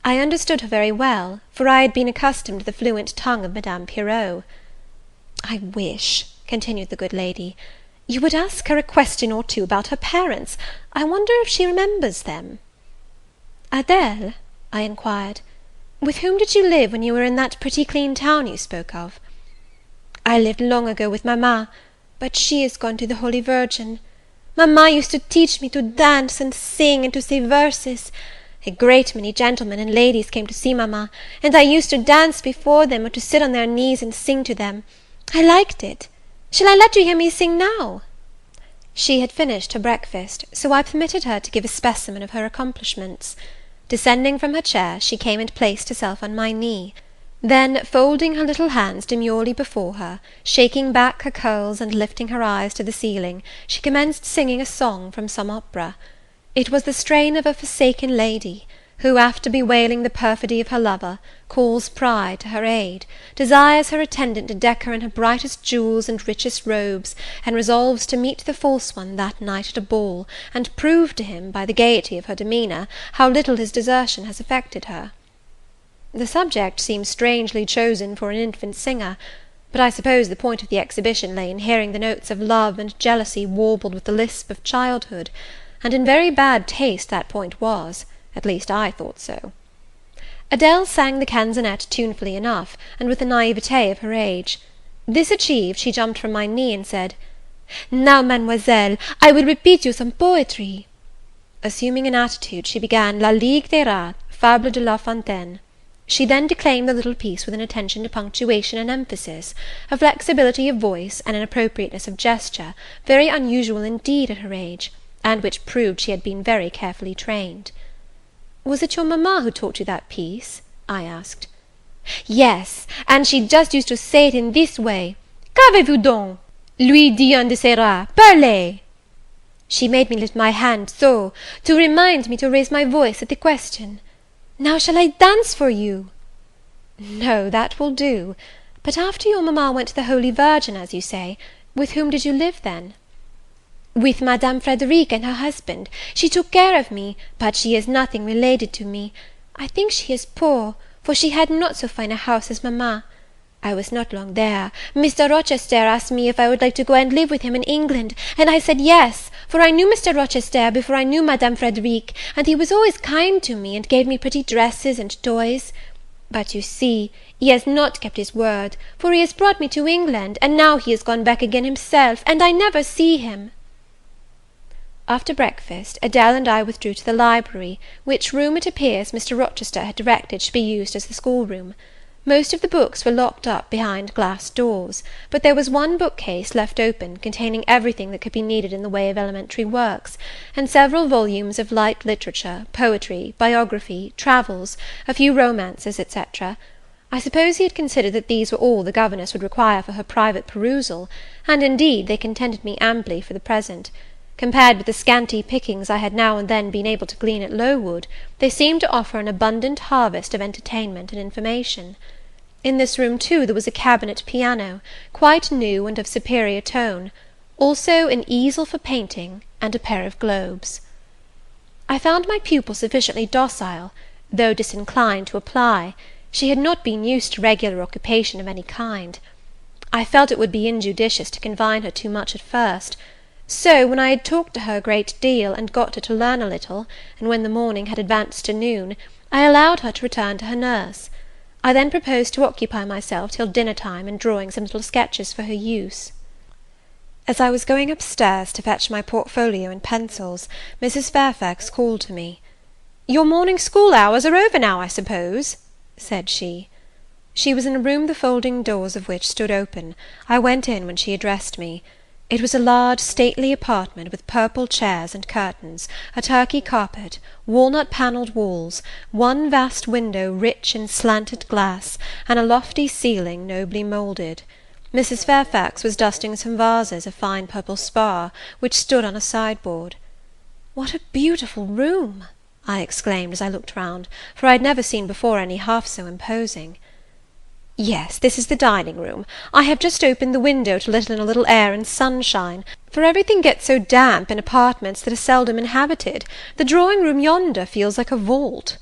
I understood her very well, for I had been accustomed to the fluent tongue of Madame Pirot. I wish, continued the good lady, you would ask her a question or two about her parents. I wonder if she remembers them. Adele, I inquired, with whom did you live when you were in that pretty clean town you spoke of? I lived long ago with mamma, but she is gone to the Holy Virgin. Mamma used to teach me to dance and sing and to say verses. A great many gentlemen and ladies came to see mamma, and I used to dance before them, or to sit on their knees and sing to them. I liked it. Shall I let you hear me sing now? She had finished her breakfast, so I permitted her to give a specimen of her accomplishments. Descending from her chair, she came and placed herself on my knee. Then, folding her little hands demurely before her, shaking back her curls and lifting her eyes to the ceiling, she commenced singing a song from some opera. It was the strain of a forsaken lady, who, after bewailing the perfidy of her lover, calls pride to her aid, desires her attendant to deck her in her brightest jewels and richest robes, and resolves to meet the false one that night at a ball, and prove to him, by the gaiety of her demeanour, how little his desertion has affected her. The subject seems strangely chosen for an infant singer, but I suppose the point of the exhibition lay in hearing the notes of love and jealousy warbled with the lisp of childhood, and in very bad taste that point was. At least I thought so. Adele sang the canzonette tunefully enough, and with the naïveté of her age. This achieved, she jumped from my knee, and said, "Now, mademoiselle, I will repeat you some poetry." Assuming an attitude, she began La Ligue des Rats, Fable de La Fontaine. She then declaimed the little piece with an attention to punctuation and emphasis, a flexibility of voice, and an appropriateness of gesture, very unusual indeed at her age, and which proved she had been very carefully trained. "Was it your mamma who taught you that piece?" I asked. "Yes, and she just used to say it in this way. Qu'avez-vous donc? Lui dit un de ses rats, parlez! She made me lift my hand so, to remind me to raise my voice at the question. Now shall I dance for you?" "No, that will do. But after your mamma went to the Holy Virgin, as you say, with whom did you live then?" "With Madame Frederic and her husband. She took care of me, but she is nothing related to me. I think she is poor, for she had not so fine a house as mamma. I was not long there. Mr. Rochester asked me if I would like to go and live with him in England, and I said yes, for I knew Mr. Rochester before I knew Madame Frederic, and he was always kind to me, and gave me pretty dresses and toys. But you see, he has not kept his word, for he has brought me to England, and now he has gone back again himself, and I never see him." After breakfast, Adele and I withdrew to the library, which room, it appears, Mr. Rochester had directed should be used as the schoolroom. Most of the books were locked up behind glass doors, but there was one bookcase left open, containing everything that could be needed in the way of elementary works, and several volumes of light literature, poetry, biography, travels, a few romances, etc. I suppose he had considered that these were all the governess would require for her private perusal, and indeed they contented me amply for the present. Compared with the scanty pickings I had now and then been able to glean at Lowood, they seemed to offer an abundant harvest of entertainment and information. In this room, too, there was a cabinet piano, quite new and of superior tone, also an easel for painting, and a pair of globes. I found my pupil sufficiently docile, though disinclined to apply. She had not been used to regular occupation of any kind. I felt it would be injudicious to confine her too much at first; so, when I had talked to her a great deal, and got her to learn a little, and when the morning had advanced to noon, I allowed her to return to her nurse. I then proposed to occupy myself till dinner time in drawing some little sketches for her use. As I was going up stairs to fetch my portfolio and pencils, Mrs. Fairfax called to me. "Your morning school hours are over now, I suppose?" said she. She was in a room the folding doors of which stood open. I went in when she addressed me. It was a large, stately apartment, with purple chairs and curtains, a Turkey carpet, walnut-panelled walls, one vast window rich in slanted glass, and a lofty ceiling nobly moulded. Mrs. Fairfax was dusting some vases of fine purple spar, which stood on a sideboard. "What a beautiful room!" I exclaimed as I looked round, for I had never seen before any half so imposing. "Yes, this is the dining-room. I have just opened the window to let in a little air and sunshine, for everything gets so damp in apartments that are seldom inhabited. The drawing-room yonder feels like a vault."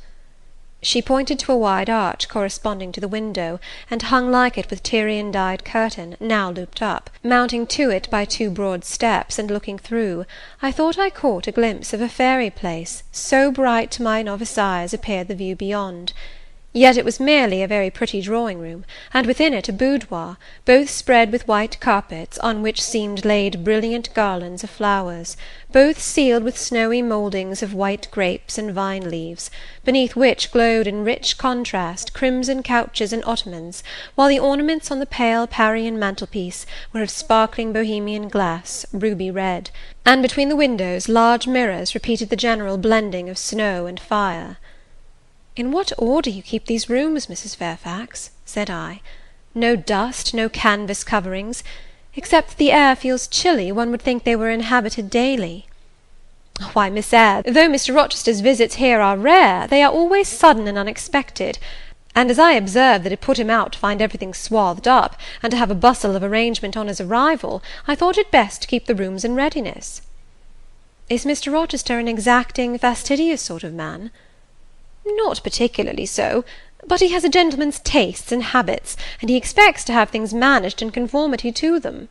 She pointed to a wide arch corresponding to the window, and hung like it with Tyrian-dyed curtain, now looped up. Mounting to it by two broad steps, and looking through, I thought I caught a glimpse of a fairy place, so bright to my novice eyes appeared the view beyond. Yet it was merely a very pretty drawing-room, and within it a boudoir, both spread with white carpets, on which seemed laid brilliant garlands of flowers, both sealed with snowy mouldings of white grapes and vine leaves, beneath which glowed in rich contrast crimson couches and ottomans, while the ornaments on the pale Parian mantelpiece were of sparkling Bohemian glass, ruby red, and between the windows large mirrors repeated the general blending of snow and fire. "In what order you keep these rooms, Mrs. Fairfax," said I. "No dust, no canvas coverings. Except that the air feels chilly, one would think they were inhabited daily." "Why, Miss Eyre, though Mr. Rochester's visits here are rare, they are always sudden and unexpected; and as I observed that it put him out to find everything swathed up, and to have a bustle of arrangement on his arrival, I thought it best to keep the rooms in readiness." "Is Mr. Rochester an exacting, fastidious sort of man?" "Not particularly so, but he has a gentleman's tastes and habits, and he expects to have things managed in conformity to them."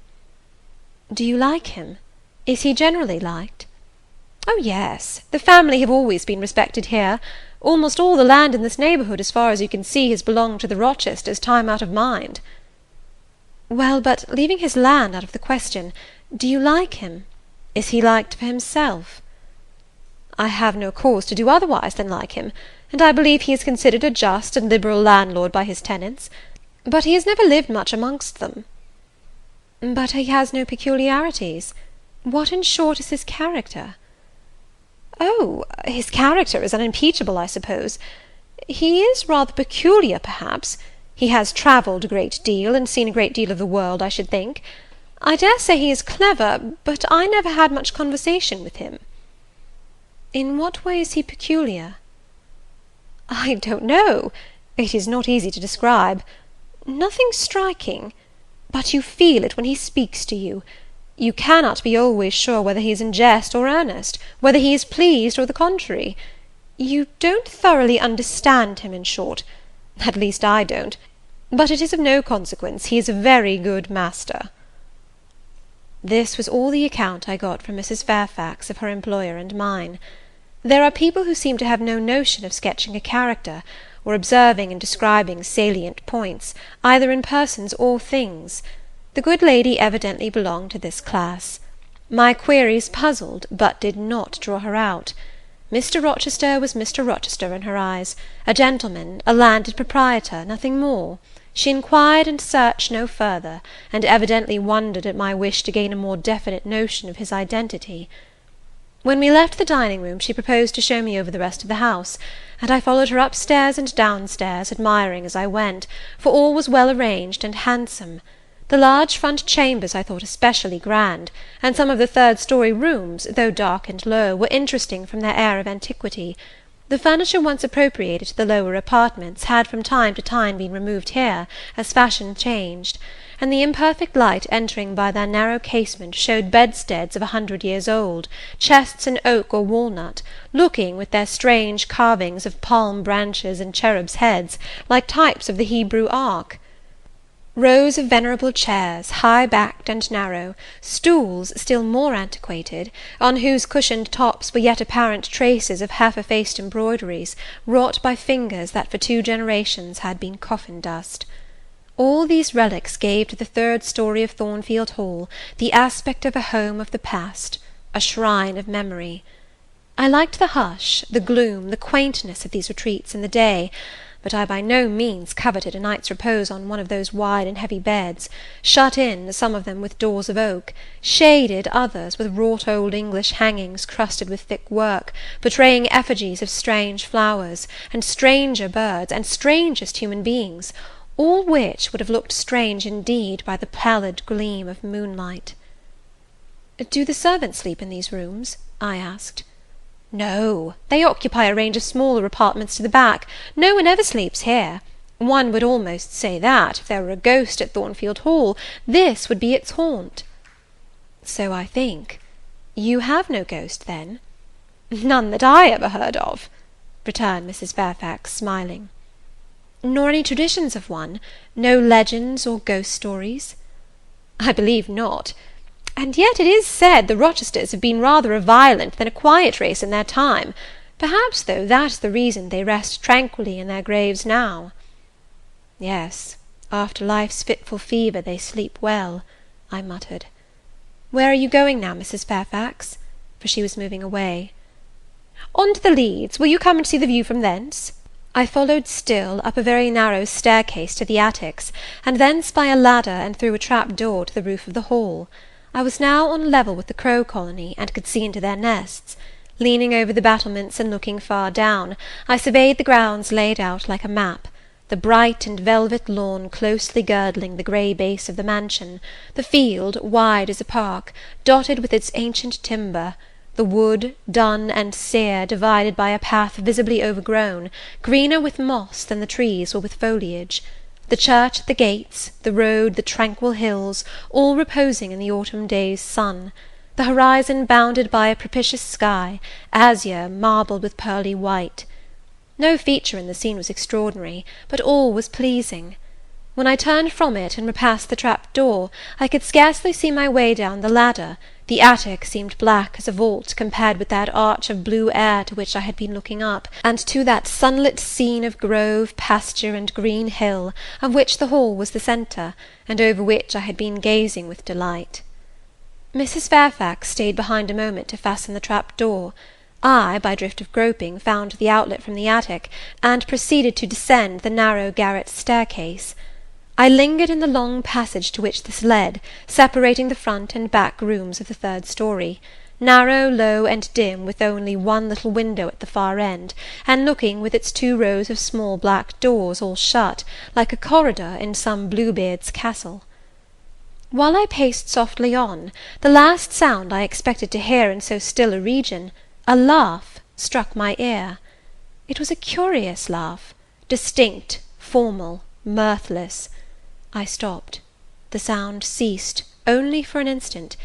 "Do you like him? Is he generally liked?" "Oh, yes. The family have always been respected here. Almost all the land in this neighbourhood, as far as you can see, has belonged to the Rochesters, time out of mind." "Well, but leaving his land out of the question, do you like him? Is he liked for himself?" "I have no cause to do otherwise than like him, and I believe he is considered a just and liberal landlord by his tenants; but he has never lived much amongst them." "But he has no peculiarities? What, in short, is his character?" "Oh, his character is unimpeachable, I suppose. He is rather peculiar, perhaps. He has travelled a great deal, and seen a great deal of the world, I should think. I dare say he is clever, but I never had much conversation with him." "In what way is he peculiar?" "I don't know. It is not easy to describe. Nothing striking. But you feel it when he speaks to you. You cannot be always sure whether he is in jest or earnest, whether he is pleased or the contrary. You don't thoroughly understand him, in short. At least I don't. But it is of no consequence. He is a very good master." This was all the account I got from Mrs. Fairfax of her employer and mine. There are people who seem to have no notion of sketching a character, or observing and describing salient points, either in persons or things. The good lady evidently belonged to this class. My queries puzzled, but did not draw her out. Mr. Rochester was Mr. Rochester in her eyes, a gentleman, a landed proprietor, nothing more. She inquired and searched no further, and evidently wondered at my wish to gain a more definite notion of his identity. When we left the dining-room, she proposed to show me over the rest of the house, and I followed her upstairs and downstairs, admiring as I went, for all was well arranged and handsome. The large front chambers I thought especially grand, and some of the third-story rooms, though dark and low, were interesting from their air of antiquity. The furniture once appropriated to the lower apartments had from time to time been removed here, as fashion changed, and the imperfect light entering by their narrow casement showed bedsteads of 100 years old, chests in oak or walnut, looking, with their strange carvings of palm branches and cherubs' heads, like types of the Hebrew ark. Rows of venerable chairs, high-backed and narrow, stools still more antiquated, on whose cushioned tops were yet apparent traces of half-effaced embroideries, wrought by fingers that for 2 generations had been coffin-dust. All these relics gave to the 3rd story of Thornfield Hall the aspect of a home of the past, a shrine of memory. I liked the hush, the gloom, the quaintness of these retreats in the day, but I by no means coveted a night's repose on one of those wide and heavy beds, shut in, some of them with doors of oak, shaded, others with wrought old English hangings crusted with thick work, betraying effigies of strange flowers, and stranger birds, and strangest human beings, all which would have looked strange indeed by the pallid gleam of moonlight. "Do the servants sleep in these rooms?" I asked. "No, they occupy a range of smaller apartments to the back. No one ever sleeps here. One would almost say that, if there were a ghost at Thornfield Hall, this would be its haunt." "So I think. You have no ghost, then?" "None that I ever heard of," returned Mrs. Fairfax, smiling. "Nor any traditions of one? No legends or ghost stories?" "I believe not. And yet it is said the Rochesters have been rather a violent than a quiet race in their time. Perhaps, though, that's the reason they rest tranquilly in their graves now." "Yes, after life's fitful fever they sleep well," I muttered. "Where are you going now, Mrs. Fairfax?" For she was moving away. "On to the Leads. Will you come and see the view from thence?" I followed still, up a very narrow staircase to the attics, and thence by a ladder and through a trap-door to the roof of the hall. I was now on a level with the crow colony, and could see into their nests. Leaning over the battlements and looking far down, I surveyed the grounds laid out like a map, the bright and velvet lawn closely girdling the grey base of the mansion, the field, wide as a park, dotted with its ancient timber, the wood, dun and sere, divided by a path visibly overgrown, greener with moss than the trees or with foliage, the church at the gates, the road, the tranquil hills, all reposing in the autumn day's sun, the horizon bounded by a propitious sky, azure, marbled with pearly white. No feature in the scene was extraordinary, but all was pleasing. When I turned from it and repassed the trap-door, I could scarcely see my way down the ladder. The attic seemed black as a vault compared with that arch of blue air to which I had been looking up, and to that sunlit scene of grove, pasture, and green hill, of which the hall was the centre, and over which I had been gazing with delight. Mrs. Fairfax stayed behind a moment to fasten the trap-door. I, by drift of groping, found the outlet from the attic, and proceeded to descend the narrow garret staircase. I lingered in the long passage to which this led, separating the front and back rooms of the 3rd story, narrow, low, and dim, with only one little window at the far end, and looking, with its 2 rows of small black doors all shut, like a corridor in some Bluebeard's castle. While I paced softly on, the last sound I expected to hear in so still a region, a laugh, struck my ear. It was a curious laugh, distinct, formal, mirthless. I stopped. The sound ceased, only for an instant.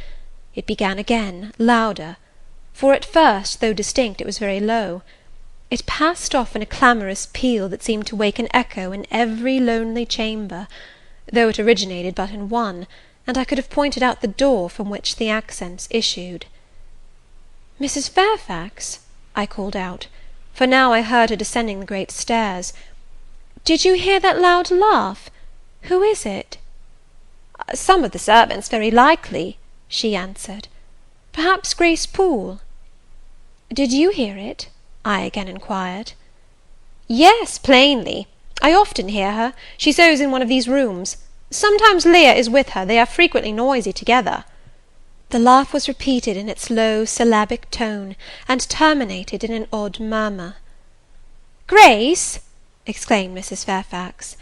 It began again, louder; for at first, though distinct, it was very low. It passed off in a clamorous peal that seemed to wake an echo in every lonely chamber, though it originated but in one, and I could have pointed out the door from which the accents issued. "Mrs. Fairfax," I called out, for now I heard her descending the great stairs, "did you hear that loud laugh? Who is it?" "Some of the servants, very likely," she answered. "Perhaps Grace Poole." "Did you hear it?" I again inquired. "Yes, plainly. I often hear her. She sews in one of these rooms. Sometimes Leah is with her. They are frequently noisy together." The laugh was repeated in its low syllabic tone, and terminated in an odd murmur. "Grace!" exclaimed Mrs. Fairfax.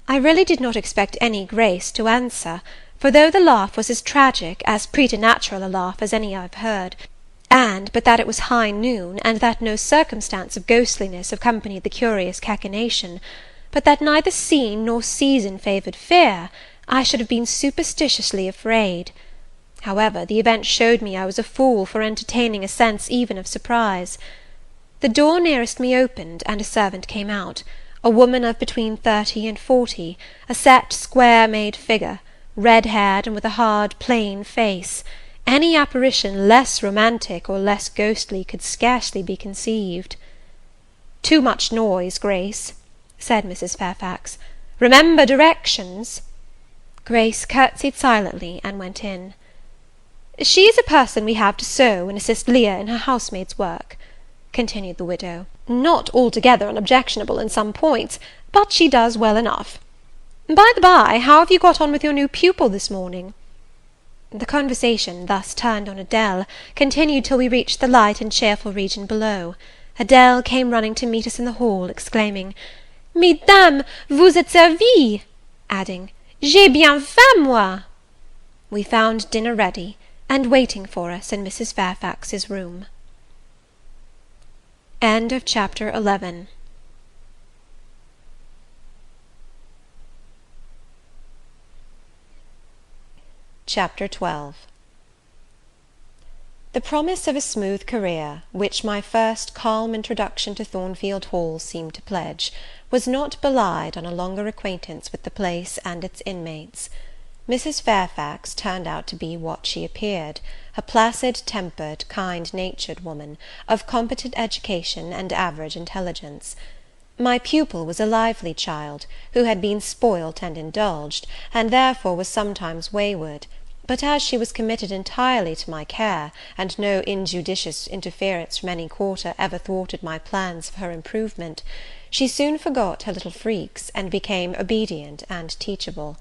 I really did not expect any Grace to answer, for though the laugh was as tragic, as preternatural a laugh as any I have heard, and, but that it was high noon, and that no circumstance of ghostliness accompanied the curious cachinnation, but that neither scene nor season favoured fear, I should have been superstitiously afraid. However, the event showed me I was a fool for entertaining a sense even of surprise. The door nearest me opened, and a servant came out, a woman of between 30 and 40, a set, square-made figure, red-haired, and with a hard, plain face. Any apparition less romantic or less ghostly could scarcely be conceived. "Too much noise, Grace," said Mrs. Fairfax. "Remember directions." Grace curtsied silently, and went in. "She is a person we have to sew and assist Leah in her housemaid's work," continued the widow. "Not altogether unobjectionable in some points, but she does well enough. By the by, how have you got on with your new pupil this morning?" The conversation, thus turned on Adele, continued till we reached the light and cheerful region below. Adele came running to meet us in the hall, exclaiming, "Mesdames, vous êtes servies!" adding, "J'ai bien faim, moi!" We found dinner ready, and waiting for us in Mrs. Fairfax's room. End of Chapter 11. Chapter 12. The promise of a smooth career, which my first calm introduction to Thornfield Hall seemed to pledge, was not belied on a longer acquaintance with the place and its inmates. Mrs. Fairfax turned out to be what she appeared, a placid-tempered, kind-natured woman, of competent education and average intelligence. My pupil was a lively child, who had been spoilt and indulged, and therefore was sometimes wayward; but as she was committed entirely to my care, and no injudicious interference from any quarter ever thwarted my plans for her improvement, she soon forgot her little freaks, and became obedient and teachable.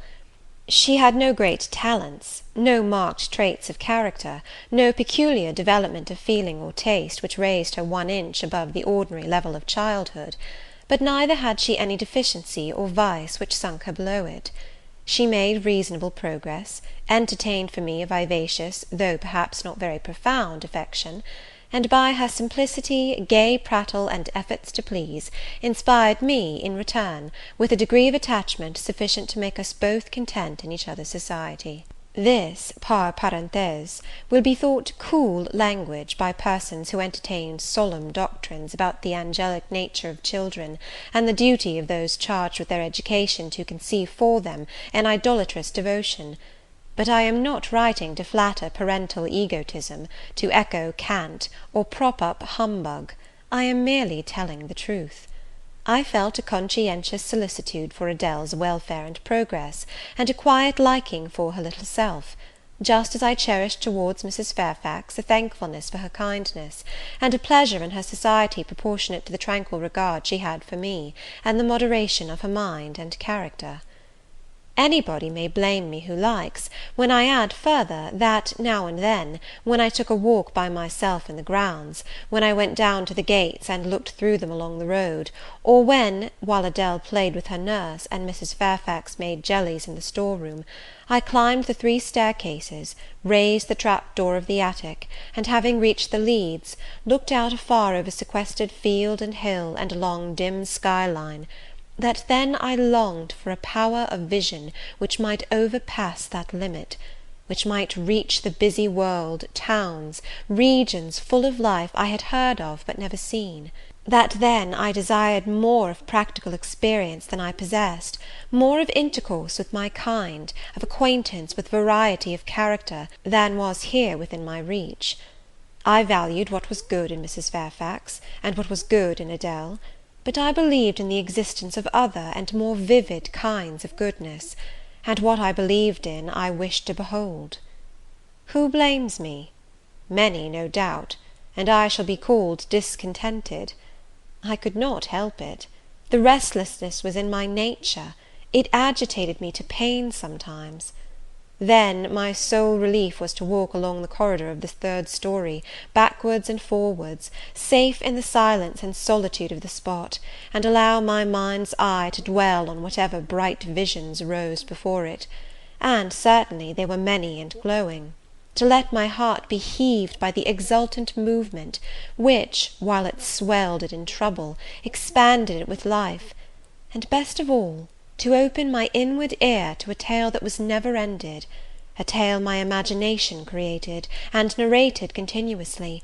She had no great talents, no marked traits of character, no peculiar development of feeling or taste which raised her 1 inch above the ordinary level of childhood; but neither had she any deficiency or vice which sunk her below it. She made reasonable progress, entertained for me a vivacious, though perhaps not very profound, affection, and by her simplicity, gay prattle, and efforts to please, inspired me, in return, with a degree of attachment sufficient to make us both content in each other's society. This, par parenthèse, will be thought cool language by persons who entertain solemn doctrines about the angelic nature of children, and the duty of those charged with their education to conceive for them an idolatrous devotion. But I am not writing to flatter parental egotism, to echo cant, or prop up humbug. I am merely telling the truth. I felt a conscientious solicitude for Adele's welfare and progress, and a quiet liking for her little self, just as I cherished towards Mrs. Fairfax a thankfulness for her kindness, and a pleasure in her society proportionate to the tranquil regard she had for me, and the moderation of her mind and character. Anybody may blame me who likes, when I add further, that, now and then, when I took a walk by myself in the grounds, when I went down to the gates and looked through them along the road, or when, while Adele played with her nurse, and Mrs. Fairfax made jellies in the store-room, I climbed the 3 staircases, raised the trap-door of the attic, and having reached the leads, looked out afar over sequestered field and hill and along dim sky-line, that then I longed for a power of vision which might overpass that limit, which might reach the busy world, towns, regions full of life I had heard of but never seen; that then I desired more of practical experience than I possessed, more of intercourse with my kind, of acquaintance with variety of character, than was here within my reach. I valued what was good in Mrs. Fairfax, and what was good in Adele; but I believed in the existence of other and more vivid kinds of goodness, and what I believed in I wished to behold. Who blames me? Many, no doubt, and I shall be called discontented. I could not help it. The restlessness was in my nature; it agitated me to pain sometimes. Then my sole relief was to walk along the corridor of the 3rd story, backwards and forwards, safe in the silence and solitude of the spot, and allow my mind's eye to dwell on whatever bright visions rose before it; and certainly they were many and glowing. to let my heart be heaved by the exultant movement, which, while it swelled it in trouble, expanded it with life, and, best of all, to open my inward ear to a tale that was never ended, a tale my imagination created, and narrated continuously,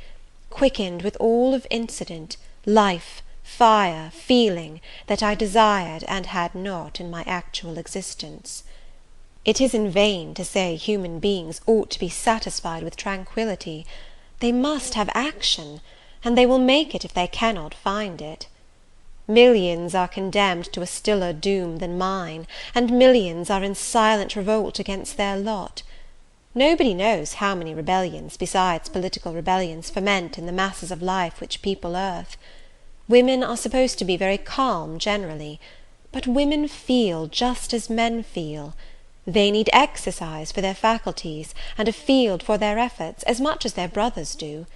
quickened with all of incident, life, fire, feeling, that I desired and had not in my actual existence. It is in vain to say human beings ought to be satisfied with tranquillity. They must have action, and they will make it if they cannot find it. Millions are condemned to a stiller doom than mine, and millions are in silent revolt against their lot. Nobody knows how many rebellions, besides political rebellions, ferment in the masses of life which people earth. Women are supposed to be very calm generally, but women feel just as men feel. They need exercise for their faculties, and a field for their efforts, as much as their brothers do.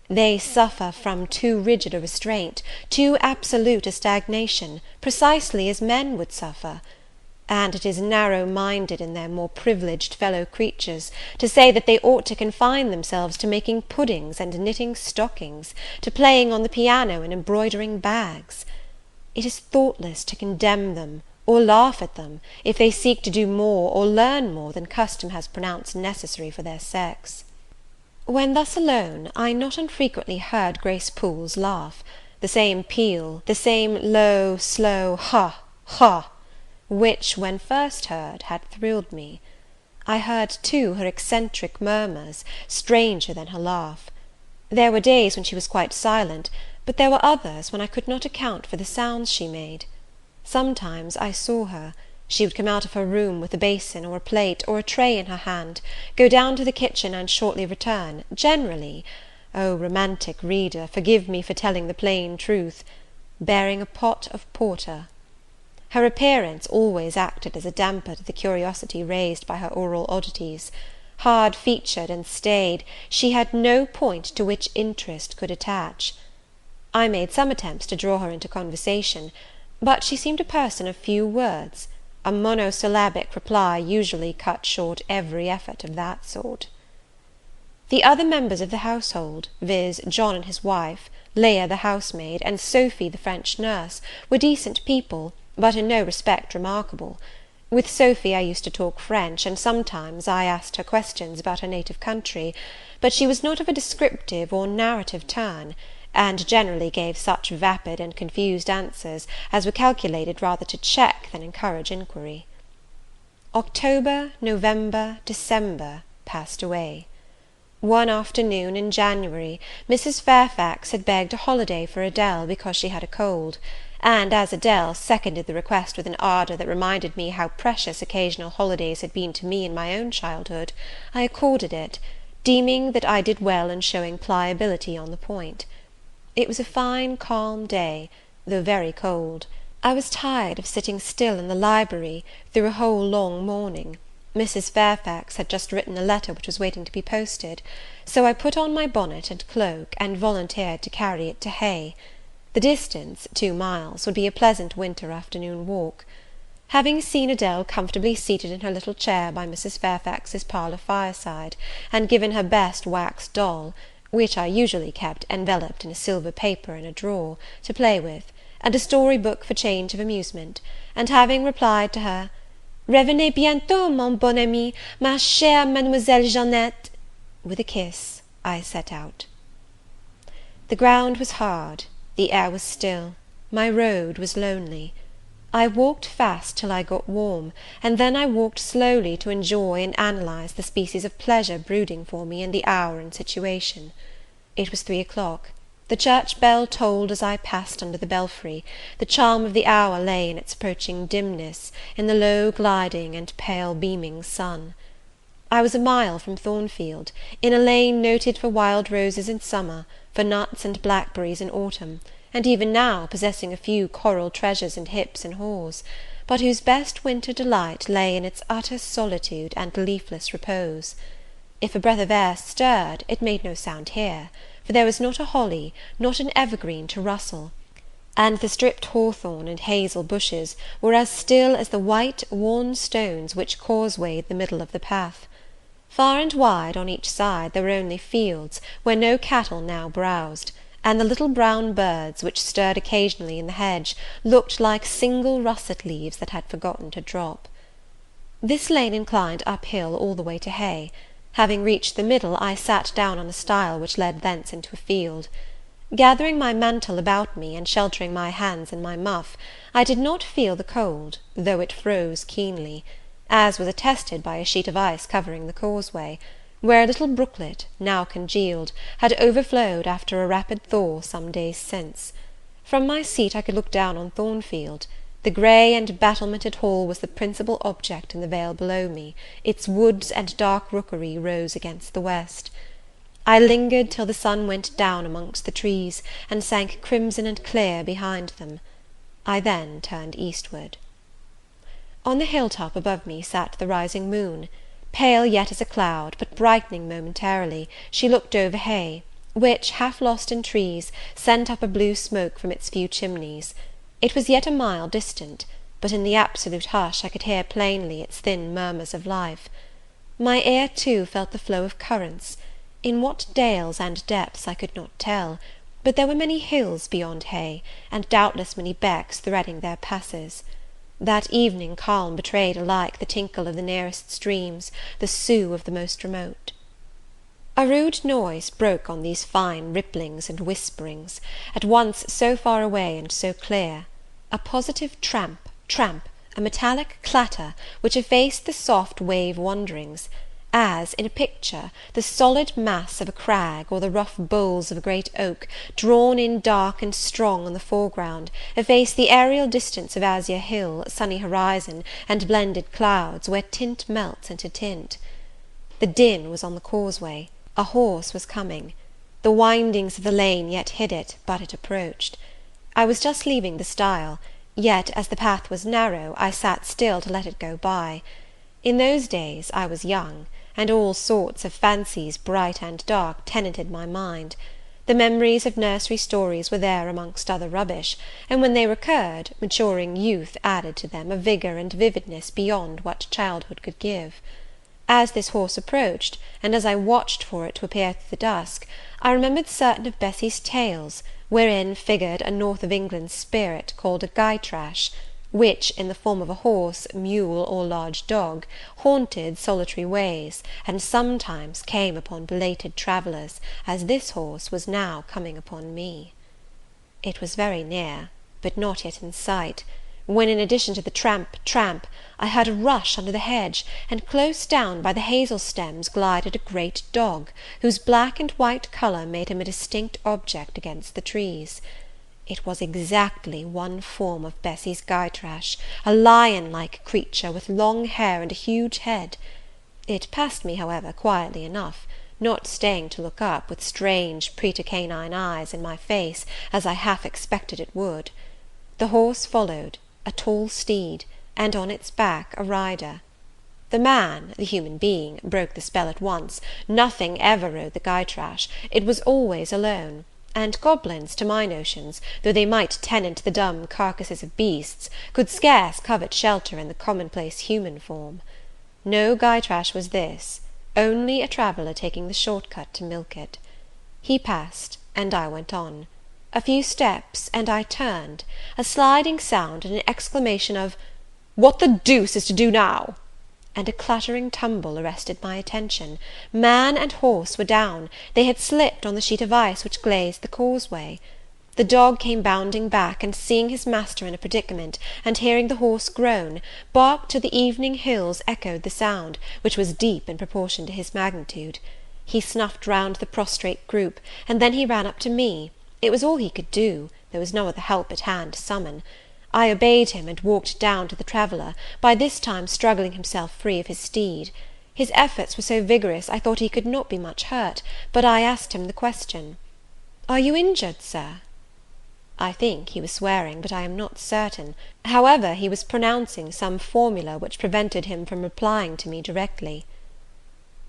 They suffer from too rigid a restraint, too absolute a stagnation, precisely as men would suffer; and it is narrow-minded in their more privileged fellow creatures to say that they ought to confine themselves to making puddings and knitting stockings, to playing on the piano and embroidering bags. It is thoughtless to condemn them, or laugh at them, if they seek to do more or learn more than custom has pronounced necessary for their sex. When thus alone, I not unfrequently heard Grace Poole's laugh, the same peal, the same low, slow ha, ha, which, when first heard, had thrilled me. I heard, too, her eccentric murmurs, stranger than her laugh. There were days when she was quite silent, but there were others when I could not account for the sounds she made. Sometimes I saw her. She would come out of her room with a basin, or a plate, or a tray in her hand, go down to the kitchen, and shortly return, generally, oh, romantic reader, forgive me for telling the plain truth, bearing a pot of porter. Her appearance always acted as a damper to the curiosity raised by her oral oddities. Hard-featured and staid, she had no point to which interest could attach. I made some attempts to draw her into conversation, but she seemed a person of few words. A monosyllabic reply usually cut short every effort of that sort. The other members of the household, viz., John and his wife, Leah the housemaid, and Sophy the French nurse, were decent people, but in no respect remarkable. With Sophy I used to talk French, and sometimes I asked her questions about her native country, but she was not of a descriptive or narrative turn, and generally gave such vapid and confused answers as were calculated rather to check than encourage inquiry. October, November, December passed away. One afternoon in January, Mrs. Fairfax had begged a holiday for Adele because she had a cold, and as Adele seconded the request with an ardour that reminded me how precious occasional holidays had been to me in my own childhood, I accorded it, deeming that I did well in showing pliability on the point. It was a fine calm day, though very cold. I was tired of sitting still in the library through a whole long morning. Mrs. Fairfax had just written a letter which was waiting to be posted, so I put on my bonnet and cloak, and volunteered to carry it to Hay. The distance, 2 miles, would be a pleasant winter afternoon walk. Having seen Adele comfortably seated in her little chair by Mrs. Fairfax's parlour fireside, and given her best wax doll, which I usually kept enveloped in a silver paper in a drawer, to play with, and a story-book for change of amusement, and having replied to her, "Revenez bientôt, mon bon ami, ma chère Mademoiselle Jeannette," with a kiss, I set out. The ground was hard, the air was still, my road was lonely. I walked fast till I got warm, and then I walked slowly to enjoy and analyze the species of pleasure brooding for me in the hour and situation. It was 3 o'clock. The church bell tolled as I passed under the belfry. The charm of the hour lay in its approaching dimness, in the low gliding and pale beaming sun. I was a mile from Thornfield, in a lane noted for wild roses in summer, for nuts and blackberries in autumn, and even now possessing a few coral treasures and hips and haws, but whose best winter delight lay in its utter solitude and leafless repose. If a breath of air stirred, it made no sound here, for there was not a holly, not an evergreen to rustle, and the stripped hawthorn and hazel bushes were as still as the white, worn stones which causewayed the middle of the path. Far and wide on each side there were only fields, where no cattle now browsed, and the little brown birds, which stirred occasionally in the hedge, looked like single russet leaves that had forgotten to drop. This lane inclined uphill all the way to Hay. Having reached the middle, I sat down on a stile which led thence into a field. Gathering my mantle about me, and sheltering my hands in my muff, I did not feel the cold, though it froze keenly, as was attested by a sheet of ice covering the causeway, where a little brooklet, now congealed, had overflowed after a rapid thaw some days since. From my seat I could look down on Thornfield. The grey and battlemented hall was the principal object in the vale below me, its woods and dark rookery rose against the west. I lingered till the sun went down amongst the trees, and sank crimson and clear behind them. I then turned eastward. On the hill-top above me sat the rising moon. Pale yet as a cloud, but brightening momentarily, she looked over Hay, which, half lost in trees, sent up a blue smoke from its few chimneys. It was yet a mile distant, but in the absolute hush I could hear plainly its thin murmurs of life. My ear, too, felt the flow of currents. In what dales and depths I could not tell, but there were many hills beyond Hay, and doubtless many becks threading their passes. That evening calm betrayed alike the tinkle of the nearest streams, the sough of the most remote. A rude noise broke on these fine ripplings and whisperings, at once so far away and so clear. A positive tramp, tramp, a metallic clatter, which effaced the soft wave wanderings, as, in a picture, the solid mass of a crag, or the rough boles of a great oak, drawn in dark and strong on the foreground, efface the aerial distance of azure hill, sunny horizon, and blended clouds, where tint melts into tint. The din was on the causeway. A horse was coming. The windings of the lane yet hid it, but it approached. I was just leaving the stile, yet, as the path was narrow, I sat still to let it go by. In those days I was young, and all sorts of fancies, bright and dark, tenanted my mind. The memories of nursery stories were there amongst other rubbish, and when they recurred, maturing youth added to them a vigour and vividness beyond what childhood could give. As this horse approached, and as I watched for it to appear through the dusk, I remembered certain of Bessy's tales, wherein figured a north of England spirit called a Gytrash, which, in the form of a horse, mule, or large dog, haunted solitary ways, and sometimes came upon belated travellers, as this horse was now coming upon me. It was very near, but not yet in sight, when, in addition to the tramp, tramp, I heard a rush under the hedge, and close down by the hazel stems glided a great dog, whose black and white colour made him a distinct object against the trees. It was exactly one form of Bessy's Gytrash, a lion-like creature, with long hair and a huge head. It passed me, however, quietly enough, not staying to look up, with strange pretercanine eyes, in my face, as I half expected it would. The horse followed, a tall steed, and on its back a rider. The man, the human being, broke the spell at once. Nothing ever rode the Gytrash. It was always alone, and goblins, to my notions, though they might tenant the dumb carcasses of beasts, could scarce covet shelter in the commonplace human form. No Gytrash was this, only a traveller taking the short cut to Milket. He passed, and I went on. A few steps, and I turned. A sliding sound, and an exclamation of "What the deuce is to do now?" and a clattering tumble arrested my attention. Man and horse were down. They had slipped on the sheet of ice which glazed the causeway. The dog came bounding back, and seeing his master in a predicament, and hearing the horse groan, barked till the evening hills echoed the sound, which was deep in proportion to his magnitude. He snuffed round the prostrate group, and then he ran up to me. It was all he could do. There was no other help at hand to summon. I obeyed him, and walked down to the traveller, by this time struggling himself free of his steed. His efforts were so vigorous, I thought he could not be much hurt, but I asked him the question, "Are you injured, sir?" I think he was swearing, but I am not certain. However, he was pronouncing some formula which prevented him from replying to me directly.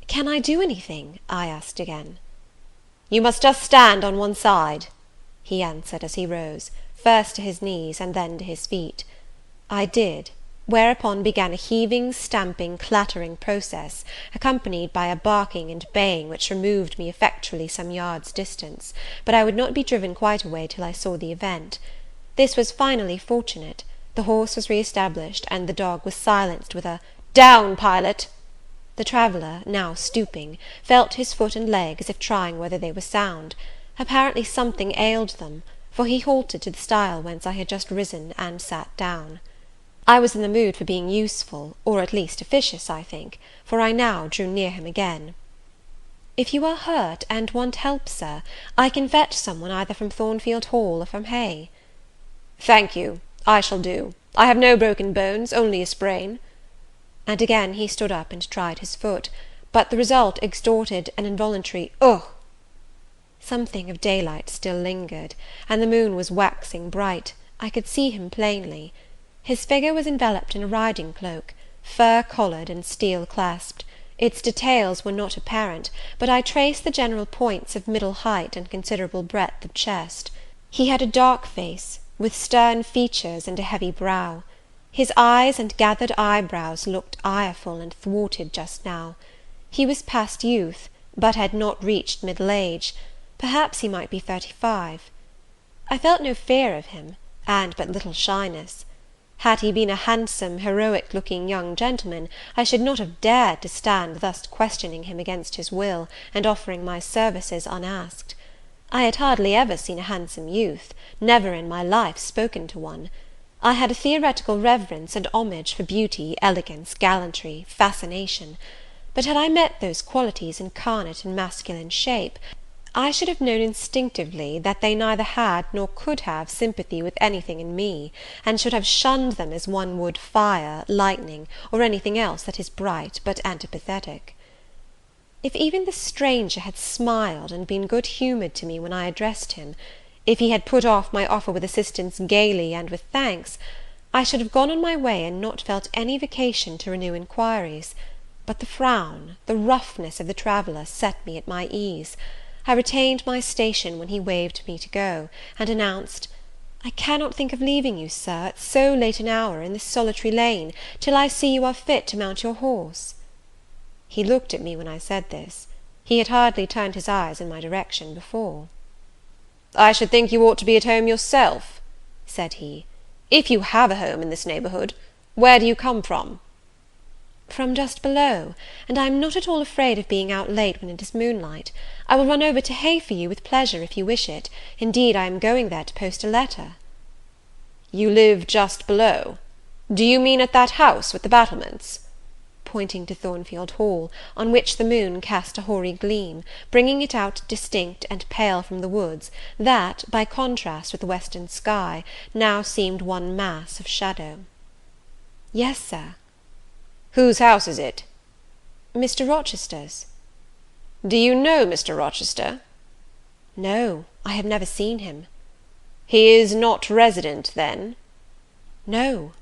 "Can I do anything?" I asked again. "You must just stand on one side," he answered as he rose, first to his knees, and then to his feet. I did. whereupon began a heaving, stamping, clattering process, accompanied by a barking and baying which removed me effectually some yards distance, but I would not be driven quite away till I saw the event. This was finally fortunate. The horse was re-established, and the dog was silenced with a "Down, Pilot!" The traveller, now stooping, felt his foot and leg, as if trying whether they were sound. Apparently something ailed them, for he halted to the stile whence I had just risen, and sat down. I was in the mood for being useful, or at least officious, I think, for I now drew near him again. "If you are hurt, and want help, sir, I can fetch some one either from Thornfield Hall or from Hay." "Thank you, I shall do. I have no broken bones, only a sprain." And again he stood up and tried his foot, but the result extorted an involuntary "Ugh!" Something of daylight still lingered, and the moon was waxing bright. I could see him plainly. His figure was enveloped in a riding cloak, fur-collared and steel-clasped. Its details were not apparent, but I traced the general points of middle height and considerable breadth of chest. He had a dark face, with stern features and a heavy brow. His eyes and gathered eyebrows looked ireful and thwarted just now. He was past youth, but had not reached middle age. Perhaps he might be 35. I felt no fear of him, and but little shyness. Had he been a handsome, heroic-looking young gentleman, I should not have dared to stand thus questioning him against his will, and offering my services unasked. I had hardly ever seen a handsome youth, never in my life spoken to one. I had a theoretical reverence and homage for beauty, elegance, gallantry, fascination; but had I met those qualities incarnate in masculine shape, I should have known instinctively that they neither had nor could have sympathy with anything in me, and should have shunned them as one would fire, lightning, or anything else that is bright but antipathetic. If even the stranger had smiled and been good-humoured to me when I addressed him, if he had put off my offer with assistance gaily and with thanks, I should have gone on my way and not felt any vocation to renew inquiries; but the frown, the roughness of the traveller set me at my ease. I retained my station when he waved me to go, and announced, "I cannot think of leaving you, sir, at so late an hour, in this solitary lane, till I see you are fit to mount your horse." He looked at me when I said this. He had hardly turned his eyes in my direction before. "I should think you ought to be at home yourself," said he, "if you have a home in this neighbourhood. Where do you come from?" "From just below, and I am not at all afraid of being out late when it is moonlight. I will run over to Hay for you with pleasure, if you wish it. Indeed, I am going there to post a letter." "You live just below? Do you mean at that house with the battlements?" pointing to Thornfield Hall, on which the moon cast a hoary gleam, bringing it out distinct and pale from the woods, that, by contrast with the western sky, now seemed one mass of shadow. "Yes, sir." "Whose house is it?" "Mr. Rochester's." "Do you know Mr. Rochester?" "No, I have never seen him." "He is not resident, then?" "No."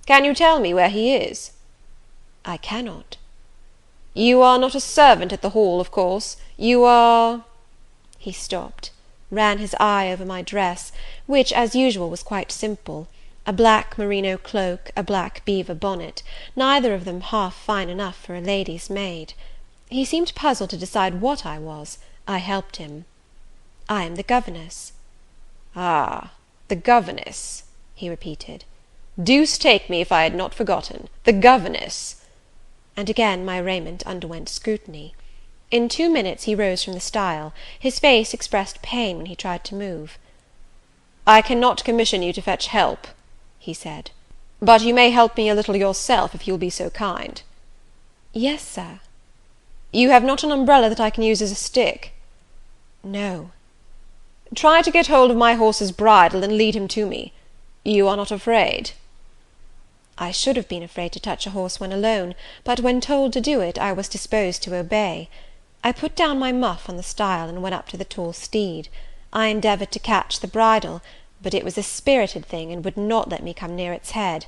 "Can you tell me where he is?" "I cannot." "You are not a servant at the Hall, of course. You are—" He stopped, ran his eye over my dress, which, as usual, was quite simple, a black merino cloak, a black beaver bonnet, neither of them half fine enough for a lady's maid. He seemed puzzled to decide what I was. I helped him. "I am the governess." "Ah, the governess," he repeated. "Deuce take me if I had not forgotten. The governess!" And again my raiment underwent scrutiny. In 2 minutes he rose from the stile. His face expressed pain when he tried to move. "I cannot commission you to fetch help," he said, "but you may help me a little yourself, if you will be so kind." "Yes, sir." "You have not an umbrella that I can use as a stick?" "No." "Try to get hold of my horse's bridle, and lead him to me. You are not afraid?" I should have been afraid to touch a horse when alone, but when told to do it, I was disposed to obey. I put down my muff on the stile, and went up to the tall steed. I endeavoured to catch the bridle, but it was a spirited thing, and would not let me come near its head.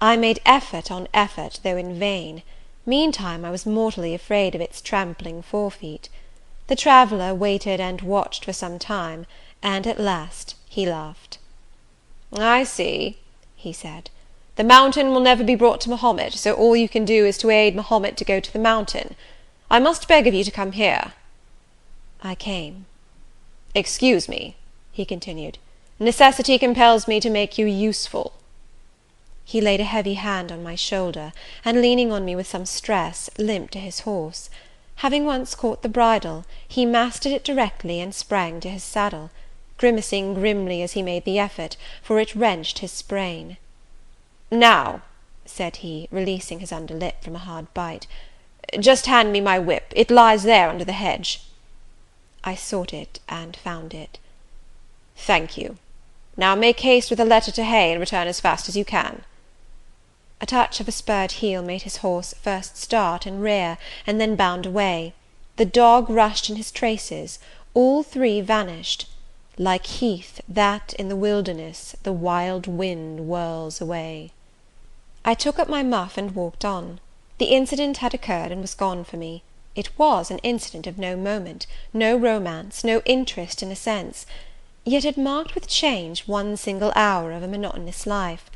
I made effort on effort, though in vain. Meantime I was mortally afraid of its trampling forefeet. The traveller waited and watched for some time, and at last he laughed. "I see," he said, The mountain will never be brought to Mahomet, so all you can do is to aid Mahomet to go to the mountain. I must beg of you to come here." I came. "Excuse me," he continued, "necessity compels me to make you useful." He laid a heavy hand on my shoulder, and leaning on me with some stress, limped to his horse. Having once caught the bridle, he mastered it directly, and sprang to his saddle, grimacing grimly as he made the effort, for it wrenched his sprain. "Now," said he, releasing his under lip from a hard bite, "just hand me my whip. It lies there under the hedge." I sought it, and found it. "Thank you. Now make haste with a letter to Hay, and return as fast as you can." A touch of a spurred heel made his horse first start and rear, and then bound away. The dog rushed in his traces. All three vanished. Like heath that, in the wilderness, the wild wind whirls away. I took up my muff and walked on. The incident had occurred and was gone for me. It was an incident of no moment, no romance, no interest in a sense; yet it marked with change one single hour of a monotonous life.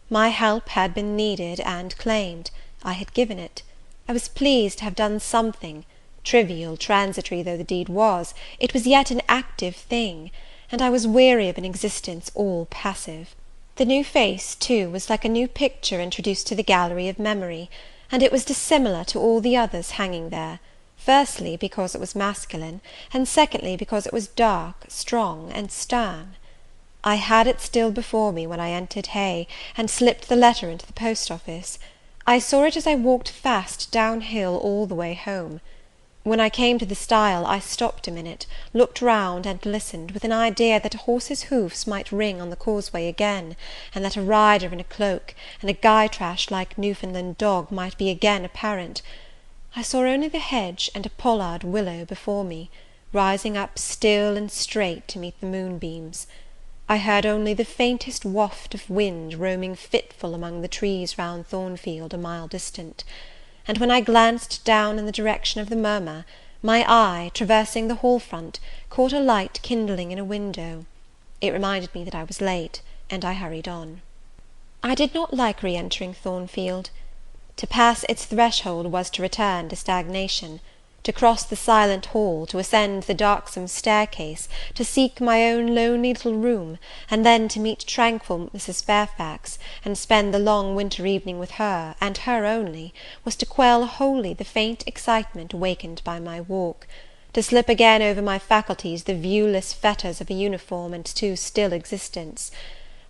My help had been needed and claimed. I had given it. I was pleased to have done something. Trivial, transitory though the deed was, it was yet an active thing, and I was weary of an existence all passive. The new face, too, was like a new picture introduced to the gallery of memory, and it was dissimilar to all the others hanging there, firstly, because it was masculine, and secondly, because it was dark, strong, and stern. I had it still before me when I entered Hay, and slipped the letter into the post office. I saw it as I walked fast down hill all the way home. When I came to the stile, I stopped a minute, looked round, and listened, with an idea that a horse's hoofs might ring on the causeway again, and that a rider in a cloak, and a Gytrash like Newfoundland dog might be again apparent. I saw only the hedge and a pollard willow before me, rising up still and straight to meet the moonbeams. I heard only the faintest waft of wind roaming fitful among the trees round Thornfield, a mile distant; and when I glanced down in the direction of the murmur, my eye, traversing the hall front, caught a light kindling in a window. It reminded me that I was late, and I hurried on. I did not like re-entering Thornfield. To pass its threshold was to return to stagnation. To cross the silent hall, to ascend the darksome staircase, to seek my own lonely little room, and then to meet tranquil Mrs. Fairfax, and spend the long winter evening with her, and her only, was to quell wholly the faint excitement wakened by my walk; to slip again over my faculties the viewless fetters of a uniform and too still existence;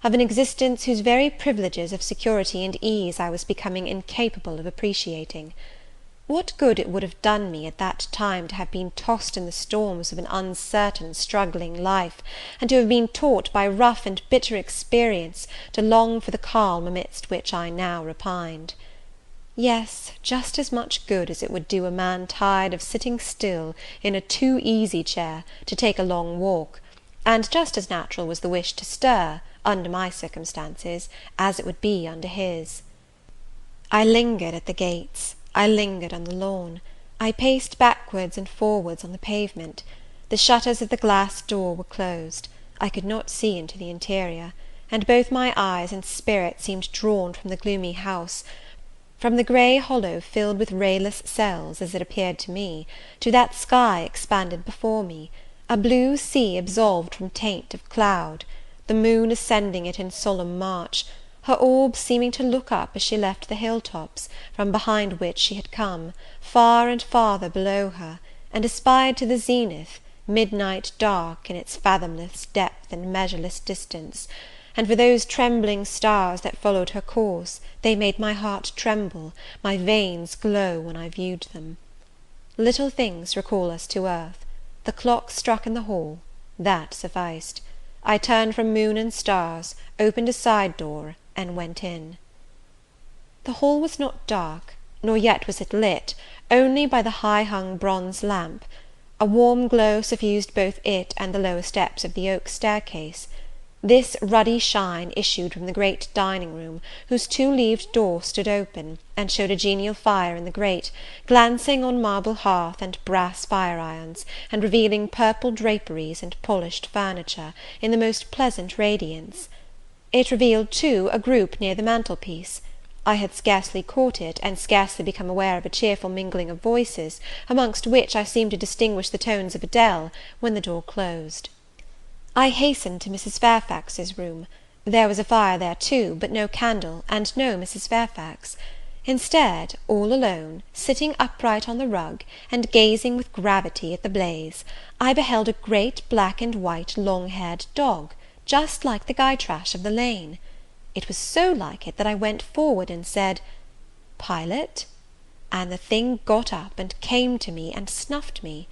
of an existence whose very privileges of security and ease I was becoming incapable of appreciating. What good it would have done me at that time to have been tossed in the storms of an uncertain, struggling life, and to have been taught by rough and bitter experience to long for the calm amidst which I now repined. Yes, just as much good as it would do a man tired of sitting still in a too easy chair to take a long walk, and just as natural was the wish to stir, under my circumstances, as it would be under his. I lingered at the gates. I lingered on the lawn. I paced backwards and forwards on the pavement. The shutters of the glass door were closed. I could not see into the interior, and both my eyes and spirit seemed drawn from the gloomy house, from the grey hollow filled with rayless cells, as it appeared to me, to that sky expanded before me, a blue sea absolved from taint of cloud, the moon ascending it in solemn march, her orb seeming to look up as she left the hill-tops, from behind which she had come, far and farther below her, and aspired to the zenith, midnight dark in its fathomless depth and measureless distance; and for those trembling stars that followed her course, they made my heart tremble, my veins glow when I viewed them. Little things recall us to earth. The clock struck in the hall. That sufficed. I turned from moon and stars, opened a side door, and went in. The hall was not dark, nor yet was it lit, only by the high-hung bronze lamp. A warm glow suffused both it and the lower steps of the oak staircase. This ruddy shine issued from the great dining-room, whose two-leaved door stood open, and showed a genial fire in the grate, glancing on marble hearth and brass fire-irons, and revealing purple draperies and polished furniture, in the most pleasant radiance. It revealed, too, a group near the mantelpiece. I had scarcely caught it, and scarcely become aware of a cheerful mingling of voices, amongst which I seemed to distinguish the tones of Adele, when the door closed. I hastened to Mrs. Fairfax's room. There was a fire there too, but no candle, and no Mrs. Fairfax. Instead, all alone, sitting upright on the rug, and gazing with gravity at the blaze, I beheld a great black and white long-haired dog, just like the Gytrash of the lane. It was so like it that I went forward and said, "Pilot?" and the thing got up and came to me and snuffed me.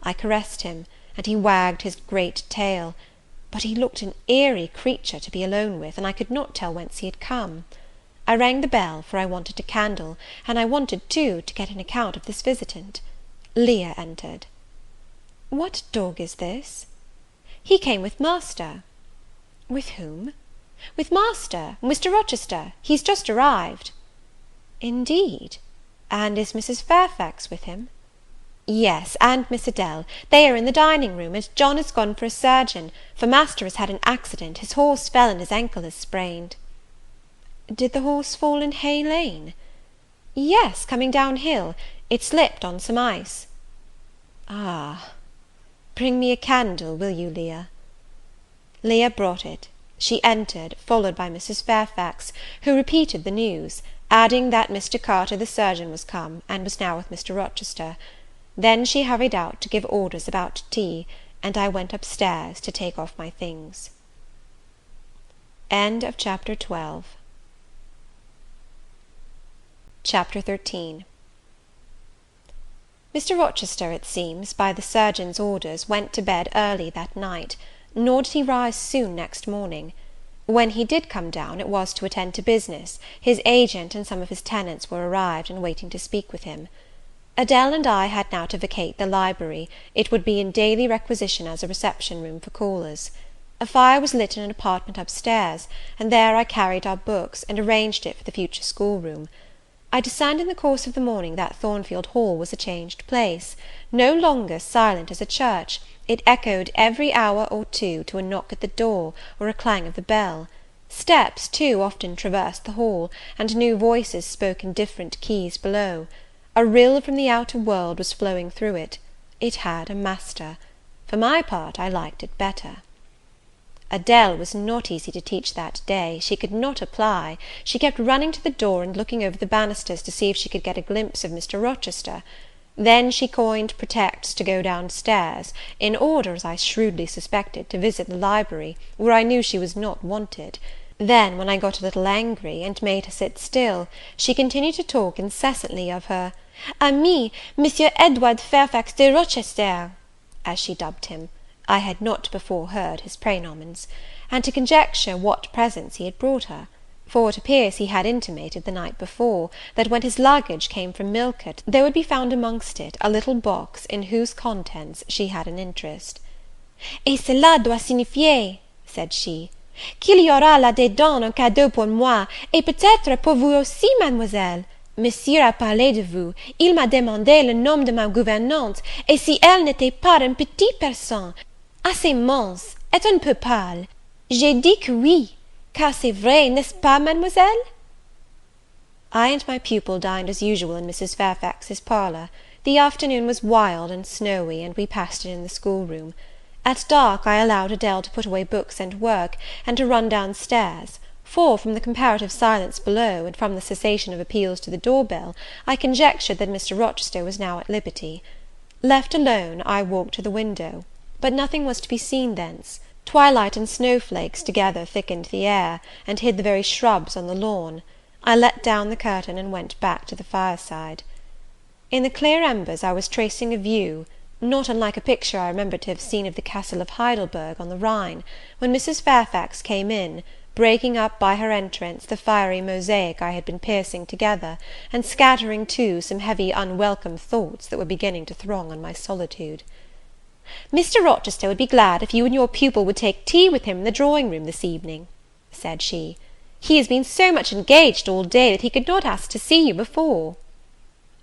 I caressed him, and he wagged his great tail; but he looked an eerie creature to be alone with, and I could not tell whence he had come. I rang the bell, for I wanted a candle, and I wanted, too, to get an account of this visitant. Leah entered. "What dog is this?" "He came with master." "With whom?" "With master, Mr. Rochester. He's just arrived." "Indeed! And is Mrs. Fairfax with him?" "Yes, and Miss Adele. They are in the dining room, and John is gone for a surgeon, for master has had an accident. His horse fell, and his ankle is sprained." "Did the horse fall in Hay Lane?" "Yes, coming down hill. It slipped on some ice." "Ah! Bring me a candle, will you, Leah?" Leah brought it. She entered, followed by Mrs. Fairfax, who repeated the news, adding that Mr. Carter the surgeon was come, and was now with Mr. Rochester. Then she hurried out to give orders about tea, and I went up stairs to take off my things. Chapter 12. Chapter 13. Mr. Rochester, it seems, by the surgeon's orders, went to bed early that night, nor did he rise soon next morning. When he did come down, it was to attend to business. His agent and some of his tenants were arrived, and waiting to speak with him. Adele and I had now to vacate the library. It would be in daily requisition as a reception-room for callers. A fire was lit in an apartment upstairs, and there I carried our books, and arranged it for the future schoolroom. I discerned in the course of the morning that Thornfield Hall was a changed place. No longer silent as a church, it echoed every hour or two to a knock at the door, or a clang of the bell. Steps, too, often traversed the hall, and new voices spoke in different keys below. A rill from the outer world was flowing through it. It had a master. For my part, I liked it better. Adele was not easy to teach that day. She could not apply. She kept running to the door, and looking over the banisters to see if she could get a glimpse of Mr. Rochester. Then she coined pretexts to go down stairs, in order, as I shrewdly suspected, to visit the library, where I knew she was not wanted. Then, when I got a little angry, and made her sit still, she continued to talk incessantly of her "ami, Monsieur Edward Fairfax de Rochester," as she dubbed him. I had not before heard his praenomens, and to conjecture what presents he had brought her; for it appears he had intimated the night before, that when his luggage came from Millcote, there would be found amongst it a little box in whose contents she had an interest. "Et cela doit signifier," said she, "qu'il y aura là-dedans un cadeau pour moi, et peut-être pour vous aussi, mademoiselle. Monsieur a parlé de vous, il m'a demandé le nom de ma gouvernante, et si elle n'était pas une petite personne, assez mince, et un peu pâle. J'ai dit que oui, car c'est vrai, n'est-ce pas, mademoiselle?" I and my pupil dined as usual in Mrs. Fairfax's parlour. The afternoon was wild and snowy, and we passed it in the schoolroom. At dark I allowed Adele to put away books and work, and to run down stairs; for, from the comparative silence below, and from the cessation of appeals to the door-bell, I conjectured that Mr. Rochester was now at liberty. Left alone, I walked to the window, but nothing was to be seen thence. Twilight and snowflakes together thickened the air, and hid the very shrubs on the lawn. I let down the curtain, and went back to the fireside. In the clear embers I was tracing a view, not unlike a picture I remembered to have seen of the castle of Heidelberg on the Rhine, when Mrs. Fairfax came in, breaking up by her entrance the fiery mosaic I had been piecing together, and scattering too some heavy unwelcome thoughts that were beginning to throng on my solitude. "Mr. Rochester would be glad if you and your pupil would take tea with him in the drawing-room this evening," said she. "He has been so much engaged all day, that he could not ask to see you before."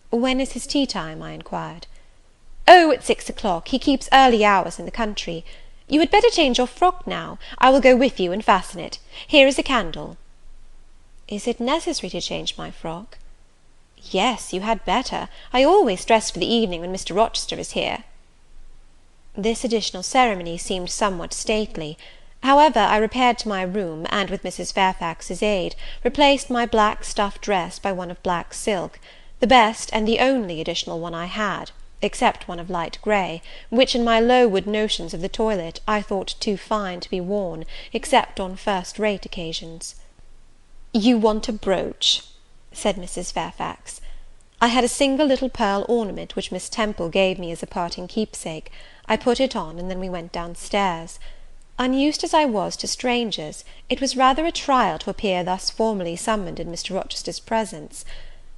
"When is his tea time?" I inquired. "Oh, at 6 o'clock. He keeps early hours in the country. You had better change your frock now. I will go with you and fasten it. Here is a candle." "Is it necessary to change my frock?" "Yes, you had better. I always dress for the evening when Mr. Rochester is here." This additional ceremony seemed somewhat stately. However, I repaired to my room, and, with Mrs. Fairfax's aid, replaced my black stuff dress by one of black silk, the best and the only additional one I had, except one of light grey, which, in my Lowood notions of the toilet, I thought too fine to be worn, except on first-rate occasions. "You want a brooch," said Mrs. Fairfax. I had a single little pearl ornament which Miss Temple gave me as a parting keepsake. I put it on, and then we went downstairs. Unused as I was to strangers, it was rather a trial to appear thus formally summoned in Mr. Rochester's presence.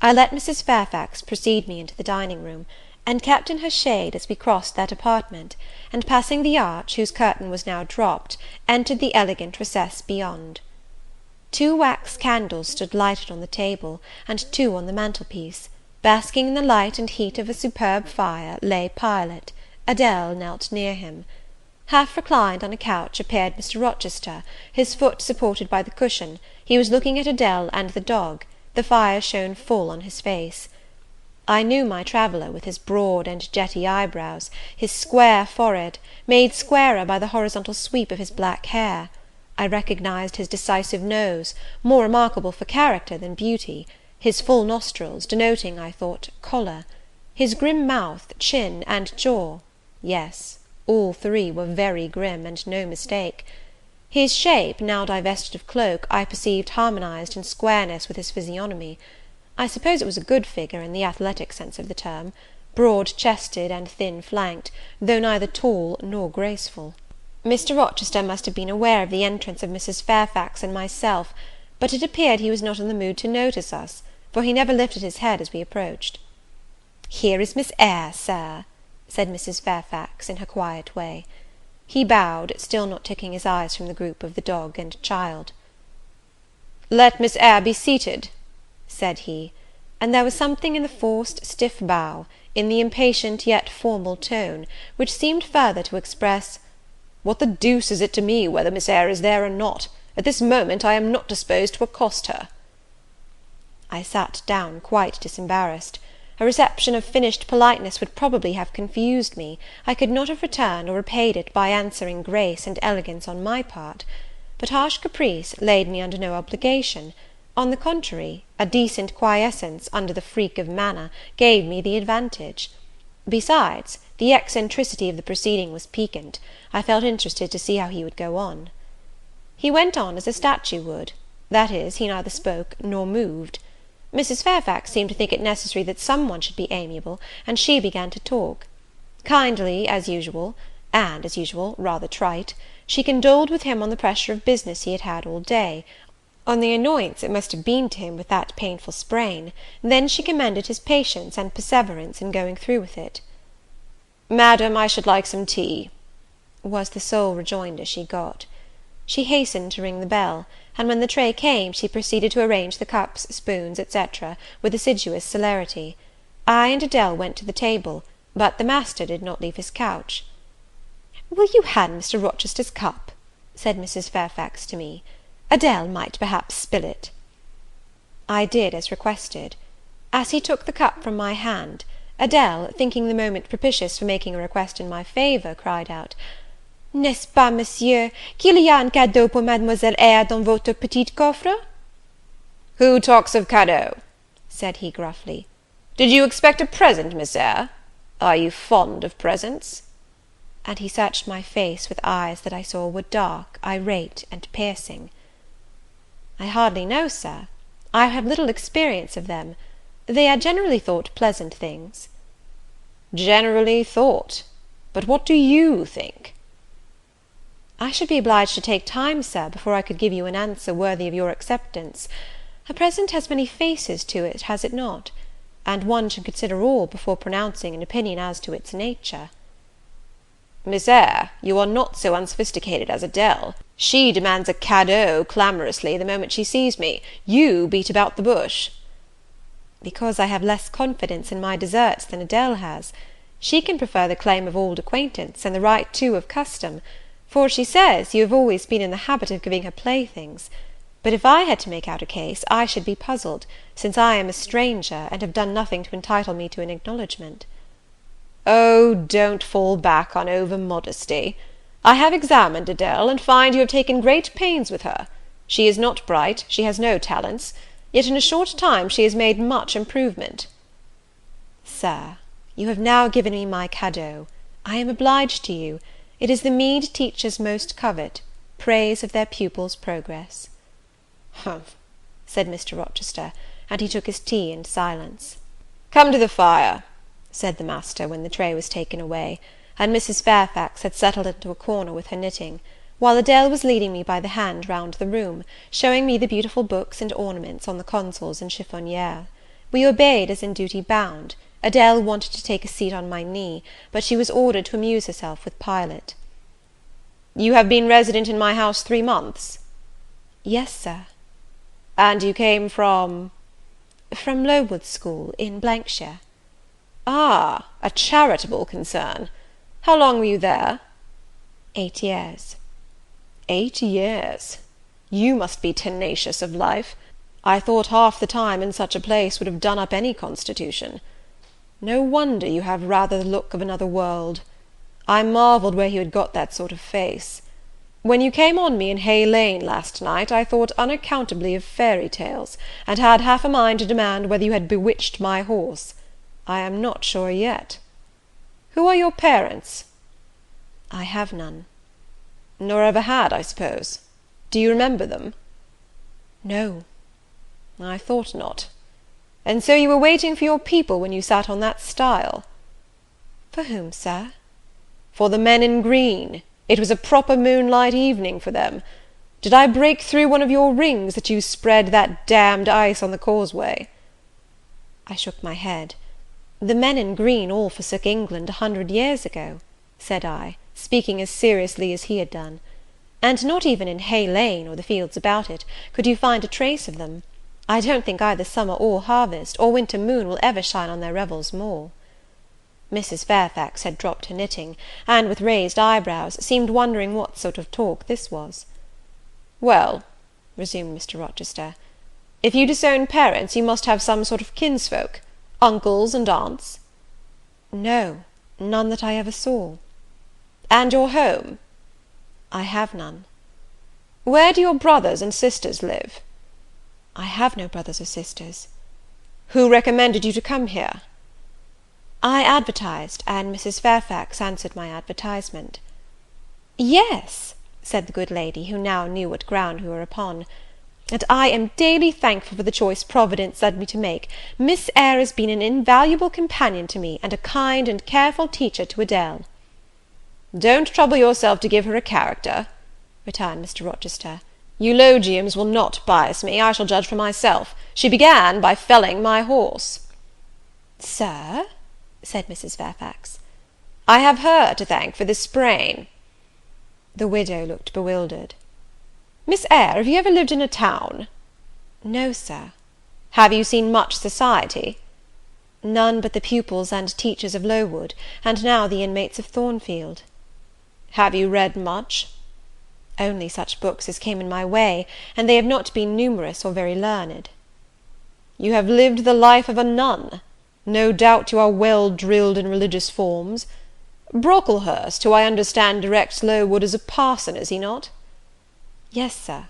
I let Mrs. Fairfax precede me into the dining-room, and kept in her shade as we crossed that apartment, and, passing the arch, whose curtain was now dropped, entered the elegant recess beyond. 2 wax candles stood lighted on the table, and 2 on the mantelpiece. Basking in the light and heat of a superb fire lay Pilot. Adele knelt near him. Half reclined on a couch appeared Mr. Rochester, his foot supported by the cushion. He was looking at Adele and the dog. The fire shone full on his face. I knew my traveller, with his broad and jetty eyebrows, his square forehead, made squarer by the horizontal sweep of his black hair. I recognized his decisive nose, more remarkable for character than beauty; his full nostrils, denoting, I thought, choler; his grim mouth, chin, and jaw, yes, all 3 were very grim, and no mistake. His shape, now divested of cloak, I perceived harmonized in squareness with his physiognomy. I suppose it was a good figure, in the athletic sense of the term, broad-chested and thin-flanked, though neither tall nor graceful. Mr. Rochester must have been aware of the entrance of Mrs. Fairfax and myself, but it appeared he was not in the mood to notice us, for he never lifted his head as we approached. "Here is Miss Eyre, sir," said Mrs. Fairfax, in her quiet way. He bowed, still not taking his eyes from the group of the dog and child. "Let Miss Eyre be seated," said he, and there was something in the forced, stiff bow, in the impatient yet formal tone, which seemed further to express, "What the deuce is it to me whether Miss Eyre is there or not? At this moment I am not disposed to accost her." I sat down quite disembarrassed. A reception of finished politeness would probably have confused me. I could not have returned or repaid it by answering grace and elegance on my part. But harsh caprice laid me under no obligation. On the contrary, a decent quiescence, under the freak of manner, gave me the advantage. Besides, the eccentricity of the proceeding was piquant. I felt interested to see how he would go on. He went on as a statue would; that is, he neither spoke nor moved. Mrs. Fairfax seemed to think it necessary that some one should be amiable, and she began to talk. Kindly, as usual, and, as usual, rather trite, she condoled with him on the pressure of business he had had all day, on the annoyance it must have been to him with that painful sprain. Then she commended his patience and perseverance in going through with it. "Madam, I should like some tea," was the sole rejoinder she got. She hastened to ring the bell, and when the tray came, she proceeded to arrange the cups, spoons, etc., with assiduous celerity. I and Adele went to the table, but the master did not leave his couch. "Will you hand Mr. Rochester's cup?" said Mrs. Fairfax to me. "Adele might perhaps spill it." I did as requested. As he took the cup from my hand, Adele, thinking the moment propitious for making a request in my favour, cried out, "N'est-ce pas, monsieur, qu'il y a un cadeau pour Mademoiselle Eyre dans votre petit coffre?" "Who talks of cadeau?" said he gruffly. "Did you expect a present, Miss Eyre? Are you fond of presents?" And he searched my face with eyes that I saw were dark, irate, and piercing. "I hardly know, sir. I have little experience of them. They are generally thought pleasant things." "Generally thought? But what do you think?" "I should be obliged to take time, sir, before I could give you an answer worthy of your acceptance. A present has many faces to it, has it not? And one should consider all before pronouncing an opinion as to its nature." "Miss Eyre, you are not so unsophisticated as Adele. She demands a cadeau clamorously the moment she sees me. You beat about the bush." "Because I have less confidence in my deserts than Adele has. She can prefer the claim of old acquaintance, and the right too of custom. for she says you have always been in the habit of giving her playthings. But if I had to make out a case, I should be puzzled, since I am a stranger, and have done nothing to entitle me to an acknowledgment." "Oh, don't fall back on over-modesty. I have examined Adele, and find you have taken great pains with her. She is not bright, she has no talents, yet in a short time she has made much improvement." "Sir, you have now given me my cadeau. I am obliged to you. It is the meed teachers most covet, praise of their pupils' progress." "Humph," said Mr. Rochester, and he took his tea in silence. "Come to the fire," said the master, when the tray was taken away, and Mrs. Fairfax had settled into a corner with her knitting, while Adele was leading me by the hand round the room, showing me the beautiful books and ornaments on the consoles and chiffoniere. We obeyed as in duty bound. Adele wanted to take a seat on my knee, but she was ordered to amuse herself with Pilot. "You have been resident in my house 3 months?" "Yes, sir." "And you came from—" "From Lowood School, in Blankshire." "Ah, a charitable concern. How long were you there?" 8 years. 8 years! You must be tenacious of life. I thought half the time in such a place would have done up any constitution. No wonder you have rather the look of another world. I marvelled where you had got that sort of face. When you came on me in Hay Lane last night, I thought unaccountably of fairy tales, and had half a mind to demand whether you had bewitched my horse. I am not sure yet. Who are your parents?" "I have none." "Nor ever had, I suppose. Do you remember them?" "No." "I thought not. And so you were waiting for your people when you sat on that stile?" "For whom, sir?" "For the men in green. It was a proper moonlight evening for them. Did I break through one of your rings, that you spread that damned ice on the causeway?" I shook my head. "The men in green all forsook England 100 years ago," said I, speaking as seriously as he had done; "and not even in Hay Lane, or the fields about it, could you find a trace of them. I don't think either summer or harvest, or winter moon, will ever shine on their revels more." Mrs. Fairfax had dropped her knitting, and, with raised eyebrows, seemed wondering what sort of talk this was. "Well," resumed Mr. Rochester, "if you disown parents, you must have some sort of kinsfolk, uncles and aunts?" "No, none that I ever saw." "And your home?" "I have none." "Where do your brothers and sisters live?" "I have no brothers or sisters." "Who recommended you to come here?" "I advertised, and Mrs. Fairfax answered my advertisement." "Yes," said the good lady, who now knew what ground we were upon, "and I am daily thankful for the choice Providence led me to make. Miss Eyre has been an invaluable companion to me, and a kind and careful teacher to Adele." "Don't trouble yourself to give her a character," returned Mr. Rochester. "Eulogiums will not bias me, I shall judge for myself. She began by felling my horse." "Sir?" said Mrs. Fairfax. "I have her to thank for this sprain." The widow looked bewildered. "Miss Eyre, have you ever lived in a town?" "No, sir." "Have you seen much society?" "None but the pupils and teachers of Lowood, and now the inmates of Thornfield." "Have you read much?" "Only such books as came in my way, and they have not been numerous or very learned." "You have lived the life of a nun. No doubt you are well drilled in religious forms. Brocklehurst, who I understand directs Lowood, is a parson, is he not?" "Yes, sir."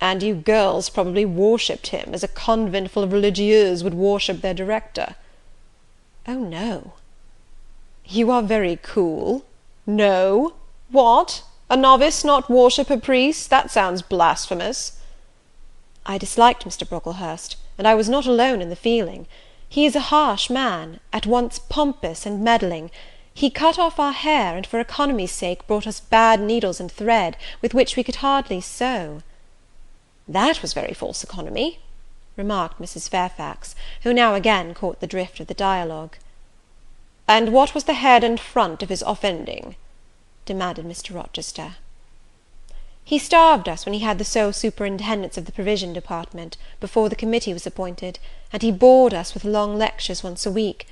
"And you girls probably worshipped him, as a convent full of religieuses would worship their director." "Oh, no." "You are very cool. No? What? A novice not worship her priest? That sounds blasphemous." I disliked Mr. Brocklehurst, and I was not alone in the feeling. He is a harsh man, at once pompous and meddling. He cut off our hair, and for economy's sake brought us bad needles and thread, with which we could hardly sew. "That was very false economy," remarked Mrs. Fairfax, who now again caught the drift of the dialogue. "And what was the head and front of his offending?" demanded Mr. Rochester. "He starved us when he had the sole superintendence of the provision department, before the committee was appointed, and he bored us with long lectures once a week.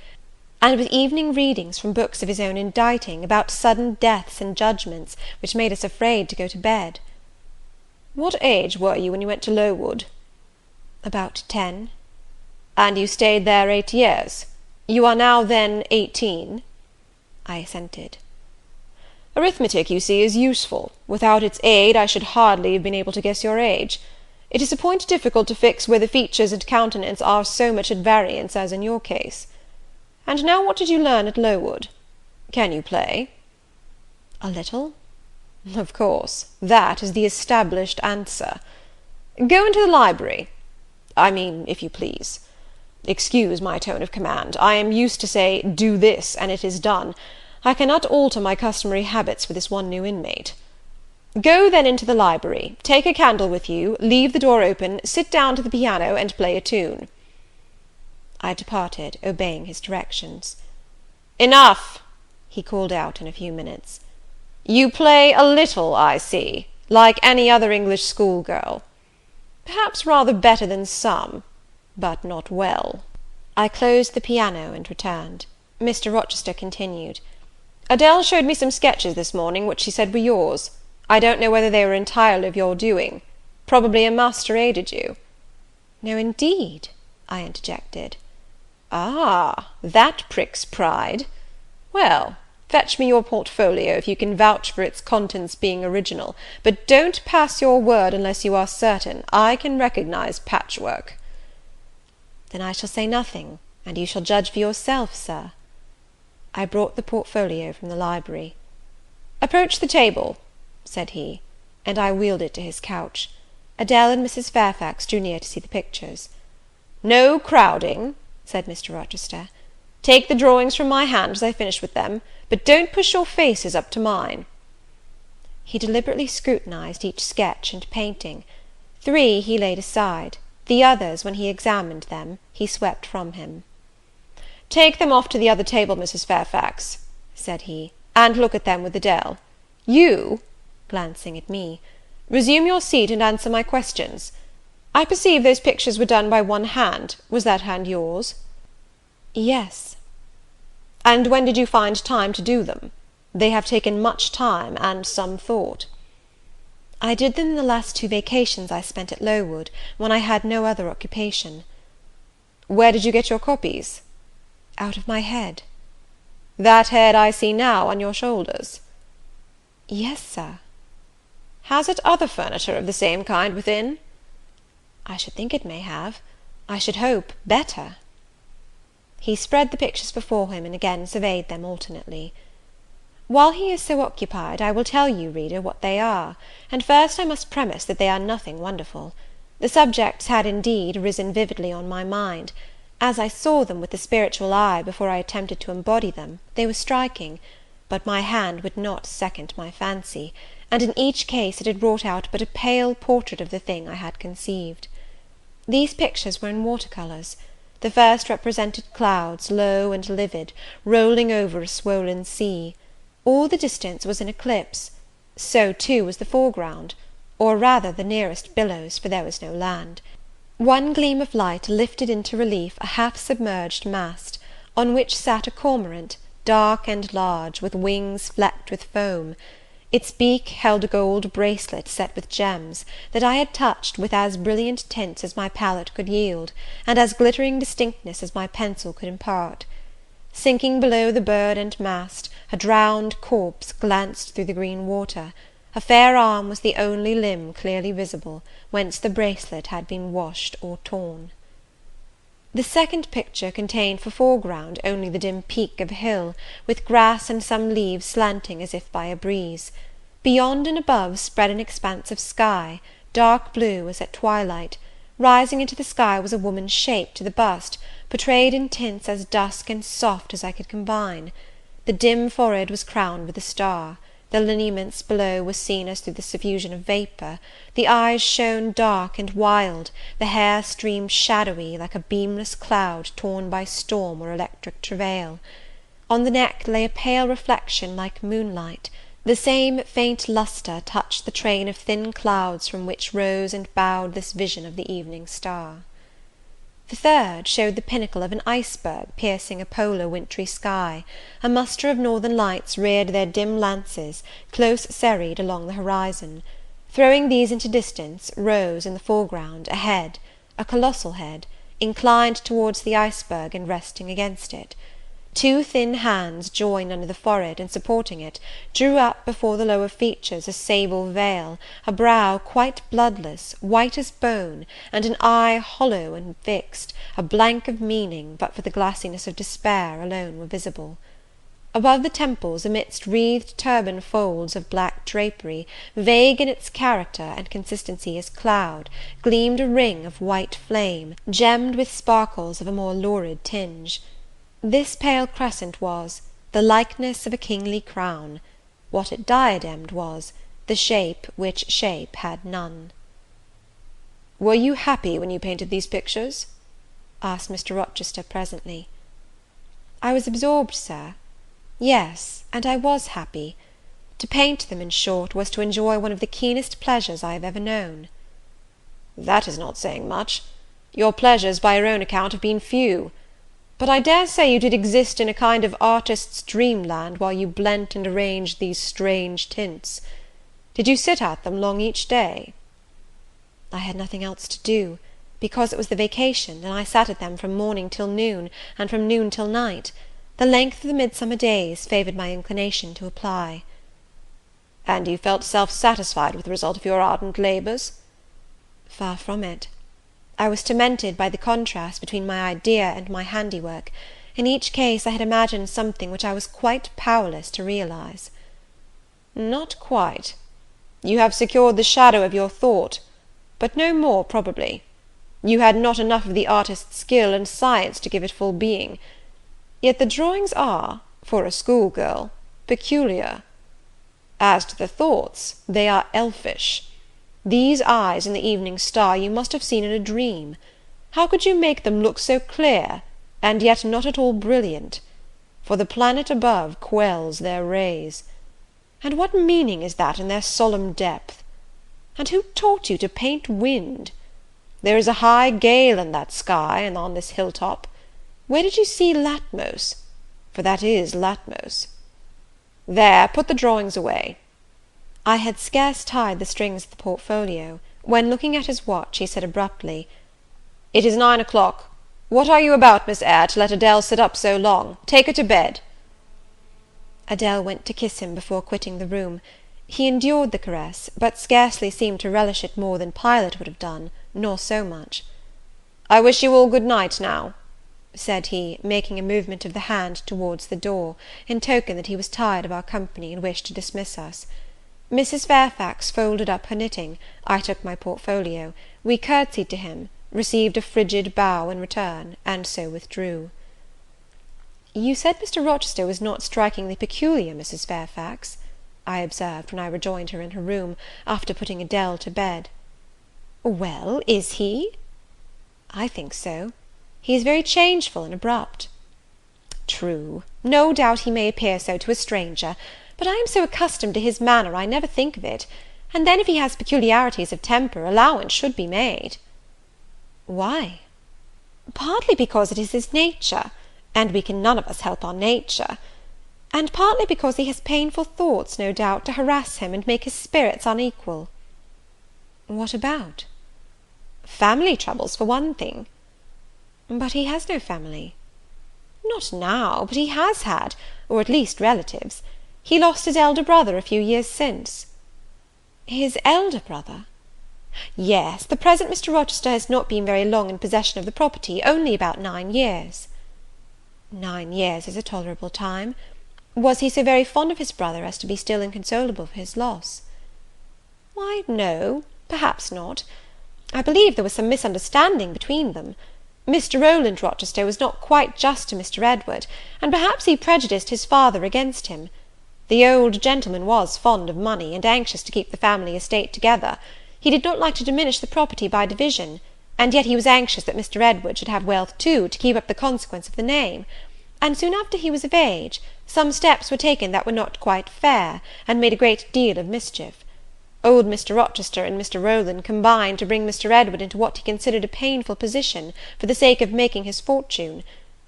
and with evening readings from books of his own inditing, about sudden deaths and judgments, which made us afraid to go to bed. What age were you when you went to Lowood? About 10. And you stayed there 8 years? You are now, then, 18? I assented. Arithmetic, you see, is useful. Without its aid, I should hardly have been able to guess your age. It is a point difficult to fix where the features and countenance are so much at variance as in your case. And now what did you learn at Lowood? Can you play? A little. Of course, that is the established answer. Go into the library. I mean, if you please. Excuse my tone of command. I am used to say, do this, and it is done. I cannot alter my customary habits for this one new inmate. Go then into the library, take a candle with you, leave the door open, sit down to the piano, and play a tune. I departed, obeying his directions. Enough, he called out in a few minutes. You play a little, I see, like any other English schoolgirl. Perhaps rather better than some, but not well. I closed the piano and returned. Mr. Rochester continued. Adele showed me some sketches this morning, which she said were yours. I don't know whether they were entirely of your doing. Probably a master aided you. No, indeed, I interjected. Ah, that pricks pride. Well, fetch me your portfolio, if you can vouch for its contents being original, but don't pass your word unless you are certain. I can recognize patchwork. Then I shall say nothing, and you shall judge for yourself, sir. I brought the portfolio from the library. Approach the table, said he, and I wheeled it to his couch. Adele and Mrs. Fairfax drew near to see the pictures. No crowding, said Mr. Rochester. Take the drawings from my hand as I finish with them, but don't push your faces up to mine. He deliberately scrutinized each sketch and painting. 3 he laid aside. The others, when he examined them, he swept from him. Take them off to the other table, Mrs. Fairfax, said he, and look at them with Adele. You, glancing at me, resume your seat and answer my questions. I perceive those pictures were done by one hand. Was that hand yours? Yes. And when did you find time to do them? They have taken much time and some thought. I did them in the last 2 vacations I spent at Lowood, when I had no other occupation. Where did you get your copies? Out of my head. That head I see now on your shoulders? Yes, sir. Has it other furniture of the same kind within? I should think it may have. I should hope better. He spread the pictures before him, and again surveyed them alternately. While he is so occupied, I will tell you, reader, what they are, and first I must premise that they are nothing wonderful. The subjects had, indeed, risen vividly on my mind. As I saw them with the spiritual eye before I attempted to embody them, they were striking, but my hand would not second my fancy, and in each case it had wrought out but a pale portrait of the thing I had conceived. These pictures were in water-colours. The first represented clouds, low and livid, rolling over a swollen sea. All the distance was in eclipse. So, too, was the foreground, or rather the nearest billows, for there was no land. One gleam of light lifted into relief a half-submerged mast, on which sat a cormorant, dark and large, with wings flecked with foam. Its beak held a gold bracelet set with gems, that I had touched with as brilliant tints as my palette could yield, and as glittering distinctness as my pencil could impart. Sinking below the bird and mast, a drowned corpse glanced through the green water. A fair arm was the only limb clearly visible, whence the bracelet had been washed or torn. The second picture contained for foreground only the dim peak of a hill, with grass and some leaves slanting as if by a breeze. Beyond and above spread an expanse of sky, dark blue as at twilight. Rising into the sky was a woman's shape to the bust, portrayed in tints as dusk and soft as I could combine. The dim forehead was crowned with a star. The lineaments below were seen as through the suffusion of vapour. The eyes shone dark and wild, the hair streamed shadowy, like a beamless cloud torn by storm or electric travail. On the neck lay a pale reflection like moonlight. The same faint lustre touched the train of thin clouds from which rose and bowed this vision of the evening star. The third showed the pinnacle of an iceberg piercing a polar wintry sky. A muster of northern lights reared their dim lances, close serried along the horizon. Throwing these into distance, rose, in the foreground, a head, a colossal head, inclined towards the iceberg and resting against it. Two thin hands, joined under the forehead and supporting it, drew up before the lower features a sable veil, a brow quite bloodless, white as bone, and an eye hollow and fixed, a blank of meaning, but for the glassiness of despair, alone were visible. Above the temples, amidst wreathed turban folds of black drapery, vague in its character and consistency as cloud, gleamed a ring of white flame, gemmed with sparkles of a more lurid tinge. This pale crescent was the likeness of a kingly crown. What it diademed was the shape which shape had none. "Were you happy when you painted these pictures?" asked Mr. Rochester presently. "I was absorbed, sir. Yes, and I was happy. To paint them, in short, was to enjoy one of the keenest pleasures I have ever known." "That is not saying much. Your pleasures, by your own account, have been few. But I dare say you did exist in a kind of artist's dreamland while you blent and arranged these strange tints. Did you sit at them long each day?" "I had nothing else to do, because it was the vacation, and I sat at them from morning till noon, and from noon till night. The length of the midsummer days favoured my inclination to apply." "And you felt self-satisfied with the result of your ardent labours?" "Far from it. I was tormented by the contrast between my idea and my handiwork. In each case I had imagined something which I was quite powerless to realize." "Not quite. You have secured the shadow of your thought, but no more, probably. You had not enough of the artist's skill and science to give it full being. Yet the drawings are, for a schoolgirl, peculiar. As to the thoughts, they are elfish. These eyes in the evening star you must have seen in a dream. How could you make them look so clear, and yet not at all brilliant? For the planet above quells their rays. And what meaning is that in their solemn depth? And who taught you to paint wind? There is a high gale in that sky, and on this hill-top. Where did you see Latmos? For that is Latmos. There, put the drawings away." I had scarce tied the strings of the portfolio, when, looking at his watch, he said abruptly, "It is 9 o'clock. What are you about, Miss Eyre, to let Adele sit up so long? Take her to bed." Adele went to kiss him before quitting the room. He endured the caress, but scarcely seemed to relish it more than Pilot would have done, nor so much. "I wish you all good night now," said he, making a movement of the hand towards the door, in token that he was tired of our company, and wished to dismiss us. Mrs. Fairfax folded up her knitting, I took my portfolio, we curtsied to him, received a frigid bow in return, and so withdrew. "You said Mr. Rochester was not strikingly peculiar, Mrs. Fairfax," I observed, when I rejoined her in her room, after putting Adele to bed. "Well, is he?" "I think so. He is very changeful and abrupt." "True. No doubt he may appear so to a stranger, but I am so accustomed to his manner I never think of it; and then if he has peculiarities of temper, allowance should be made." "Why?" "Partly because it is his nature, and we can none of us help our nature; and partly because he has painful thoughts, no doubt, to harass him and make his spirits unequal." "What about?" "Family troubles, for one thing." "But he has no family." "Not now, but he has had, or at least relatives. He lost his elder brother a few years since." "His elder brother?" "Yes, the present Mr. Rochester has not been very long in possession of the property, only about 9 years. 9 years is a tolerable time. Was he so very fond of his brother as to be still inconsolable for his loss?" "Why, no, perhaps not. I believe there was some misunderstanding between them. Mr. Rowland Rochester was not quite just to Mr. Edward, and perhaps he prejudiced his father against him. The old gentleman was fond of money, and anxious to keep the family estate together. He did not like to diminish the property by division, and yet he was anxious that Mr. Edward should have wealth too, to keep up the consequence of the name; and soon after he was of age, some steps were taken that were not quite fair, and made a great deal of mischief. Old Mr. Rochester and Mr. Rowland combined to bring Mr. Edward into what he considered a painful position, for the sake of making his fortune.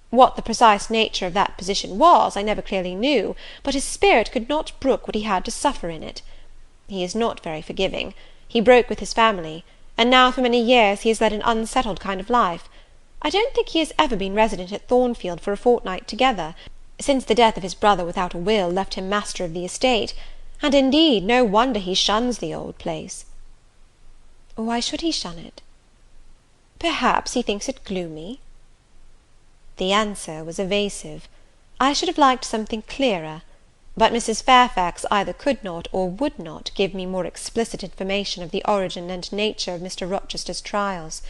What the precise nature of that position was, I never clearly knew, but his spirit could not brook what he had to suffer in it. He is not very forgiving. He broke with his family, and now for many years he has led an unsettled kind of life. I don't think he has ever been resident at Thornfield for a fortnight together, since the death of his brother without a will left him master of the estate, and indeed no wonder he shuns the old place. Why should he shun it? Perhaps he thinks it gloomy. The answer was evasive. I should have liked something clearer, but Mrs. Fairfax either could not or would not give me more explicit information of the origin and nature of Mr. Rochester's trials.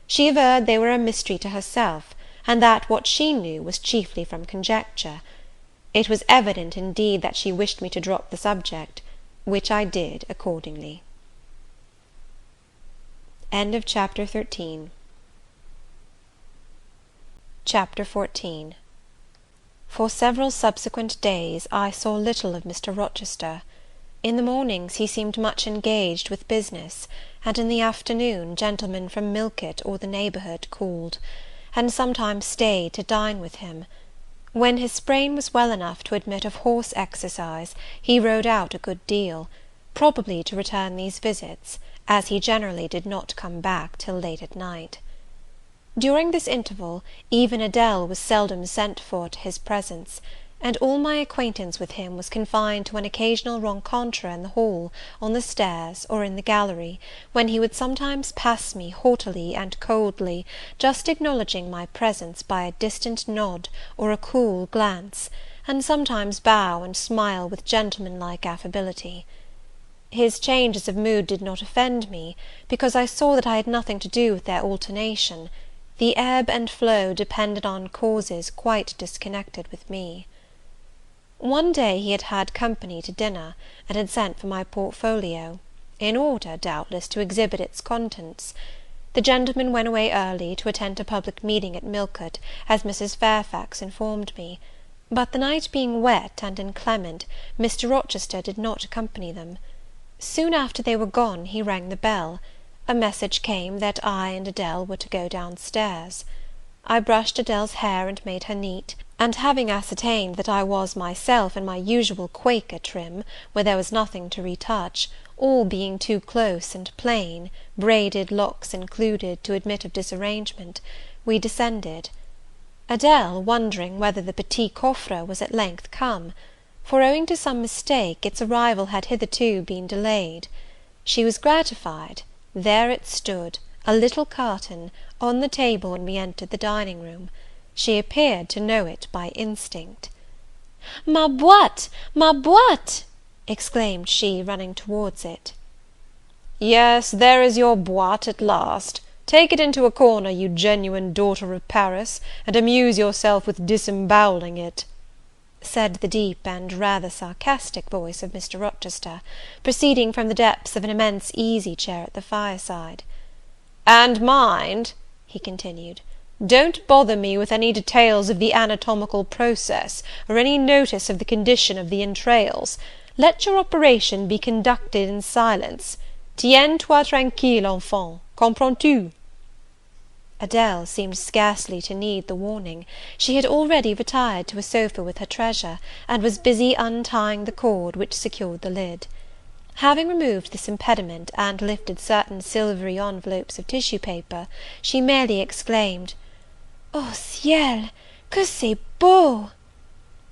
She averred they were a mystery to herself, and that what she knew was chiefly from conjecture. It was evident, indeed, that she wished me to drop the subject, which I did accordingly. Chapter 14. For several subsequent days I saw little of Mr. Rochester. In the mornings he seemed much engaged with business, and in the afternoon gentlemen from Millcote or the neighbourhood called, and sometimes stayed to dine with him. When his brain was well enough to admit of horse exercise, he rode out a good deal, probably to return these visits, as he generally did not come back till late at night. During this interval, even Adele was seldom sent for to his presence, and all my acquaintance with him was confined to an occasional rencontre in the hall, on the stairs, or in the gallery, when he would sometimes pass me haughtily and coldly, just acknowledging my presence by a distant nod or a cool glance, and sometimes bow and smile with gentlemanlike affability. His changes of mood did not offend me, because I saw that I had nothing to do with their alternation. The ebb and flow depended on causes quite disconnected with me. One day he had had company to dinner, and had sent for my portfolio, in order, doubtless, to exhibit its contents. The gentleman went away early, to attend a public meeting at Millcote, as Mrs. Fairfax informed me; but the night being wet and inclement, Mr. Rochester did not accompany them. Soon after they were gone, he rang the bell. A message came that I and Adele were to go down stairs. I brushed Adele's hair and made her neat, and having ascertained that I was myself in my usual Quaker trim, where there was nothing to retouch, all being too close and plain, braided locks included, to admit of disarrangement, we descended. Adele wondering whether the petit coffre was at length come, for, owing to some mistake, its arrival had hitherto been delayed. She was gratified. There it stood, a little carton, on the table when we entered the dining room. She appeared to know it by instinct. "Ma boîte! Ma boîte!" exclaimed she, running towards it. "Yes, there is your boîte at last. Take it into a corner, you genuine daughter of Paris, and amuse yourself with disemboweling it," said the deep and rather sarcastic voice of Mr. Rochester, proceeding from the depths of an immense easy-chair at the fireside. "And mind," he continued, "don't bother me with any details of the anatomical process, or any notice of the condition of the entrails. Let your operation be conducted in silence. Tiens-toi tranquille, enfant, comprends-tu?" Adele seemed scarcely to need the warning. She had already retired to a sofa with her treasure, and was busy untying the cord which secured the lid. Having removed this impediment, and lifted certain silvery envelopes of tissue paper, she merely exclaimed, "Oh, ciel, que c'est beau!"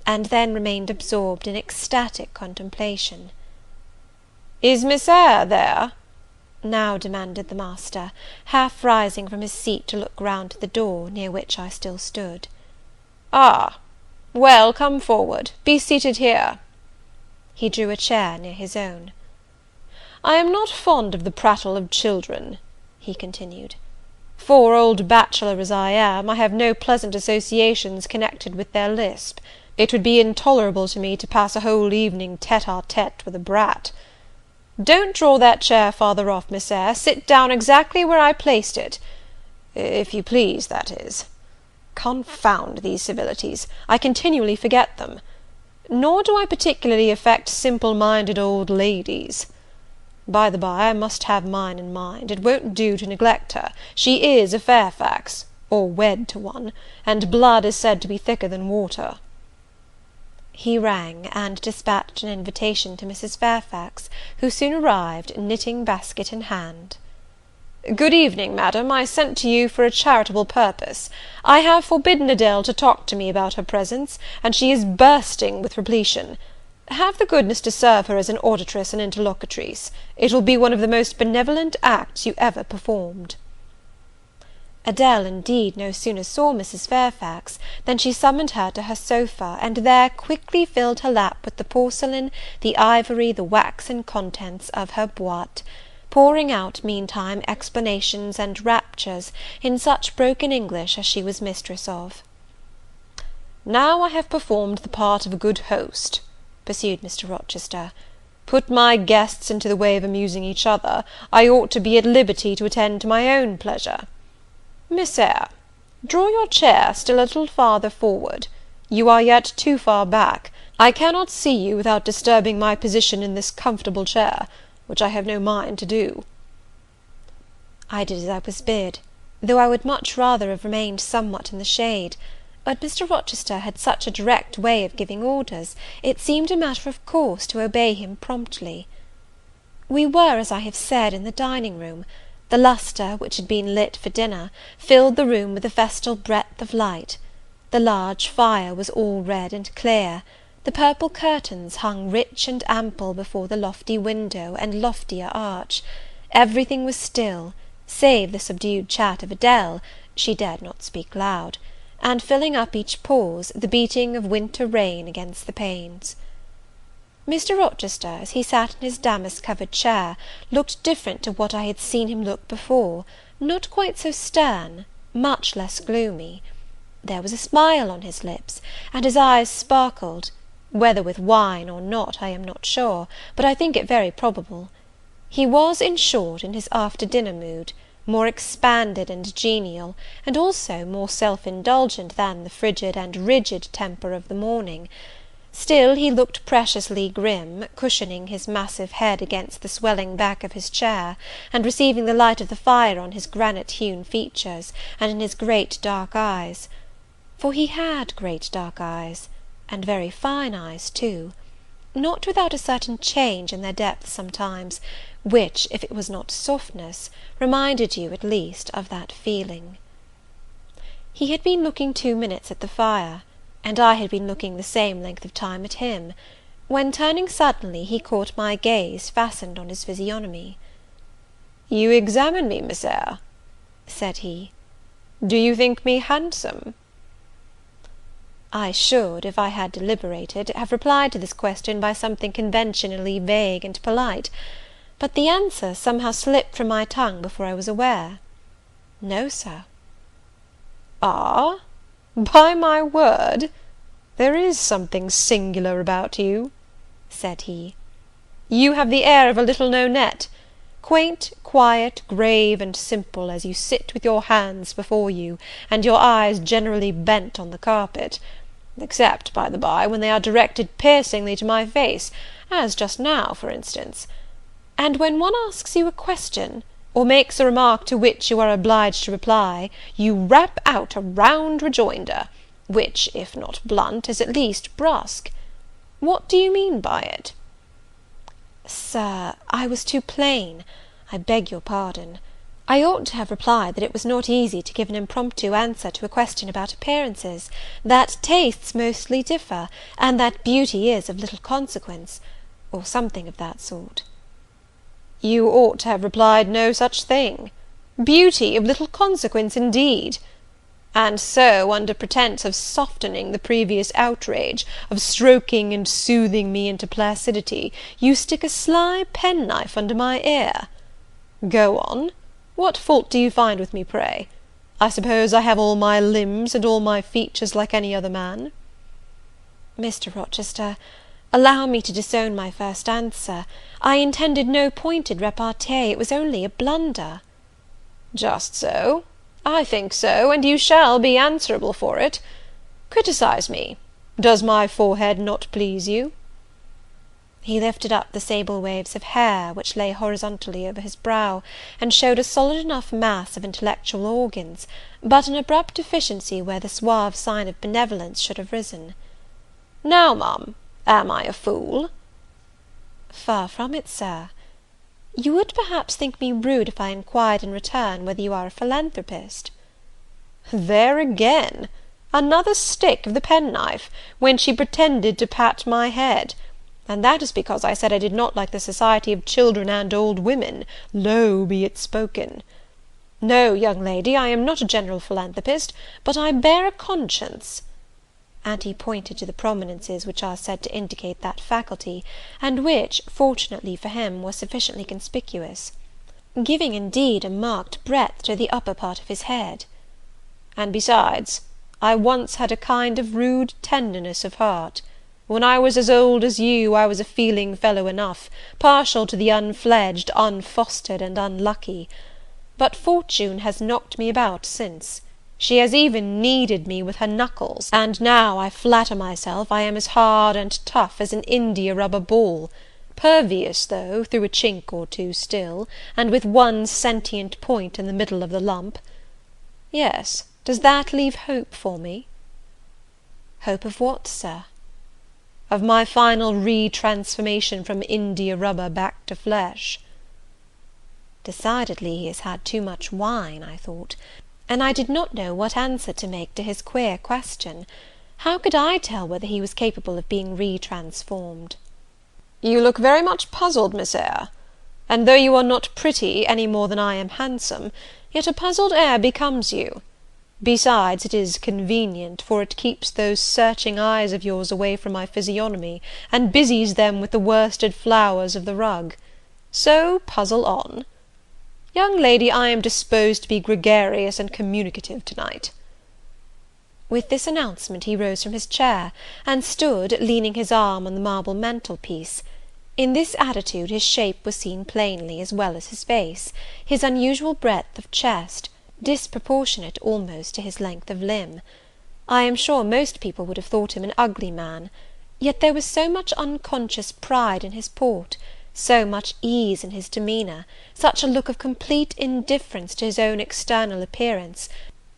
and then remained absorbed in ecstatic contemplation. "Is Miss Eyre there?" now demanded the master, half rising from his seat to look round to the door, near which I still stood. "Ah, well, come forward. Be seated here." He drew a chair near his own. "I am not fond of the prattle of children," he continued. "For, old bachelor as I am, I have no pleasant associations connected with their lisp. It would be intolerable to me to pass a whole evening tête-à-tête with a brat. Don't draw that chair farther off, Miss Eyre. Sit down exactly where I placed it, if you please, that is. Confound these civilities! I continually forget them. Nor do I particularly affect simple-minded old ladies. By the by, I must have mine in mind. It won't do to neglect her. She is a Fairfax, or wed to one, and blood is said to be thicker than water." He rang, and dispatched an invitation to Mrs. Fairfax, who soon arrived, knitting basket in hand. "Good evening, madam. I sent to you for a charitable purpose. I have forbidden Adele to talk to me about her presents, and she is bursting with repletion. Have the goodness to serve her as an auditress and interlocutrice. It will be one of the most benevolent acts you ever performed." Adele, indeed, no sooner saw Mrs. Fairfax than she summoned her to her sofa, and there quickly filled her lap with the porcelain, the ivory, the waxen contents of her boîte, pouring out, meantime, explanations and raptures in such broken English as she was mistress of. "Now I have performed the part of a good host," pursued Mr. Rochester. "Put my guests into the way of amusing each other, I ought to be at liberty to attend to my own pleasure. Miss Eyre, draw your chair still a little farther forward. You are yet too far back. I cannot see you without disturbing my position in this comfortable chair, which I have no mind to do." I did as I was bid, though I would much rather have remained somewhat in the shade; but Mr. Rochester had such a direct way of giving orders, it seemed a matter of course to obey him promptly. We were, as I have said, in the dining room. The lustre, which had been lit for dinner, filled the room with a festal breadth of light. The large fire was all red and clear. The purple curtains hung rich and ample before the lofty window and loftier arch. Everything was still, save the subdued chat of Adele, she dared not speak loud, and filling up each pause, the beating of winter rain against the panes. Mr. Rochester, as he sat in his damask-covered chair, looked different to what I had seen him look before, not quite so stern, much less gloomy. There was a smile on his lips, and his eyes sparkled, whether with wine or not I am not sure, but I think it very probable. He was, in short, in his after-dinner mood, more expanded and genial, and also more self-indulgent than the frigid and rigid temper of the morning. Still he looked preciously grim, cushioning his massive head against the swelling back of his chair, and receiving the light of the fire on his granite-hewn features, and in his great dark eyes. For he had great dark eyes, and very fine eyes too, not without a certain change in their depth sometimes, which, if it was not softness, reminded you, at least, of that feeling. He had been looking 2 minutes at the fire, and I had been looking the same length of time at him, when, turning suddenly, he caught my gaze fastened on his physiognomy. "You examine me, Miss Eyre," said he. "Do you think me handsome?" I should, if I had deliberated, have replied to this question by something conventionally vague and polite, but the answer somehow slipped from my tongue before I was aware. "No, sir." "Ah? By my word, there is something singular about you," said he. "You have the air of a little Nonette, quaint, quiet, grave, and simple, as you sit with your hands before you, and your eyes generally bent on the carpet, except, by the by, when they are directed piercingly to my face, as just now, for instance. And when one asks you a question, or makes a remark to which you are obliged to reply, you rap out a round rejoinder, which, if not blunt, is at least brusque. What do you mean by it?" "Sir, I was too plain. I beg your pardon. I ought to have replied that it was not easy to give an impromptu answer to a question about appearances, that tastes mostly differ, and that beauty is of little consequence, or something of that sort." "You ought to have replied no such thing. Beauty of little consequence, indeed! And so, under pretence of softening the previous outrage, of stroking and soothing me into placidity, you stick a sly penknife under my ear. Go on. What fault do you find with me, pray? I suppose I have all my limbs and all my features like any other man?" "Mr. Rochester, allow me to disown my first answer. I intended no pointed repartee, it was only a blunder." "Just so. I think so, and you shall be answerable for it. Criticise me. Does my forehead not please you?" He lifted up the sable waves of hair which lay horizontally over his brow, and showed a solid enough mass of intellectual organs, but an abrupt deficiency where the suave sign of benevolence should have risen. "Now, ma'am, am I a fool?" "Far from it, Sir. You would perhaps think me rude if I inquired in return whether you are a philanthropist." "There again! Another stick of the penknife, when she pretended to pat my head. And that is because I said I did not like the society of children and old women, low be it spoken. No, young lady, I am not a general philanthropist, but I bear a conscience," and he pointed to the prominences which are said to indicate that faculty, and which, fortunately for him, were sufficiently conspicuous, giving indeed a marked breadth to the upper part of his head. "And besides, I once had a kind of rude tenderness of heart. When I was as old as you, I was a feeling fellow enough, partial to the unfledged, unfostered, and unlucky. But fortune has knocked me about since. She has even kneaded me with her knuckles, and now I flatter myself I am as hard and tough as an india-rubber ball, pervious, though, through a chink or two still, and with one sentient point in the middle of the lump. Yes, does that leave hope for me?" "Hope of what, Sir?" "Of my final re-transformation from india-rubber back to flesh." Decidedly he has had too much wine, I thought, and I did not know what answer to make to his queer question. How could I tell whether he was capable of being re-transformed? "You look very much puzzled, Miss Eyre; and though you are not pretty any more than I am handsome, yet a puzzled air becomes you. Besides, it is convenient, for it keeps those searching eyes of yours away from my physiognomy, and busies them with the worsted flowers of the rug. So puzzle on. Young lady, I am disposed to be gregarious and communicative to-night." With this announcement he rose from his chair, and stood, leaning his arm on the marble mantel-piece. In this attitude his shape was seen plainly, as well as his face, his unusual breadth of chest, disproportionate almost to his length of limb. I am sure most people would have thought him an ugly man, yet there was so much unconscious pride in his port, so much ease in his demeanour, such a look of complete indifference to his own external appearance,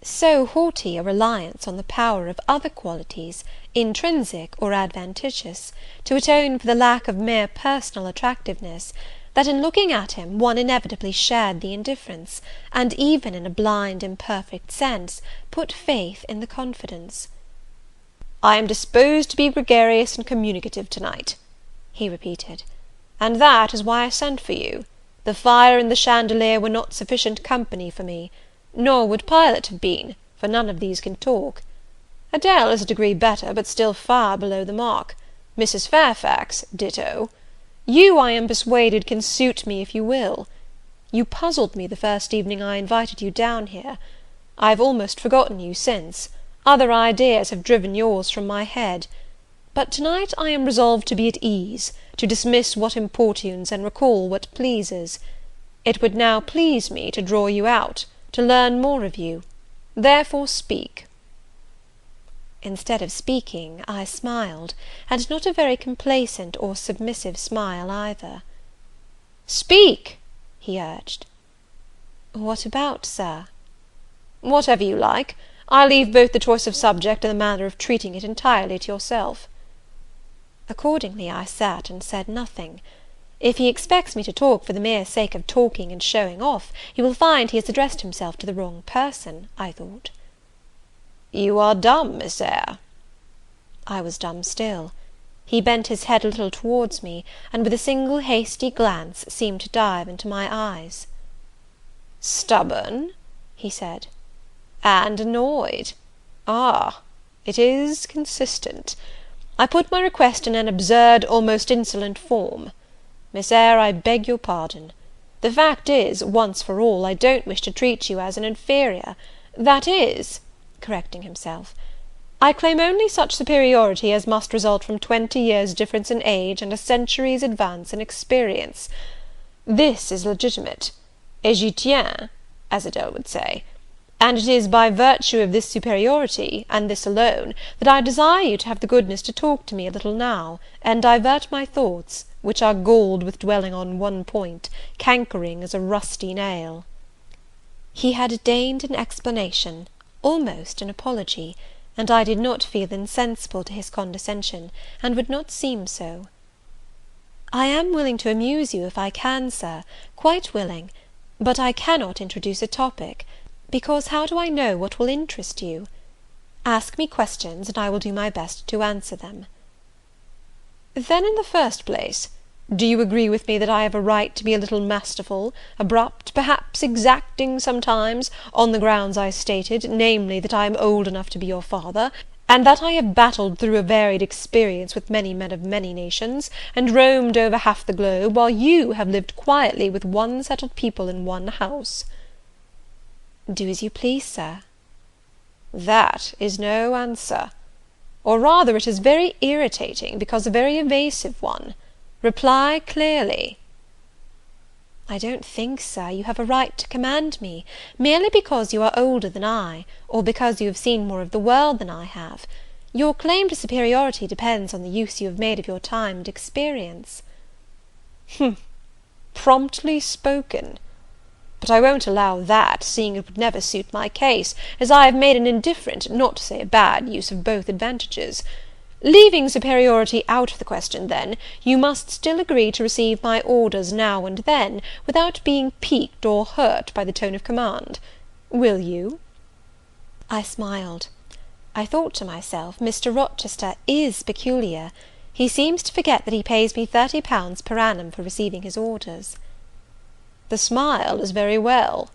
so haughty a reliance on the power of other qualities, intrinsic or adventitious, to atone for the lack of mere personal attractiveness, that in looking at him one inevitably shared the indifference, and even in a blind imperfect sense put faith in the confidence. "I am disposed to be gregarious and communicative to-night," he repeated, "and that is why I sent for you. The fire and the chandelier were not sufficient company for me, nor would Pilot have been, for none of these can talk. Adele is a degree better, but still far below the mark. Mrs. Fairfax, ditto. You, I am persuaded, can suit me if you will. You puzzled me the first evening I invited you down here. I have almost forgotten you since. Other ideas have driven yours from my head. But to-night I am resolved to be at ease, to dismiss what importunes and recall what pleases. It would now please me to draw you out, to learn more of you. Therefore speak." Instead of speaking, I smiled, and not a very complacent or submissive smile either. "Speak," he urged. "What about, Sir?" "Whatever you like. I leave both the choice of subject and the manner of treating it entirely to yourself." Accordingly I sat and said nothing. If he expects me to talk for the mere sake of talking and showing off, he will find he has addressed himself to the wrong person, I thought. "You are dumb, Miss Eyre." I was dumb still. He bent his head a little towards me, and with a single hasty glance seemed to dive into my eyes. "Stubborn?" he said. "And annoyed? Ah, it is consistent. I put my request in an absurd, almost insolent form. Miss Eyre, I beg your pardon. The fact is, once for all, I don't wish to treat you as an inferior. That is," correcting himself, "I claim only such superiority as must result from 20 years' difference in age and a century's advance in experience. This is legitimate, et j'y tiens, as Adele would say; and it is by virtue of this superiority, and this alone, that I desire you to have the goodness to talk to me a little now, and divert my thoughts, which are galled with dwelling on one point, cankering as a rusty nail." He had deigned an explanation, almost an apology, and I did not feel insensible to his condescension, and would not seem so. "I am willing to amuse you if I can, Sir, quite willing; but I cannot introduce a topic, because how do I know what will interest you? Ask me questions, and I will do my best to answer them." "Then, in the first place, do you agree with me that I have a right to be a little masterful, abrupt, perhaps exacting sometimes, on the grounds I stated, namely, that I am old enough to be your father, and that I have battled through a varied experience with many men of many nations, and roamed over half the globe, while you have lived quietly with one settled people in one house?" "Do as you please, Sir." "That is no answer. Or rather it is very irritating, because a very evasive one. Reply clearly." "I don't think, Sir, you have a right to command me, merely because you are older than I, or because you have seen more of the world than I have. Your claim to superiority depends on the use you have made of your time and experience." Promptly spoken. But I won't allow that, seeing it would never suit my case, as I have made an indifferent, not to say a bad, use of both advantages. Leaving superiority out of the question, then, you must still agree to receive my orders now and then, without being piqued or hurt by the tone of command. Will you?" I smiled. I thought to myself, Mr. Rochester is peculiar. He seems to forget that he pays me £30 per annum for receiving his orders. "The smile is very well,"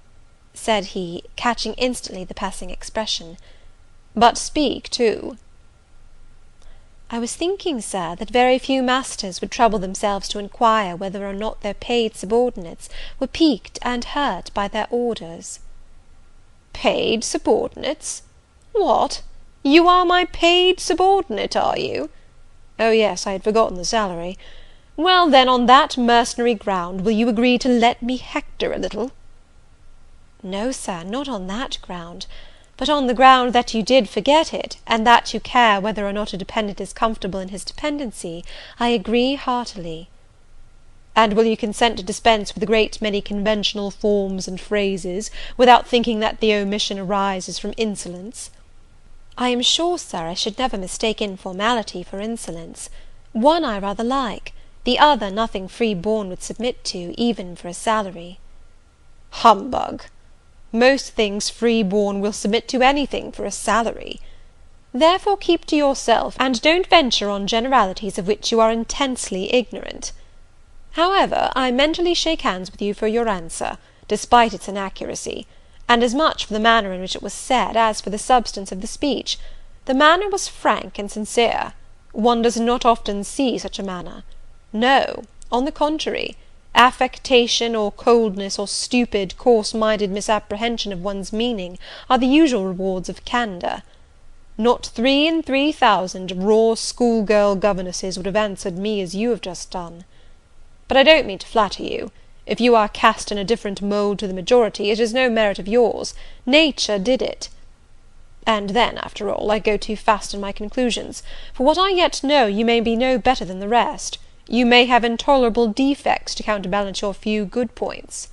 said he, catching instantly the passing expression. "But speak too." "I was thinking, Sir, that very few masters would trouble themselves to inquire whether or not their paid subordinates were piqued and hurt by their orders." "Paid subordinates? What? You are my paid subordinate, are you? Oh yes, I had forgotten the salary. Well, then, on that mercenary ground, will you agree to let me hector a little?" "No, Sir, not on that ground; but on the ground that you did forget it, and that you care whether or not a dependent is comfortable in his dependency, I agree heartily." "And will you consent to dispense with a great many conventional forms and phrases, without thinking that the omission arises from insolence?" "I am sure, Sir, I should never mistake informality for insolence. One I rather like, the other nothing free-born would submit to, even for a salary." "Humbug! Most things free-born will submit to anything for a salary. Therefore keep to yourself, and don't venture on generalities of which you are intensely ignorant. However, I mentally shake hands with you for your answer, despite its inaccuracy, and as much for the manner in which it was said, as for the substance of the speech. The manner was frank and sincere. One does not often see such a manner. No, on the contrary, affectation or coldness or stupid, coarse-minded misapprehension of one's meaning are the usual rewards of candour. Not 3 in 3,000 raw schoolgirl governesses would have answered me as you have just done. But I don't mean to flatter you. If you are cast in a different mould to the majority, it is no merit of yours. Nature did it. And then, after all, I go too fast in my conclusions. For what I yet know, you may be no better than the rest. You may have intolerable defects to counterbalance your few good points."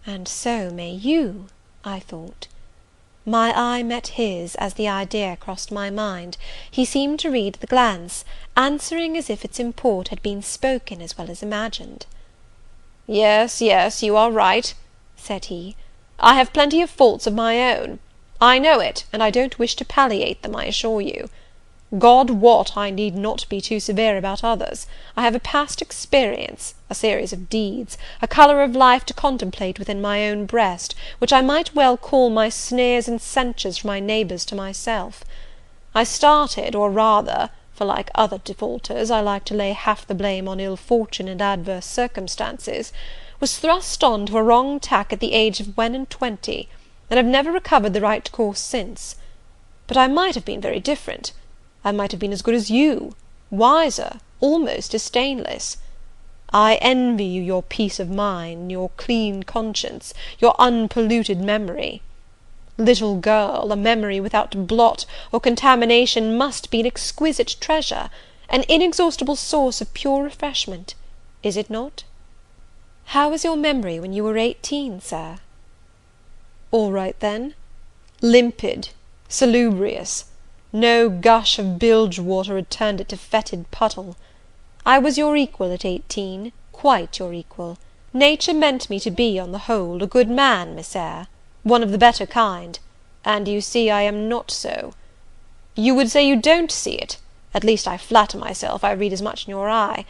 "And so may you," I thought. My eye met his as the idea crossed my mind. He seemed to read the glance, answering as if its import had been spoken as well as imagined. "Yes, yes, you are right," said he. "I have plenty of faults of my own. I know it, and I don't wish to palliate them, I assure you. God wot, I need not be too severe about others. I have a past experience, a series of deeds, a colour of life to contemplate within my own breast, which I might well call my sneers and censures from my neighbours to myself. I started, or rather, for like other defaulters, I like to lay half the blame on ill fortune and adverse circumstances, was thrust on to a wrong tack at the age of 21, and have never recovered the right course since. But I might have been very different. I might have been as good as you, wiser, almost as stainless. I envy you your peace of mind, your clean conscience, your unpolluted memory. Little girl, a memory without blot or contamination must be an exquisite treasure, an inexhaustible source of pure refreshment, is it not? How was your memory when you were 18, sir? All right, then. Limpid, salubrious, no gush of bilge water had turned it to fetid puddle. I was your equal at 18, quite your equal. Nature meant me to be, on the whole, a good man, Miss Eyre, one of the better kind, and you see I am not so. You would say you don't see it, at least I flatter myself I read as much in your eye.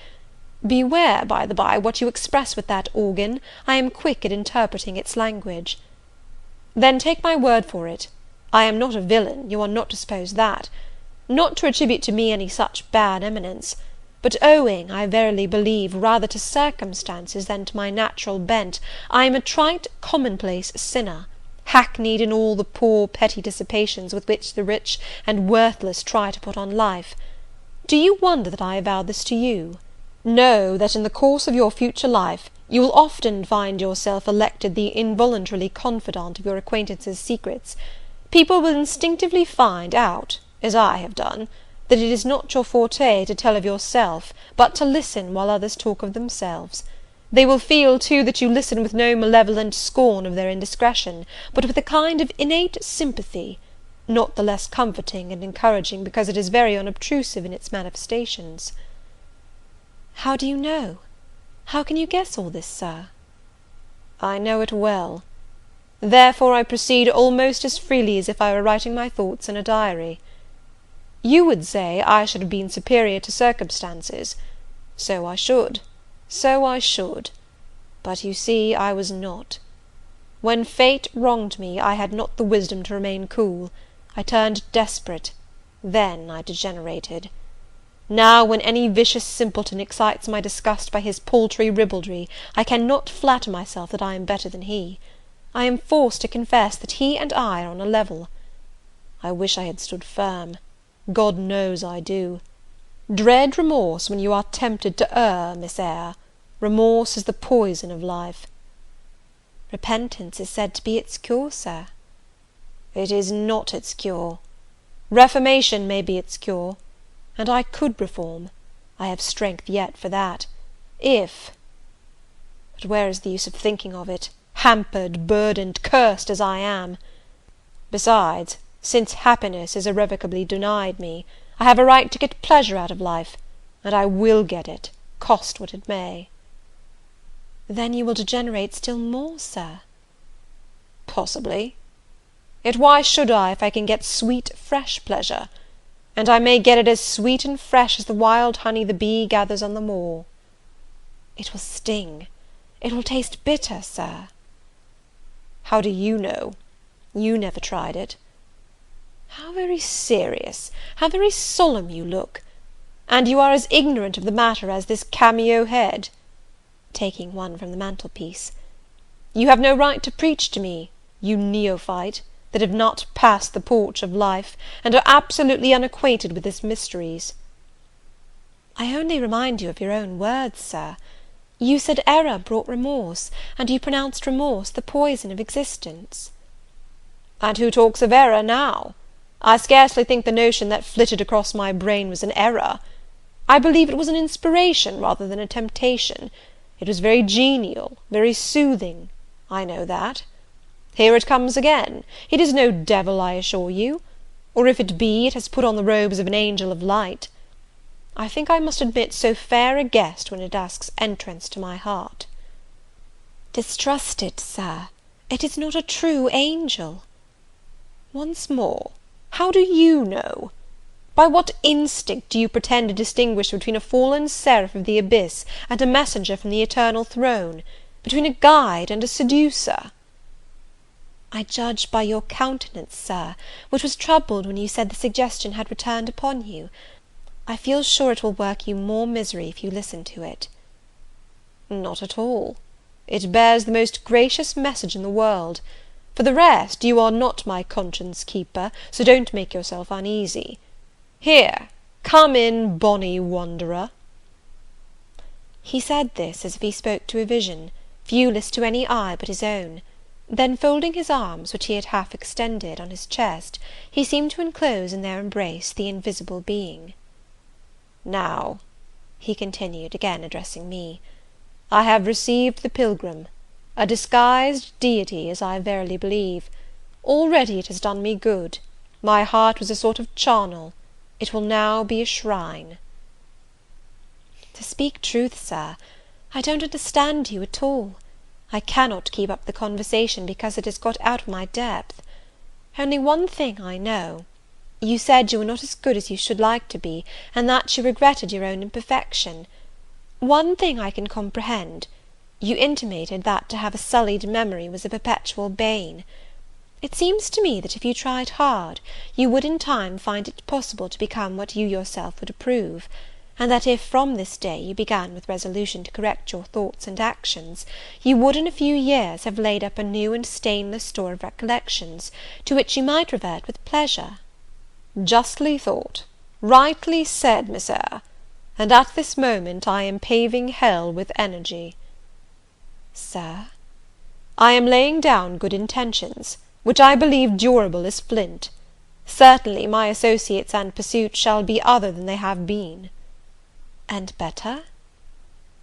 Beware, by the by, what you express with that organ, I am quick at interpreting its language. Then take my word for it, I am not a villain, you are not to suppose that, not to attribute to me any such bad eminence, but owing, I verily believe, rather to circumstances than to my natural bent, I am a trite, commonplace sinner, hackneyed in all the poor petty dissipations with which the rich and worthless try to put on life. Do you wonder that I avow this to you? Know that in the course of your future life you will often find yourself elected the involuntarily confidant of your acquaintances' secrets. People will instinctively find out, as I have done, that it is not your forte to tell of yourself, but to listen while others talk of themselves. They will feel, too, that you listen with no malevolent scorn of their indiscretion, but with a kind of innate sympathy, not the less comforting and encouraging because it is very unobtrusive in its manifestations. How do you know? How can you guess all this, sir? I know it well. Therefore I proceed almost as freely as if I were writing my thoughts in a diary. You would say I should have been superior to circumstances. So I should. But you see I was not. When fate wronged me, I had not the wisdom to remain cool. I turned desperate. Then I degenerated. Now, when any vicious simpleton excites my disgust by his paltry ribaldry, I cannot flatter myself that I am better than he. I am forced to confess that he and I are on a level. I wish I had stood firm. God knows I do. Dread remorse when you are tempted to err, Miss Eyre. Remorse is the poison of life. Repentance is said to be its cure, sir. It is not its cure. Reformation may be its cure, and I could reform. I have strength yet for that, if... But where is the use of thinking of it, hampered, burdened, cursed as I am? Besides, since happiness is irrevocably denied me, I have a right to get pleasure out of life, and I will get it, cost what it may. Then you will degenerate still more, sir. Possibly. Yet why should I, if I can get sweet, fresh pleasure? And I may get it as sweet and fresh as the wild honey the bee gathers on the moor. It will sting. It will taste bitter, sir. How do you know? You never tried it. How very serious, how very solemn you look! And you are as ignorant of the matter as this cameo head, taking one from the mantelpiece. You have no right to preach to me, you neophyte, that have not passed the porch of life, and are absolutely unacquainted with its mysteries. I only remind you of your own words, sir. You said error brought remorse, and you pronounced remorse the poison of existence. And who talks of error now? I scarcely think the notion that flitted across my brain was an error. I believe it was an inspiration rather than a temptation. It was very genial, very soothing. I know that. Here it comes again. It is no devil, I assure you. Or if it be, it has put on the robes of an angel of light. I think I must admit so fair a guest when it asks entrance to my heart. Distrust it, sir. It is not a true angel. Once more, how do you know? By what instinct do you pretend to distinguish between a fallen seraph of the abyss and a messenger from the eternal throne, between a guide and a seducer? I judge by your countenance, sir, which was troubled when you said the suggestion had returned upon you. I feel sure it will work you more misery if you listen to it. Not at all. It bears the most gracious message in the world. For the rest, you are not my conscience keeper, so don't make yourself uneasy. Here, come in, bonny wanderer. He said this as if he spoke to a vision, viewless to any eye but his own. Then, folding his arms, which he had half extended, on his chest, he seemed to enclose in their embrace the invisible being. Now," he continued, again addressing me, "I have received the pilgrim, a disguised deity, as I verily believe. Already it has done me good. My heart was a sort of charnel, it will now be a shrine." To speak truth, Sir, I don't understand you at all. I cannot keep up the conversation because it has got out of my depth. Only one thing I know. You said you were not as good as you should like to be, and that you regretted your own imperfection. One thing I can comprehend. You intimated that to have a sullied memory was a perpetual bane. It seems to me that if you tried hard, you would in time find it possible to become what you yourself would approve, and that if from this day you began with resolution to correct your thoughts and actions, you would in a few years have laid up a new and stainless store of recollections, to which you might revert with pleasure. Justly thought, rightly said, Miss Eyre, and at this moment I am paving hell with energy. Sir? I am laying down good intentions, which I believe durable as flint. Certainly my associates and pursuits shall be other than they have been. And better?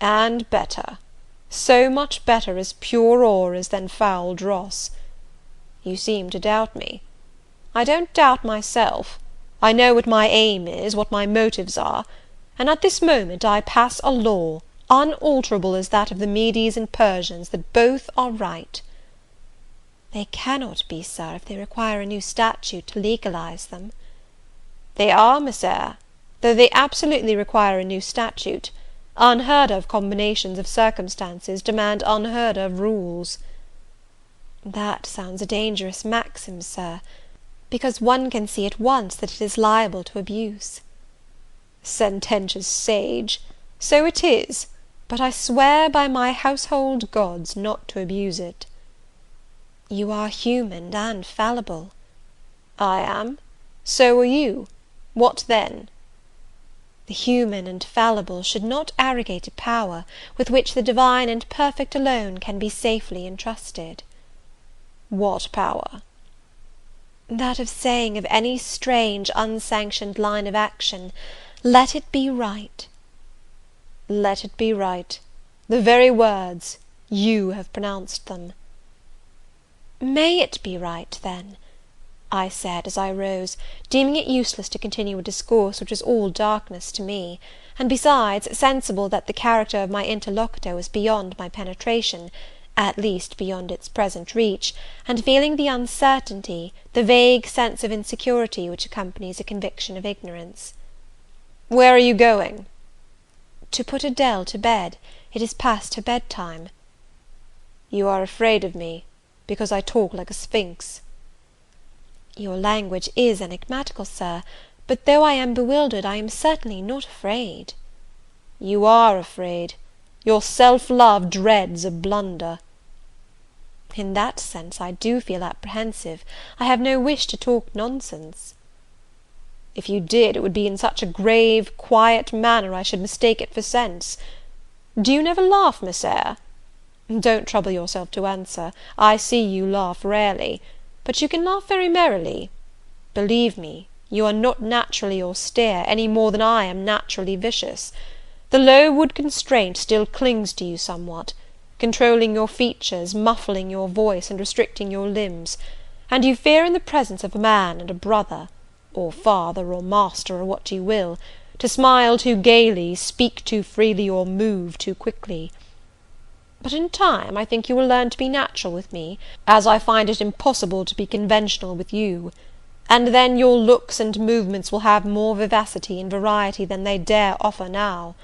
And better. So much better as pure ore is than foul dross. You seem to doubt me. I don't doubt myself. I know what my aim is, what my motives are, and at this moment I pass a law, unalterable as that of the Medes and Persians, that both are right. They cannot be, Sir, if they require a new statute to legalize them. They are, Miss Eyre, though they absolutely require a new statute. Unheard of combinations of circumstances demand unheard of rules. That sounds a dangerous maxim, Sir, because one can see at once that it is liable to abuse. Sententious sage! So it is, but I swear by my household gods not to abuse it. You are human and fallible. I am. So are you. What then? The human and fallible should not arrogate a power with which the divine and perfect alone can be safely entrusted. What power? That of saying of any strange, unsanctioned line of action, let it be right. Let it be right. The very words, you have pronounced them. May it be right, then? I said, as I rose, deeming it useless to continue a discourse which was all darkness to me, and besides, sensible that the character of my interlocutor was beyond my penetration, at least beyond its present reach, and feeling the uncertainty, the vague sense of insecurity which accompanies a conviction of ignorance. Where are you going? To put Adele to bed. It is past her bedtime. You are afraid of me, because I talk like a sphinx. Your language is enigmatical, Sir, but though I am bewildered, I am certainly not afraid. You are afraid. Your self-love dreads a blunder. In that sense I do feel apprehensive. I have no wish to talk nonsense. If you did, it would be in such a grave, quiet manner I should mistake it for sense. Do you never laugh, Miss Eyre? Don't trouble yourself to answer. I see you laugh rarely, but you can laugh very merrily. Believe me, you are not naturally austere, any more than I am naturally vicious. The low wood constraint still clings to you somewhat, controlling your features, muffling your voice, and restricting your limbs, and you fear in the presence of a man and a brother, or father, or master, or what you will, to smile too gaily, speak too freely, or move too quickly. But in time I think you will learn to be natural with me, as I find it impossible to be conventional with you, and then your looks and movements will have more vivacity and variety than they dare offer now.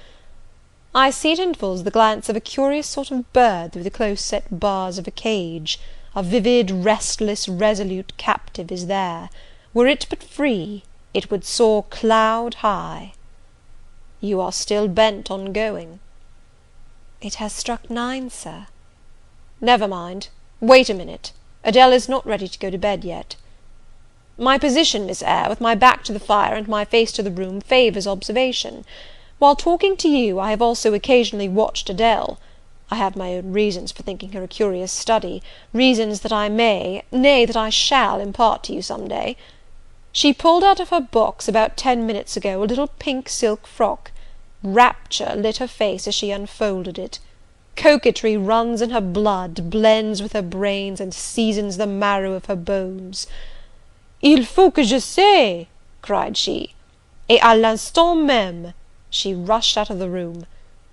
I see at intervals the glance of a curious sort of bird through the close-set bars of a cage. A vivid, restless, resolute captive is there. Were it but free, it would soar cloud high. You are still bent on going. It has struck 9, Sir. Never mind. Wait a minute. Adele is not ready to go to bed yet. My position, Miss Eyre, with my back to the fire and my face to the room, favours observation. While talking to you, I have also occasionally watched Adele. I have my own reasons for thinking her a curious study, reasons that I may, nay, that I shall impart to you some day. She pulled out of her box about 10 minutes ago a little pink silk frock. Rapture lit her face as she unfolded it. Coquetry runs in her blood, blends with her brains, and seasons the marrow of her bones. "Il faut que je sais!" cried she, et à l'instant même she rushed out of the room.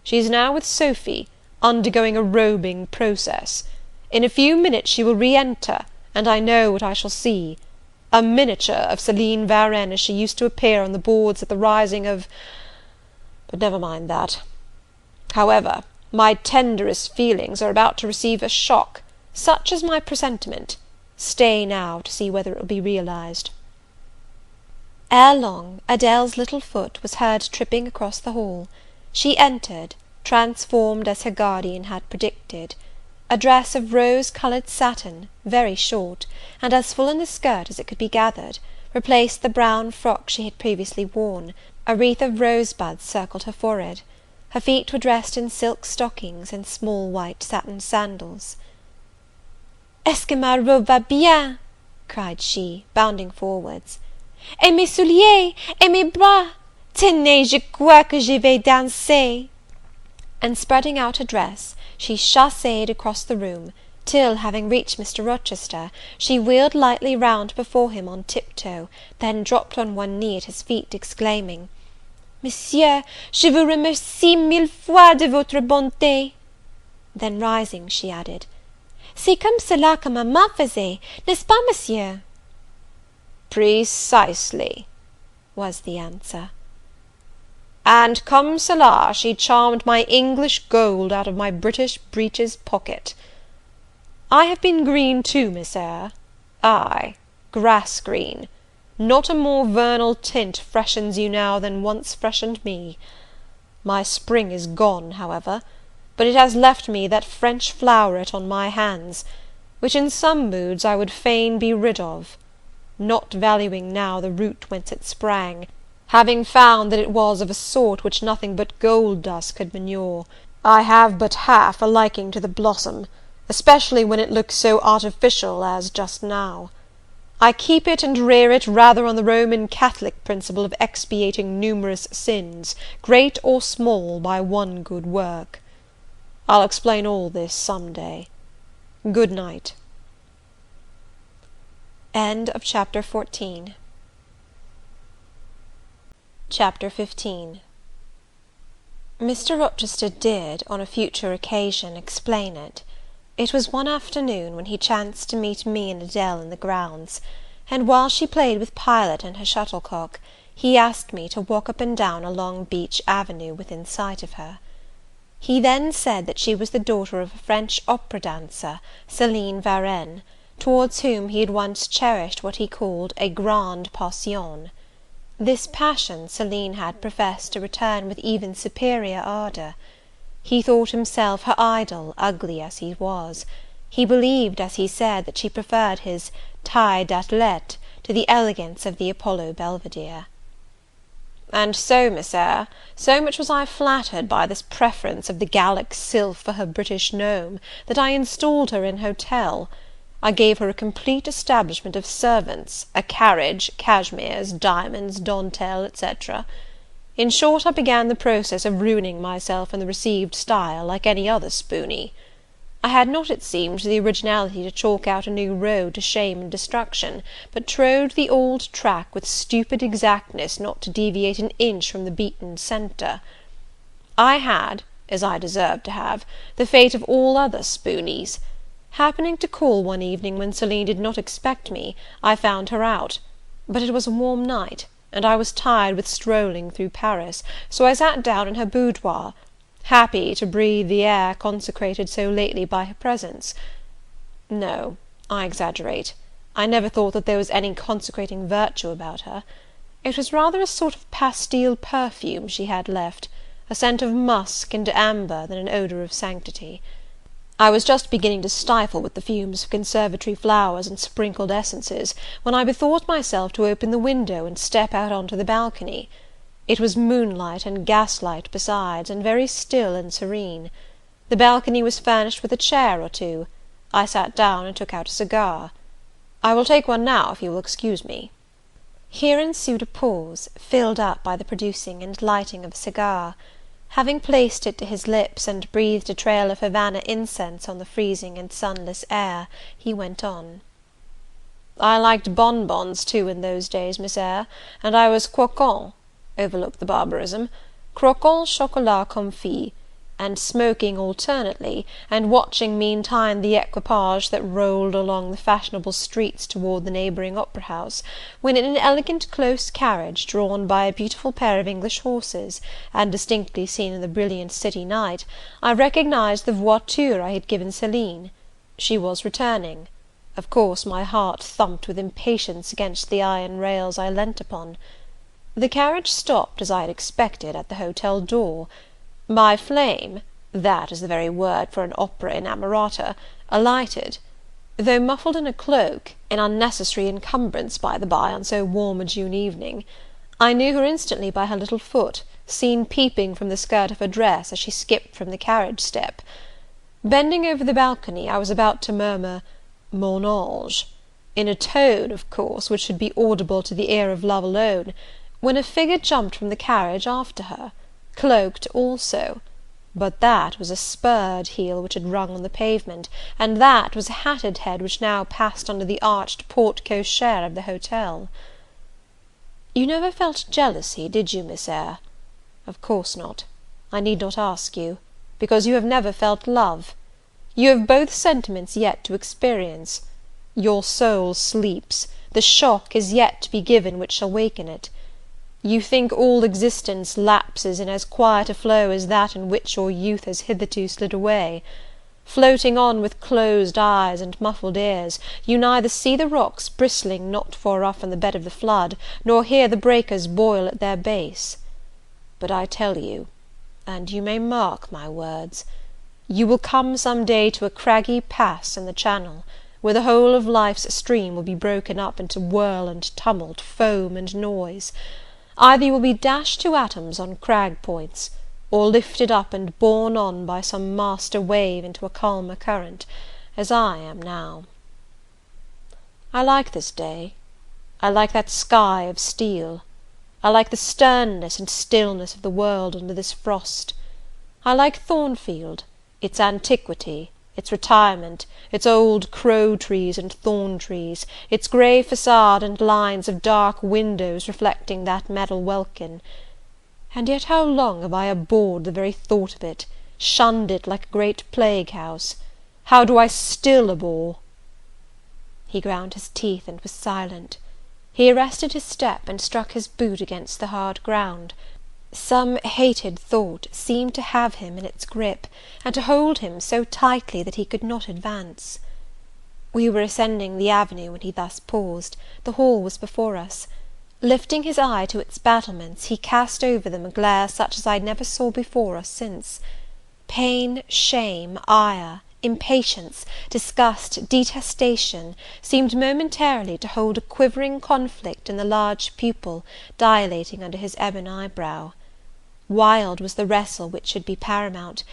She is now with Sophy, undergoing a robing process. In a few minutes she will re-enter, and I know what I shall see. A miniature of Céline Varenne as she used to appear on the boards at the rising of... but never mind that. However, my tenderest feelings are about to receive a shock, such is my presentiment. Stay now to see whether it will be realized. Ere long, Adèle's little foot was heard tripping across the hall. She entered, transformed as her guardian had predicted. A dress of rose-coloured satin, very short, and as full in the skirt as it could be gathered, replaced the brown frock she had previously worn. A wreath of rosebuds circled her forehead. Her feet were dressed in silk stockings and small white satin sandals. "Est-ce que ma robe va bien?" cried she, bounding forwards. "Et mes souliers, et mes bras! Tenez, je crois que je vais danser!" And spreading out her dress, she chassed across the room, till, having reached Mr. Rochester, she wheeled lightly round before him on tiptoe, then dropped on one knee at his feet, exclaiming, "Monsieur, je vous remercie mille fois de votre bonté." Then rising, she added, "C'est comme cela que maman faisait, n'est-ce pas, monsieur?" "Precisely," was the answer. "And comme cela she charmed my English gold out of my British breeches pocket. I have been green too, Miss Eyre. Ay, grass green. Not a more vernal tint freshens you now than once freshened me. My spring is gone, however, but it has left me that French floweret on my hands, which in some moods I would fain be rid of, not valuing now the root whence it sprang, having found that it was of a sort which nothing but gold dust could manure. I have but half a liking to the blossom, especially when it looks so artificial as just now. I keep it and rear it rather on the Roman Catholic principle of expiating numerous sins, great or small, by one good work. I'll explain all this some day. Good night." End of Chapter 14. Chapter 15. Mr. Rochester did, on a future occasion, explain it. It was one afternoon, when he chanced to meet me and Adèle in the grounds, and while she played with Pilot and her shuttlecock, he asked me to walk up and down a long beech avenue within sight of her. He then said that she was the daughter of a French opera dancer, Céline Varenne, towards whom he had once cherished what he called a grande passion. This passion Céline had professed to return with even superior ardour. He thought himself her idol, ugly as he was. He believed, as he said, that she preferred his taille d'athlète to the elegance of the Apollo Belvedere. And so, Miss Eyre, so much was I flattered by this preference of the Gallic sylph for her British gnome, that I installed her in hotel. I gave her a complete establishment of servants, a carriage, cashmeres, diamonds, dentelle, etc. In short, I began the process of ruining myself in the received style, like any other spoony. I had not, it seemed, the originality to chalk out a new road to shame and destruction, but trode the old track with stupid exactness not to deviate an inch from the beaten centre. I had, as I deserved to have, the fate of all other spoonies. Happening to call one evening when Céline did not expect me, I found her out; but it was a warm night, and I was tired with strolling through Paris, so I sat down in her boudoir, happy to breathe the air consecrated so lately by her presence. No, I exaggerate. I never thought that there was any consecrating virtue about her. It was rather a sort of pastille perfume she had left, a scent of musk and amber than an odour of sanctity. I was just beginning to stifle with the fumes of conservatory flowers and sprinkled essences, when I bethought myself to open the window and step out on to the balcony. It was moonlight and gaslight besides, and very still and serene. The balcony was furnished with a chair or two. I sat down and took out a cigar. I will take one now, if you will excuse me. Here ensued a pause, filled up by the producing and lighting of a cigar. Having placed it to his lips, and breathed a trail of Havana incense on the freezing and sunless air, he went on. "I liked bonbons, too, in those days, Miss Eyre, and I was croquant, overlook the barbarism, croquant chocolat confit, and smoking alternately, and watching meantime the equipage that rolled along the fashionable streets toward the neighbouring opera house, when in an elegant close carriage, drawn by a beautiful pair of English horses, and distinctly seen in the brilliant city night, I recognized the voiture I had given Céline. She was returning. Of course my heart thumped with impatience against the iron rails I leant upon. The carriage stopped, as I had expected, at the hotel door. My flame, that is the very word for an opera inamorata, alighted. Though muffled in a cloak, an unnecessary encumbrance, by the by, on so warm a June evening, I knew her instantly by her little foot, seen peeping from the skirt of her dress as she skipped from the carriage step. Bending over the balcony, I was about to murmur, "Mon ange," in a tone, of course, which should be audible to the ear of love alone, when a figure jumped from the carriage after her, cloaked also; but that was a spurred heel which had rung on the pavement, and that was a hatted head which now passed under the arched porte cochere of the hotel. You never felt jealousy, did you, Miss Eyre? Of course not. I need not ask you, because you have never felt love. You have both sentiments yet to experience. Your soul sleeps, the shock is yet to be given which shall waken it. You think all existence lapses in as quiet a flow as that in which your youth has hitherto slid away. Floating on with closed eyes and muffled ears, you neither see the rocks bristling not far off in the bed of the flood, nor hear the breakers boil at their base. But I tell you, and you may mark my words, you will come some day to a craggy pass in the channel, where the whole of life's stream will be broken up into whirl and tumult, foam and noise. Either you will be dashed to atoms on crag points, or lifted up and borne on by some master wave into a calmer current, as I am now. I like this day. I like that sky of steel. I like the sternness and stillness of the world under this frost. I like Thornfield, its antiquity, its retirement, its old crow-trees and thorn-trees, its grey facade and lines of dark windows reflecting that metal welkin. And yet how long have I abhorred the very thought of it, shunned it like a great plague-house! How do I still abhor? He ground his teeth and was silent. He arrested his step, and struck his boot against the hard ground. Some hated thought seemed to have him in its grip, and to hold him so tightly that he could not advance. We were ascending the avenue when he thus paused. The hall was before us. Lifting his eye to its battlements, he cast over them a glare such as I never saw before or since. Pain, shame, ire, impatience, disgust, detestation, seemed momentarily to hold a quivering conflict in the large pupil dilating under his ebon eyebrow. Wild was the wrestle which should be paramount,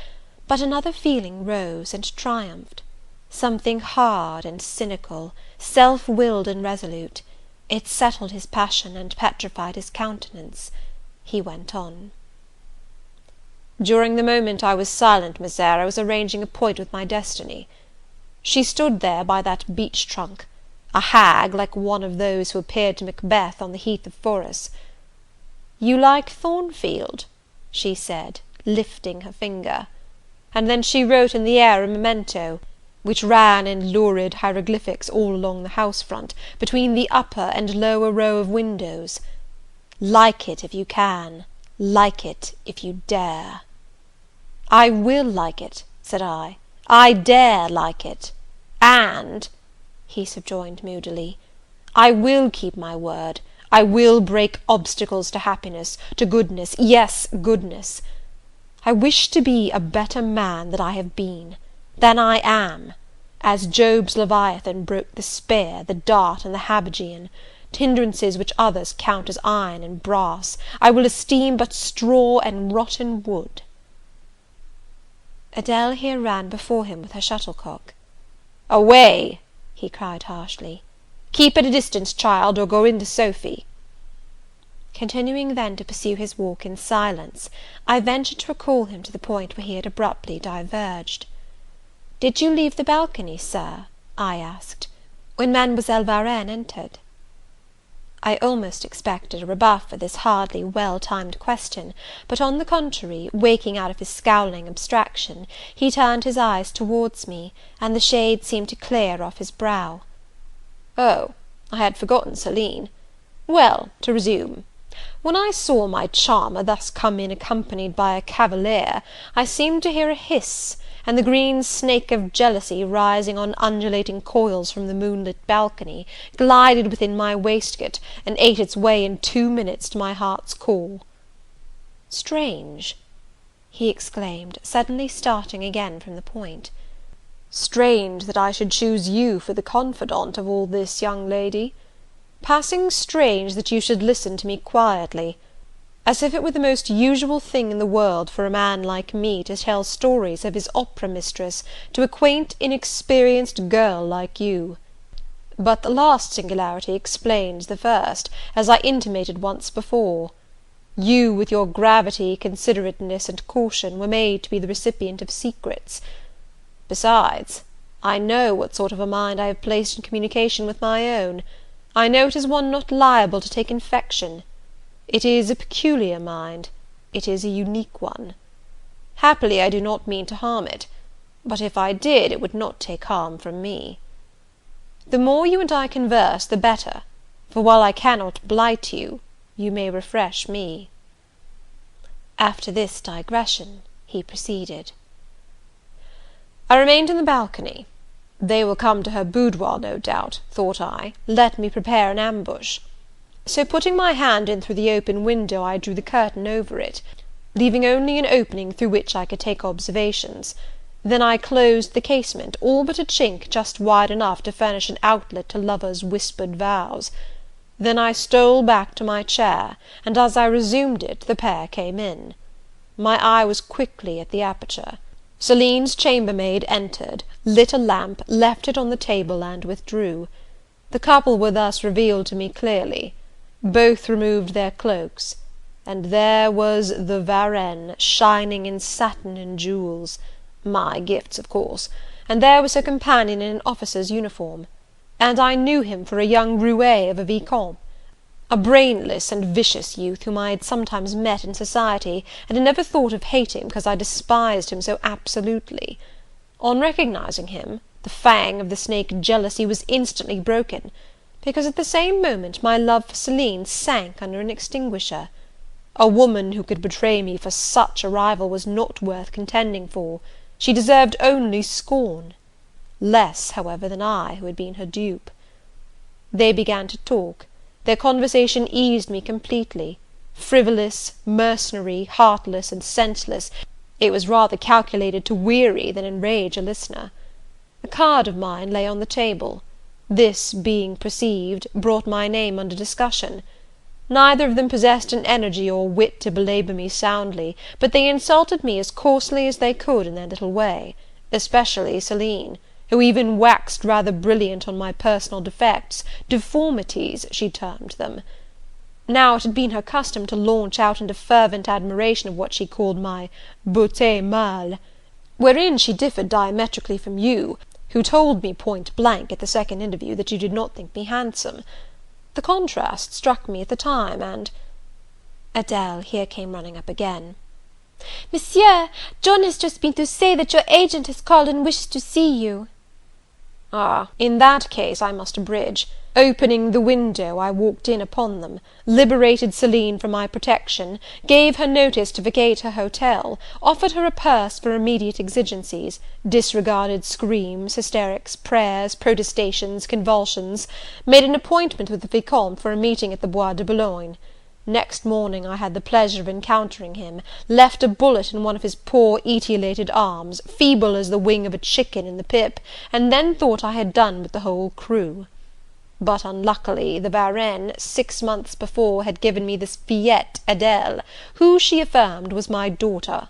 but another feeling rose and triumphed. Something hard and cynical, self-willed and resolute. It settled his passion and petrified his countenance. He went on. During the moment I was silent, Miss Eyre, I was arranging a point with my destiny. She stood there by that beech trunk, a hag like one of those who appeared to Macbeth on the heath of Forres. "You like Thornfield?" she said, lifting her finger. And then she wrote in the air a memento, which ran in lurid hieroglyphics all along the house front, between the upper and lower row of windows. "Like it if you can. Like it if you dare." "I will like it," said I. "I dare like it. And," he subjoined moodily, "I will keep my word. I will break obstacles to happiness, to goodness, yes, goodness. I wish to be a better man than I have been, than I am, as Job's Leviathan broke the spear, the dart, and the habergeon. Hindrances which others count as iron and brass, I will esteem but straw and rotten wood." Adele here ran before him with her shuttlecock. "Away!" he cried harshly. "Keep at a distance, child, or go in to Sophy." Continuing then to pursue his walk in silence, I ventured to recall him to the point where he had abruptly diverged. "Did you leave the balcony, Sir," I asked, "when Mademoiselle Varenne entered?" I almost expected a rebuff for this hardly well-timed question; but, on the contrary, waking out of his scowling abstraction, he turned his eyes towards me, and the shade seemed to clear off his brow. "Oh, I had forgotten Celine. Well, to resume. When I saw my charmer thus come in accompanied by a cavalier, I seemed to hear a hiss, and the green snake of jealousy, rising on undulating coils from the moonlit balcony, glided within my waistcoat, and ate its way in 2 minutes to my heart's core." "Strange!" he exclaimed, suddenly starting again from the point. "Strange that I should choose you for the confidant of all this, young lady. Passing strange that you should listen to me quietly, as if it were the most usual thing in the world for a man like me to tell stories of his opera mistress to a quaint inexperienced girl like you. But the last singularity explains the first, as I intimated once before. You, with your gravity, considerateness, and caution, were made to be the recipient of secrets. Besides, I know what sort of a mind I have placed in communication with my own. I know it is one not liable to take infection. It is a peculiar mind. It is a unique one. Happily I do not mean to harm it, but if I did, it would not take harm from me. The more you and I converse, the better, for while I cannot blight you, you may refresh me." After this digression, he proceeded. "I remained in the balcony. They will come to her boudoir, no doubt, thought I. Let me prepare an ambush. So, putting my hand in through the open window, I drew the curtain over it, leaving only an opening through which I could take observations. Then I closed the casement, all but a chink just wide enough to furnish an outlet to lovers' whispered vows. Then I stole back to my chair, and as I resumed it, the pair came in. My eye was quickly at the aperture. Celine's chambermaid entered, lit a lamp, left it on the table, and withdrew. The couple were thus revealed to me clearly. Both removed their cloaks, and there was the Varenne, shining in satin and jewels, my gifts, of course, and there was her companion in an officer's uniform, and I knew him for a young roué of a vicomte, a brainless and vicious youth whom I had sometimes met in society, and had never thought of hating because I despised him so absolutely. On recognizing him, the fang of the snake jealousy was instantly broken, because at the same moment my love for Celine sank under an extinguisher. A woman who could betray me for such a rival was not worth contending for. She deserved only scorn. Less, however, than I, who had been her dupe. They began to talk. Their conversation eased me completely. Frivolous, mercenary, heartless, and senseless, it was rather calculated to weary than enrage a listener. A card of mine lay on the table. This, being perceived, brought my name under discussion. Neither of them possessed an energy or wit to belabour me soundly, but they insulted me as coarsely as they could in their little way, especially Celine, who even waxed rather brilliant on my personal defects, deformities, she termed them. Now it had been her custom to launch out into fervent admiration of what she called my beauté mâle, wherein she differed diametrically from you, who told me point blank at the second interview that you did not think me handsome. The contrast struck me at the time, and Adele here came running up again. "Monsieur, John has just been to say that your agent has called and wishes to see you." "Ah, in that case I must abridge. Opening the window, I walked in upon them, liberated Celine from my protection, gave her notice to vacate her hotel, offered her a purse for immediate exigencies, disregarded screams, hysterics, prayers, protestations, convulsions, made an appointment with the Vicomte for a meeting at the Bois de Boulogne. Next morning I had the pleasure of encountering him, left a bullet in one of his poor etiolated arms, feeble as the wing of a chicken in the pip, and then thought I had done with the whole crew. But unluckily the Varenne, 6 months before, had given me this fillette Adele, who, she affirmed, was my daughter;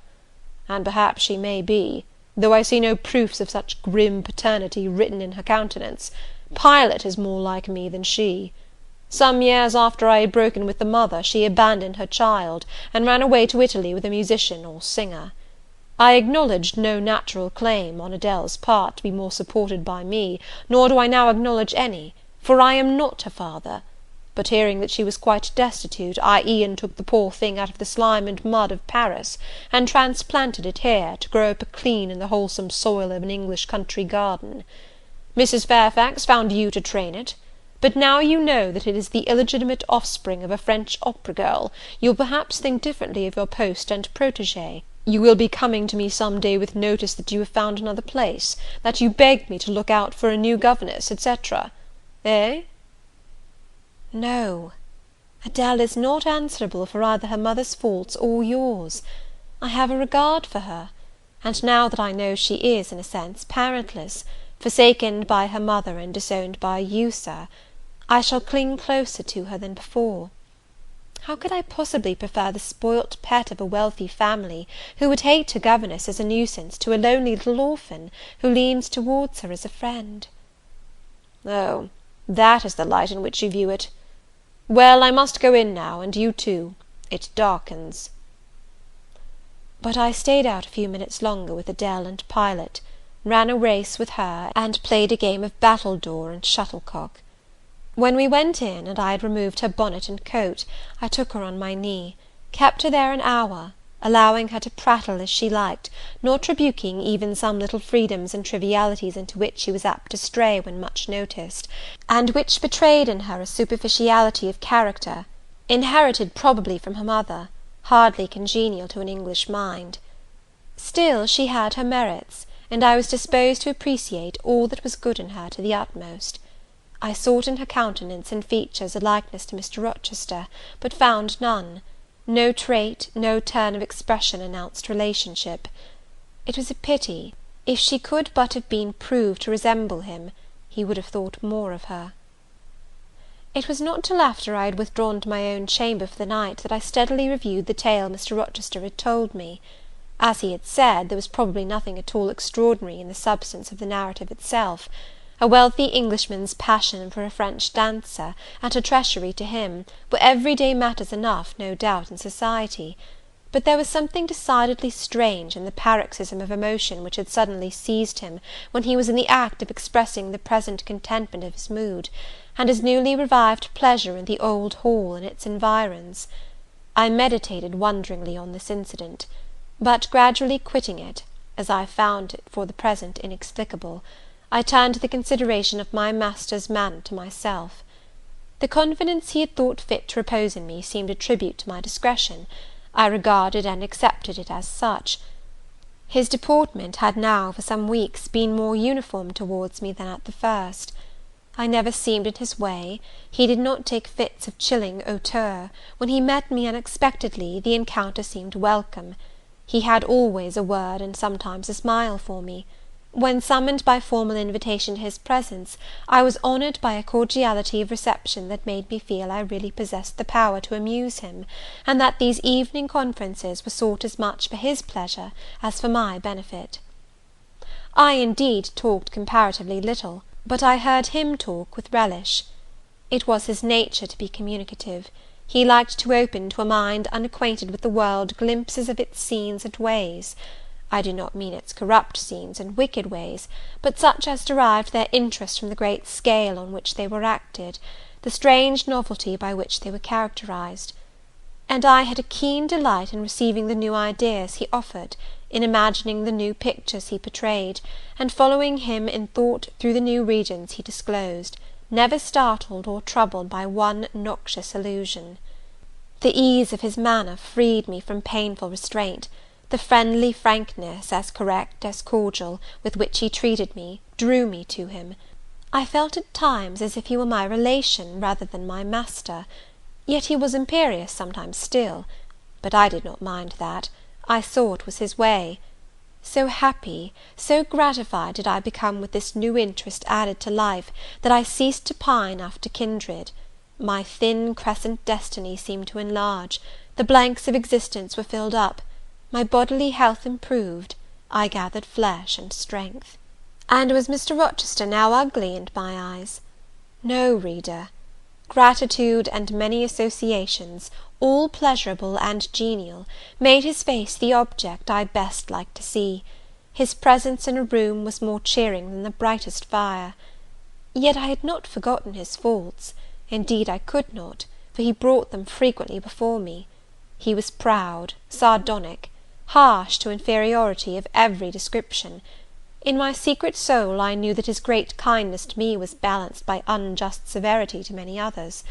and perhaps she may be, though I see no proofs of such grim paternity written in her countenance. Pilot is more like me than she. Some years after I had broken with the mother, she abandoned her child, and ran away to Italy with a musician or singer. I acknowledged no natural claim on Adele's part to be more supported by me, nor do I now acknowledge any, for I am not her father; but hearing that she was quite destitute, I e'en took the poor thing out of the slime and mud of Paris, and transplanted it here, to grow up clean in the wholesome soil of an English country garden. Mrs. Fairfax found you to train it; but now you know that it is the illegitimate offspring of a French opera girl, you'll perhaps think differently of your post and protégé. You will be coming to me some day with notice that you have found another place, that you beg me to look out for a new governess, etc. Eh?" "No, Adele is not answerable for either her mother's faults or yours. I have a regard for her, and now that I know she is, in a sense, parentless, forsaken by her mother and disowned by you, Sir, I shall cling closer to her than before. How could I possibly prefer the spoilt pet of a wealthy family, who would hate her governess as a nuisance, to a lonely little orphan, who leans towards her as a friend?" "Oh, that is the light in which you view it. Well, I must go in now, and you too. It darkens." But I stayed out a few minutes longer with Adele and Pilot, ran a race with her, and played a game of battledore and shuttlecock. When we went in, and I had removed her bonnet and coat, I took her on my knee, kept her there an hour, allowing her to prattle as she liked, not rebuking even some little freedoms and trivialities into which she was apt to stray when much noticed, and which betrayed in her a superficiality of character, inherited probably from her mother, hardly congenial to an English mind. Still she had her merits, and I was disposed to appreciate all that was good in her to the utmost. I sought in her countenance and features a likeness to Mr. Rochester, but found none. No trait, no turn of expression announced relationship. It was a pity. If she could but have been proved to resemble him, he would have thought more of her. It was not till after I had withdrawn to my own chamber for the night that I steadily reviewed the tale Mr. Rochester had told me. As he had said, there was probably nothing at all extraordinary in the substance of the narrative itself. A wealthy Englishman's passion for a French dancer, and her treachery to him, were everyday matters enough, no doubt, in society; but there was something decidedly strange in the paroxysm of emotion which had suddenly seized him when he was in the act of expressing the present contentment of his mood, and his newly revived pleasure in the old hall and its environs. I meditated wonderingly on this incident, but gradually quitting it, as I found it for the present inexplicable, I turned to the consideration of my master's manner to myself. The confidence he had thought fit to repose in me seemed a tribute to my discretion. I regarded and accepted it as such. His deportment had now, for some weeks, been more uniform towards me than at the first. I never seemed in his way; he did not take fits of chilling hauteur; when he met me unexpectedly, the encounter seemed welcome. He had always a word and sometimes a smile for me. When summoned by formal invitation to his presence, I was honoured by a cordiality of reception that made me feel I really possessed the power to amuse him, and that these evening conferences were sought as much for his pleasure as for my benefit. I, indeed, talked comparatively little, but I heard him talk with relish. It was his nature to be communicative. He liked to open to a mind unacquainted with the world glimpses of its scenes and ways. I do not mean its corrupt scenes and wicked ways, but such as derived their interest from the great scale on which they were acted, the strange novelty by which they were characterized. And I had a keen delight in receiving the new ideas he offered, in imagining the new pictures he portrayed, and following him in thought through the new regions he disclosed, never startled or troubled by one noxious illusion. The ease of his manner freed me from painful restraint. The friendly frankness, as correct as cordial, with which he treated me, drew me to him. I felt at times as if he were my relation rather than my master. Yet he was imperious sometimes still; but I did not mind that. I saw it was his way. So happy, so gratified did I become with this new interest added to life, that I ceased to pine after kindred. My thin crescent destiny seemed to enlarge, the blanks of existence were filled up, my bodily health improved, I gathered flesh and strength. And was Mr. Rochester now ugly in my eyes? No, reader. gratitude, and many associations, all pleasurable and genial, made his face the object I best liked to see. His presence in a room was more cheering than the brightest fire. Yet I had not forgotten his faults; indeed I could not, for he brought them frequently before me. He was proud, sardonic, harsh to inferiority of every description. In my secret soul I knew that his great kindness to me was balanced by unjust severity to many others.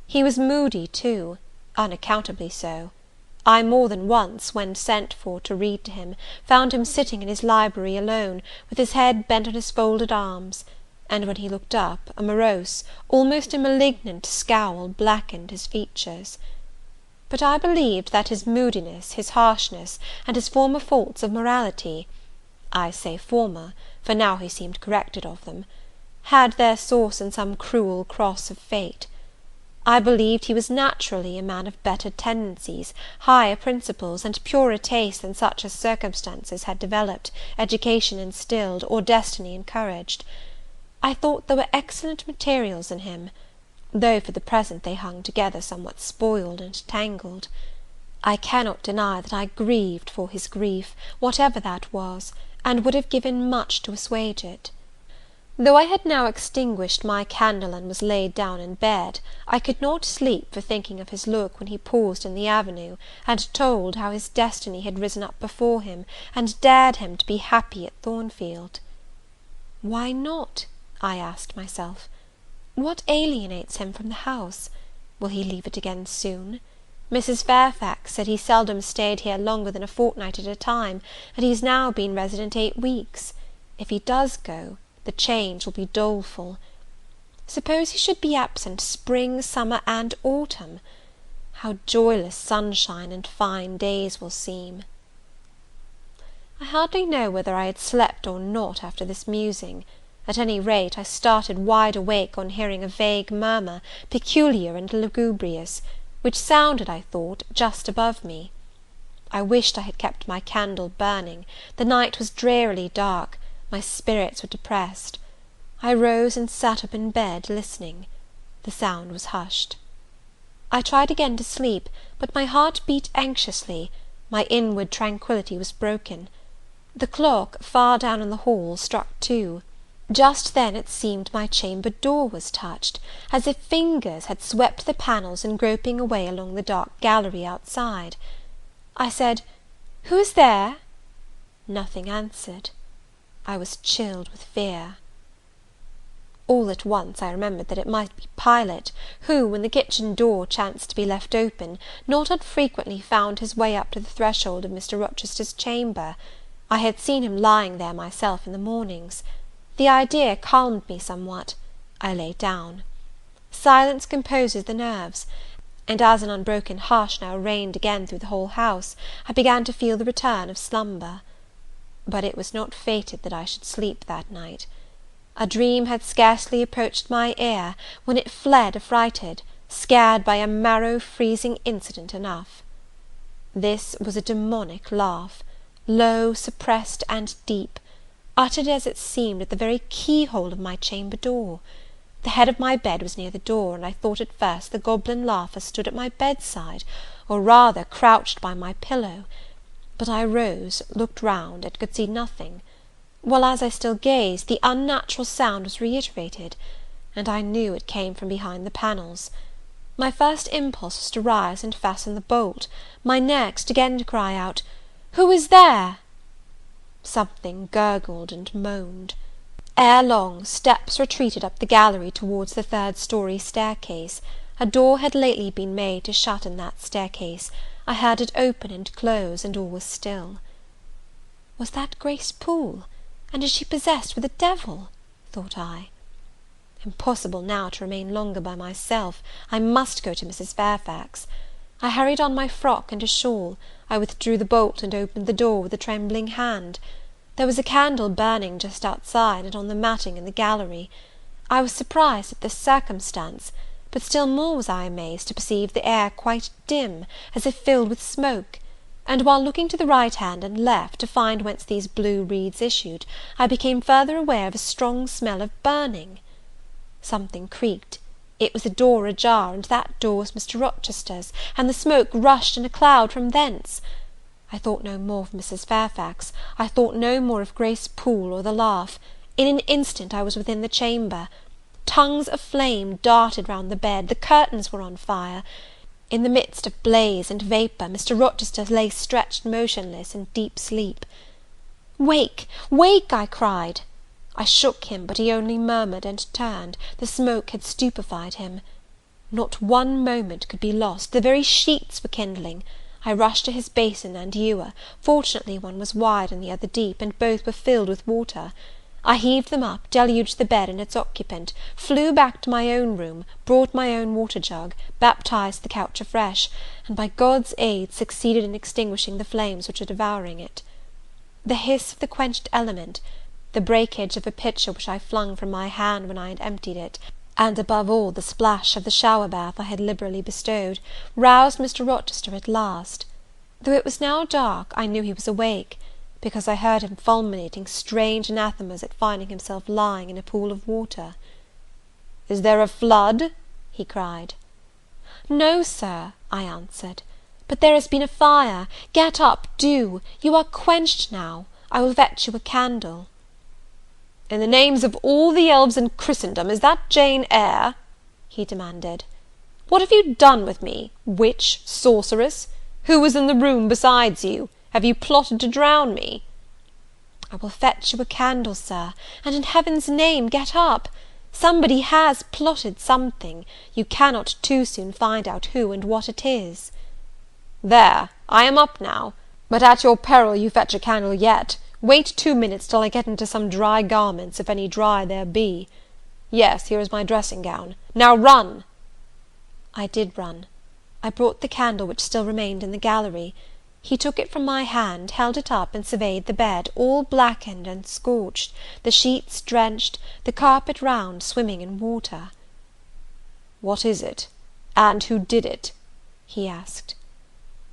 He was moody too, unaccountably so. I more than once, when sent for to read to him, found him sitting in his library alone, with his head bent on his folded arms; and when he looked up, a morose, almost a malignant scowl blackened his features. But I believed that his moodiness, his harshness, and his former faults of morality, I say former, for now he seemed corrected of them, had their source in some cruel cross of fate. I believed he was naturally a man of better tendencies, higher principles, and purer taste than such as circumstances had developed, education instilled, or destiny encouraged. I thought there were excellent materials in him, though for the present they hung together somewhat spoiled and tangled. I cannot deny that I grieved for his grief, whatever that was, and would have given much to assuage it. Though I had now extinguished my candle and was laid down in bed, I could not sleep for thinking of his look when he paused in the avenue, and told how his destiny had risen up before him, and dared him to be happy at Thornfield. Why not? I asked myself. What alienates him from the house? Will he leave it again soon? Mrs. Fairfax said he seldom stayed here longer than a fortnight at a time, and he has now been resident 8 weeks. If he does go, the change will be doleful. Suppose he should be absent spring, summer, and autumn, how joyless sunshine and fine days will seem! I hardly know whether I had slept or not after this musing. At any rate, I started wide awake on hearing a vague murmur, peculiar and lugubrious, which sounded, I thought, just above me. I wished I had kept my candle burning. The night was drearily dark, my spirits were depressed. I rose and sat up in bed, listening. The sound was hushed. I tried again to sleep, but my heart beat anxiously, my inward tranquillity was broken. The clock, far down in the hall, struck 2. Just then it seemed my chamber door was touched, as if fingers had swept the panels in groping away along the dark gallery outside. I said, "Who is there?" Nothing answered. I was chilled with fear. All at once I remembered that it might be Pilot, who, when the kitchen door chanced to be left open, not unfrequently found his way up to the threshold of Mr. Rochester's chamber. I had seen him lying there myself in the mornings. The idea calmed me somewhat. I lay down. Silence composes the nerves, and as an unbroken hush now reigned again through the whole house, I began to feel the return of slumber. But it was not fated that I should sleep that night. A dream had scarcely approached my ear, when it fled affrighted, scared by a marrow-freezing incident enough. This was a demonic laugh, low, suppressed, and deep, uttered as it seemed at the very keyhole of my chamber door. The head of my bed was near the door, and I thought at first the goblin laugher stood at my bedside, or rather crouched by my pillow; but I rose, looked round, and could see nothing, while as I still gazed, the unnatural sound was reiterated, and I knew it came from behind the panels. My first impulse was to rise and fasten the bolt; my next, again to cry out, "Who is there?" Something gurgled and moaned. Ere long, steps retreated up the gallery towards the 3rd-story staircase. A door had lately been made to shut in that staircase. I heard it open and close, and all was still. Was that Grace Poole? And is she possessed with a devil? thought I. Impossible now to remain longer by myself. I must go to Mrs. Fairfax. I hurried on my frock and a shawl. I withdrew the bolt and opened the door with a trembling hand. There was a candle burning just outside, and on the matting in the gallery. I was surprised at this circumstance, but still more was I amazed to perceive the air quite dim, as if filled with smoke; and while looking to the right hand and left, to find whence these blue wreaths issued, I became further aware of a strong smell of burning. Something creaked. It was a door ajar, and that door was Mr. Rochester's, and the smoke rushed in a cloud from thence. I thought no more of Mrs. Fairfax, I thought no more of Grace Poole or the laugh. In an instant I was within the chamber. Tongues of flame darted round the bed, the curtains were on fire. In the midst of blaze and vapour, Mr. Rochester lay stretched motionless in deep sleep. "Wake, wake!" I cried. I shook him, but he only murmured and turned. The smoke had stupefied him. Not one moment could be lost. The very sheets were kindling. I rushed to his basin and ewer. Fortunately one was wide and the other deep, and both were filled with water. I heaved them up, deluged the bed and its occupant, flew back to my own room, brought my own water jug, baptized the couch afresh, and by God's aid succeeded in extinguishing the flames which were devouring it. The hiss of the quenched element, the breakage of a pitcher which I flung from my hand when I had emptied it, and above all the splash of the shower bath I had liberally bestowed, roused Mr. Rochester at last. Though it was now dark, I knew he was awake, because I heard him fulminating strange anathemas at finding himself lying in a pool of water. "Is there a flood?" he cried. "No, Sir," I answered, "but there has been a fire. Get up, do. You are quenched now. I will fetch you a candle." "In the names of all the elves in Christendom, is that Jane Eyre?" he demanded. "What have you done with me? Witch, sorceress? Who was in the room besides you? Have you plotted to drown me?" "I will fetch you a candle, Sir, and in heaven's name get up. Somebody has plotted something. You cannot too soon find out who and what it is." "There, I am up now, but at your peril you fetch a candle yet. Wait 2 minutes till I get into some dry garments, if any dry there be. Yes, here is my dressing gown. Now run!" I did run. I brought the candle which still remained in the gallery. He took it from my hand, held it up, and surveyed the bed, all blackened and scorched, the sheets drenched, the carpet round swimming in water. "What is it? And who did it?" he asked.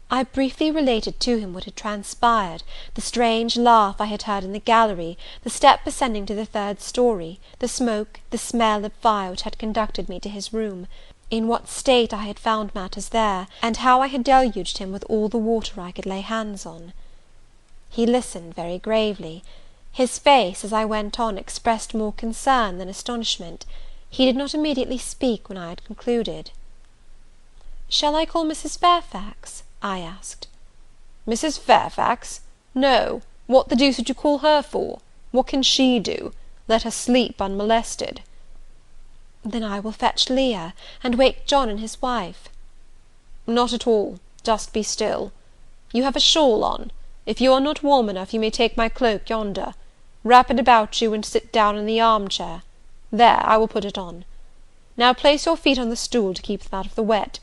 I briefly related to him what had transpired, the strange laugh I had heard in the gallery, the step ascending to the 3rd story, the smoke, the smell of fire which had conducted me to his room, in what state I had found matters there, and how I had deluged him with all the water I could lay hands on. He listened very gravely. His face, as I went on, expressed more concern than astonishment. He did not immediately speak when I had concluded. "Shall I call Mrs. Fairfax?" I asked. "Mrs. Fairfax? No. What the deuce would you call her for? What can she do? Let her sleep unmolested." "Then I will fetch Leah, and wake John and his wife." "Not at all. Just be still. You have a shawl on. If you are not warm enough, you may take my cloak yonder. Wrap it about you, and sit down in the arm-chair. There, I will put it on. Now place your feet on the stool to keep them out of the wet.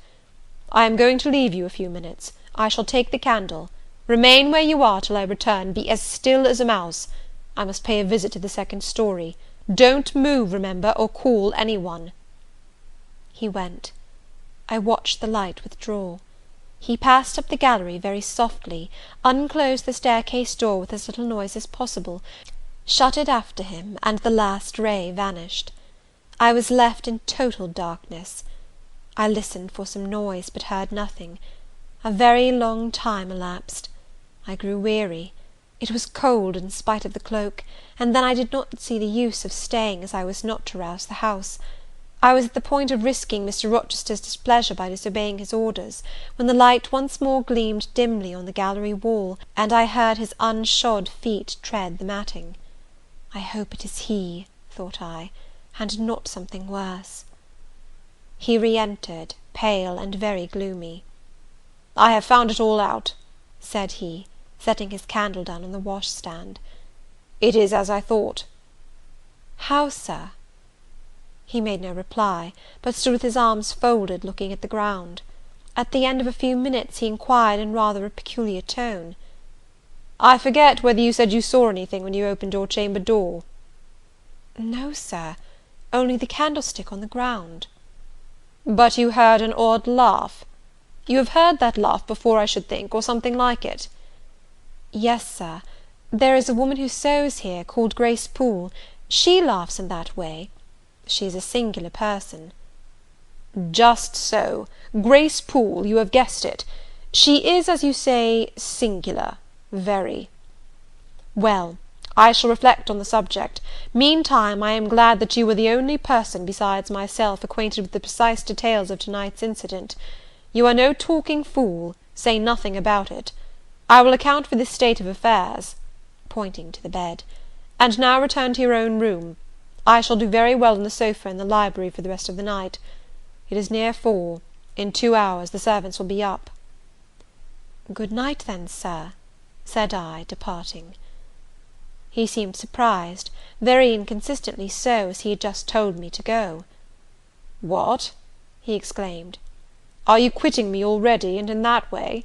I am going to leave you a few minutes. I shall take the candle. Remain where you are till I return. Be as still as a mouse. I must pay a visit to the 2nd story. Don't move, remember, or call any one." He went. I watched the light withdraw. He passed up the gallery very softly, unclosed the staircase door with as little noise as possible, shut it after him, and the last ray vanished. I was left in total darkness. I listened for some noise, but heard nothing. A very long time elapsed. I grew weary. It was cold in spite of the cloak, and then I did not see the use of staying, as I was not to rouse the house. I was at the point of risking Mr. Rochester's displeasure by disobeying his orders, when the light once more gleamed dimly on the gallery wall, and I heard his unshod feet tread the matting. I hope it is he, thought I, and not something worse. He re-entered, pale and very gloomy. "I have found it all out," said he, setting his candle down on the washstand. "It is as I thought." "How, Sir?" He made no reply, but stood with his arms folded, looking at the ground. At the end of a few minutes he inquired in rather a peculiar tone, "I forget whether you said you saw anything when you opened your chamber door?" "No, Sir, only the candlestick on the ground." "But you heard an odd laugh? You have heard that laugh before, I should think, or something like it?" "Yes, Sir. There is a woman who sews here, called Grace Poole. She laughs in that way. She is a singular person." Just so. Grace Poole, you have guessed it. She is, as you say, singular, very. Well, I shall reflect on the subject. Meantime, I am glad that you were the only person besides myself acquainted with the precise details of to-night's incident. You are no talking fool. Say nothing about it. I will account for this state of affairs," pointing to the bed, "and now return to your own room. I shall do very well on the sofa in the library for the rest of the night. It is near 4. In 2 hours the servants will be up." "Good night, then, Sir," said I, departing. He seemed surprised, very inconsistently so, as he had just told me to go. "What!" he exclaimed, "are you quitting me already, and in that way?"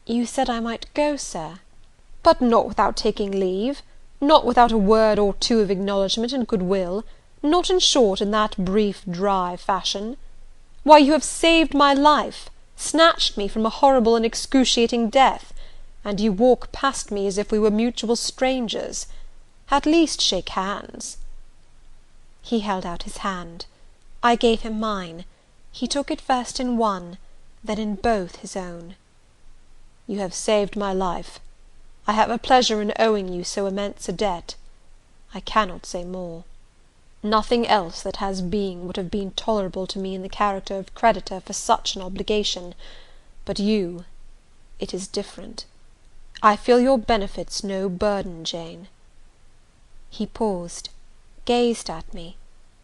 "You said I might go, Sir." "But not without taking leave? Not without a word or two of acknowledgment and goodwill? Not, in short, in that brief, dry fashion? Why, you have saved my life, snatched me from a horrible and excruciating death, and you walk past me as if we were mutual strangers. At least shake hands." He held out his hand. I gave him mine. He took it first in one, then in both his own. "You have saved my life. I have a pleasure in owing you so immense a debt. I cannot say more. Nothing else that has being would have been tolerable to me in the character of creditor for such an obligation; but you, it is different. I feel your benefits no burden, Jane." He paused, gazed at me.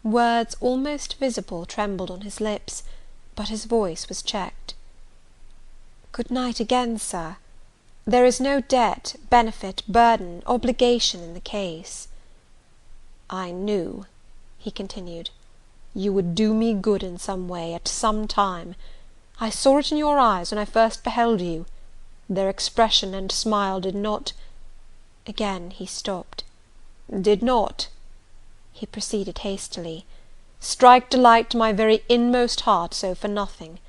Words almost visible trembled on his lips, but his voice was checked. "Good night again, Sir. There is no debt, benefit, burden, obligation in the case." "I knew," he continued, "you would do me good in some way, at some time. I saw it in your eyes when I first beheld you. Their expression and smile did not—" Again he stopped. "Did not," he proceeded hastily, "strike delight to my very inmost heart so for nothing.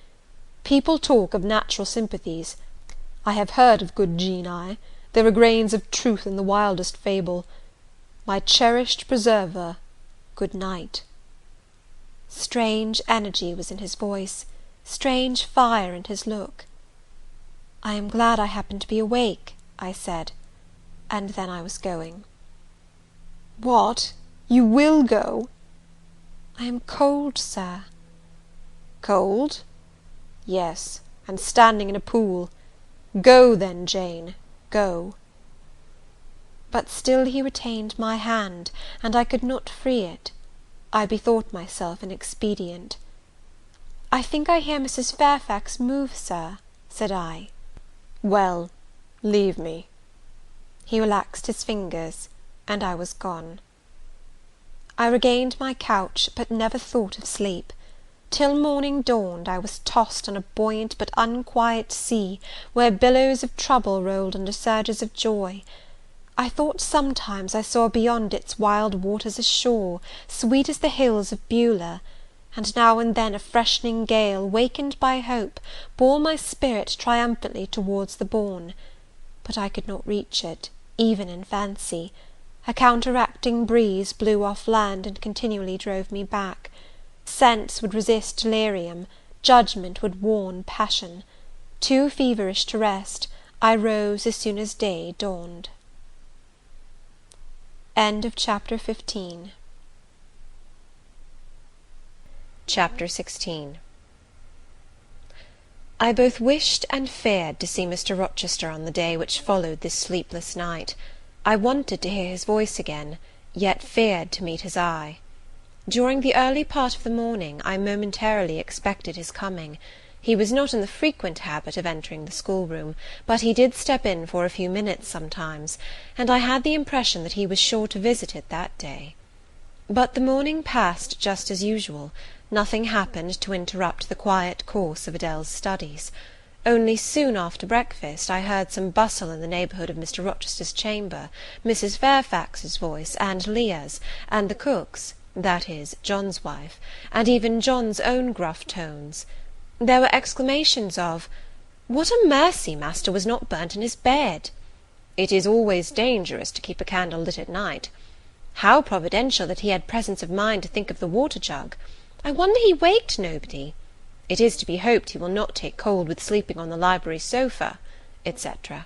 People talk of natural sympathies. I have heard of good Jane Eyre. There are grains of truth in the wildest fable. My cherished preserver, good night." Strange energy was in his voice, strange fire in his look. "I am glad I happened to be awake," I said, and then I was going. "What! You will go?" "I am cold, Sir." "Cold? Yes, and standing in a pool. Go, then, Jane, go." But still he retained my hand, and I could not free it. I bethought myself an expedient. "I think I hear Mrs. Fairfax move, Sir," said I. "Well, leave me." He relaxed his fingers, and I was gone. I regained my couch, but never thought of sleep. Till morning dawned, I was tossed on a buoyant but unquiet sea, where billows of trouble rolled under surges of joy. I thought sometimes I saw beyond its wild waters a shore, sweet as the hills of Beulah, and now and then a freshening gale, wakened by hope, bore my spirit triumphantly towards the bourne. But I could not reach it, even in fancy. A counteracting breeze blew off land, and continually drove me back. Sense would resist delirium, judgment would warn passion. Too feverish to rest, I rose as soon as day dawned. Chapter 15. Chapter 16. I both wished and feared to see Mr. Rochester on the day which followed this sleepless night. I wanted to hear his voice again, yet feared to meet his eye. During the early part of the morning I momentarily expected his coming. He was not in the frequent habit of entering the schoolroom, but he did step in for a few minutes sometimes, and I had the impression that he was sure to visit it that day. But the morning passed just as usual. Nothing happened to interrupt the quiet course of Adele's studies. Only soon after breakfast I heard some bustle in the neighbourhood of Mr. Rochester's chamber, Mrs. Fairfax's voice, and Leah's, and the cook's, that is, John's wife, and even John's own gruff tones. There were exclamations of, "What a mercy master was not burnt in his bed!" "It is always dangerous to keep a candle lit at night." "How providential that he had presence of mind to think of the water jug!" I wonder he waked nobody. It is to be hoped he will not take cold with sleeping on the library sofa, etc.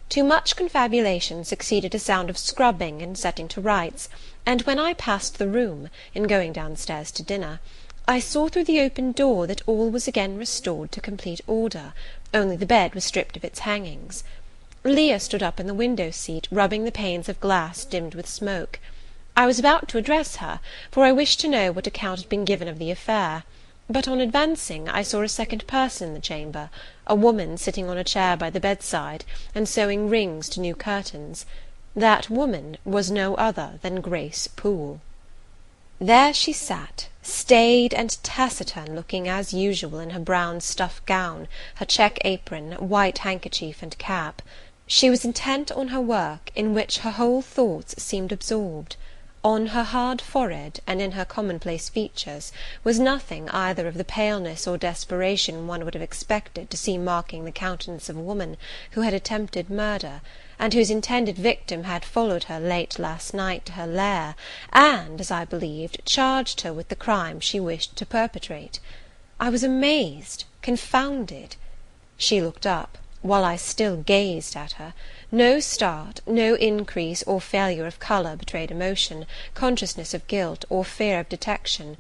To much confabulation succeeded a sound of scrubbing and setting to rights, and when I passed the room, in going downstairs to dinner, I saw through the open door that all was again restored to complete order, only the bed was stripped of its hangings. Leah stood up in the window-seat, rubbing the panes of glass dimmed with smoke. I was about to address her, for I wished to know what account had been given of the affair, but on advancing I saw a second person in the chamber, a woman sitting on a chair by the bedside, and sewing rings to new curtains. That woman was no other than Grace Poole. There she sat, staid and taciturn looking as usual in her brown stuff gown, her check apron, white handkerchief and cap. She was intent on her work, in which her whole thoughts seemed absorbed. On her hard forehead, and in her commonplace features, was nothing either of the paleness or desperation one would have expected to see marking the countenance of a woman who had attempted murder, and whose intended victim had followed her late last night to her lair, and, as I believed, charged her with the crime she wished to perpetrate. I was amazed, confounded. She looked up, while I still gazed at her. No start, no increase or failure of colour betrayed emotion, consciousness of guilt, or fear of detection.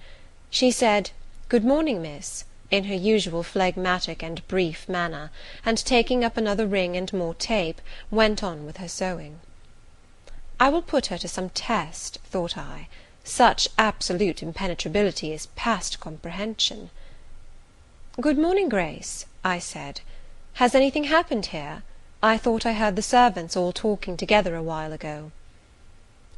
She said, "Good morning, miss," in her usual phlegmatic and brief manner, and taking up another ring and more tape, went on with her sewing. I will put her to some test, thought I. Such absolute impenetrability is past comprehension. "Good morning, Grace," I said. "Has anything happened here? I thought I heard the servants all talking together a while ago."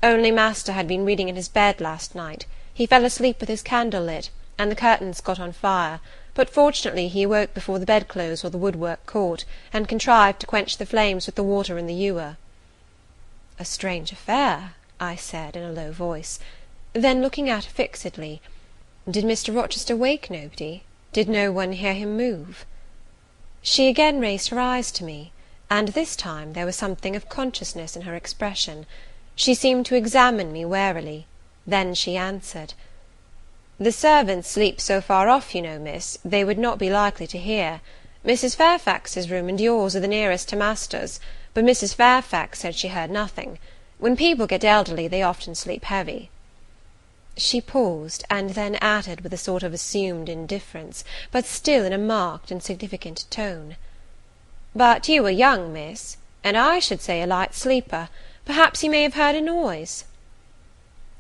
"Only master had been reading in his bed last night. He fell asleep with his candle lit, and the curtains got on fire, but fortunately he awoke before the bedclothes or the woodwork caught, and contrived to quench the flames with the water in the ewer." "A strange affair," I said, in a low voice. Then, looking at her fixedly, "Did Mr. Rochester wake nobody? Did no one hear him move?" She again raised her eyes to me, and this time there was something of consciousness in her expression. She seemed to examine me warily. Then she answered, "The servants sleep so far off, you know, miss, they would not be likely to hear. Mrs. Fairfax's room and yours are the nearest to master's, but Mrs. Fairfax said she heard nothing. When people get elderly, they often sleep heavy." She paused, and then added with a sort of assumed indifference, but still in a marked and significant tone, "But you are young, miss, and I should say a light sleeper. Perhaps you may have heard a noise."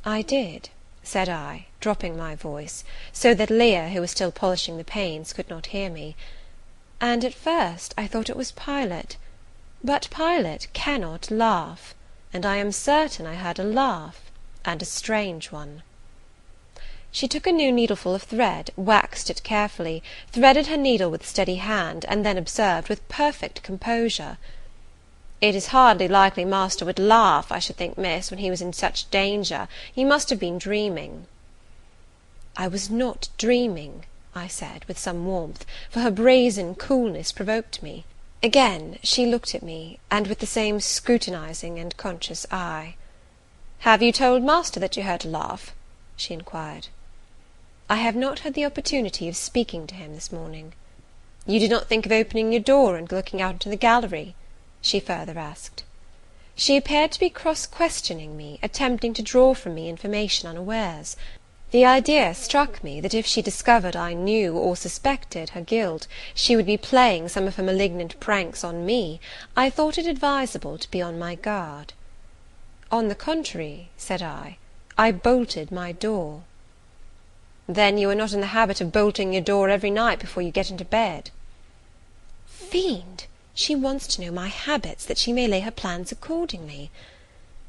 "I did," said I, dropping my voice, so that Leah, who was still polishing the panes, could not hear me. "And at first I thought it was Pilot. But Pilot cannot laugh, and I am certain I heard a laugh, and a strange one." She took a new needleful of thread, waxed it carefully, threaded her needle with a steady hand, and then observed, with perfect composure, "It is hardly likely master would laugh, I should think, miss, when he was in such danger. You must have been dreaming." "I was not dreaming," I said, with some warmth, for her brazen coolness provoked me. Again she looked at me, and with the same scrutinizing and conscious eye. "Have you told master that you heard a laugh?" she inquired. "I have not had the opportunity of speaking to him this morning." "You did not think of opening your door and looking out into the gallery?" she further asked. She appeared to be cross-questioning me, attempting to draw from me information unawares. The idea struck me that if she discovered I knew or suspected her guilt, she would be playing some of her malignant pranks on me. I thought it advisable to be on my guard. "On the contrary," said I bolted my door." "Then you are not in the habit of bolting your door every night before you get into bed?" Fiend! She wants to know my habits, that she may lay her plans accordingly.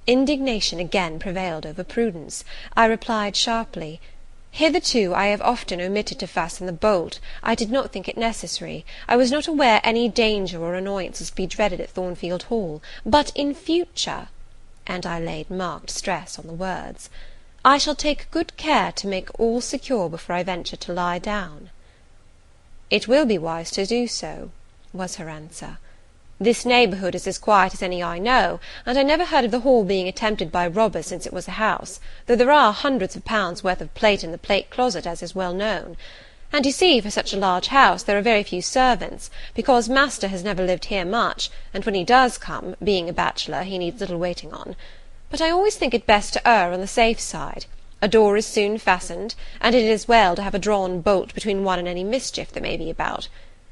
Indignation again prevailed over prudence. I replied sharply, "Hitherto I have often omitted to fasten the bolt. I did not think it necessary. I was not aware any danger or annoyance was to be dreaded at Thornfield Hall. But in future," and I laid marked stress on the words, "I shall take good care to make all secure before I venture to lie down." "It will be wise to do so," was her answer. This neighbourhood is as quiet as any I know, and I never heard of the Hall being attempted by robbers since it was a house, though there are hundreds of pounds worth of plate in the plate closet, as is well known. And you see, for such a large house, there are very few servants, because master has never lived here much, and when he does come, being a bachelor, he needs little waiting on. But I always think it best to err on the safe side. A door is soon fastened, and it is well to have a drawn bolt between one and any mischief that may be about.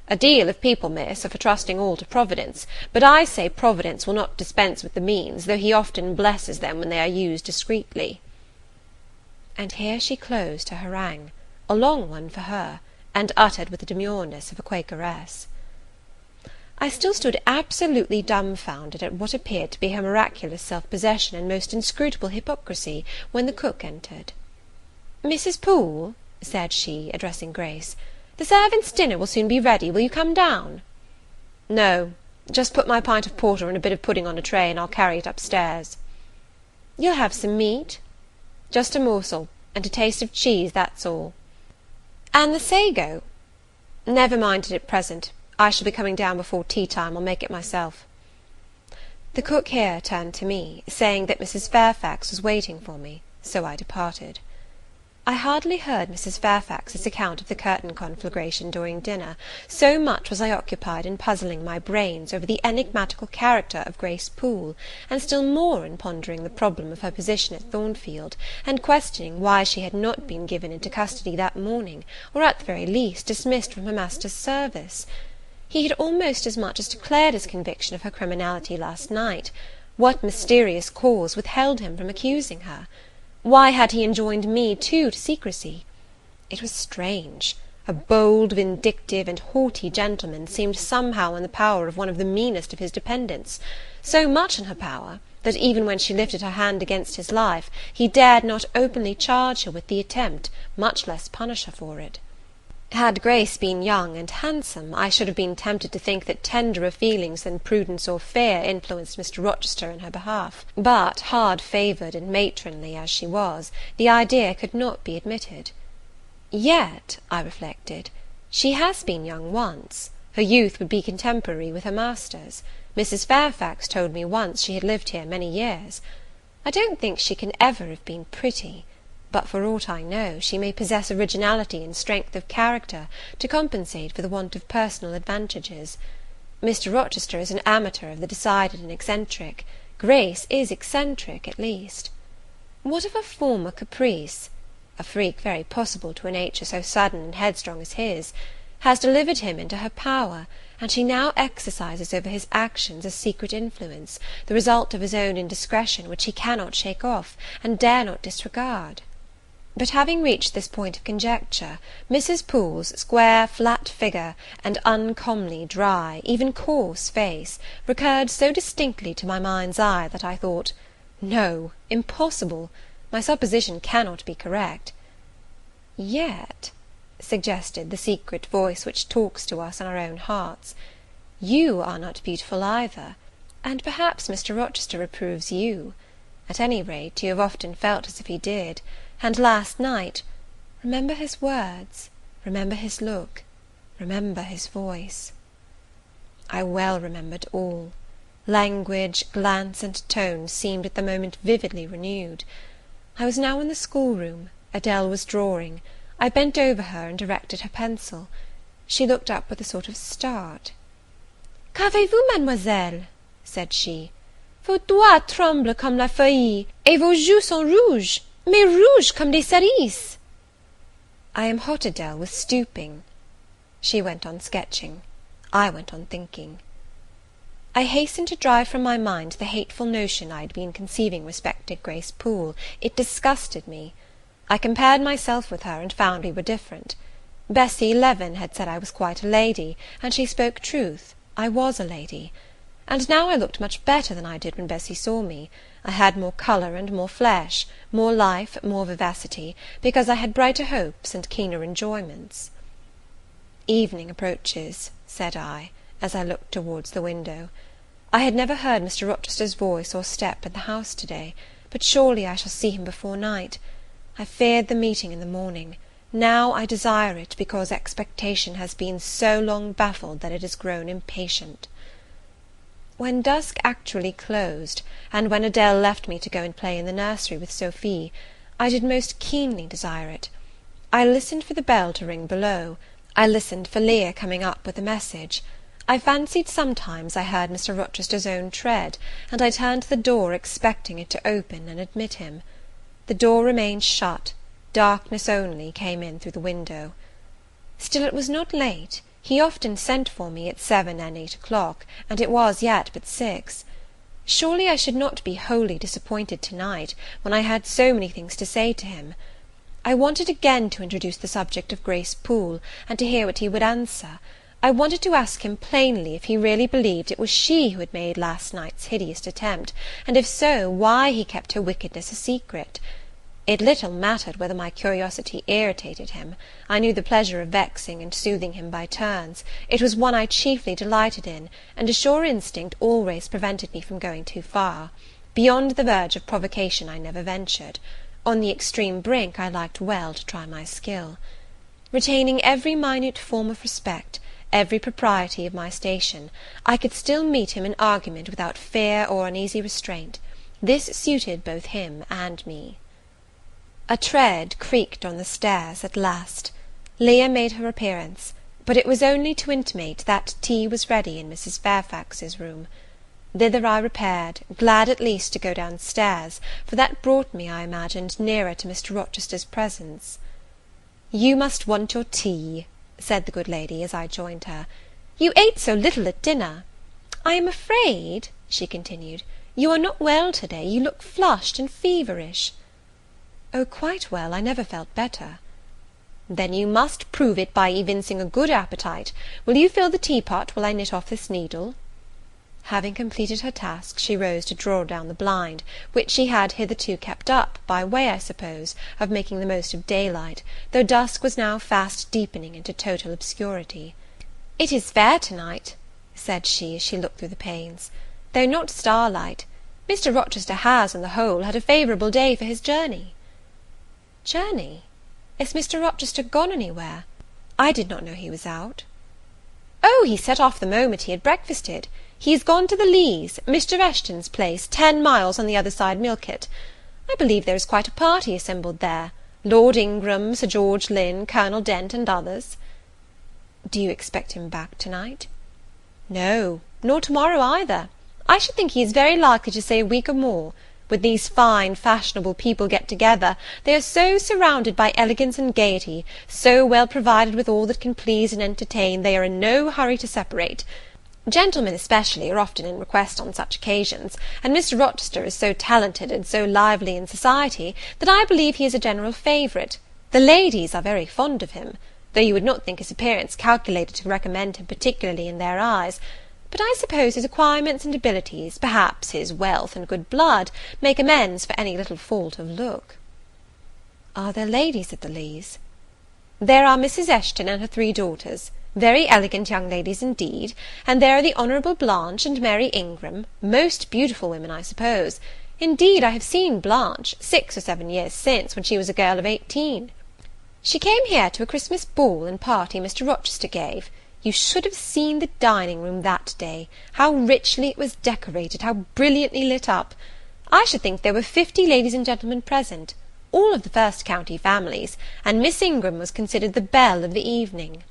A deal of people, miss, are for trusting all to Providence, but I say Providence will not dispense with the means, though he often blesses them when they are used discreetly." And here she closed her harangue, a long one for her, and uttered with the demureness of a Quakeress. I still stood absolutely dumbfounded at what appeared to be her miraculous self-possession and most inscrutable hypocrisy, when the cook entered. "Mrs. Poole," said she, addressing Grace, "the servants' dinner will soon be ready. Will you come down?" "No, just put my pint of porter and a bit of pudding on a tray, and I'll carry it upstairs." "You'll have some meat?" "Just a morsel, and a taste of cheese, that's all." "And the sago?" "Never mind it at present. I shall be coming down before tea-time. I'll make it myself." The cook here turned to me, saying that Mrs. Fairfax was waiting for me, so I departed. I hardly heard Mrs. Fairfax's account of the curtain conflagration during dinner, so much was I occupied in puzzling my brains over the enigmatical character of Grace Poole, and still more in pondering the problem of her position at Thornfield, and questioning why she had not been given into custody that morning, or at the very least dismissed from her master's service. He had almost as much as declared his conviction of her criminality last night. What mysterious cause withheld him from accusing her? Why had he enjoined me, too, to secrecy? It was strange. A bold, vindictive, and haughty gentleman seemed somehow in the power of one of the meanest of his dependents, so much in her power, that even when she lifted her hand against his life, he dared not openly charge her with the attempt, much less punish her for it. Had Grace been young and handsome, I should have been tempted to think that tenderer feelings than prudence or fear influenced Mr. Rochester in her behalf; but, hard-favoured and matronly as she was, the idea could not be admitted. Yet, I reflected, she has been young once. Her youth would be contemporary with her master's. Mrs. Fairfax told me once she had lived here many years. I don't think she can ever have been pretty, but for aught I know, she may possess originality and strength of character to compensate for the want of personal advantages. Mr. Rochester is an amateur of the decided and eccentric. Grace is eccentric, at least. What of a former caprice, a freak very possible to a nature so sudden and headstrong as his, has delivered him into her power, and she now exercises over his actions a secret influence, the result of his own indiscretion, which he cannot shake off, and dare not disregard? But having reached this point of conjecture, Mrs. Poole's square, flat figure, and uncommonly dry, even coarse face, recurred so distinctly to my mind's eye, that I thought, no, impossible, my supposition cannot be correct. Yet, suggested the secret voice which talks to us in our own hearts, you are not beautiful either, and perhaps Mr. Rochester approves you. At any rate, you have often felt as if he did, and last night, remember his words, remember his look, remember his voice. I well remembered all. Language, glance, and tone seemed at the moment vividly renewed. I was now in the schoolroom. Adele was drawing. I bent over her and directed her pencil. She looked up with a sort of start. "Qu'avez-vous, mademoiselle?" said she. "Vos doigts tremblent comme la feuille, et vos joues sont rouges, mais rouges comme des cerises." "I am hot, Adele, with stooping." She went on sketching. I went on thinking. I hastened to drive from my mind the hateful notion I had been conceiving respecting Grace Poole. It disgusted me. I compared myself with her, and found we were different. Bessie Leaven had said I was quite a lady, and she spoke truth. I was a lady. And now I looked much better than I did when Bessie saw me. I had more colour and more flesh, more life, more vivacity, because I had brighter hopes and keener enjoyments. "Evening approaches," said I, as I looked towards the window. I had never heard Mr. Rochester's voice or step in the house to-day, but surely I shall see him before night. I feared the meeting in the morning. Now I desire it, because expectation has been so long baffled that it has grown impatient. When dusk actually closed, and when Adele left me to go and play in the nursery with Sophie, I did most keenly desire it. I listened for the bell to ring below. I listened for Leah coming up with a message. I fancied sometimes I heard Mr. Rochester's own tread, and I turned to the door expecting it to open and admit him. The door remained shut. Darkness only came in through the window. Still it was not late. He often sent for me at 7 and 8 o'clock, and it was yet but 6. Surely I should not be wholly disappointed to-night, when I had so many things to say to him. I wanted again to introduce the subject of Grace Poole, and to hear what he would answer. I wanted to ask him plainly if he really believed it was she who had made last night's hideous attempt, and if so, why he kept her wickedness a secret. It little mattered whether my curiosity irritated him. I knew the pleasure of vexing and soothing him by turns. It was one I chiefly delighted in, and a sure instinct always prevented me from going too far. Beyond the verge of provocation I never ventured. On the extreme brink I liked well to try my skill. Retaining every minute form of respect, every propriety of my station, I could still meet him in argument without fear or uneasy restraint. This suited both him and me. A tread creaked on the stairs at last. Leah made her appearance, but it was only to intimate that tea was ready in Mrs. Fairfax's room. Thither I repaired, glad at least to go down stairs, for that brought me, I imagined, nearer to Mr. Rochester's presence. "You must want your tea," said the good lady, as I joined her. "You ate so little at dinner. I am afraid," she continued, "you are not well to-day. You look flushed and feverish." "Oh, quite well. I never felt better." "Then you must prove it by evincing a good appetite. Will you fill the teapot while I knit off this needle?" Having completed her task, she rose to draw down the blind, which she had hitherto kept up, by way, I suppose, of making the most of daylight, though dusk was now fast deepening into total obscurity. "It is fair to-night," said she, as she looked through the panes, "though not starlight. Mr. Rochester has, on the whole, had a favourable day for his journey." "Journey? Is Mr. Rochester gone anywhere? I did not know he was out." "Oh, he set off the moment he had breakfasted. He is gone to the Leas, Mr. Eshton's place, 10 miles on the other side Millcote. I believe there is quite a party assembled there. Lord Ingram, Sir George Lynn, Colonel Dent, and others." "Do you expect him back to-night?" "No, nor to-morrow either. I should think he is very likely to stay a week or more. When these fine, fashionable people get together, they are so surrounded by elegance and gaiety, so well provided with all that can please and entertain, they are in no hurry to separate. Gentlemen especially are often in request on such occasions, and Mr. Rochester is so talented and so lively in society, that I believe he is a general favourite. The ladies are very fond of him, though you would not think his appearance calculated to recommend him particularly in their eyes. But I suppose his acquirements and abilities, perhaps his wealth and good blood, make amends for any little fault of look." "Are there ladies at the Leas?" "There are Mrs. Eshton and her 3 daughters, very elegant young ladies indeed, and there are the Honourable Blanche and Mary Ingram, most beautiful women, I suppose. Indeed, I have seen Blanche 6 or 7 years since, when she was a girl of 18. She came here to a Christmas ball and party Mr. Rochester gave. You should have seen the dining-room that day, how richly it was decorated, how brilliantly lit up. I should think there were 50 ladies and gentlemen present, all of the first county families, and Miss Ingram was considered the belle of the evening."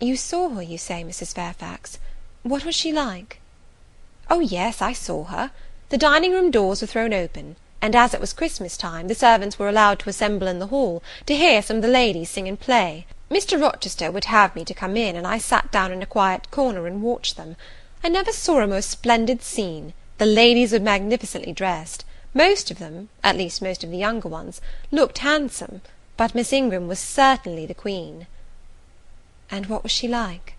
"You saw her, you say, Mrs. Fairfax. What was she like?" "Oh, yes, I saw her. The dining-room doors were thrown open, and as it was Christmas time, the servants were allowed to assemble in the hall, to hear some of the ladies sing and play. Mr. Rochester would have me to come in, and I sat down in a quiet corner and watched them. I never saw a more splendid scene. The ladies were magnificently dressed. Most of them, at least most of the younger ones, looked handsome, but Miss Ingram was certainly the queen." "And what was she like?"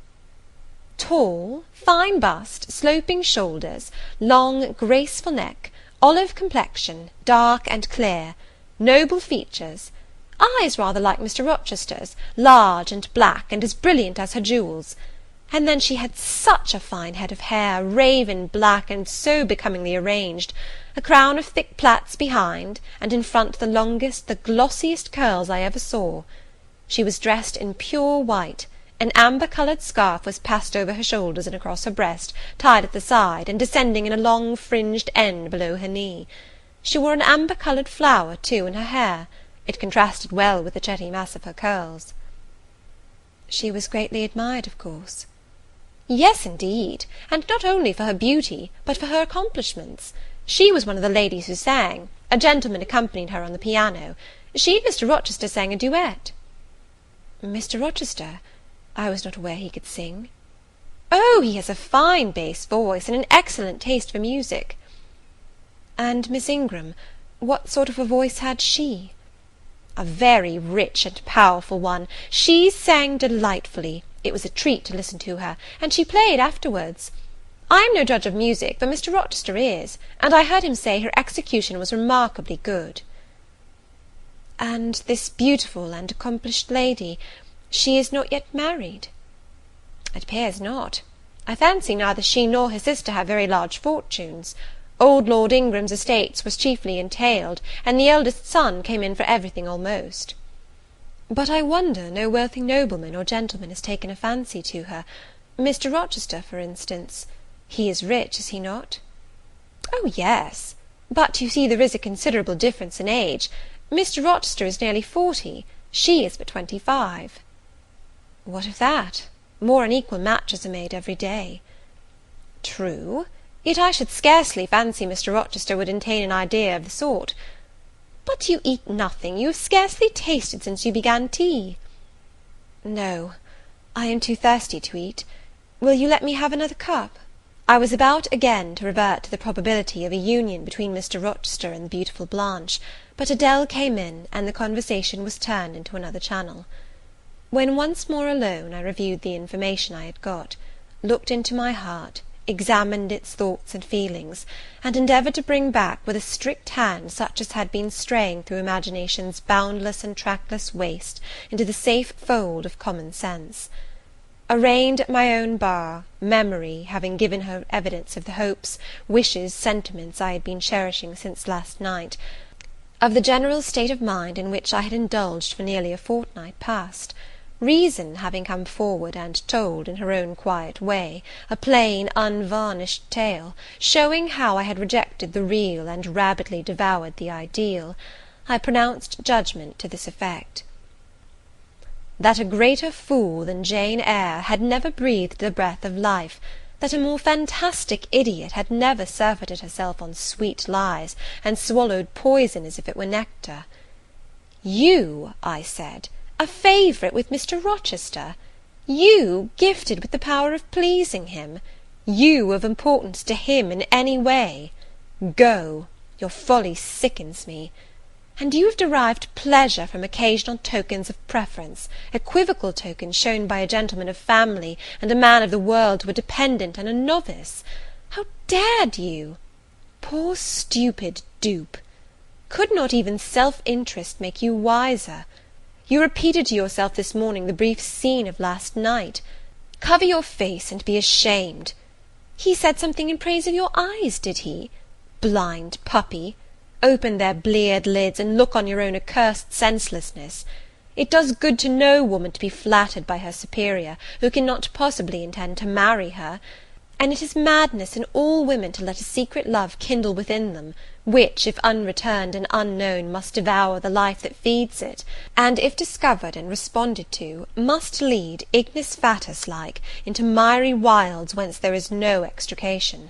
"Tall, fine bust, sloping shoulders, long, graceful neck, olive complexion, dark and clear, noble features, eyes rather like Mr. Rochester's, large and black, and as brilliant as her jewels. And then she had such a fine head of hair, raven black, and so becomingly arranged, a crown of thick plaits behind, and in front the longest, the glossiest curls I ever saw. She was dressed in pure white, An amber-coloured scarf was passed over her shoulders and across her breast, tied at the side, and descending in a long fringed end below her knee. She wore an amber-coloured flower, too, in her hair. It contrasted well with the jetty mass of her curls. She was greatly admired, of course. Yes, indeed, and not only for her beauty, but for her accomplishments. She was one of the ladies who sang. A gentleman accompanied her on the piano. She and Mr. Rochester sang a duet. Mr. Rochester? I was not aware he could sing. Oh, he has a fine bass voice, and an excellent taste for music. And Miss Ingram, what sort of a voice had she? A very rich and powerful one. She sang delightfully. It was a treat to listen to her, and she played afterwards. I am no judge of music, but Mr. Rochester is, and I heard him say her execution was remarkably good. And this beautiful and accomplished lady, she is not yet married? It appears not. I fancy neither she nor her sister have very large fortunes. Old Lord Ingram's estates was chiefly entailed, and the eldest son came in for everything almost. But I wonder no wealthy nobleman or gentleman has taken a fancy to her. Mr. Rochester, for instance. He is rich, is he not? Oh, yes. But you see there is a considerable difference in age. Mr. Rochester is nearly 40. She is but 25. What of that? More unequal matches are made every day. True. Yet I should scarcely fancy Mr. Rochester would entertain an idea of the sort. But you eat nothing. You have scarcely tasted since you began tea. No, I am too thirsty to eat. Will you let me have another cup? I was about again to revert to the probability of a union between Mr. Rochester and the beautiful Blanche, but Adele came in, and the conversation was turned into another channel. When once more alone, I reviewed the information I had got, looked into my heart, examined its thoughts and feelings, and endeavoured to bring back with a strict hand such as had been straying through imagination's boundless and trackless waste into the safe fold of common sense. Arraigned at my own bar, memory, having given her evidence of the hopes, wishes, sentiments I had been cherishing since last night, of the general state of mind in which I had indulged for nearly a fortnight past, reason having come forward and told, in her own quiet way, a plain, unvarnished tale, showing how I had rejected the real and rabidly devoured the ideal, I pronounced judgment to this effect: that a greater fool than Jane Eyre had never breathed the breath of life, that a more fantastic idiot had never surfeited herself on sweet lies, and swallowed poison as if it were nectar. You, I said, a favourite with Mr. Rochester! You, gifted with the power of pleasing him! You, of importance to him in any way! Go! Your folly sickens me. And you have derived pleasure from occasional tokens of preference, equivocal tokens shown by a gentleman of family and a man of the world to a dependent and a novice. How dared you? Poor stupid dupe! Could not even self-interest make you wiser? You repeated to yourself this morning the brief scene of last night. Cover your face and be ashamed. He said something in praise of your eyes, did he? Blind puppy! Open their bleared lids, and look on your own accursed senselessness. It does good to no woman to be flattered by her superior, who cannot possibly intend to marry her; and it is madness in all women to let a secret love kindle within them, which, if unreturned and unknown, must devour the life that feeds it, and, if discovered and responded to, must lead, ignis fatuus like, into miry wilds whence there is no extrication.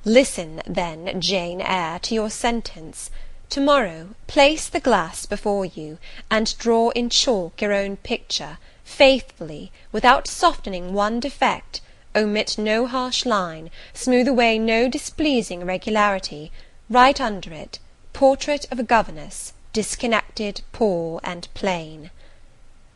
Listen, then, Jane Eyre, to your sentence. To-morrow, place the glass before you, and draw in chalk your own picture, faithfully, without softening one defect, omit no harsh line, smooth away no displeasing irregularity, write under it, Portrait of a Governess, disconnected, poor, and plain.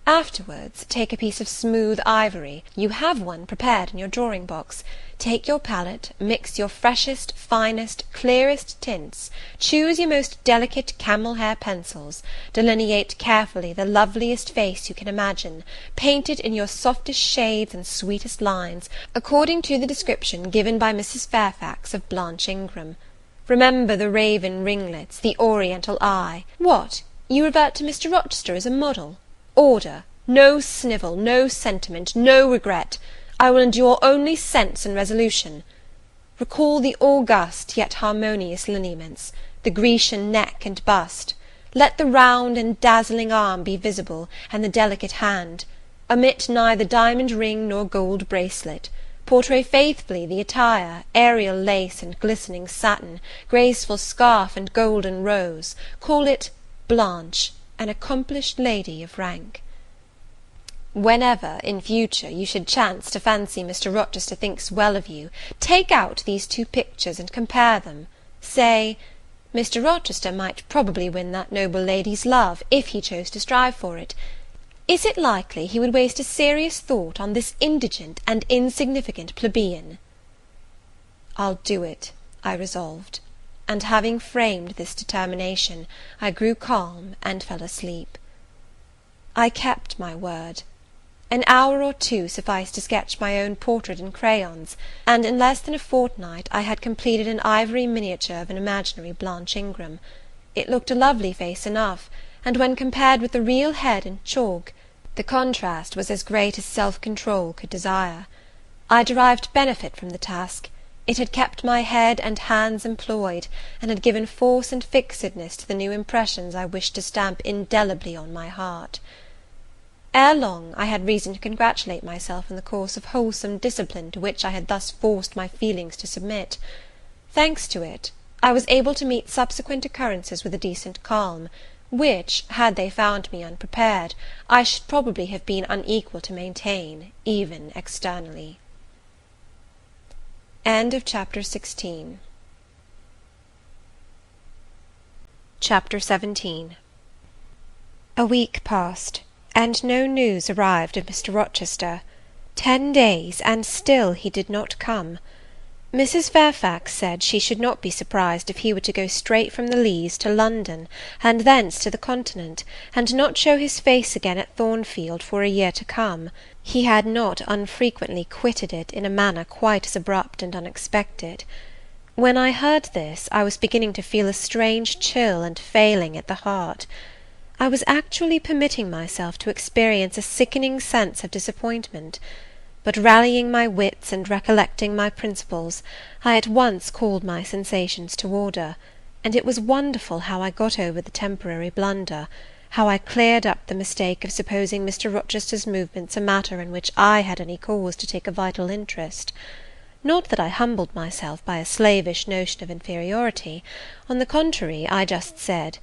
Afterwards, take a piece of smooth ivory, you have one prepared in your drawing-box, take your palette, mix your freshest, finest, clearest tints, choose your most delicate camel-hair pencils, delineate carefully the loveliest face you can imagine, paint it in your softest shades and sweetest lines, according to the description given by Mrs. Fairfax of Blanche Ingram. Remember the raven ringlets, the oriental eye. What, you revert to Mr. Rochester as a model? Order, No snivel, no sentiment, no regret. I will endure only sense and resolution. Recall the august yet harmonious lineaments, the Grecian neck and bust. Let the round and dazzling arm be visible, and the delicate hand. Omit neither diamond ring nor gold bracelet. Portray faithfully the attire, aerial lace and glistening satin, graceful scarf and golden rose. Call it Blanche, an accomplished lady of rank. Whenever, in future, you should chance to fancy Mr. Rochester thinks well of you, take out these two pictures and compare them. Say, Mr. Rochester might probably win that noble lady's love, if he chose to strive for it. Is it likely he would waste a serious thought on this indigent and insignificant plebeian? I'll do it, I resolved, and having framed this determination, I grew calm and fell asleep. I kept my word. An hour or two sufficed to sketch my own portrait in crayons, and in less than a fortnight I had completed an ivory miniature of an imaginary Blanche Ingram. It looked a lovely face enough, and when compared with the real head in chalk, the contrast was as great as self-control could desire. I derived benefit from the task. It had kept my head and hands employed, and had given force and fixedness to the new impressions I wished to stamp indelibly on my heart. Ere long I had reason to congratulate myself on the course of wholesome discipline to which I had thus forced my feelings to submit. Thanks to it, I was able to meet subsequent occurrences with a decent calm, which, had they found me unprepared, I should probably have been unequal to maintain, even externally. Chapter 17. A week passed, and no news arrived of Mr. Rochester. 10 days, and still he did not come. Mrs. Fairfax said she should not be surprised if he were to go straight from the Leas to London, and thence to the Continent, and not show his face again at Thornfield for a year to come. He had not unfrequently quitted it in a manner quite as abrupt and unexpected. When I heard this, I was beginning to feel a strange chill and failing at the heart. I was actually permitting myself to experience a sickening sense of disappointment. But rallying my wits and recollecting my principles, I at once called my sensations to order, and it was wonderful how I got over the temporary blunder, how I cleared up the mistake of supposing Mr. Rochester's movements a matter in which I had any cause to take a vital interest. Not that I humbled myself by a slavish notion of inferiority. On the contrary, I just said,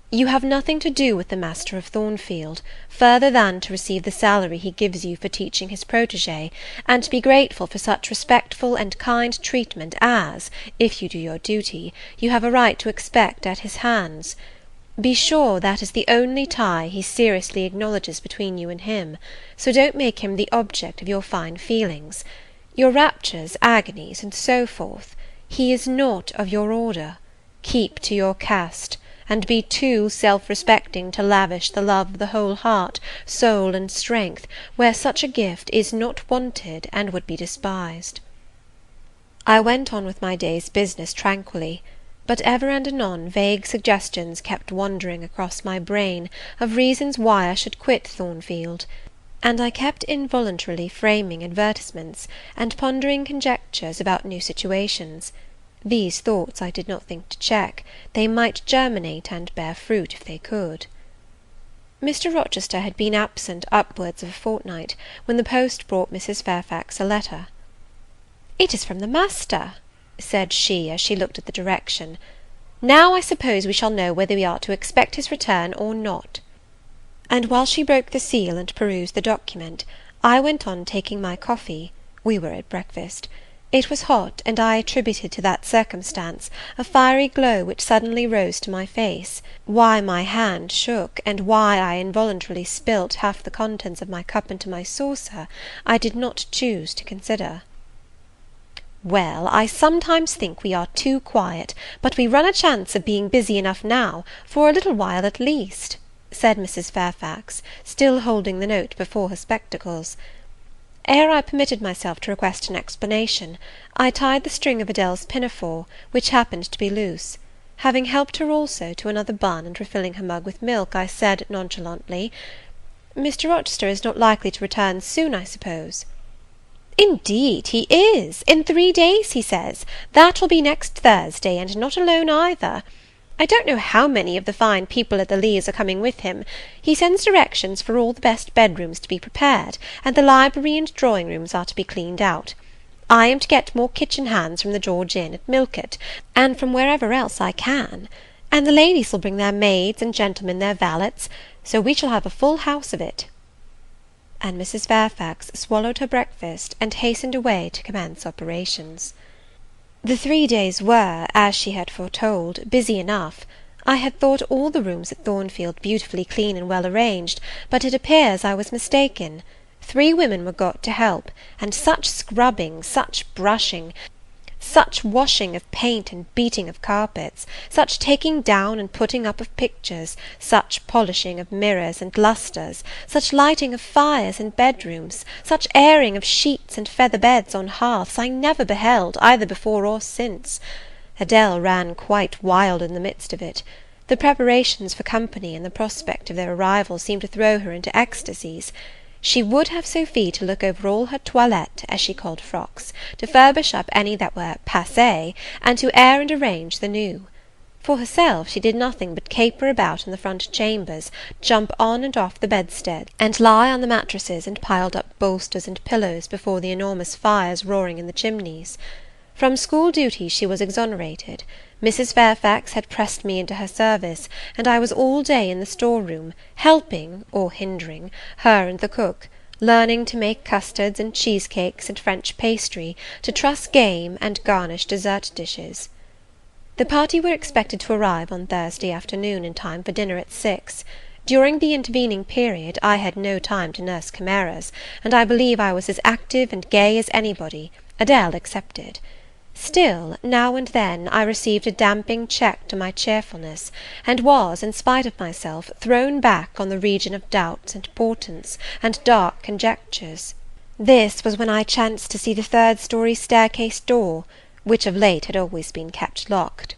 "You have nothing to do with the master of Thornfield, further than to receive the salary he gives you for teaching his protégé, and to be grateful for such respectful and kind treatment as, if you do your duty, you have a right to expect at his hands. Be sure that is the only tie he seriously acknowledges between you and him, so don't make him the object of your fine feelings. Your raptures, agonies, and so forth, he is not of your order. Keep to your caste, and be too self-respecting to lavish the love of the whole heart, soul, and strength, where such a gift is not wanted and would be despised." I went on with my day's business tranquilly, but ever and anon vague suggestions kept wandering across my brain of reasons why I should quit Thornfield, and I kept involuntarily framing advertisements, and pondering conjectures about new situations. These thoughts I did not think to check. They might germinate and bear fruit if they could. Mr. Rochester had been absent upwards of a fortnight, when the post brought Mrs. Fairfax a letter. "It is from the master," said she, as she looked at the direction. "Now I suppose we shall know whether we are to expect his return or not." And while she broke the seal and perused the document, I went on taking my coffee. We were at breakfast. It was hot, and I attributed to that circumstance a fiery glow which suddenly rose to my face. Why my hand shook, and why I involuntarily spilt half the contents of my cup into my saucer, I did not choose to consider. "Well, I sometimes think we are too quiet, but we run a chance of being busy enough now, for a little while at least," said Mrs. Fairfax, still holding the note before her spectacles. Ere I permitted myself to request an explanation, I tied the string of Adèle's pinafore, which happened to be loose. Having helped her also to another bun, and refilling her mug with milk, I said nonchalantly, Mr. Rochester is not likely to return soon, I suppose?" "Indeed he is, in 3 days, he says. That will be next Thursday, and not alone either. I don't know how many of the fine people at the Leas are coming with him. He sends directions for all the best bedrooms to be prepared, and the library and drawing rooms are to be cleaned out. I am to get more kitchen hands from the George Inn at Millcote, and from wherever else I can; and the ladies will bring their maids, and gentlemen their valets, so we shall have a full house of it." And Mrs. Fairfax swallowed her breakfast, and hastened away to commence operations. The 3 days were, as she had foretold, busy enough. I had thought all the rooms at Thornfield beautifully clean and well arranged, but it appears I was mistaken. 3 women were got to help, and such scrubbing, such brushing, such washing of paint and beating of carpets, such taking down and putting up of pictures, such polishing of mirrors and lustres, such lighting of fires in bedrooms, such airing of sheets and feather beds on hearths, I never beheld, either before or since. Adele ran quite wild in the midst of it. The preparations for company and the prospect of their arrival seemed to throw her into ecstasies. She would have Sophie to look over all her toilette, as she called frocks, to furbish up any that were passé, and to air and arrange the new. For herself, she did nothing but caper about in the front chambers, jump on and off the bedstead, and lie on the mattresses and piled up bolsters and pillows before the enormous fires roaring in the chimneys. From school duty she was exonerated. Mrs. Fairfax had pressed me into her service, and I was all day in the store-room, helping, or hindering, her and the cook, learning to make custards and cheesecakes and French pastry, to truss game and garnish dessert dishes. The party were expected to arrive on Thursday afternoon in time for dinner at 6. During the intervening period I had no time to nurse chimeras, and I believe I was as active and gay as anybody, Adele excepted. Still, now and then, I received a damping check to my cheerfulness, and was, in spite of myself, thrown back on the region of doubts and portents, and dark conjectures. This was when I chanced to see the 3rd-story staircase door, which of late had always been kept locked,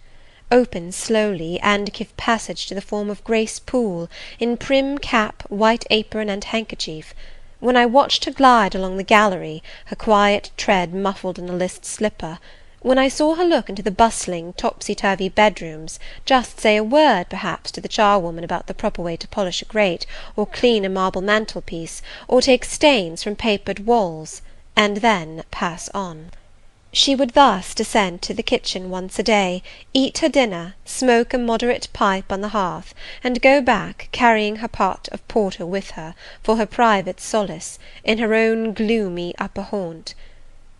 open slowly, and give passage to the form of Grace Poole, in prim cap, white apron, and handkerchief. When I watched her glide along the gallery, her quiet tread muffled in a list slipper, when I saw her look into the bustling, topsy-turvy bedrooms, just say a word, perhaps, to the charwoman about the proper way to polish a grate, or clean a marble mantelpiece, or take stains from papered walls, and then pass on. She would thus descend to the kitchen once a day, eat her dinner, smoke a moderate pipe on the hearth, and go back, carrying her pot of porter with her, for her private solace, in her own gloomy upper haunt.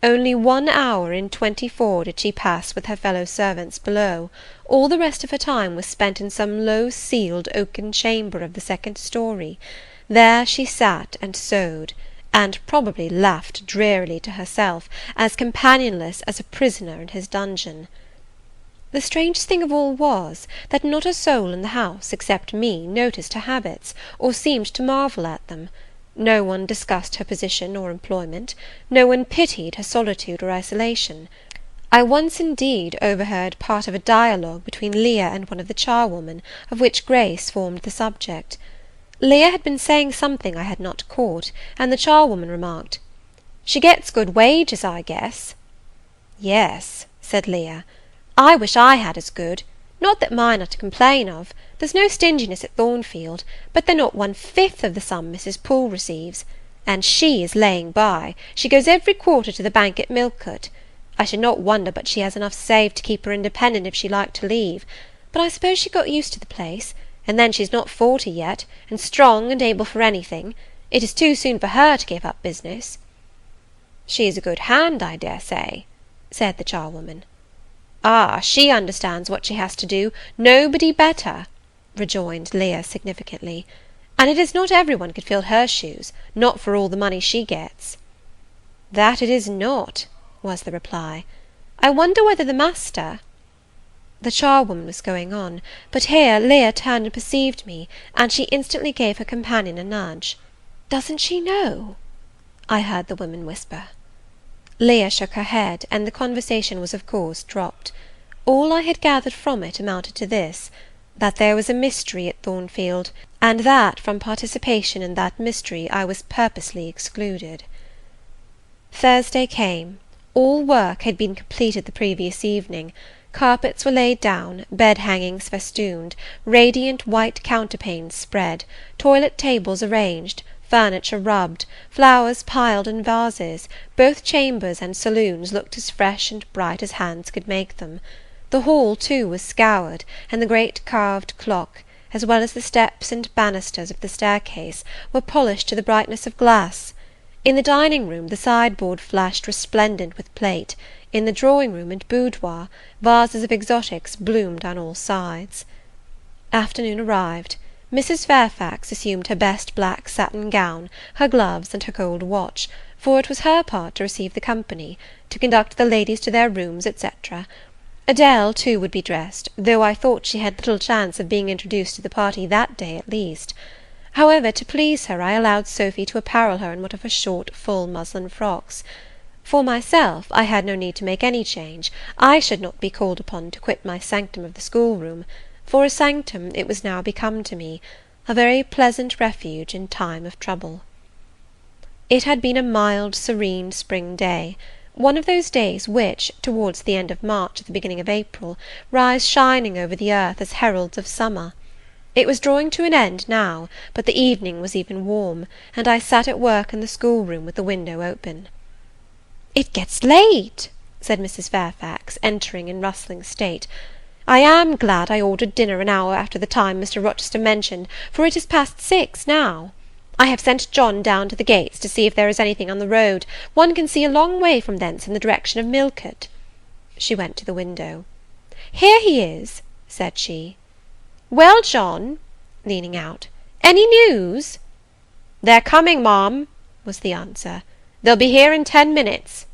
Only 1 hour in 24 did she pass with her fellow servants below. All the rest of her time was spent in some low-ceiled oaken chamber of the 2nd story. There she sat and sewed, and probably laughed drearily to herself, as companionless as a prisoner in his dungeon. The strangest thing of all was, that not a soul in the house, except me, noticed her habits, or seemed to marvel at them. No one discussed her position or employment. No one pitied her solitude or isolation. I once, indeed, overheard part of a dialogue between Leah and one of the charwomen, of which Grace formed the subject. Leah had been saying something I had not caught, and the charwoman remarked, "She gets good wages, I guess." "Yes," said Leah, "I wish I had as good. Not that mine are to complain of. There's no stinginess at Thornfield, but they're not 1/5 of the sum Mrs. Poole receives. And she is laying by. She goes every quarter to the bank at Millcote. I should not wonder but she has enough saved to keep her independent if she liked to leave. But I suppose she got used to the place, and then she's not 40 yet, and strong and able for anything. It is too soon for her to give up business." "She is a good hand, I dare say," said the charwoman. "Ah, she understands what she has to do, nobody better," rejoined Leah significantly. "And it is not every one could fill her shoes, not for all the money she gets." "That it is not," was the reply. "I wonder whether the master—" The charwoman was going on, but here Leah turned and perceived me, and she instantly gave her companion a nudge. "Doesn't she know?" I heard the women whisper. Leah shook her head, and the conversation was of course dropped. All I had gathered from it amounted to this: that there was a mystery at Thornfield, and that from participation in that mystery I was purposely excluded. Thursday came. All work had been completed the previous evening. Carpets were laid down, bed-hangings festooned, radiant white counterpanes spread, toilet tables arranged, furniture rubbed, flowers piled in vases. Both chambers and saloons looked as fresh and bright as hands could make them. The hall, too, was scoured, and the great carved clock, as well as the steps and banisters of the staircase, were polished to the brightness of glass. In the dining-room the sideboard flashed resplendent with plate. In the drawing-room and boudoir, vases of exotics bloomed on all sides. Afternoon arrived. Mrs. Fairfax assumed her best black satin gown, her gloves, and her gold watch, for it was her part to receive the company, to conduct the ladies to their rooms, etc. Adele, too, would be dressed, though I thought she had little chance of being introduced to the party that day at least. However, to please her, I allowed Sophy to apparel her in one of her short, full muslin frocks. For myself, I had no need to make any change. I should not be called upon to quit my sanctum of the schoolroom. For a sanctum it was now become to me, a very pleasant refuge in time of trouble. It had been a mild, serene spring day, one of those days which, towards the end of March or the beginning of April, rise shining over the earth as heralds of summer. It was drawing to an end now, but the evening was even warm, and I sat at work in the schoolroom with the window open. "It gets late," said Mrs. Fairfax, entering in rustling state. "I am glad I ordered dinner an hour after the time Mr. Rochester mentioned, for it is past 6 now. I have sent John down to the gates to see if there is anything on the road. One can see a long way from thence in the direction of Millcote." She went to the window. "Here he is," said she. "Well, John," leaning out, "any news?" "They're coming, ma'am," was the answer. "They'll be here in 10 minutes."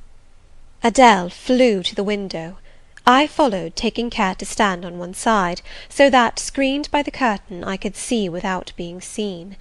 Adele flew to the window. I followed, taking care to stand on one side, so that, screened by the curtain, I could see without being seen.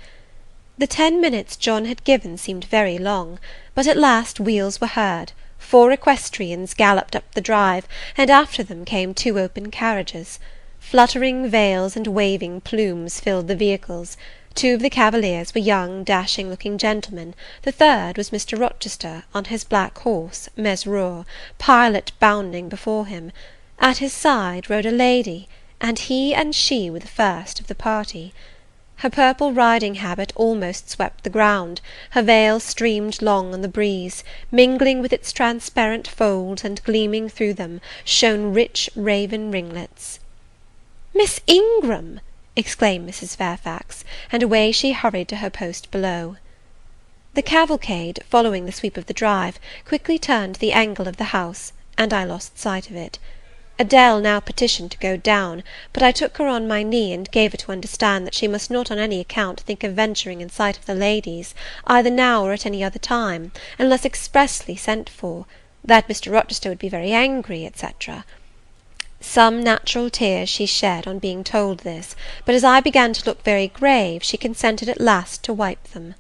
The 10 minutes John had given seemed very long, but at last wheels were heard, 4 equestrians galloped up the drive, and after them came 2 open carriages. Fluttering veils and waving plumes filled the vehicles. 2 of the cavaliers were young, dashing-looking gentlemen. The third was Mr. Rochester, on his black horse, Mesrour, Pilot bounding before him. At his side rode a lady, and he and she were the first of the party. Her purple riding habit almost swept the ground, her veil streamed long on the breeze, mingling with its transparent folds, and gleaming through them, shone rich raven ringlets. "Miss Ingram!" exclaimed Mrs. Fairfax, and away she hurried to her post below. The cavalcade, following the sweep of the drive, quickly turned the angle of the house, and I lost sight of it. Adele now petitioned to go down, but I took her on my knee, and gave her to understand that she must not on any account think of venturing in sight of the ladies, either now or at any other time, unless expressly sent for, that Mr. Rochester would be very angry, etc. Some natural tears she shed on being told this, but as I began to look very grave, she consented at last to wipe them.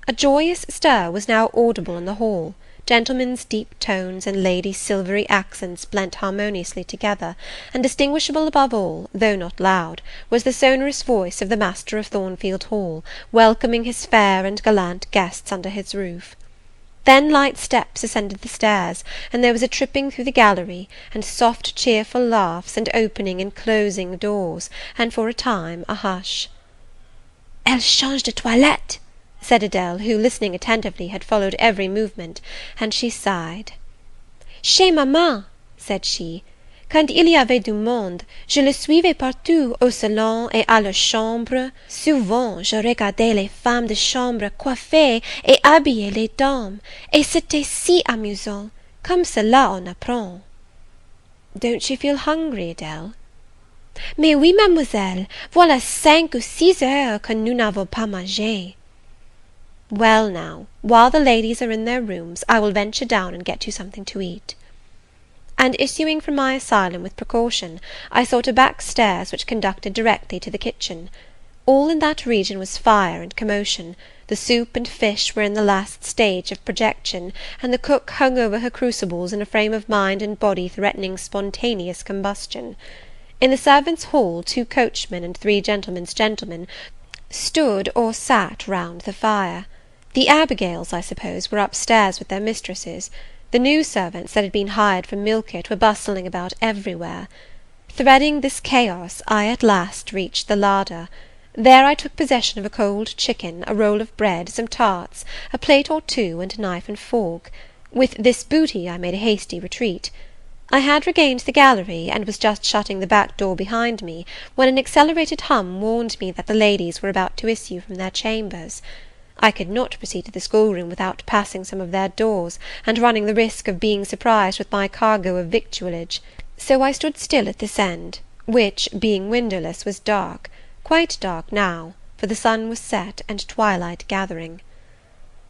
A joyous stir was now audible in the hall. Gentlemen's deep tones and ladies' silvery accents blent harmoniously together, and distinguishable above all, though not loud, was the sonorous voice of the master of Thornfield Hall, welcoming his fair and gallant guests under his roof. Then light steps ascended the stairs, and there was a tripping through the gallery, and soft cheerful laughs, and opening and closing doors, and for a time a hush. "Elle change de toilette," said Adele, who, listening attentively, had followed every movement, and she sighed. "Chez maman," said she, "quand il y avait du monde, je le suivais partout, au salon et à la chambre. Souvent, je regardais les femmes de chambre coiffer et habiller les dames, et c'était si amusant. Comme cela on apprend." "Don't you feel hungry, Adele?" "Mais oui, mademoiselle, voilà 5 ou 6 heures que nous n'avons pas mangé." "Well now, while the ladies are in their rooms, I will venture down and get you something to eat." And issuing from my asylum with precaution, I sought a back stairs which conducted directly to the kitchen. All in that region was fire and commotion. The soup and fish were in the last stage of projection, and the cook hung over her crucibles in a frame of mind and body threatening spontaneous combustion. In the servants' hall 2 coachmen and 3 gentlemen's gentlemen stood or sat round the fire. The Abigails, I suppose, were upstairs with their mistresses. The new servants that had been hired from Millcote were bustling about everywhere. Threading this chaos, I at last reached the larder. There I took possession of a cold chicken, a roll of bread, some tarts, a plate or 2, and a knife and fork. With this booty I made a hasty retreat. I had regained the gallery, and was just shutting the back door behind me, when an accelerated hum warned me that the ladies were about to issue from their chambers. I could not proceed to the schoolroom without passing some of their doors, and running the risk of being surprised with my cargo of victuallage. So I stood still at this end, which, being windowless, was dark, quite dark now, for the sun was set, and twilight gathering.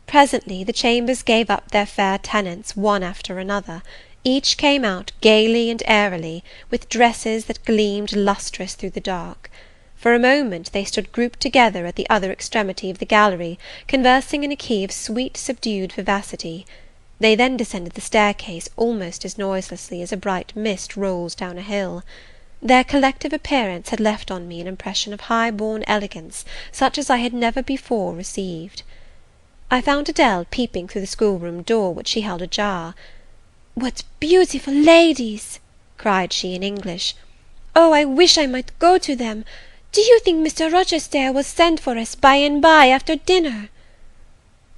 Presently the chambers gave up their fair tenants one after another. Each came out gaily and airily, with dresses that gleamed lustrous through the dark. For a moment they stood grouped together at the other extremity of the gallery, conversing in a key of sweet subdued vivacity. They then descended the staircase almost as noiselessly as a bright mist rolls down a hill. Their collective appearance had left on me an impression of high-born elegance, such as I had never before received. I found Adele peeping through the schoolroom door, which she held ajar. "What beautiful ladies!" cried she in English. "Oh, I wish I might go to them! Do you think Mr. Rochester will send for us by and by after dinner?"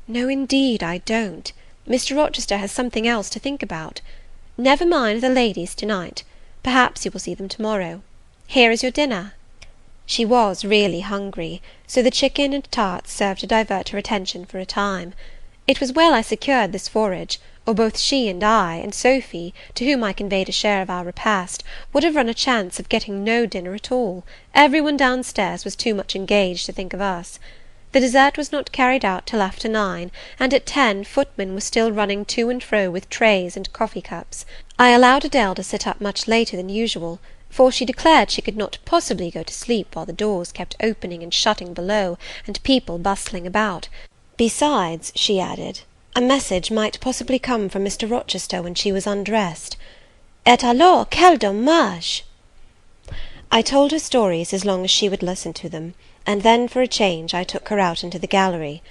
"No, indeed, I don't. Mr. Rochester has something else to think about. Never mind the ladies to-night. Perhaps you will see them to-morrow. Here is your dinner." She was really hungry, so the chicken and tarts served to divert her attention for a time. It was well I secured this forage, or both she and I, and Sophy, to whom I conveyed a share of our repast, would have run a chance of getting no dinner at all. Every one downstairs was too much engaged to think of us. The dessert was not carried out till after 9, and at 10 footmen were still running to and fro with trays and coffee-cups. I allowed Adele to sit up much later than usual, for she declared she could not possibly go to sleep while the doors kept opening and shutting below, and people bustling about. Besides, she added, a message might possibly come from Mr. Rochester when she was undressed. Et alors, quel dommage! I told her stories as long as she would listen to them, and then for a change I took her out into the gallery.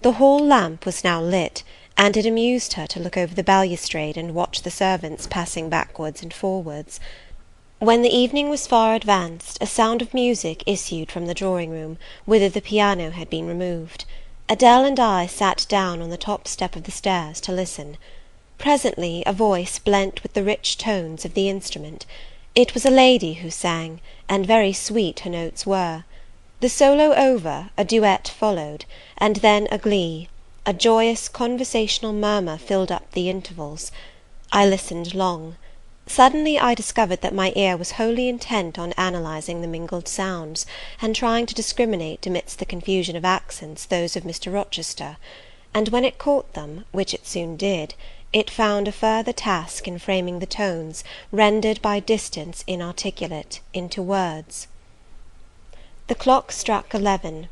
The hall lamp was now lit, and it amused her to look over the balustrade and watch the servants passing backwards and forwards. When the evening was far advanced, a sound of music issued from the drawing-room, whither the piano had been removed. Adele and I sat down on the top step of the stairs to listen. Presently a voice blent with the rich tones of the instrument. It was a lady who sang, and very sweet her notes were. The solo over, a duet followed, and then a glee. A joyous conversational murmur filled up the intervals. I listened long. Suddenly I discovered that my ear was wholly intent on analysing the mingled sounds, and trying to discriminate amidst the confusion of accents those of Mr. Rochester; and when it caught them, which it soon did, it found a further task in framing the tones, rendered by distance inarticulate, into words. The clock struck 11.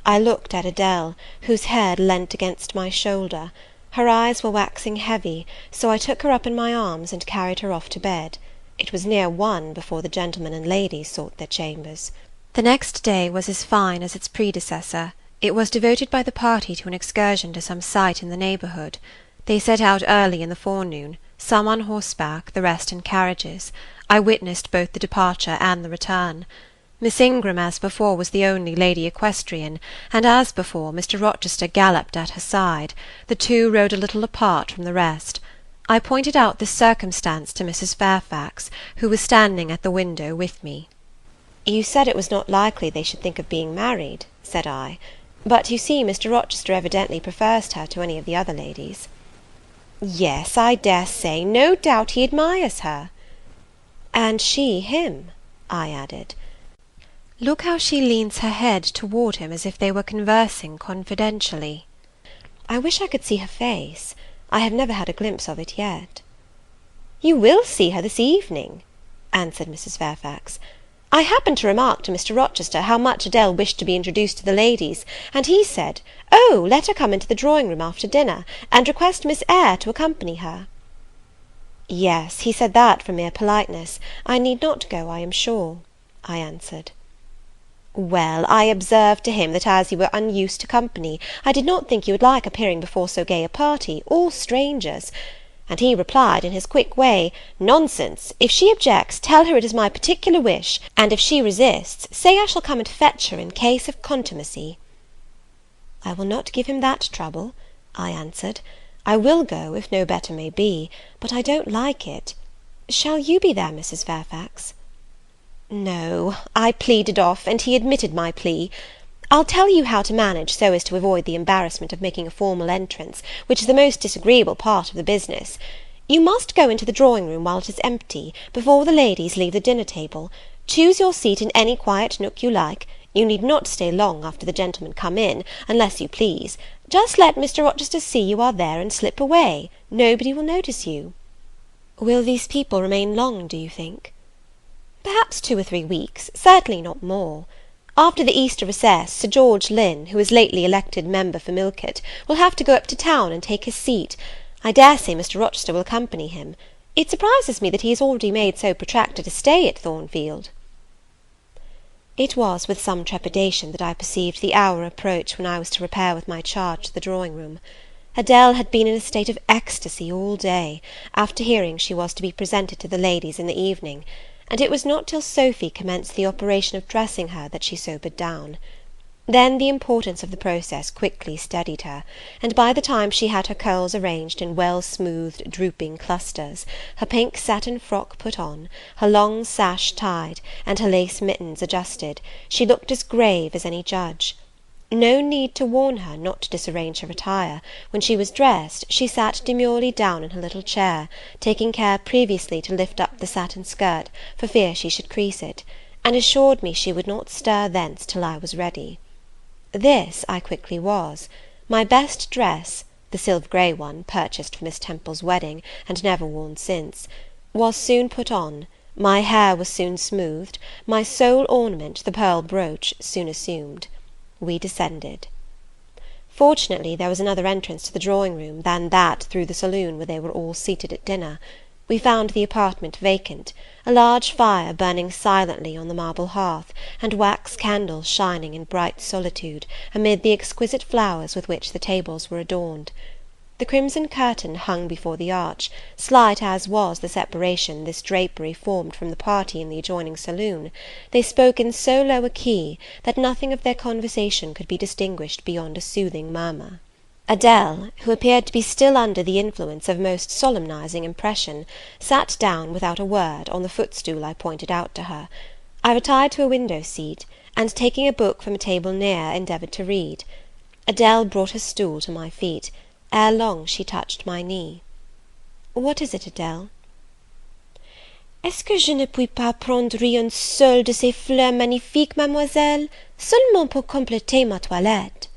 I looked at Adele, whose head leant against my shoulder. Her eyes were waxing heavy, so I took her up in my arms, and carried her off to bed. It was near 1 before the gentlemen and ladies sought their chambers. The next day was as fine as its predecessor. It was devoted by the party to an excursion to some site in the neighbourhood. They set out early in the forenoon, some on horseback, the rest in carriages. I witnessed both the departure and the return. Miss Ingram, as before, was the only lady equestrian, and, as before, Mr. Rochester galloped at her side. The two rode a little apart from the rest. I pointed out this circumstance to Mrs. Fairfax, who was standing at the window with me. "You said it was not likely they should think of being married," said I, "but you see Mr. Rochester evidently prefers her to any of the other ladies." "Yes, I dare say, no doubt he admires her." "And she him," I added. Look how she leans her head toward him as if they were conversing confidentially. I wish I could see her face. I have never had a glimpse of it yet. "You will see her this evening," answered Mrs. Fairfax. "I happened to remark to Mr. Rochester how much Adele wished to be introduced to the ladies, and he said, 'Oh, let her come into the drawing-room after dinner, and request Miss Eyre to accompany her.'" "Yes, he said that from mere politeness. I need not go, I am sure," I answered. "Well, I observed to him that as you were unused to company, I did not think you would like appearing before so gay a party, all strangers; and he replied, in his quick way, 'Nonsense! If she objects, tell her it is my particular wish; and if she resists, say I shall come and fetch her in case of contumacy.' I will not give him that trouble," I answered. "I will go, if no better may be, but I don't like it. Shall you be there, Mrs. Fairfax?" "No, I pleaded off, and he admitted my plea. I'll tell you how to manage so as to avoid the embarrassment of making a formal entrance, which is the most disagreeable part of the business. You must go into the drawing room while it is empty, before the ladies leave the dinner table. Choose your seat in any quiet nook you like. You need not stay long after the gentlemen come in, unless you please. Just let Mr. Rochester see you are there, and slip away. Nobody will notice you." "Will these people remain long, do you think?" "Perhaps 2 or 3 weeks, certainly not more. After the Easter recess, Sir George Lynn, who is lately elected member for Millcote, will have to go up to town and take his seat. I dare say Mr. Rochester will accompany him. It surprises me that he has already made so protracted a stay at Thornfield." It was with some trepidation that I perceived the hour approach when I was to repair with my charge to the drawing room. Adele had been in a state of ecstasy all day, after hearing she was to be presented to the ladies in the evening, and it was not till Sophy commenced the operation of dressing her that she sobered down. Then the importance of the process quickly steadied her, and by the time she had her curls arranged in well smoothed drooping clusters, her pink satin frock put on, her long sash tied, and her lace mittens adjusted, she looked as grave as any judge. No need to warn her not to disarrange her attire. When she was dressed, she sat demurely down in her little chair, taking care previously to lift up the satin skirt, for fear she should crease it, and assured me she would not stir thence till I was ready. This I quickly was. My best dress, the silver grey one, purchased for Miss Temple's wedding, and never worn since, was soon put on, my hair was soon smoothed, my sole ornament, the pearl brooch, soon assumed. We descended. Fortunately there was another entrance to the drawing room than that through the saloon where they were all seated at dinner. We found the apartment vacant, a large fire burning silently on the marble hearth, and wax candles shining in bright solitude, amid the exquisite flowers with which the tables were adorned. The crimson curtain hung before the arch; slight as was the separation this drapery formed from the party in the adjoining saloon, they spoke in so low a key, that nothing of their conversation could be distinguished beyond a soothing murmur. Adele, who appeared to be still under the influence of most solemnizing impression, sat down without a word on the footstool I pointed out to her. I retired to a window seat, and taking a book from a table near, endeavoured to read. Adele brought her stool to my feet. Ere long she touched my knee. "What is it, Adele?" "Est-ce que je ne puis pas prendre une seule de ces fleurs magnifiques, mademoiselle, seulement pour compléter ma toilette?"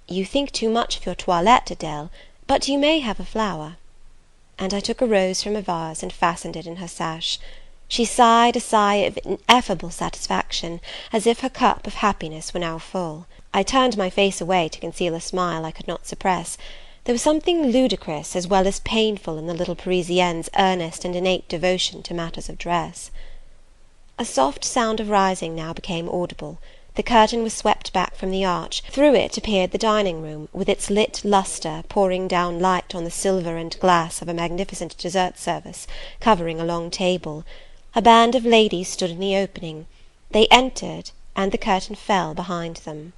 "You think too much of your toilette, Adele, but you may have a flower." And I took a rose from a vase, and fastened it in her sash. She sighed a sigh of ineffable satisfaction, as if her cup of happiness were now full. I turned my face away to conceal a smile I could not suppress. There was something ludicrous as well as painful in the little Parisienne's earnest and innate devotion to matters of dress. A soft sound of rising now became audible. The curtain was swept back from the arch; through it appeared the dining room, with its lit lustre pouring down light on the silver and glass of a magnificent dessert service, covering a long table. A band of ladies stood in the opening. They entered, and the curtain fell behind them.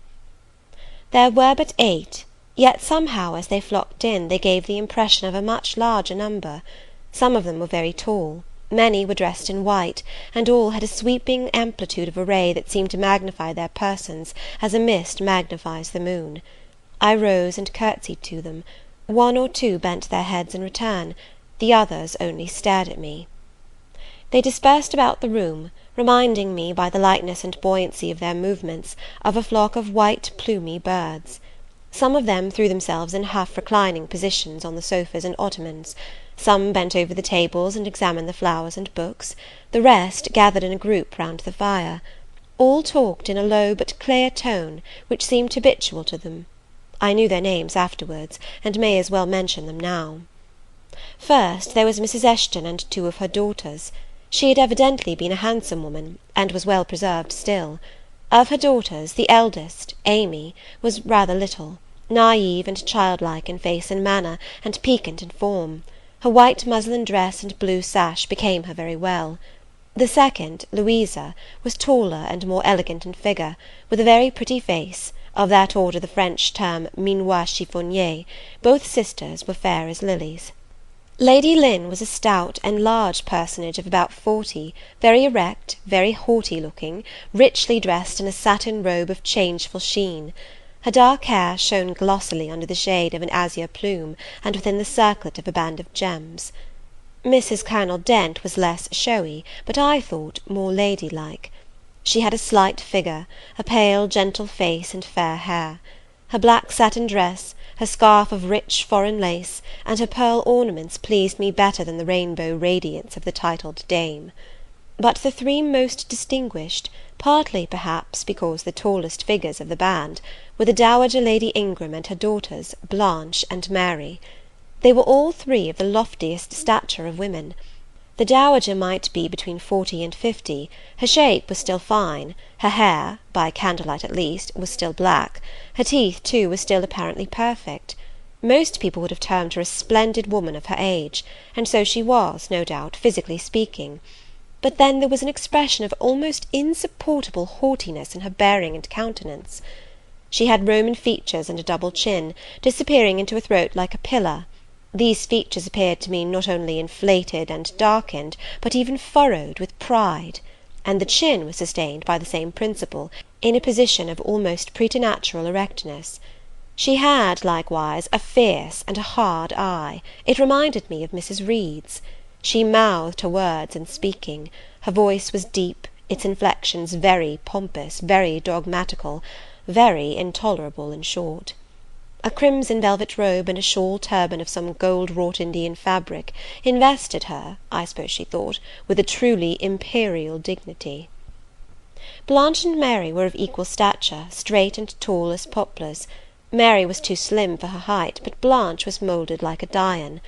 There were but 8, yet somehow as they flocked in they gave the impression of a much larger number. Some of them were very tall. Many were dressed in white, and all had a sweeping amplitude of array that seemed to magnify their persons, as a mist magnifies the moon. I rose and curtsied to them. 1 or 2 bent their heads in return; the others only stared at me. They dispersed about the room, reminding me, by the lightness and buoyancy of their movements, of a flock of white plumy birds. Some of them threw themselves in half-reclining positions on the sofas and ottomans. Some bent over the tables and examined the flowers and books. The rest gathered in a group round the fire. All talked in a low but clear tone, which seemed habitual to them. I knew their names afterwards, and may as well mention them now. First, there was Mrs. Eshton and two of her daughters. She had evidently been a handsome woman, and was well preserved still. Of her daughters, the eldest, Amy, was rather little, naive and childlike in face and manner, and piquant in form. Her white muslin dress and blue sash became her very well. The second, Louisa, was taller and more elegant in figure, with a very pretty face, of that order the French term minois chiffonnier. Both sisters were fair as lilies. Lady Lynn was a stout and large personage of about 40, very erect, very haughty looking, richly dressed in a satin robe of changeful sheen. Her dark hair shone glossily under the shade of an azure plume, and within the circlet of a band of gems. Mrs. Colonel Dent was less showy, but I thought more ladylike. She had a slight figure, a pale gentle face, and fair hair. Her black satin dress, her scarf of rich foreign lace, and her pearl ornaments pleased me better than the rainbow radiance of the titled dame. But the three most distinguished, partly perhaps because the tallest figures of the band, were the Dowager Lady Ingram and her daughters, Blanche and Mary. They were all three of the loftiest stature of women. The Dowager might be between 40 and 50, her shape was still fine, her hair, by candlelight at least, was still black, her teeth too were still apparently perfect. Most people would have termed her a splendid woman of her age, and so she was, no doubt, physically speaking. But then there was an expression of almost insupportable haughtiness in her bearing and countenance. She had Roman features and a double chin, disappearing into a throat like a pillar. These features appeared to me not only inflated and darkened, but even furrowed with pride, and the chin was sustained by the same principle, in a position of almost preternatural erectness. She had, likewise, a fierce and a hard eye. It reminded me of Mrs. Reed's. She mouthed her words in speaking. Her voice was deep, its inflections very pompous, very dogmatical, very intolerable, in short. A crimson velvet robe and a shawl turban of some gold-wrought Indian fabric invested her, I suppose she thought, with a truly imperial dignity. Blanche and Mary were of equal stature, straight and tall as poplars. Mary was too slim for her height, but Blanche was moulded like a Dian.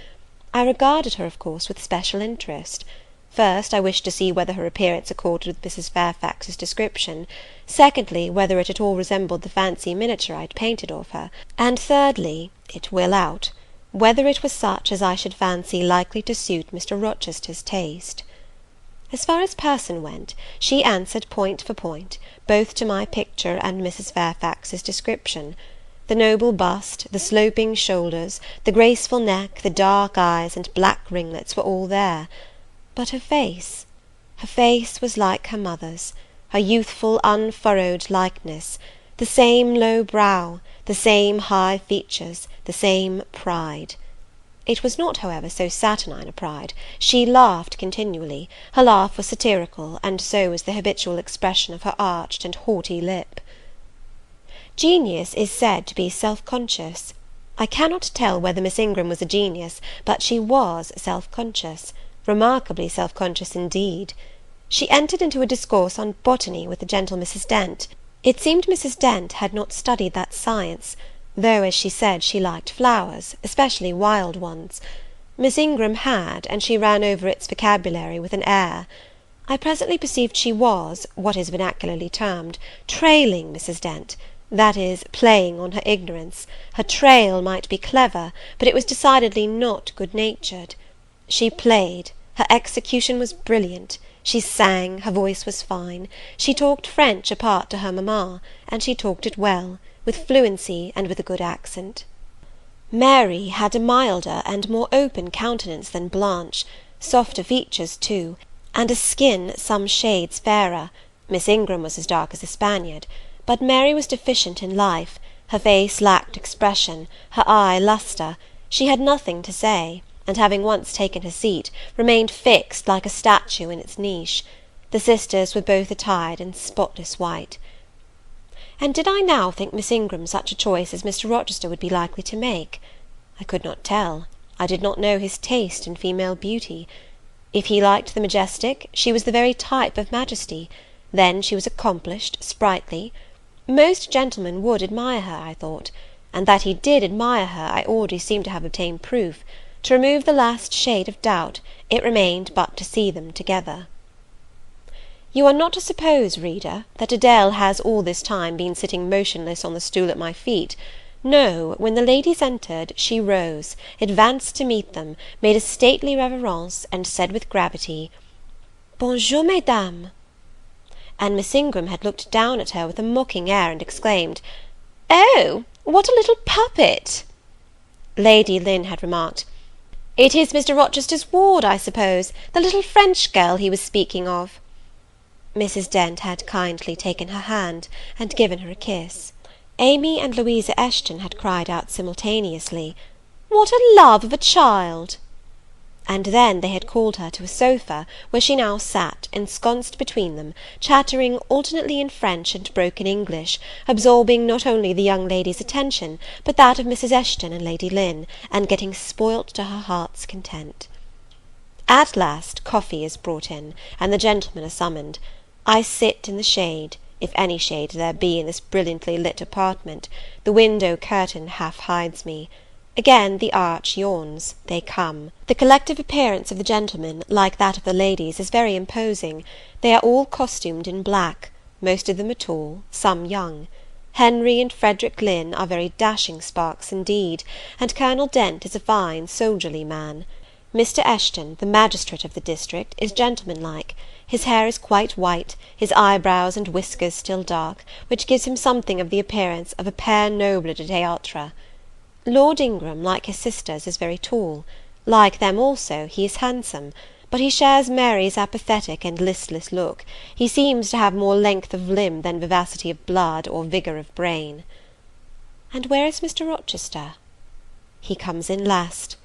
I regarded her, of course, with special interest. First, I wished to see whether her appearance accorded with Mrs. Fairfax's description; secondly, whether it at all resembled the fancy miniature I had painted of her; and thirdly, it will out, whether it was such as I should fancy likely to suit Mr. Rochester's taste. As far as person went, she answered point for point, both to my picture and Mrs. Fairfax's description. The noble bust, the sloping shoulders, the graceful neck, the dark eyes, and black ringlets were all there. But her face was like her mother's, her youthful unfurrowed likeness, the same low brow, the same high features, the same pride. It was not, however, so saturnine a pride. She laughed continually. Her laugh was satirical, and so was the habitual expression of her arched and haughty lip. Genius is said to be self-conscious. I cannot tell whether Miss Ingram was a genius, but she was self-conscious. Remarkably self-conscious indeed. She entered into a discourse on botany with the gentle Mrs. Dent. It seemed Mrs. Dent had not studied that science, though, as she said, she liked flowers, especially wild ones. Miss Ingram had, and she ran over its vocabulary with an air. I presently perceived she was, what is vernacularly termed, trailing Mrs. Dent, that is, playing on her ignorance. Her trail might be clever, but it was decidedly not good-natured. She played, her execution was brilliant, she sang, her voice was fine, she talked French apart to her mamma, and she talked it well, with fluency and with a good accent. Mary had a milder and more open countenance than Blanche, softer features too, and a skin some shades fairer. Miss Ingram was as dark as a Spaniard, but Mary was deficient in life. Her face lacked expression, her eye lustre. She had nothing to say, and having once taken her seat, remained fixed like a statue in its niche. The sisters were both attired in spotless white. And did I now think Miss Ingram such a choice as Mr. Rochester would be likely to make? I could not tell. I did not know his taste in female beauty. If he liked the majestic, she was the very type of majesty. Then she was accomplished, sprightly. Most gentlemen would admire her, I thought, and that he did admire her I already seemed to have obtained proof. To remove the last shade of doubt, it remained but to see them together. You are not to suppose, reader, that Adele has all this time been sitting motionless on the stool at my feet. No, when the ladies entered, she rose, advanced to meet them, made a stately reverence, and said with gravity, "Bonjour, mesdames." And Miss Ingram had looked down at her with a mocking air, and exclaimed, "Oh, what a little puppet!" Lady Lynn had remarked, "It is Mr. Rochester's ward, I suppose, the little French girl he was speaking of." Mrs. Dent had kindly taken her hand, and given her a kiss. Amy and Louisa Eshton had cried out simultaneously, "What a love of a child!" And then they had called her to a sofa, where she now sat, ensconced between them, chattering alternately in French and broken English, absorbing not only the young lady's attention, but that of Mrs. Eshton and Lady Lynn, and getting spoilt to her heart's content. At last coffee is brought in, and the gentlemen are summoned. I sit in the shade, if any shade there be in this brilliantly lit apartment. The window curtain half hides me. Again the arch yawns. They come. The collective appearance of the gentlemen, like that of the ladies, is very imposing. They are all costumed in black. Most of them are tall, some young. Henry and Frederick Lynn are very dashing sparks indeed, and Colonel Dent is a fine soldierly man. Mr. Eshton, the magistrate of the district, is gentlemanlike. His hair is quite white, his eyebrows and whiskers still dark, which gives him something of the appearance of a père noble de théâtre. Lord Ingram, like his sisters, is very tall. Like them also, he is handsome, but he shares Mary's apathetic and listless look. He seems to have more length of limb than vivacity of blood or vigour of brain. And where is Mr. Rochester? He comes in last.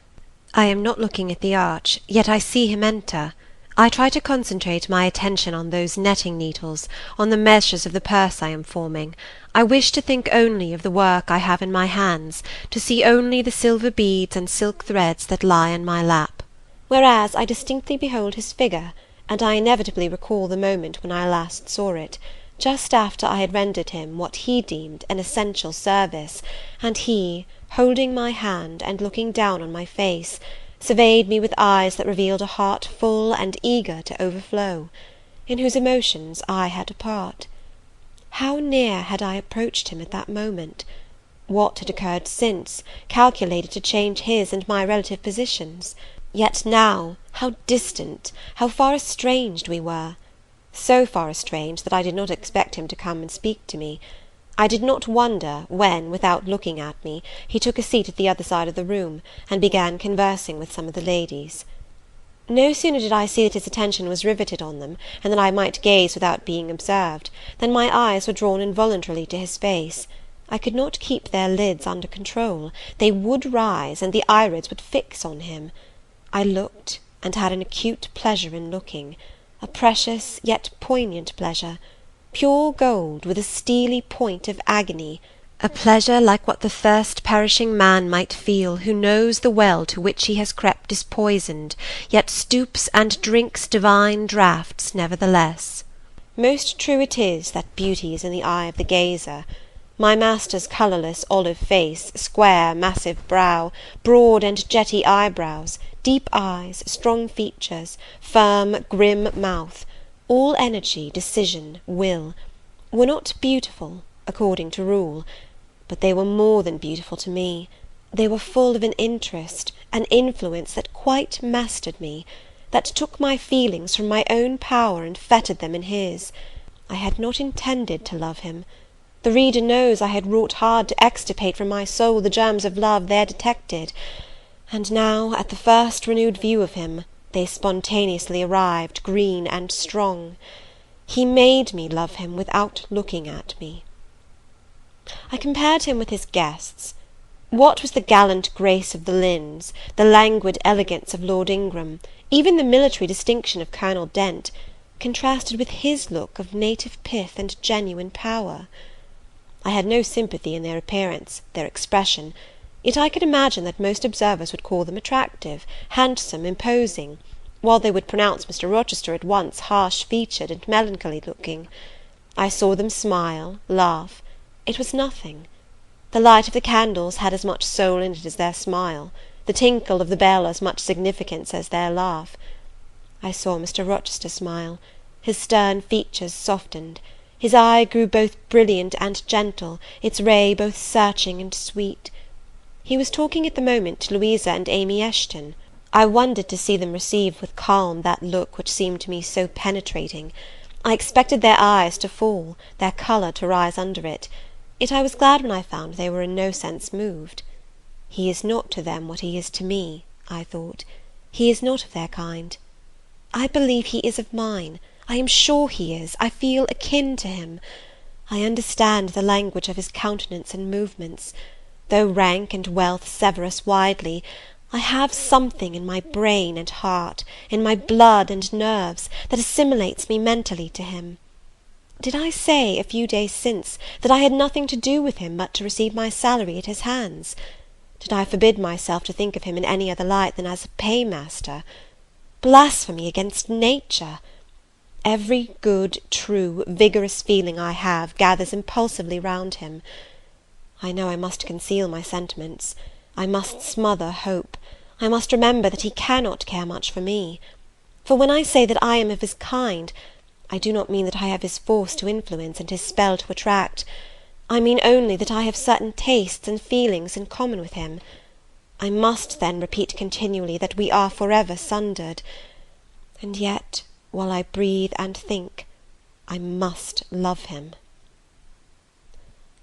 I am not looking at the arch, yet I see him enter. I try to concentrate my attention on those netting needles, on the measures of the purse I am forming. I wish to think only of the work I have in my hands, to see only the silver beads and silk threads that lie in my lap. Whereas I distinctly behold his figure, and I inevitably recall the moment when I last saw it, just after I had rendered him what he deemed an essential service, and he, holding my hand and looking down on my face, surveyed me with eyes that revealed a heart full and eager to overflow, in whose emotions I had a part. How near had I approached him at that moment? What had occurred since, calculated to change his and my relative positions? Yet now, how distant, how far estranged we were! So far estranged that I did not expect him to come and speak to me. I did not wonder, when, without looking at me, he took a seat at the other side of the room, and began conversing with some of the ladies. No sooner did I see that his attention was riveted on them, and that I might gaze without being observed, than my eyes were drawn involuntarily to his face. I could not keep their lids under control. They would rise, and the irids would fix on him. I looked, and had an acute pleasure in looking, a precious yet poignant pleasure, pure gold, with a steely point of agony, a pleasure like what the first perishing man might feel who knows the well to which he has crept is poisoned, yet stoops and drinks divine draughts nevertheless. Most true it is that beauty is in the eye of the gazer. My master's colourless olive face, square massive brow, broad and jetty eyebrows, deep eyes, strong features, firm grim mouth, all energy, decision, will, were not beautiful, according to rule, but they were more than beautiful to me. They were full of an interest, an influence that quite mastered me, that took my feelings from my own power and fettered them in his. I had not intended to love him. The reader knows I had wrought hard to extirpate from my soul the germs of love there detected, and now, at the first renewed view of him, they spontaneously arrived, green and strong. He made me love him without looking at me. I compared him with his guests. What was the gallant grace of the Lynns, the languid elegance of Lord Ingram, even the military distinction of Colonel Dent, contrasted with his look of native pith and genuine power? I had no sympathy in their appearance, their expression, yet I could imagine that most observers would call them attractive, handsome, imposing, while they would pronounce Mr. Rochester at once harsh-featured and melancholy-looking. I saw them smile, laugh. It was nothing. The light of the candles had as much soul in it as their smile. the tinkle of the bell as much significance as their laugh. I saw Mr. Rochester smile. His stern features softened. His eye grew both brilliant and gentle, its ray both searching and sweet. He was talking at the moment to Louisa and Amy Eshton. I wondered to see them receive with calm that look which seemed to me so penetrating. I expected their eyes to fall, their colour to rise under it, yet I was glad when I found they were in no sense moved. He is not to them what he is to me, I thought. He is not of their kind. I believe he is of mine. I am sure he is. I feel akin to him. I understand the language of his countenance and movements. Though rank and wealth sever us widely, I have something in my brain and heart, in my blood and nerves, that assimilates me mentally to him. Did I say, a few days since, that I had nothing to do with him but to receive my salary at his hands? Did I forbid myself to think of him in any other light than as a paymaster? Blasphemy against nature! Every good, true, vigorous feeling I have gathers impulsively round him. I know I must conceal my sentiments. I must smother hope. I must remember that he cannot care much for me. For when I say that I am of his kind, I do not mean that I have his force to influence and his spell to attract. I mean only that I have certain tastes and feelings in common with him. I must then repeat continually that we are forever sundered. And yet, while I breathe and think, I must love him.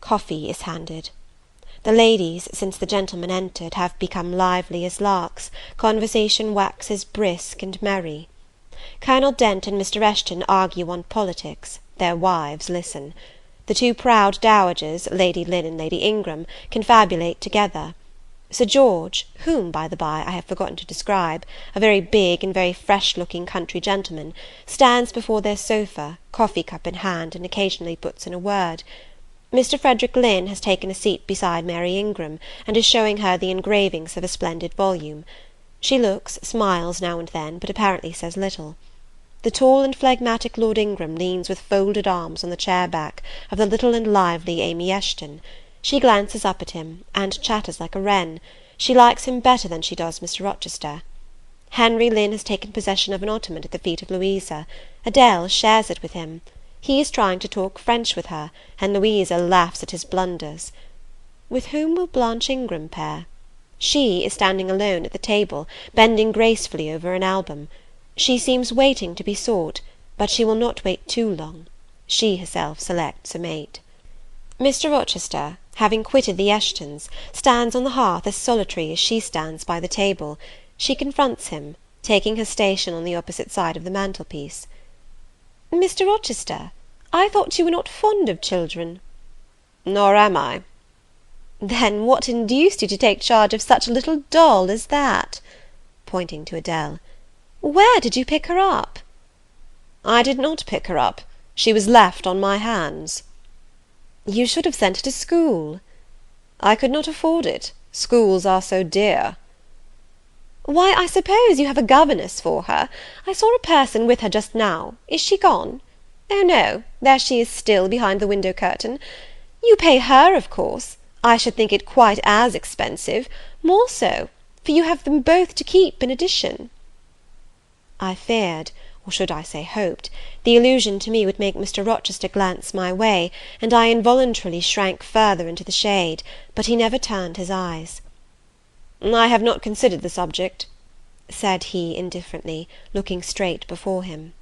Coffee is handed. The ladies, since the gentlemen entered, have become lively as larks. Conversation waxes brisk and merry. Colonel Dent and Mr. Eshton argue on politics. Their wives listen. The two proud dowagers, Lady Lynn and Lady Ingram, confabulate together. Sir George, whom, by the by, I have forgotten to describe, a very big and very fresh-looking country gentleman, stands before their sofa, coffee-cup in hand, and occasionally puts in a word. Mr. Frederick Lynn has taken a seat beside Mary Ingram, and is showing her the engravings of a splendid volume. She looks, smiles now and then, but apparently says little. The tall and phlegmatic Lord Ingram leans with folded arms on the chair-back of the little and lively Amy Eshton. She glances up at him, and chatters like a wren. She likes him better than she does Mr. Rochester. Henry Lynn has taken possession of an ottoman at the feet of Louisa. Adele shares it with him. He is trying to talk French with her, and Louisa laughs at his blunders. With whom will Blanche Ingram pair? She is standing alone at the table, bending gracefully over an album. She seems waiting to be sought, but she will not wait too long. She herself selects a mate. Mr. Rochester, having quitted the Eshtons, stands on the hearth as solitary as she stands by the table. She confronts him, taking her station on the opposite side of the mantelpiece. "Mr. Rochester, I thought you were not fond of children." "Nor am I." "Then what induced you to take charge of such a little doll as that?" pointing to Adele. "Where did you pick her up?" "I did not pick her up. She was left on my hands." "You should have sent her to school." "I could not afford it. Schools are so dear." "Why, I suppose you have a governess for her. I saw a person with her just now. Is she gone? Oh, no, there she is still, behind the window curtain. You pay her, of course. I should think it quite as expensive, more so, for you have them both to keep in addition." I feared, or should I say hoped, the allusion to me would make Mr. Rochester glance my way, and I involuntarily shrank further into the shade, but he never turned his eyes. "I have not considered the subject," said he indifferently, looking straight before him.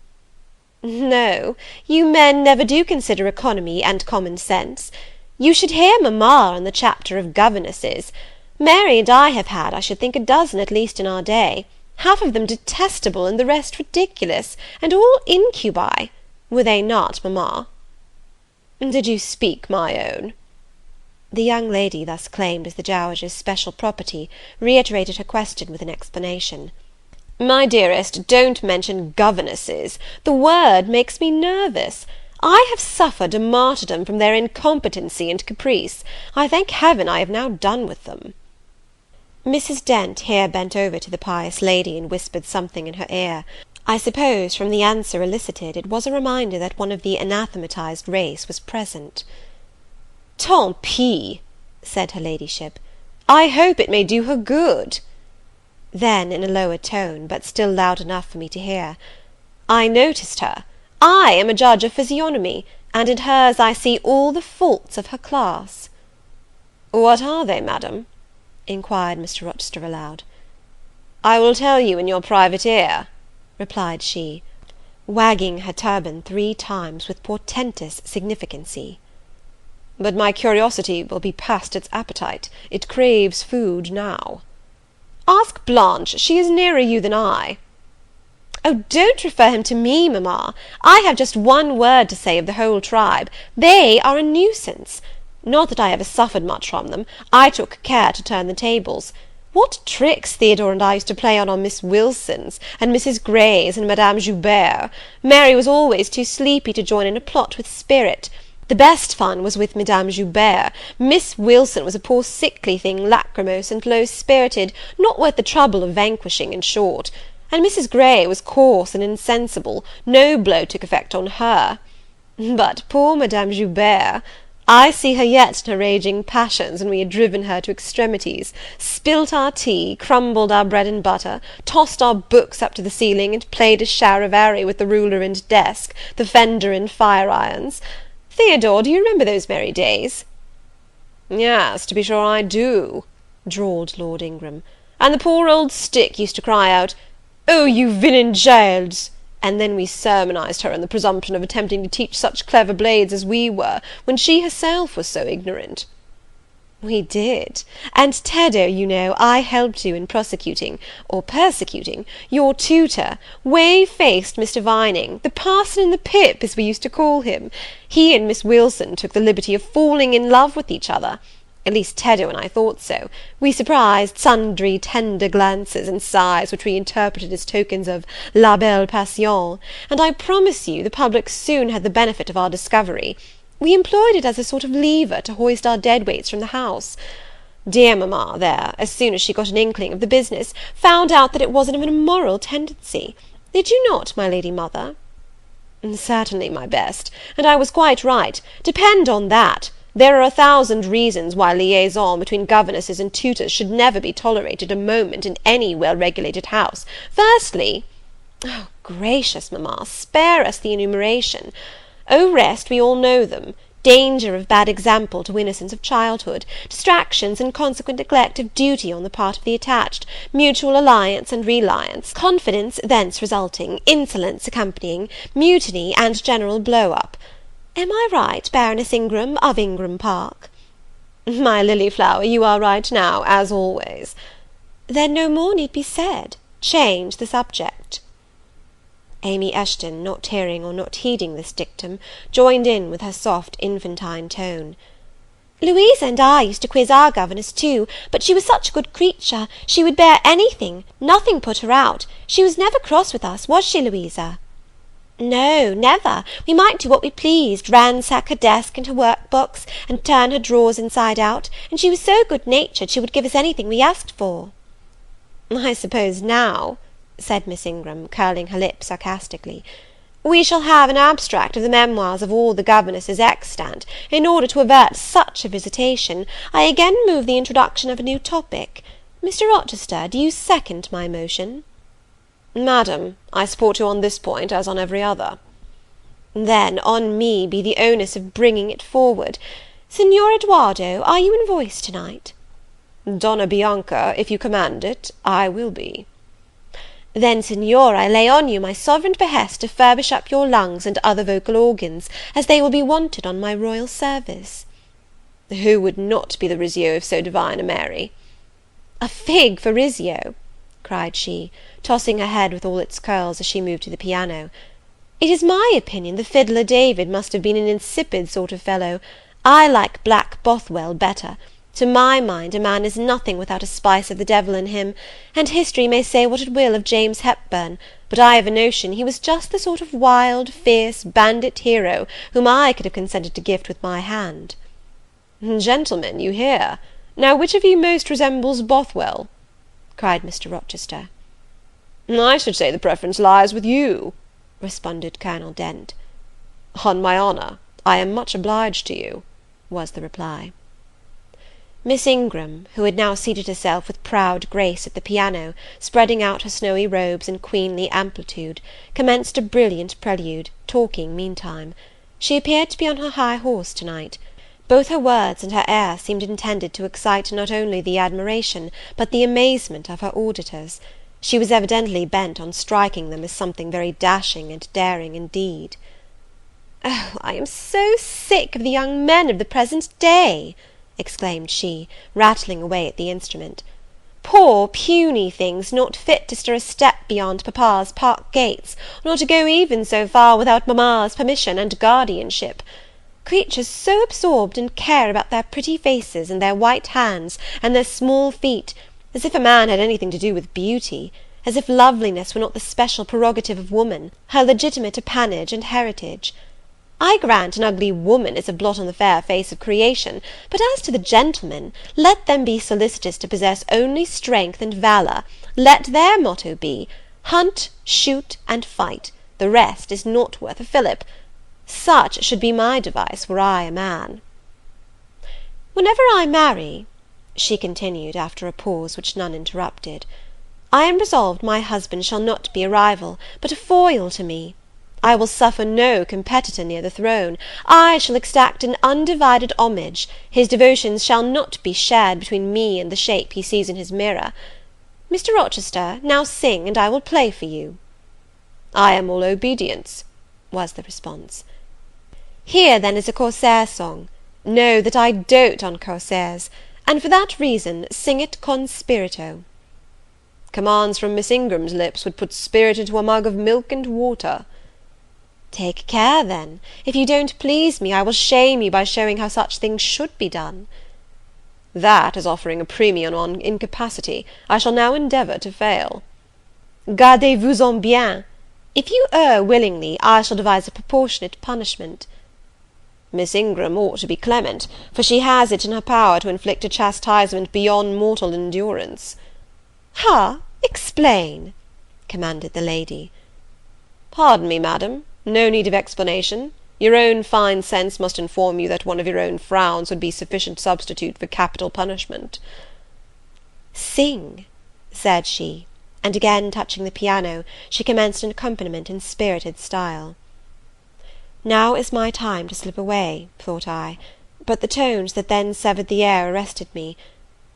"No, you men never do consider economy and common sense. You should hear mamma on the chapter of governesses. Mary and I have had, I should think, a dozen at least in our day, half of them detestable, and the rest ridiculous, and all incubi. Were they not, mamma?" "Did you speak my own?" The young lady, thus claimed as the dowager's special property, reiterated her question with an explanation. "My dearest, don't mention governesses. The word makes me nervous. I have suffered a martyrdom from their incompetency and caprice. I thank heaven I have now done with them." Mrs. Dent here bent over to the pious lady, and whispered something in her ear. I suppose, from the answer elicited, it was a reminder that one of the anathematized race was present. "Tant pis," said her ladyship. "I hope it may do her good." Then, in a lower tone, but still loud enough for me to hear, "I noticed her. I am a judge of physiognomy, and in hers I see all the faults of her class." "What are they, madam?" inquired Mr. Rochester aloud. "I will tell you in your private ear," replied she, wagging her turban 3 times with portentous significancy. "But my curiosity will be past its appetite. It craves food now." "Ask Blanche, she is nearer you than I." "Oh, don't refer him to me, mamma. I have just one word to say of the whole tribe. They are a nuisance. Not that I ever suffered much from them. I took care to turn the tables. What tricks Theodore and I used to play on Miss Wilsons, and Mrs. Greys, and Madame Joubert! Mary was always too sleepy to join in a plot with spirit. The best fun was with Madame Joubert. Miss Wilson was a poor sickly thing, lachrymose and low-spirited, not worth the trouble of vanquishing, in short. And Mrs. Grey was coarse and insensible, no blow took effect on her. But poor Madame Joubert! I see her yet in her raging passions, when we had driven her to extremities, spilt our tea, crumbled our bread and butter, tossed our books up to the ceiling, and played a charivari with the ruler and desk, the fender and fire-irons. Theodore, do you remember those merry days?" "Yes, to be sure I do," drawled Lord Ingram. "And the poor old stick used to cry out, 'Oh, you villain childs!' and then we sermonized her on the presumption of attempting to teach such clever blades as we were, when she herself was so ignorant." "We did; and Teddo, you know, I helped you in prosecuting, or persecuting, your tutor, whey-faced Mr. Vining, the parson in the pip, as we used to call him. He and Miss Wilson took the liberty of falling in love with each other. At least Teddo and I thought so. We surprised sundry tender glances and sighs, which we interpreted as tokens of la belle passion, and I promise you the public soon had the benefit of our discovery. We employed it as a sort of lever to hoist our dead weights from the house. Dear mamma, there, as soon as she got an inkling of the business, found out that it wasn't of an immoral tendency. Did you not, my lady mother?" "Certainly, my best, and I was quite right. Depend on that. There are 1,000 reasons why liaison between governesses and tutors should never be tolerated a moment in any well-regulated house. Firstly—" "Oh, gracious, mamma, spare us the enumeration. Au reste, we all know them. Danger of bad example to innocence of childhood, distractions and consequent neglect of duty on the part of the attached, mutual alliance and reliance, confidence thence resulting, insolence accompanying, mutiny, and general blow-up. Am I right, Baroness Ingram, of Ingram Park?" "My lily flower, you are right now, as always." "Then no more need be said. Change the subject." Amy Eshton, not hearing or not heeding this dictum, joined in with her soft infantine tone. "Louisa and I used to quiz our governess too, but she was such a good creature, she would bear anything, nothing put her out. She was never cross with us, was she, Louisa?" "No, never. We might do what we pleased, ransack her desk and her work-box, and turn her drawers inside out, and she was so good-natured she would give us anything we asked for." "I suppose now," said Miss Ingram, curling her lip sarcastically, "we shall have an abstract of the memoirs of all the governesses extant. In order to avert such a visitation, I again move the introduction of a new topic. Mr. Rochester, do you second my motion?" "Madam, I support you on this point as on every other." "Then on me be the onus of bringing it forward. Signor Edoardo, are you in voice to-night?" "Donna Bianca, if you command it, I will be." "Then, Signor, I lay on you my sovereign behest to furbish up your lungs and other vocal organs, as they will be wanted on my royal service." "Who would not be the Rizzio of so divine a Mary?" "A fig for Rizzio!" cried she, tossing her head with all its curls as she moved to the piano. "It is my opinion the fiddler David must have been an insipid sort of fellow. I like Black Bothwell better. To my mind, a man is nothing without a spice of the devil in him, and history may say what it will of James Hepburn, but I have a notion he was just the sort of wild, fierce, bandit hero whom I could have consented to gift with my hand." "Gentlemen, you hear. Now which of you most resembles Bothwell?" cried Mr. Rochester. "I should say the preference lies with you," responded Colonel Dent. "On my honour, I am much obliged to you," was the reply. Miss Ingram, who had now seated herself with proud grace at the piano, spreading out her snowy robes in queenly amplitude, commenced a brilliant prelude, talking meantime. She appeared to be on her high horse to-night. Both her words and her air seemed intended to excite not only the admiration, but the amazement of her auditors. She was evidently bent on striking them as something very dashing and daring indeed. "Oh, I am so sick of the young men of the present day!" exclaimed she, rattling away at the instrument. "Poor puny things, not fit to stir a step beyond papa's park gates, nor to go even so far without mamma's permission and guardianship. Creatures so absorbed in care about their pretty faces, and their white hands, and their small feet, as if a man had anything to do with beauty, as if loveliness were not the special prerogative of woman, her legitimate appanage and heritage. I grant an ugly woman is a blot on the fair face of creation, but as to the gentlemen, let them be solicitous to possess only strength and valour. Let their motto be, hunt, shoot, and fight, the rest is not worth a fillip. Such should be my device were I a man. Whenever I marry," she continued, after a pause which none interrupted, "I am resolved my husband shall not be a rival, but a foil to me. I will suffer no competitor near the throne. I shall exact an undivided homage. His devotions shall not be shared between me and the shape he sees in his mirror. Mr. Rochester, now sing, and I will play for you." "I am all obedience," was the response. "Here, then, is a Corsair song. Know that I dote on Corsairs, and for that reason sing it con spirito." "Commands from Miss Ingram's lips would put spirit into a mug of milk and water." "Take care, then. If you don't please me, I will shame you by showing how such things should be done." "That is offering a premium on incapacity. I shall now endeavour to fail." "Gardez-vous-en bien. If you err willingly, I shall devise a proportionate punishment." "Miss Ingram ought to be clement, for she has it in her power to inflict a chastisement beyond mortal endurance." "Ha! Explain," commanded the lady. "Pardon me, madam, no need of explanation. Your own fine sense must inform you that one of your own frowns would be sufficient substitute for capital punishment." "Sing," said she, and again touching the piano, she commenced an accompaniment in spirited style. Now is my time to slip away, thought I, but the tones that then severed the air arrested me.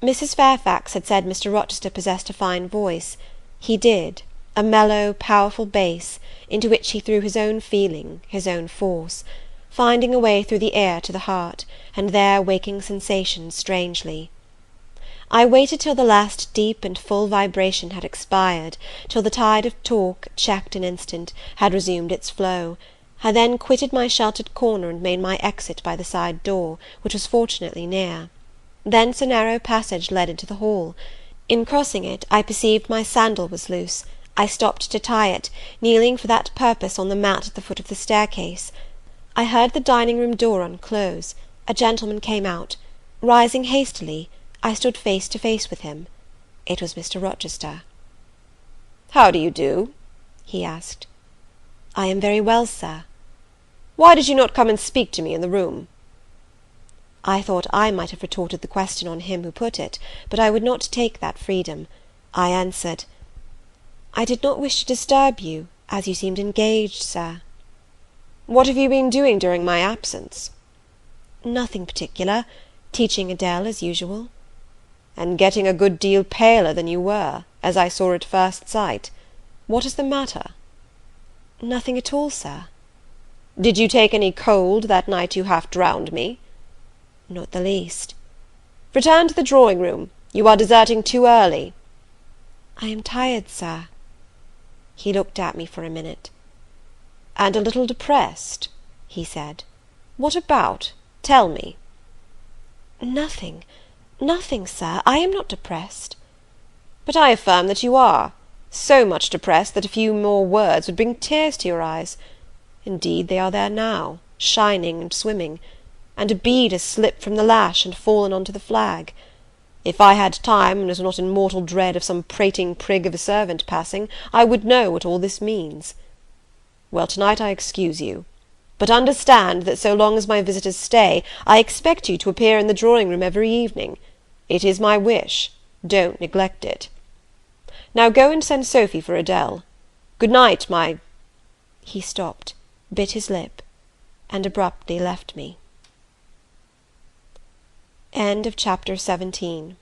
Mrs. Fairfax had said Mr. Rochester possessed a fine voice. He did, a mellow, powerful bass, into which he threw his own feeling, his own force, finding a way through the air to the heart, and there waking sensations strangely. I waited till the last deep and full vibration had expired, till the tide of talk, checked an instant, had resumed its flow. I then quitted my sheltered corner, and made my exit by the side door, which was fortunately near. Thence a narrow passage led into the hall. In crossing it, I perceived my sandal was loose. I stopped to tie it, kneeling for that purpose on the mat at the foot of the staircase. I heard the dining-room door unclose. A gentleman came out. Rising hastily, I stood face to face with him. It was Mr. Rochester. "How do you do?" he asked. "I am very well, sir." "Why did you not come and speak to me in the room?" I thought I might have retorted the question on him who put it, but I would not take that freedom. I answered, "I did not wish to disturb you, as you seemed engaged, sir." "What have you been doing during my absence?" "Nothing particular. Teaching Adele, as usual." "And getting a good deal paler than you were, as I saw at first sight. What is the matter?" "Nothing at all, sir." "Did you take any cold that night you half drowned me?" "Not the least." "Return to the drawing-room. You are deserting too early." "I am tired, sir." He looked at me for a minute. "And a little depressed?" he said. "What about? Tell me." "Nothing, nothing, sir. I am not depressed." "But I affirm that you are. So much depressed that a few more words would bring tears to your eyes. Indeed, they are there now, shining and swimming, and a bead has slipped from the lash and fallen on to the flag. If I had time, and was not in mortal dread of some prating prig of a servant passing, I would know what all this means. Well, to-night I excuse you. But understand that so long as my visitors stay, I expect you to appear in the drawing-room every evening. It is my wish. Don't neglect it. Now go and send Sophy for Adele. Good night, my—" He stopped, bit his lip, and abruptly left me. End of chapter 17.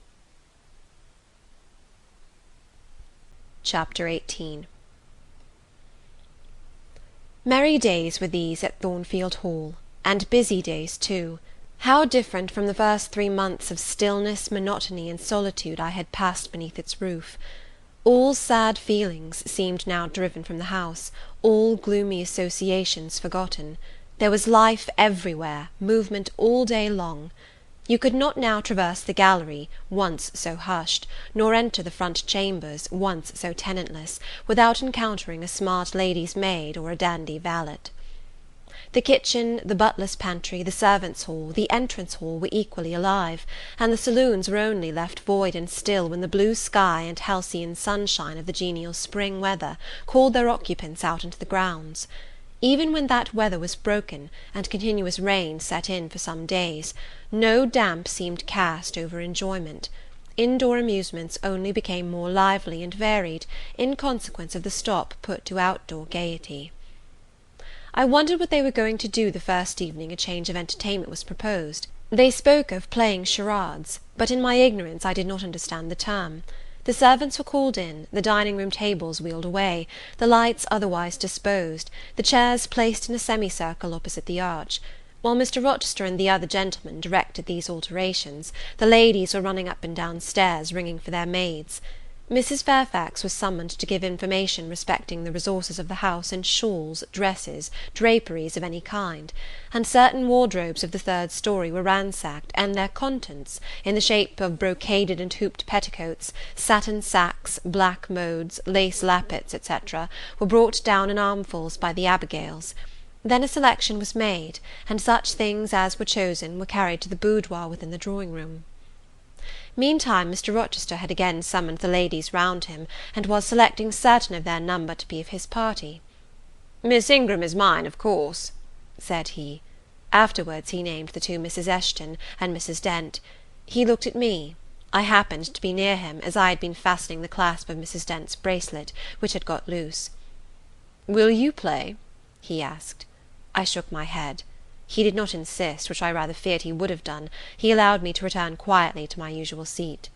Chapter 18. Merry days were these at Thornfield Hall, and busy days too. How different from the first 3 months of stillness, monotony, and solitude I had passed beneath its roof! All sad feelings seemed now driven from the house, all gloomy associations forgotten. There was life everywhere, movement all day long. You could not now traverse the gallery, once so hushed, nor enter the front chambers, once so tenantless, without encountering a smart lady's maid or a dandy valet. The kitchen, the butler's pantry, the servants' hall, the entrance hall were equally alive, and the saloons were only left void and still when the blue sky and halcyon sunshine of the genial spring weather called their occupants out into the grounds. Even when that weather was broken, and continuous rain set in for some days, no damp seemed cast over enjoyment. Indoor amusements only became more lively and varied, in consequence of the stop put to outdoor gaiety. I wondered what they were going to do the first evening a change of entertainment was proposed. They spoke of playing charades, but in my ignorance I did not understand the term. The servants were called in, the dining-room tables wheeled away, the lights otherwise disposed, the chairs placed in a semicircle opposite the arch. While Mr. Rochester and the other gentlemen directed these alterations, the ladies were running up and down stairs, ringing for their maids. Mrs. Fairfax was summoned to give information respecting the resources of the house in shawls, dresses, draperies of any kind, and certain wardrobes of the third story were ransacked, and their contents, in the shape of brocaded and hooped petticoats, satin sacks, black modes, lace lappets, etc., were brought down in armfuls by the Abigails. Then a selection was made, and such things as were chosen were carried to the boudoir within the drawing-room. Meantime Mr. Rochester had again summoned the ladies round him, and was selecting certain of their number to be of his party. "Miss Ingram is mine, of course," said he. Afterwards he named the two Mrs. Eshton and Mrs. Dent. He looked at me. I happened to be near him, as I had been fastening the clasp of Mrs. Dent's bracelet, which had got loose. "Will you play?" he asked. I shook my head. He did not insist, which I rather feared he would have done. He allowed me to return quietly to my usual seat.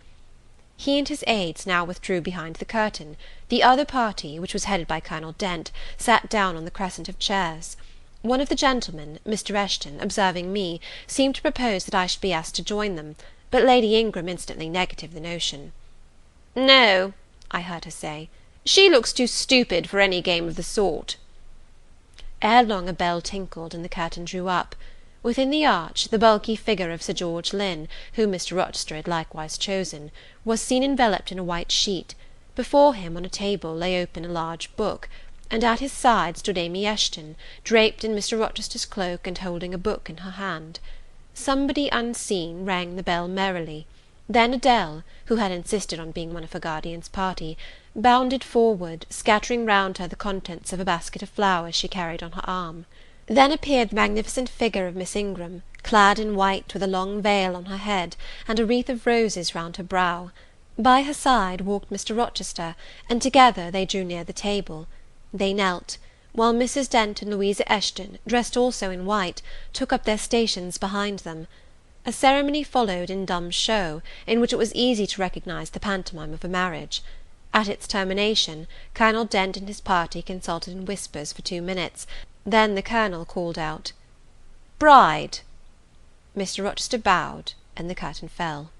He and his aids now withdrew behind the curtain. The other party, which was headed by Colonel Dent, sat down on the crescent of chairs. One of the gentlemen, Mr. Eshton, observing me, seemed to propose that I should be asked to join them, but Lady Ingram instantly negatived the notion. "No," I heard her say, "she looks too stupid for any game of the sort." Ere long a bell tinkled, and the curtain drew up. Within the arch, the bulky figure of Sir George Lynn, whom Mr. Rochester had likewise chosen, was seen enveloped in a white sheet. Before him, on a table, lay open a large book, and at his side stood Amy Eshton, draped in Mr. Rochester's cloak, and holding a book in her hand. Somebody unseen rang the bell merrily. Then Adele, who had insisted on being one of her guardian's party, bounded forward, scattering round her the contents of a basket of flowers she carried on her arm. Then appeared the magnificent figure of Miss Ingram, clad in white, with a long veil on her head, and a wreath of roses round her brow. By her side walked Mr. Rochester, and together they drew near the table. They knelt, while Mrs. Dent and Louisa Eshton, dressed also in white, took up their stations behind them. A ceremony followed in dumb show, in which it was easy to recognise the pantomime of a marriage. At its termination, Colonel Dent and his party consulted in whispers for 2 minutes, then the Colonel called out, "Bride!" Mr. Rochester bowed, and the curtain fell.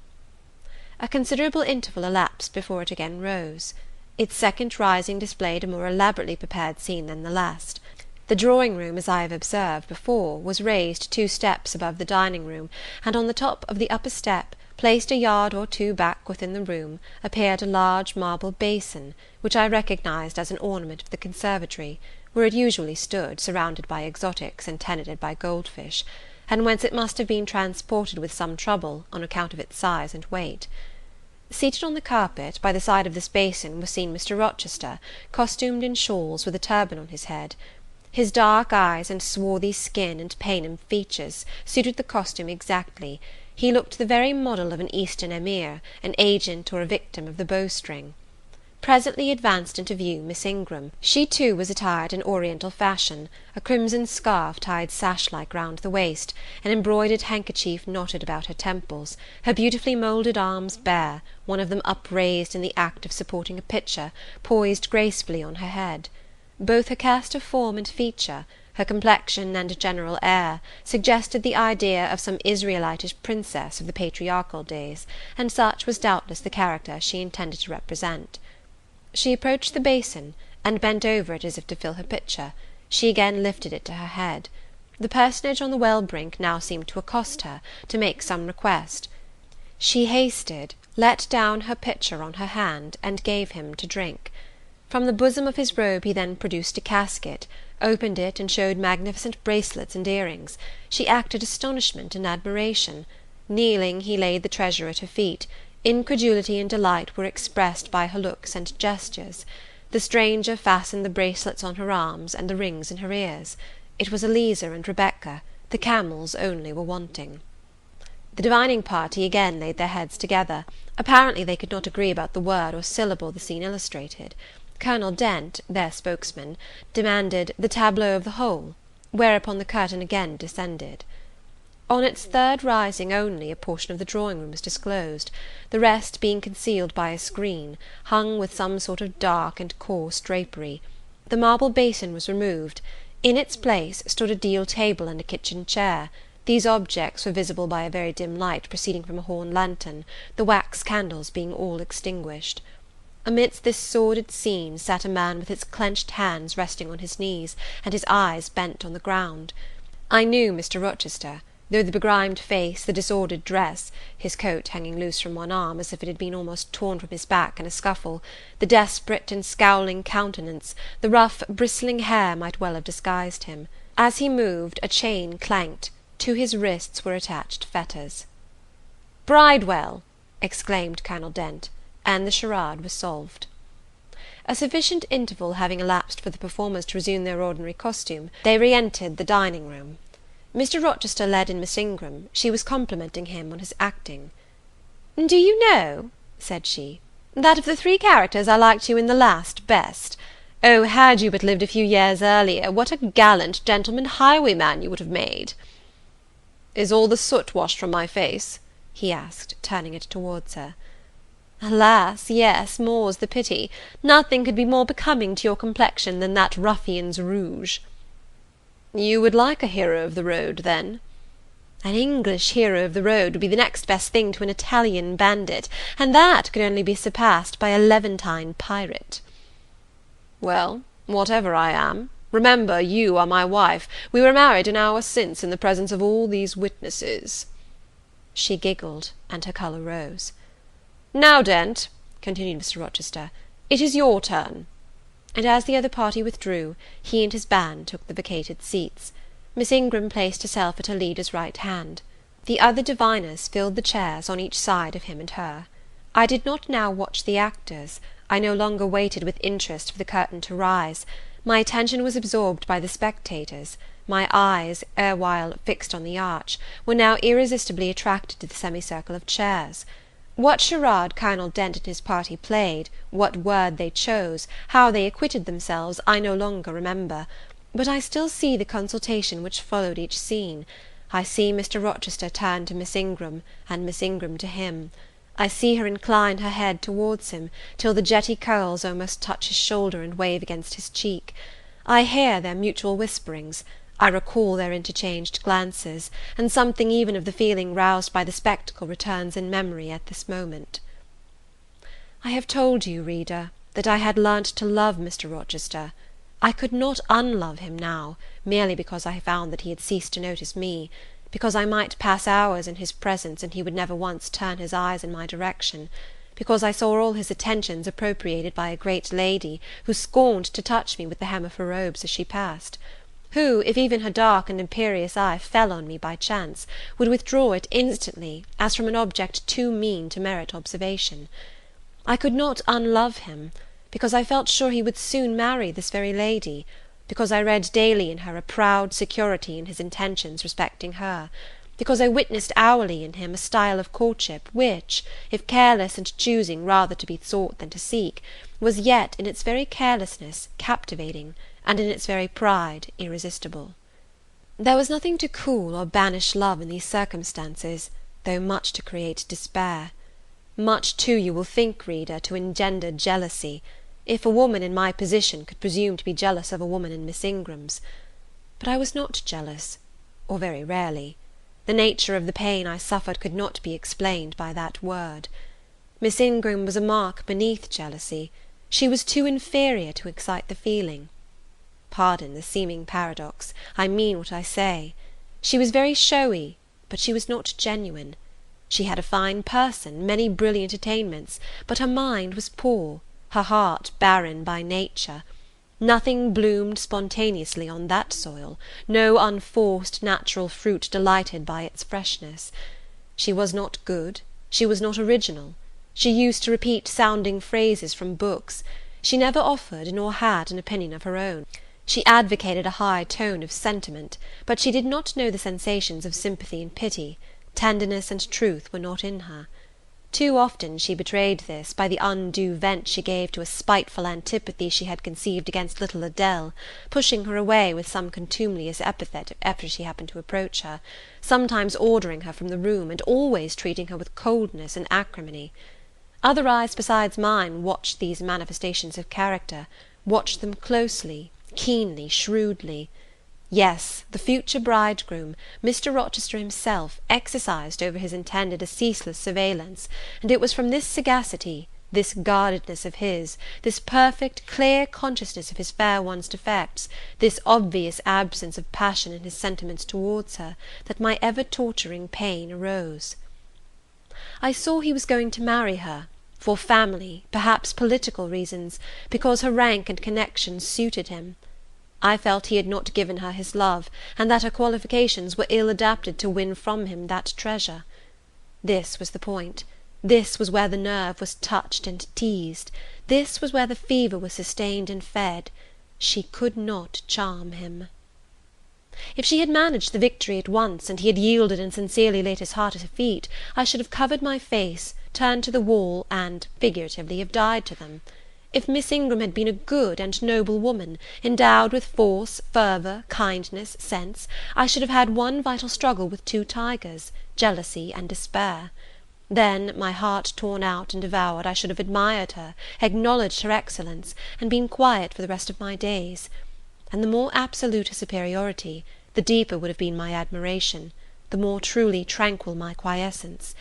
A considerable interval elapsed before it again rose. Its second rising displayed a more elaborately prepared scene than the last. The drawing-room, as I have observed before, was raised 2 steps above the dining-room, and on the top of the upper step, placed a yard or 2 back within the room, appeared a large marble basin, which I recognized as an ornament of the conservatory, where it usually stood, surrounded by exotics and tenanted by goldfish, and whence it must have been transported with some trouble, on account of its size and weight. Seated on the carpet, by the side of this basin, was seen Mr. Rochester, costumed in shawls, with a turban on his head. His dark eyes and swarthy skin and Paynim features suited the costume exactly. He looked the very model of an Eastern emir, an agent or a victim of the bowstring. Presently advanced into view Miss Ingram. She too was attired in Oriental fashion, a crimson scarf tied sash-like round the waist, an embroidered handkerchief knotted about her temples, her beautifully moulded arms bare, one of them upraised in the act of supporting a pitcher, poised gracefully on her head. Both her cast of form and feature, her complexion and general air, suggested the idea of some Israelitish princess of the patriarchal days, and such was doubtless the character she intended to represent. She approached the basin, and bent over it as if to fill her pitcher. She again lifted it to her head. The personage on the well brink now seemed to accost her, to make some request. She hasted, let down her pitcher on her hand, and gave him to drink. From the bosom of his robe he then produced a casket, opened it, and showed magnificent bracelets and earrings. She acted astonishment and admiration. Kneeling, he laid the treasure at her feet. Incredulity and delight were expressed by her looks and gestures. The stranger fastened the bracelets on her arms and the rings in her ears. It was Eliza and Rebecca. The camels only were wanting. The divining party again laid their heads together. Apparently they could not agree about the word or syllable the scene illustrated. Colonel Dent, their spokesman, demanded the tableau of the whole, whereupon the curtain again descended. On its third rising only a portion of the drawing-room was disclosed, the rest being concealed by a screen, hung with some sort of dark and coarse drapery. The marble basin was removed. In its place stood a deal table and a kitchen chair. These objects were visible by a very dim light proceeding from a horn lantern, the wax candles being all extinguished. Amidst this sordid scene sat a man with his clenched hands resting on his knees, and his eyes bent on the ground. I knew Mr. Rochester, though the begrimed face, the disordered dress, his coat hanging loose from one arm, as if it had been almost torn from his back in a scuffle, the desperate and scowling countenance, the rough, bristling hair might well have disguised him. As he moved, a chain clanked. To his wrists were attached fetters. "Bridewell!" exclaimed Colonel Dent, and the charade was solved. A sufficient interval having elapsed for the performers to resume their ordinary costume, they re-entered the dining-room. Mr. Rochester led in Miss Ingram. She was complimenting him on his acting. "Do you know," said she, "that of the three characters I liked you in the last best. Oh, had you but lived a few years earlier, what a gallant gentleman highwayman you would have made!" "Is all the soot washed from my face?" he asked, turning it towards her. "Alas, yes, more's the pity. Nothing could be more becoming to your complexion than that ruffian's rouge." "You would like a hero of the road, then?" "An English hero of the road would be the next best thing to an Italian bandit, and that could only be surpassed by a Levantine pirate." "Well, whatever I am, remember you are my wife. We were married an hour since in the presence of all these witnesses." She giggled, and her colour rose. "Now, Dent," continued Mr. Rochester, "it is your turn." And as the other party withdrew, he and his band took the vacated seats. Miss Ingram placed herself at her leader's right hand. The other diviners filled the chairs on each side of him and her. I did not now watch the actors. I no longer waited with interest for the curtain to rise. My attention was absorbed by the spectators. My eyes, erewhile fixed on the arch, were now irresistibly attracted to the semicircle of chairs. What charade Colonel Dent and his party played, what word they chose, how they acquitted themselves, I no longer remember. But I still see the consultation which followed each scene. I see Mr. Rochester turn to Miss Ingram, and Miss Ingram to him. I see her incline her head towards him, till the jetty curls almost touch his shoulder and wave against his cheek. I hear their mutual whisperings. I recall their interchanged glances, and something even of the feeling roused by the spectacle returns in memory at this moment. I have told you, reader, that I had learnt to love Mr. Rochester. I could not unlove him now, merely because I found that he had ceased to notice me, because I might pass hours in his presence and he would never once turn his eyes in my direction, because I saw all his attentions appropriated by a great lady who scorned to touch me with the hem of her robes as she passed, who, if even her dark and imperious eye fell on me by chance, would withdraw it instantly, as from an object too mean to merit observation. I could not unlove him, because I felt sure he would soon marry this very lady, because I read daily in her a proud security in his intentions respecting her, because I witnessed hourly in him a style of courtship which, if careless and choosing rather to be sought than to seek, was yet in its very carelessness captivating, and in its very pride irresistible. There was nothing to cool or banish love in these circumstances, though much to create despair. Much too, you will think, reader, to engender jealousy, if a woman in my position could presume to be jealous of a woman in Miss Ingram's. But I was not jealous, or very rarely. The nature of the pain I suffered could not be explained by that word. Miss Ingram was a mark beneath jealousy. She was too inferior to excite the feeling. Pardon the seeming paradox, I mean what I say. She was very showy, but she was not genuine. She had a fine person, many brilliant attainments, but her mind was poor, her heart barren by nature. Nothing bloomed spontaneously on that soil, no unforced natural fruit delighted by its freshness. She was not good, she was not original. She used to repeat sounding phrases from books. She never offered nor had an opinion of her own. She advocated a high tone of sentiment, but she did not know the sensations of sympathy and pity. Tenderness and truth were not in her. Too often she betrayed this by the undue vent she gave to a spiteful antipathy she had conceived against little Adele, pushing her away with some contumelious epithet after she happened to approach her, sometimes ordering her from the room, and always treating her with coldness and acrimony. Other eyes besides mine watched these manifestations of character, watched them closely, keenly, shrewdly. Yes, the future bridegroom, Mr. Rochester himself, exercised over his intended a ceaseless surveillance, and it was from this sagacity, this guardedness of his, this perfect, clear consciousness of his fair one's defects, this obvious absence of passion in his sentiments towards her, that my ever-torturing pain arose. I saw he was going to marry her, for family, perhaps political reasons, because her rank and connections suited him. I felt he had not given her his love, and that her qualifications were ill adapted to win from him that treasure. This was the point. This was where the nerve was touched and teased. This was where the fever was sustained and fed. She could not charm him. If she had managed the victory at once, and he had yielded and sincerely laid his heart at her feet, I should have covered my face, turned to the wall, and, figuratively, have died to them. If Miss Ingram had been a good and noble woman, endowed with force, fervour, kindness, sense, I should have had one vital struggle with two tigers, jealousy and despair. Then, my heart torn out and devoured, I should have admired her, acknowledged her excellence, and been quiet for the rest of my days. And the more absolute her superiority, the deeper would have been my admiration, the more truly tranquil my quiescence.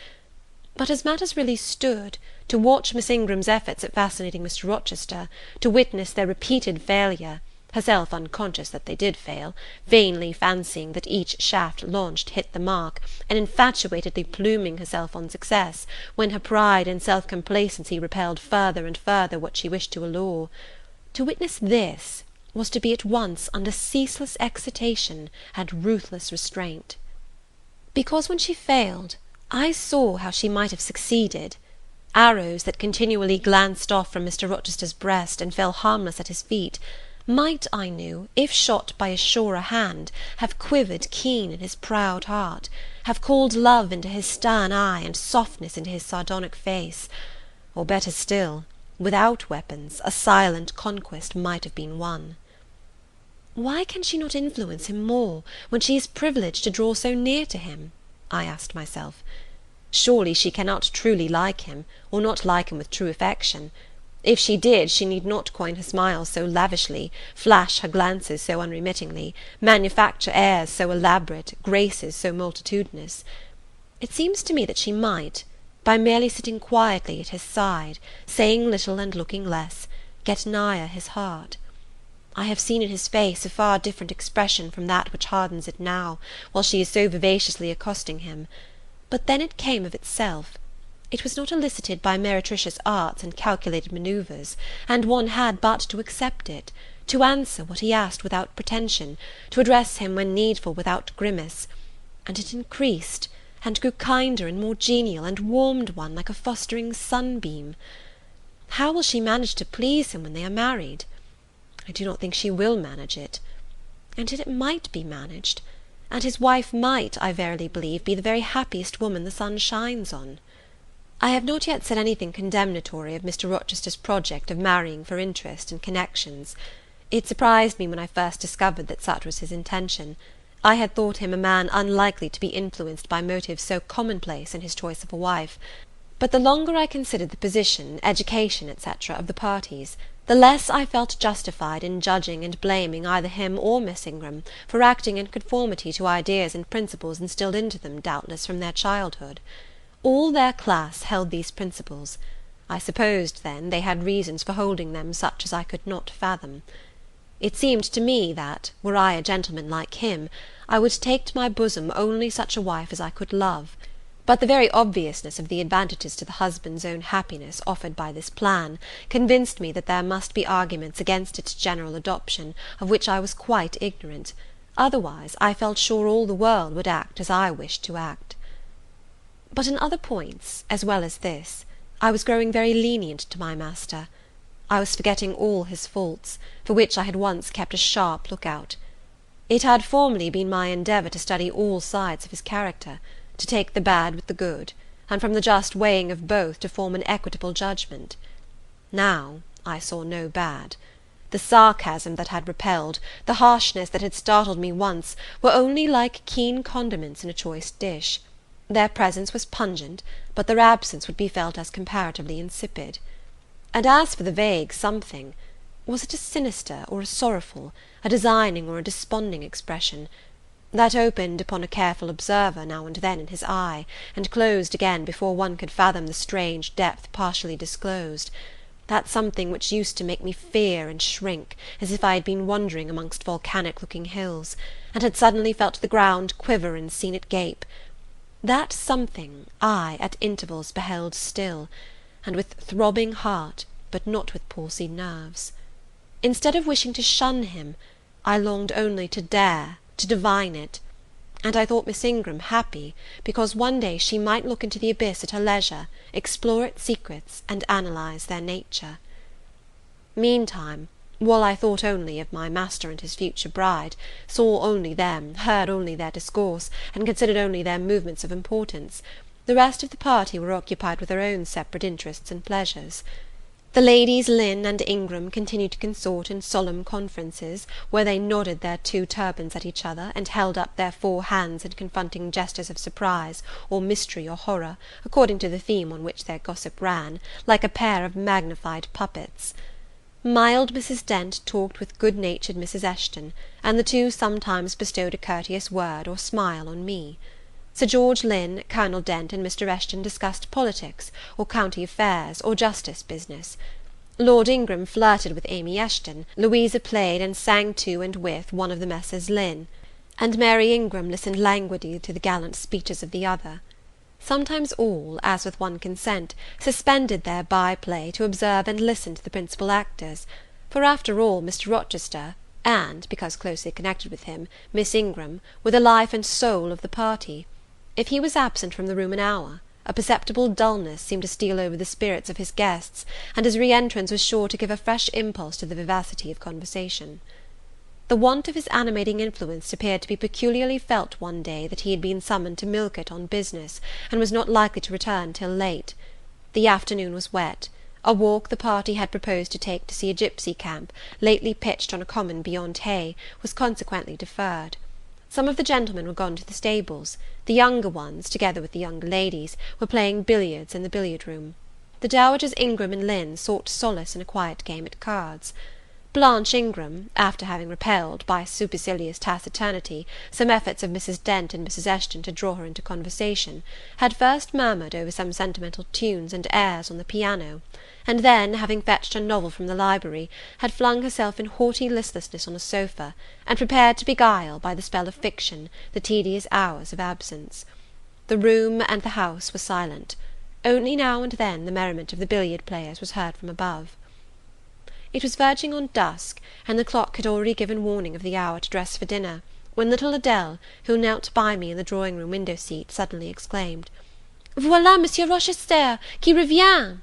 But as matters really stood, to watch Miss Ingram's efforts at fascinating Mr. Rochester, to witness their repeated failure, herself unconscious that they did fail, vainly fancying that each shaft launched hit the mark, and infatuatedly pluming herself on success, when her pride and self-complacency repelled further and further what she wished to allure, to witness this was to be at once under ceaseless excitation and ruthless restraint. Because when she failed, I saw how she might have succeeded. Arrows that continually glanced off from Mr. Rochester's breast and fell harmless at his feet, might, I knew, if shot by a surer hand, have quivered keen in his proud heart, have called love into his stern eye and softness into his sardonic face, or better still, without weapons, a silent conquest might have been won. Why can she not influence him more, when she is privileged to draw so near to him? I asked myself. Surely she cannot truly like him, or not like him with true affection. If she did, she need not coin her smiles so lavishly, flash her glances so unremittingly, manufacture airs so elaborate, graces so multitudinous. It seems to me that she might, by merely sitting quietly at his side, saying little and looking less, get nigher his heart. I have seen in his face a far different expression from that which hardens it now, while she is so vivaciously accosting him. But then it came of itself. It was not elicited by meretricious arts and calculated manoeuvres, and one had but to accept it, to answer what he asked without pretension, to address him when needful without grimace, and it increased, and grew kinder and more genial, and warmed one like a fostering sunbeam. How will she manage to please him when they are married? I do not think she will manage it. And yet it might be managed. and his wife might, I verily believe, be the very happiest woman the sun shines on. I have not yet said anything condemnatory of Mr. Rochester's project of marrying for interest and connections. It surprised me when I first discovered that such was his intention. I had thought him a man unlikely to be influenced by motives so commonplace in his choice of a wife; but the longer I considered the position, education, etc., of the parties, the less I felt justified in judging and blaming either him or Miss Ingram for acting in conformity to ideas and principles instilled into them, doubtless, from their childhood. All their class held these principles. I supposed, then, they had reasons for holding them such as I could not fathom. It seemed to me that, were I a gentleman like him, I would take to my bosom only such a wife as I could love; but the very obviousness of the advantages to the husband's own happiness offered by this plan convinced me that there must be arguments against its general adoption of which I was quite ignorant; otherwise I felt sure all the world would act as I wished to act. But in other points, as well as this, I was growing very lenient to my master. I was forgetting all his faults, for which I had once kept a sharp look-out. It had formerly been my endeavour to study all sides of his character, to take the bad with the good, and from the just weighing of both to form an equitable judgment. Now I saw no bad. The sarcasm that had repelled, the harshness that had startled me once, were only like keen condiments in a choice dish. Their presence was pungent, but their absence would be felt as comparatively insipid. And as for the vague something, was it a sinister or a sorrowful, a designing or a desponding expression, that opened upon a careful observer now and then in his eye, and closed again before one could fathom the strange depth partially disclosed, that something which used to make me fear and shrink, as if I had been wandering amongst volcanic-looking hills, and had suddenly felt the ground quiver and seen it gape, that something I at intervals beheld still, and with throbbing heart, but not with palsied nerves. Instead of wishing to shun him, I longed only to dare, to divine it; and I thought Miss Ingram happy, because one day she might look into the abyss at her leisure, explore its secrets, and analyse their nature. Meantime, while I thought only of my master and his future bride, saw only them, heard only their discourse, and considered only their movements of importance, the rest of the party were occupied with their own separate interests and pleasures. The ladies Lynn and Ingram continued to consort in solemn conferences, where they nodded their 2 turbans at each other, and held up their 4 hands in confronting gestures of surprise, or mystery, or horror, according to the theme on which their gossip ran, like a pair of magnified puppets. Mild Mrs. Dent talked with good-natured Mrs. Eshton, and the two sometimes bestowed a courteous word or smile on me. Sir George Lynn, Colonel Dent, and Mr. Eshton discussed politics, or county affairs, or justice business. Lord Ingram flirted with Amy Eshton, Louisa played and sang to and with one of the Messrs. Lynn, and Mary Ingram listened languidly to the gallant speeches of the other. Sometimes all, as with one consent, suspended their by-play to observe and listen to the principal actors; for after all Mr. Rochester, and, because closely connected with him, Miss Ingram, were the life and soul of the party. If he was absent from the room an hour, a perceptible dulness seemed to steal over the spirits of his guests, and his re-entrance was sure to give a fresh impulse to the vivacity of conversation. The want of his animating influence appeared to be peculiarly felt one day that he had been summoned to Millcote on business, and was not likely to return till late. The afternoon was wet. A walk the party had proposed to take to see a gipsy camp, lately pitched on a common beyond Hay, was consequently deferred. Some of the gentlemen were gone to the stables; the younger ones, together with the younger ladies, were playing billiards in the billiard-room. The dowagers Ingram and Lynn sought solace in a quiet game at cards. Blanche Ingram, after having repelled, by supercilious taciturnity, some efforts of Mrs. Dent and Mrs. Eshton to draw her into conversation, had first murmured over some sentimental tunes and airs on the piano, and then, having fetched a novel from the library, had flung herself in haughty listlessness on a sofa, and prepared to beguile, by the spell of fiction, the tedious hours of absence. The room and the house were silent. Only now and then the merriment of the billiard-players was heard from above. It was verging on dusk, and the clock had already given warning of the hour to dress for dinner, when little Adele, who knelt by me in the drawing-room window-seat, suddenly exclaimed, "Voilà Monsieur Rochester, qui revient!"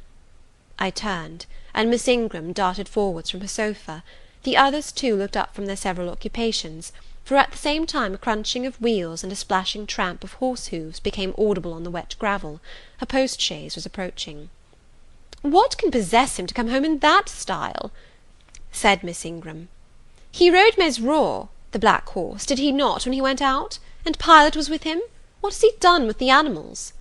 I turned, and Miss Ingram darted forwards from her sofa. The others too looked up from their several occupations, for at the same time a crunching of wheels and a splashing tramp of horse hoofs became audible on the wet gravel. A post-chaise was approaching. "What can possess him to come home in that style?" said Miss Ingram. "He rode Mesrour, the black horse, did he not, when he went out? And Pilot was with him? What has he done with the animals?"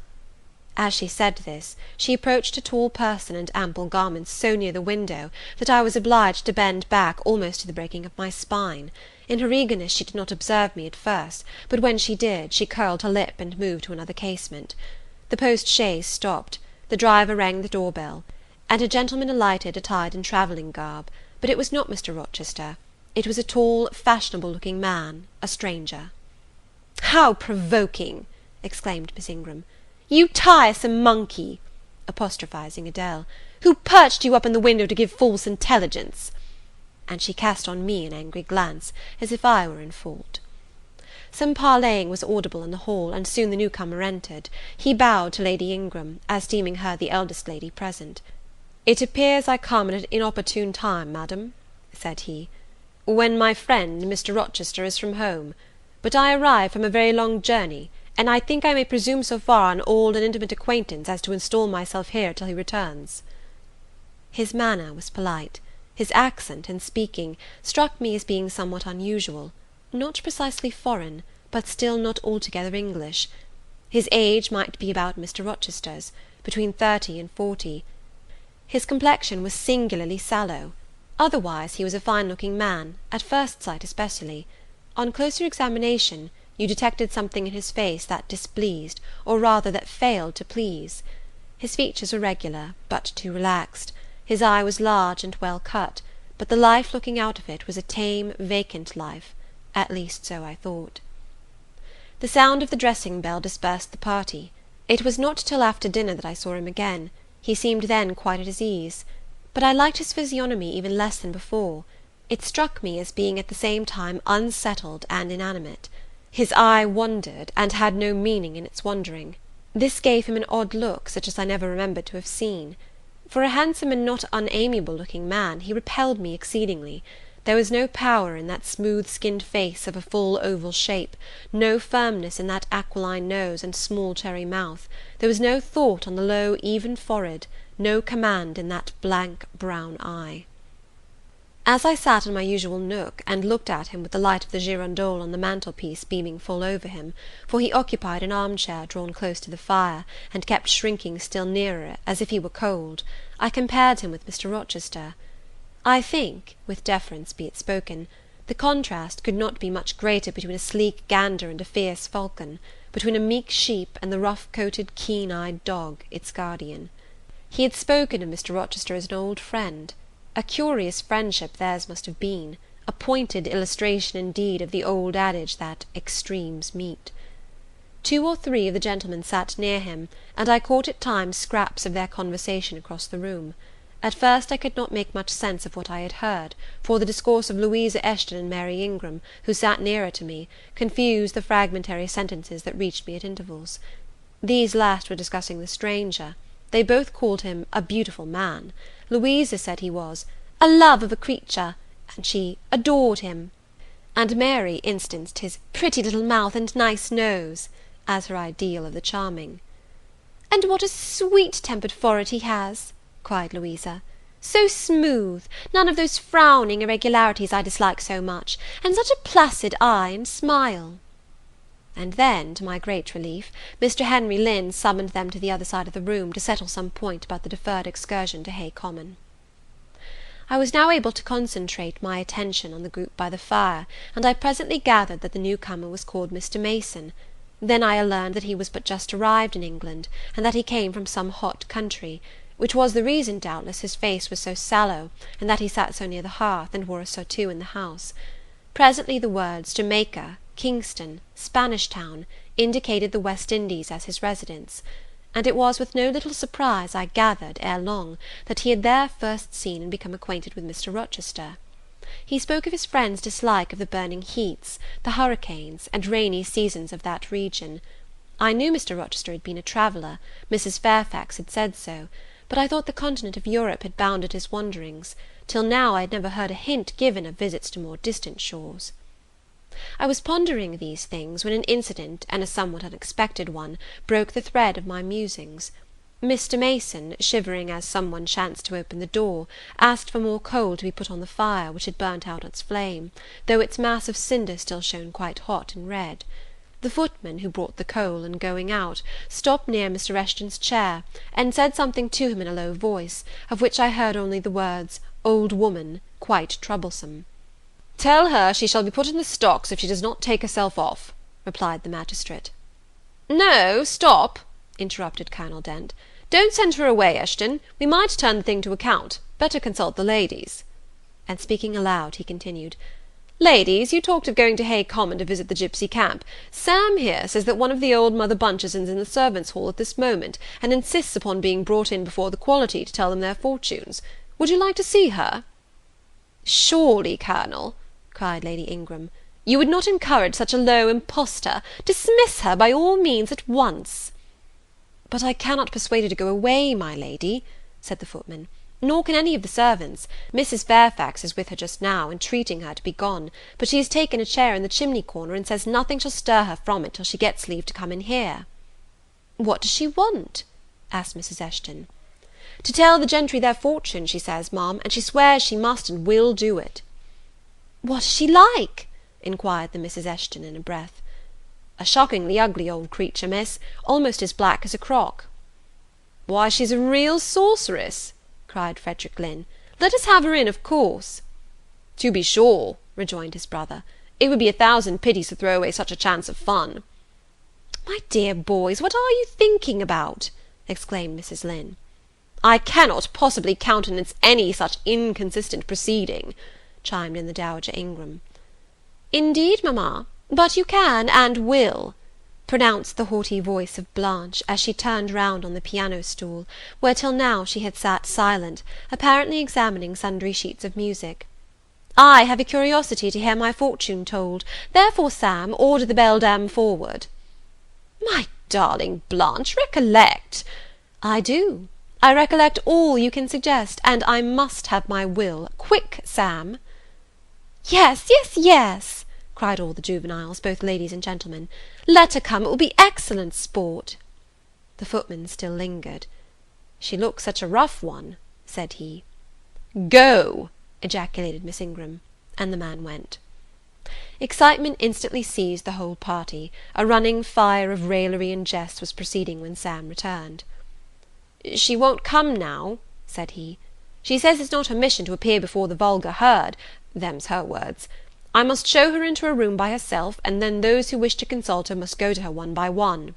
As she said this, she approached a tall person and ample garments so near the window that I was obliged to bend back almost to the breaking of my spine. In her eagerness she did not observe me at first, but when she did, she curled her lip and moved to another casement. The post-chaise stopped, the driver rang the door-bell, and a gentleman alighted attired in travelling garb, but it was not Mr. Rochester. It was a tall, fashionable-looking man, a stranger. "How provoking!" exclaimed Miss Ingram. "You tiresome monkey," apostrophising Adele, "who perched you up in the window to give false intelligence!" And she cast on me an angry glance, as if I were in fault. Some parleying was audible in the hall, and soon the newcomer entered. He bowed to Lady Ingram, as deeming her the eldest lady present. "It appears I come at an inopportune time, madam," said he, "when my friend, Mr. Rochester, is from home; but I arrive from a very long journey, and I think I may presume so far on old and intimate acquaintance as to install myself here till he returns." His manner was polite. His accent, in speaking, struck me as being somewhat unusual, not precisely foreign, but still not altogether English. His age might be about Mr. Rochester's, between 30 and 40. His complexion was singularly sallow. Otherwise he was a fine-looking man, at first sight especially. On closer examination, you detected something in his face that displeased, or rather that failed to please. His features were regular, but too relaxed. His eye was large and well cut, but the life looking out of it was a tame, vacant life. At least so I thought. The sound of the dressing-bell dispersed the party. It was not till after dinner that I saw him again. He seemed then quite at his ease. But I liked his physiognomy even less than before. It struck me as being at the same time unsettled and inanimate. His eye wandered, and had no meaning in its wandering. This gave him an odd look, such as I never remembered to have seen. For a handsome and not unamiable-looking man, he repelled me exceedingly. There was no power in that smooth-skinned face of a full oval shape, no firmness in that aquiline nose and small cherry mouth, there was no thought on the low, even forehead, no command in that blank brown eye. As I sat in my usual nook, and looked at him with the light of the girandole on the mantelpiece beaming full over him, for he occupied an armchair drawn close to the fire, and kept shrinking still nearer, as if he were cold, I compared him with Mr. Rochester. I think, with deference be it spoken, the contrast could not be much greater between a sleek gander and a fierce falcon, between a meek sheep and the rough-coated, keen-eyed dog, its guardian. He had spoken of Mr. Rochester as an old friend. A curious friendship theirs must have been, a pointed illustration indeed of the old adage that extremes meet. 2 or 3 of the gentlemen sat near him, and I caught at times scraps of their conversation across the room. At first I could not make much sense of what I had heard, for the discourse of Louisa Eshton and Mary Ingram, who sat nearer to me, confused the fragmentary sentences that reached me at intervals. These last were discussing the stranger. They both called him a beautiful man. Louisa said he was a love of a creature, and she adored him; and Mary instanced his pretty little mouth and nice nose, as her ideal of the charming. "And what a sweet-tempered forehead he has!" cried Louisa. "So smooth, none of those frowning irregularities I dislike so much, and such a placid eye and smile." And then, to my great relief, Mr. Henry Lynn summoned them to the other side of the room, to settle some point about the deferred excursion to Hay Common. I was now able to concentrate my attention on the group by the fire, and I presently gathered that the newcomer was called Mr. Mason. Then I learned that he was but just arrived in England, and that he came from some hot country, which was the reason, doubtless, his face was so sallow, and that he sat so near the hearth, and wore a surtout in the house. Presently the words Jamaica, Kingston, Spanish Town, indicated the West Indies as his residence, and it was with no little surprise I gathered, ere long, that he had there first seen and become acquainted with Mr. Rochester. He spoke of his friend's dislike of the burning heats, the hurricanes, and rainy seasons of that region. I knew Mr. Rochester had been a traveller, Mrs. Fairfax had said so, but I thought the continent of Europe had bounded his wanderings. Till now I had never heard a hint given of visits to more distant shores. I was pondering these things, when an incident, and a somewhat unexpected one, broke the thread of my musings. Mr. Mason, shivering as some one chanced to open the door, asked for more coal to be put on the fire, which had burnt out its flame, though its mass of cinder still shone quite hot and red. The footman, who brought the coal, in going out, stopped near Mr. Eshton's chair, and said something to him in a low voice, of which I heard only the words, "old woman," quite troublesome. "Tell her she shall be put in the stocks if she does not take herself off," replied the magistrate. "No, stop," interrupted Colonel Dent. "Don't send her away, Eshton. We might turn the thing to account. Better consult the ladies." And speaking aloud, he continued, "Ladies, you talked of going to Hay Common to visit the gipsy camp. Sam here says that one of the old Mother Bunches is in the servants' hall at this moment, and insists upon being brought in before the quality to tell them their fortunes. Would you like to see her?" "Surely, Colonel," cried Lady Ingram, "you would not encourage such a low impostor. Dismiss her by all means at once." "But I cannot persuade her to go away, my lady," said the footman, "nor can any of the servants. Mrs. Fairfax is with her just now, entreating her to be gone, but she has taken a chair in the chimney corner, and says nothing shall stir her from it till she gets leave to come in here." "What does she want?" asked Mrs. Eshton. "To tell the gentry their fortune, she says, ma'am, and she swears she must and will do it." "What is she like?" inquired the Mrs. Eshton in a breath. "A shockingly ugly old creature, miss, almost as black as a crock." "Why, she's a real sorceress," cried Frederick Lynn. "Let us have her in, of course." "To be sure," rejoined his brother, "it would be 1,000 pities to throw away such a chance of fun." "My dear boys, what are you thinking about?" exclaimed Mrs. Lynn. "I cannot possibly countenance any such inconsistent proceeding," chimed in the Dowager Ingram. "Indeed, mamma, but you can and will," pronounced the haughty voice of Blanche, as she turned round on the piano stool, where till now she had sat silent, apparently examining sundry sheets of music. "I have a curiosity to hear my fortune told, therefore, Sam, order the beldam forward." "My darling Blanche, recollect—" "I do. I recollect all you can suggest, and I must have my will. Quick, Sam." "Yes, yes, yes," cried all the juveniles, both ladies and gentlemen. "Let her come, it will be excellent sport." The footman still lingered. "She looks such a rough one," said he. "Go!" ejaculated Miss Ingram, and the man went. Excitement instantly seized the whole party. A running fire of raillery and jest was proceeding when Sam returned. "She won't come now," said he. "She says it's not her mission to appear before the vulgar herd, them's her words. I must show her into a room by herself, and then those who wish to consult her must go to her one by one."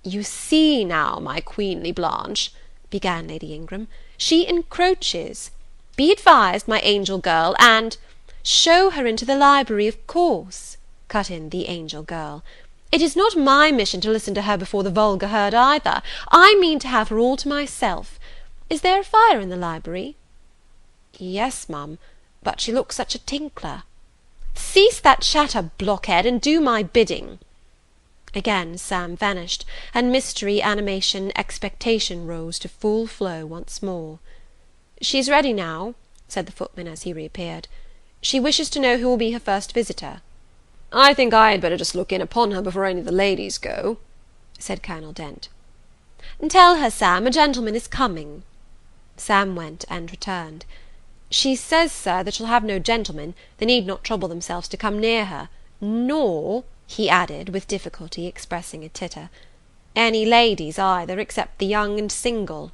"You see now, my queenly Blanche," began Lady Ingram, "she encroaches. Be advised, my angel girl, and—" "Show her into the library, of course," cut in the angel girl. "It is not my mission to listen to her before the vulgar herd either. I mean to have her all to myself. Is there a fire in the library?" "Yes, ma'am, but she looks such a tinkler." "Cease that chatter, blockhead, and do my bidding." Again Sam vanished, and mystery, animation, expectation rose to full flow once more. "She's ready now," said the footman as he reappeared. "She wishes to know who will be her first visitor." "I think I had better just look in upon her before any of the ladies go," said Colonel Dent. "Tell her, Sam, a gentleman is coming." Sam went and returned. "She says, sir, that she'll have no gentlemen. They need not trouble themselves to come near her, nor," he added, with difficulty expressing a titter, "any ladies either, except the young and single."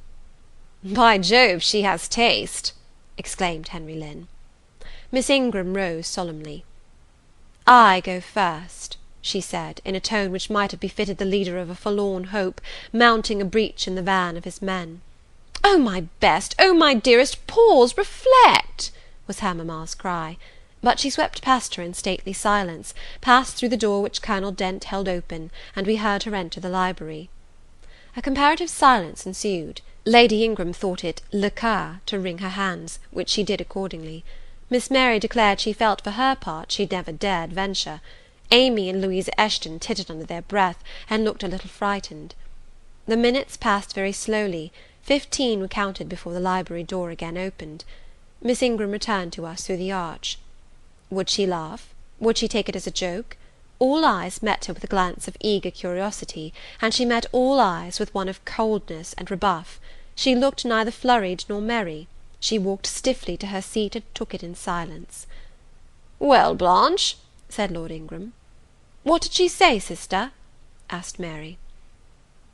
"By Jove, she has taste!" exclaimed Henry Lynn. Miss Ingram rose solemnly. "I go first," she said, in a tone which might have befitted the leader of a forlorn hope, mounting a breach in the van of his men. "Oh, my best, oh, my dearest, pause, reflect!" was her mamma's cry; but she swept past her in stately silence, passed through the door which Colonel Dent held open, and we heard her enter the library. A comparative silence ensued. Lady Ingram thought it le cas to wring her hands, which she did accordingly. Miss Mary declared she felt for her part she never dared venture. Amy and Louisa Eshton tittered under their breath, and looked a little frightened. The minutes passed very slowly. 15 were counted before the library door again opened. Miss Ingram returned to us through the arch. Would she laugh? Would she take it as a joke? All eyes met her with a glance of eager curiosity, and she met all eyes with one of coldness and rebuff. She looked neither flurried nor merry. She walked stiffly to her seat and took it in silence. "Well, Blanche," said Lord Ingram. "What did she say, sister?" asked Mary.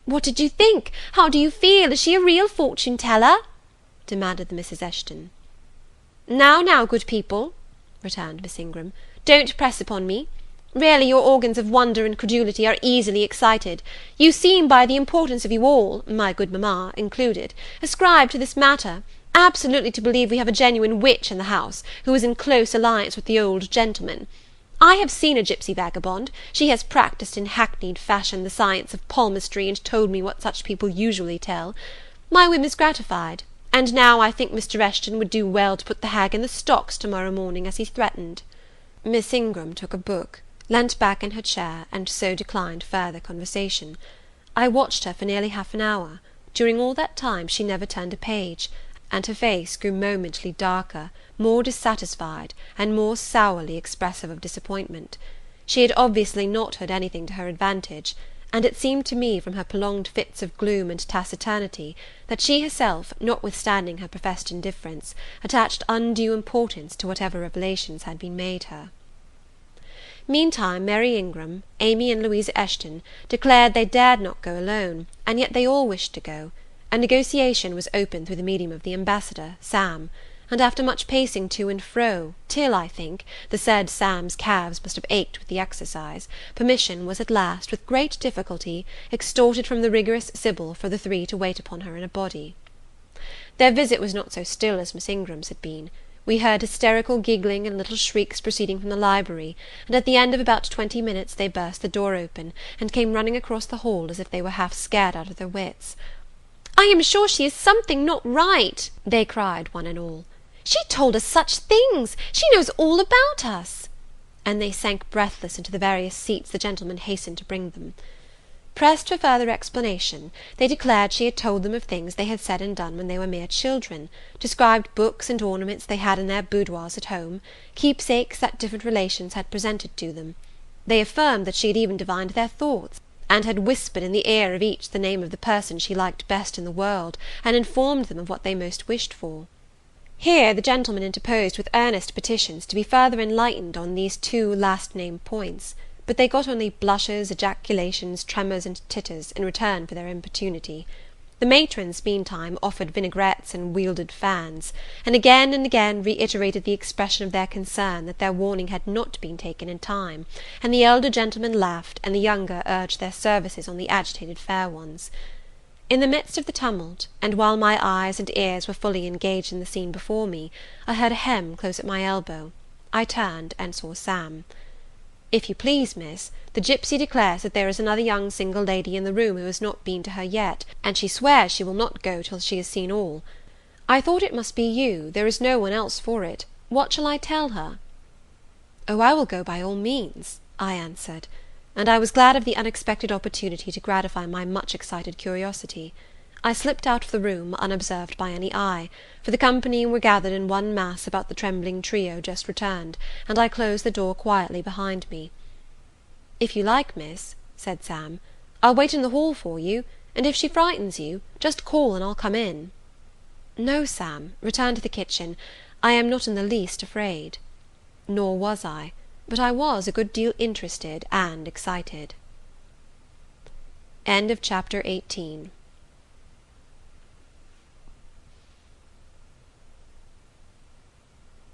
"What did you think? How do you feel? Is she a real fortune-teller?" demanded the Mrs. Eshton. Now, good people," returned Miss Ingram, "don't press upon me. Really, your organs of wonder and credulity are easily excited. You seem, by the importance of you all, my good mamma included, ascribed to this matter, absolutely to believe we have a genuine witch in the house, who is in close alliance with the old gentleman. I have seen a gipsy vagabond. She has practised in hackneyed fashion the science of palmistry, and told me what such people usually tell. My whim is gratified, and now I think Mr. Eshton would do well to put the hag in the stocks to-morrow morning, as he threatened." Miss Ingram took a book, leant back in her chair, and so declined further conversation. I watched her for nearly half an hour. During all that time she never turned a page, and her face grew momently darker, more dissatisfied, and more sourly expressive of disappointment. She had obviously not heard anything to her advantage, and it seemed to me, from her prolonged fits of gloom and taciturnity, that she herself, notwithstanding her professed indifference, attached undue importance to whatever revelations had been made her. Meantime, Mary Ingram, Amy and Louisa Eshton declared they dared not go alone, and yet they all wished to go. A negotiation was opened through the medium of the ambassador, Sam, and after much pacing to and fro, till, I think, the said Sam's calves must have ached with the exercise, permission was at last, with great difficulty, extorted from the rigorous Sybil for the three to wait upon her in a body. Their visit was not so still as Miss Ingram's had been. We heard hysterical giggling and little shrieks proceeding from the library, and at the end of about 20 minutes they burst the door open, and came running across the hall as if they were half scared out of their wits. "I am sure she is something not right," they cried, one and all. "She told us such things! She knows all about us!" And they sank breathless into the various seats the gentlemen hastened to bring them. Pressed for further explanation, they declared she had told them of things they had said and done when they were mere children, described books and ornaments they had in their boudoirs at home, keepsakes that different relations had presented to them. They affirmed that she had even divined their thoughts, and had whispered in the ear of each the name of the person she liked best in the world, and informed them of what they most wished for. Here the gentleman interposed with earnest petitions to be further enlightened on these two last-named points, but they got only blushes, ejaculations, tremors, and titters, in return for their importunity. The matrons, meantime, offered vinaigrettes and wielded fans, and again reiterated the expression of their concern that their warning had not been taken in time, and the elder gentlemen laughed, and the younger urged their services on the agitated fair ones. In the midst of the tumult, and while my eyes and ears were fully engaged in the scene before me, I heard a hem close at my elbow. I turned, and saw Sam. "If you please, miss, the gipsy declares that there is another young single lady in the room who has not been to her yet, and she swears she will not go till she has seen all. I thought it must be you, there is no one else for it. What shall I tell her?" "Oh, I will go by all means," I answered, and I was glad of the unexpected opportunity to gratify my much excited curiosity. I slipped out of the room, unobserved by any eye, for the company were gathered in one mass about the trembling trio just returned, and I closed the door quietly behind me. "If you like, miss," said Sam, "I'll wait in the hall for you, and if she frightens you, just call and I'll come in." "No, Sam, return to the kitchen. I am not in the least afraid." Nor was I, but I was a good deal interested and excited. End of chapter 18.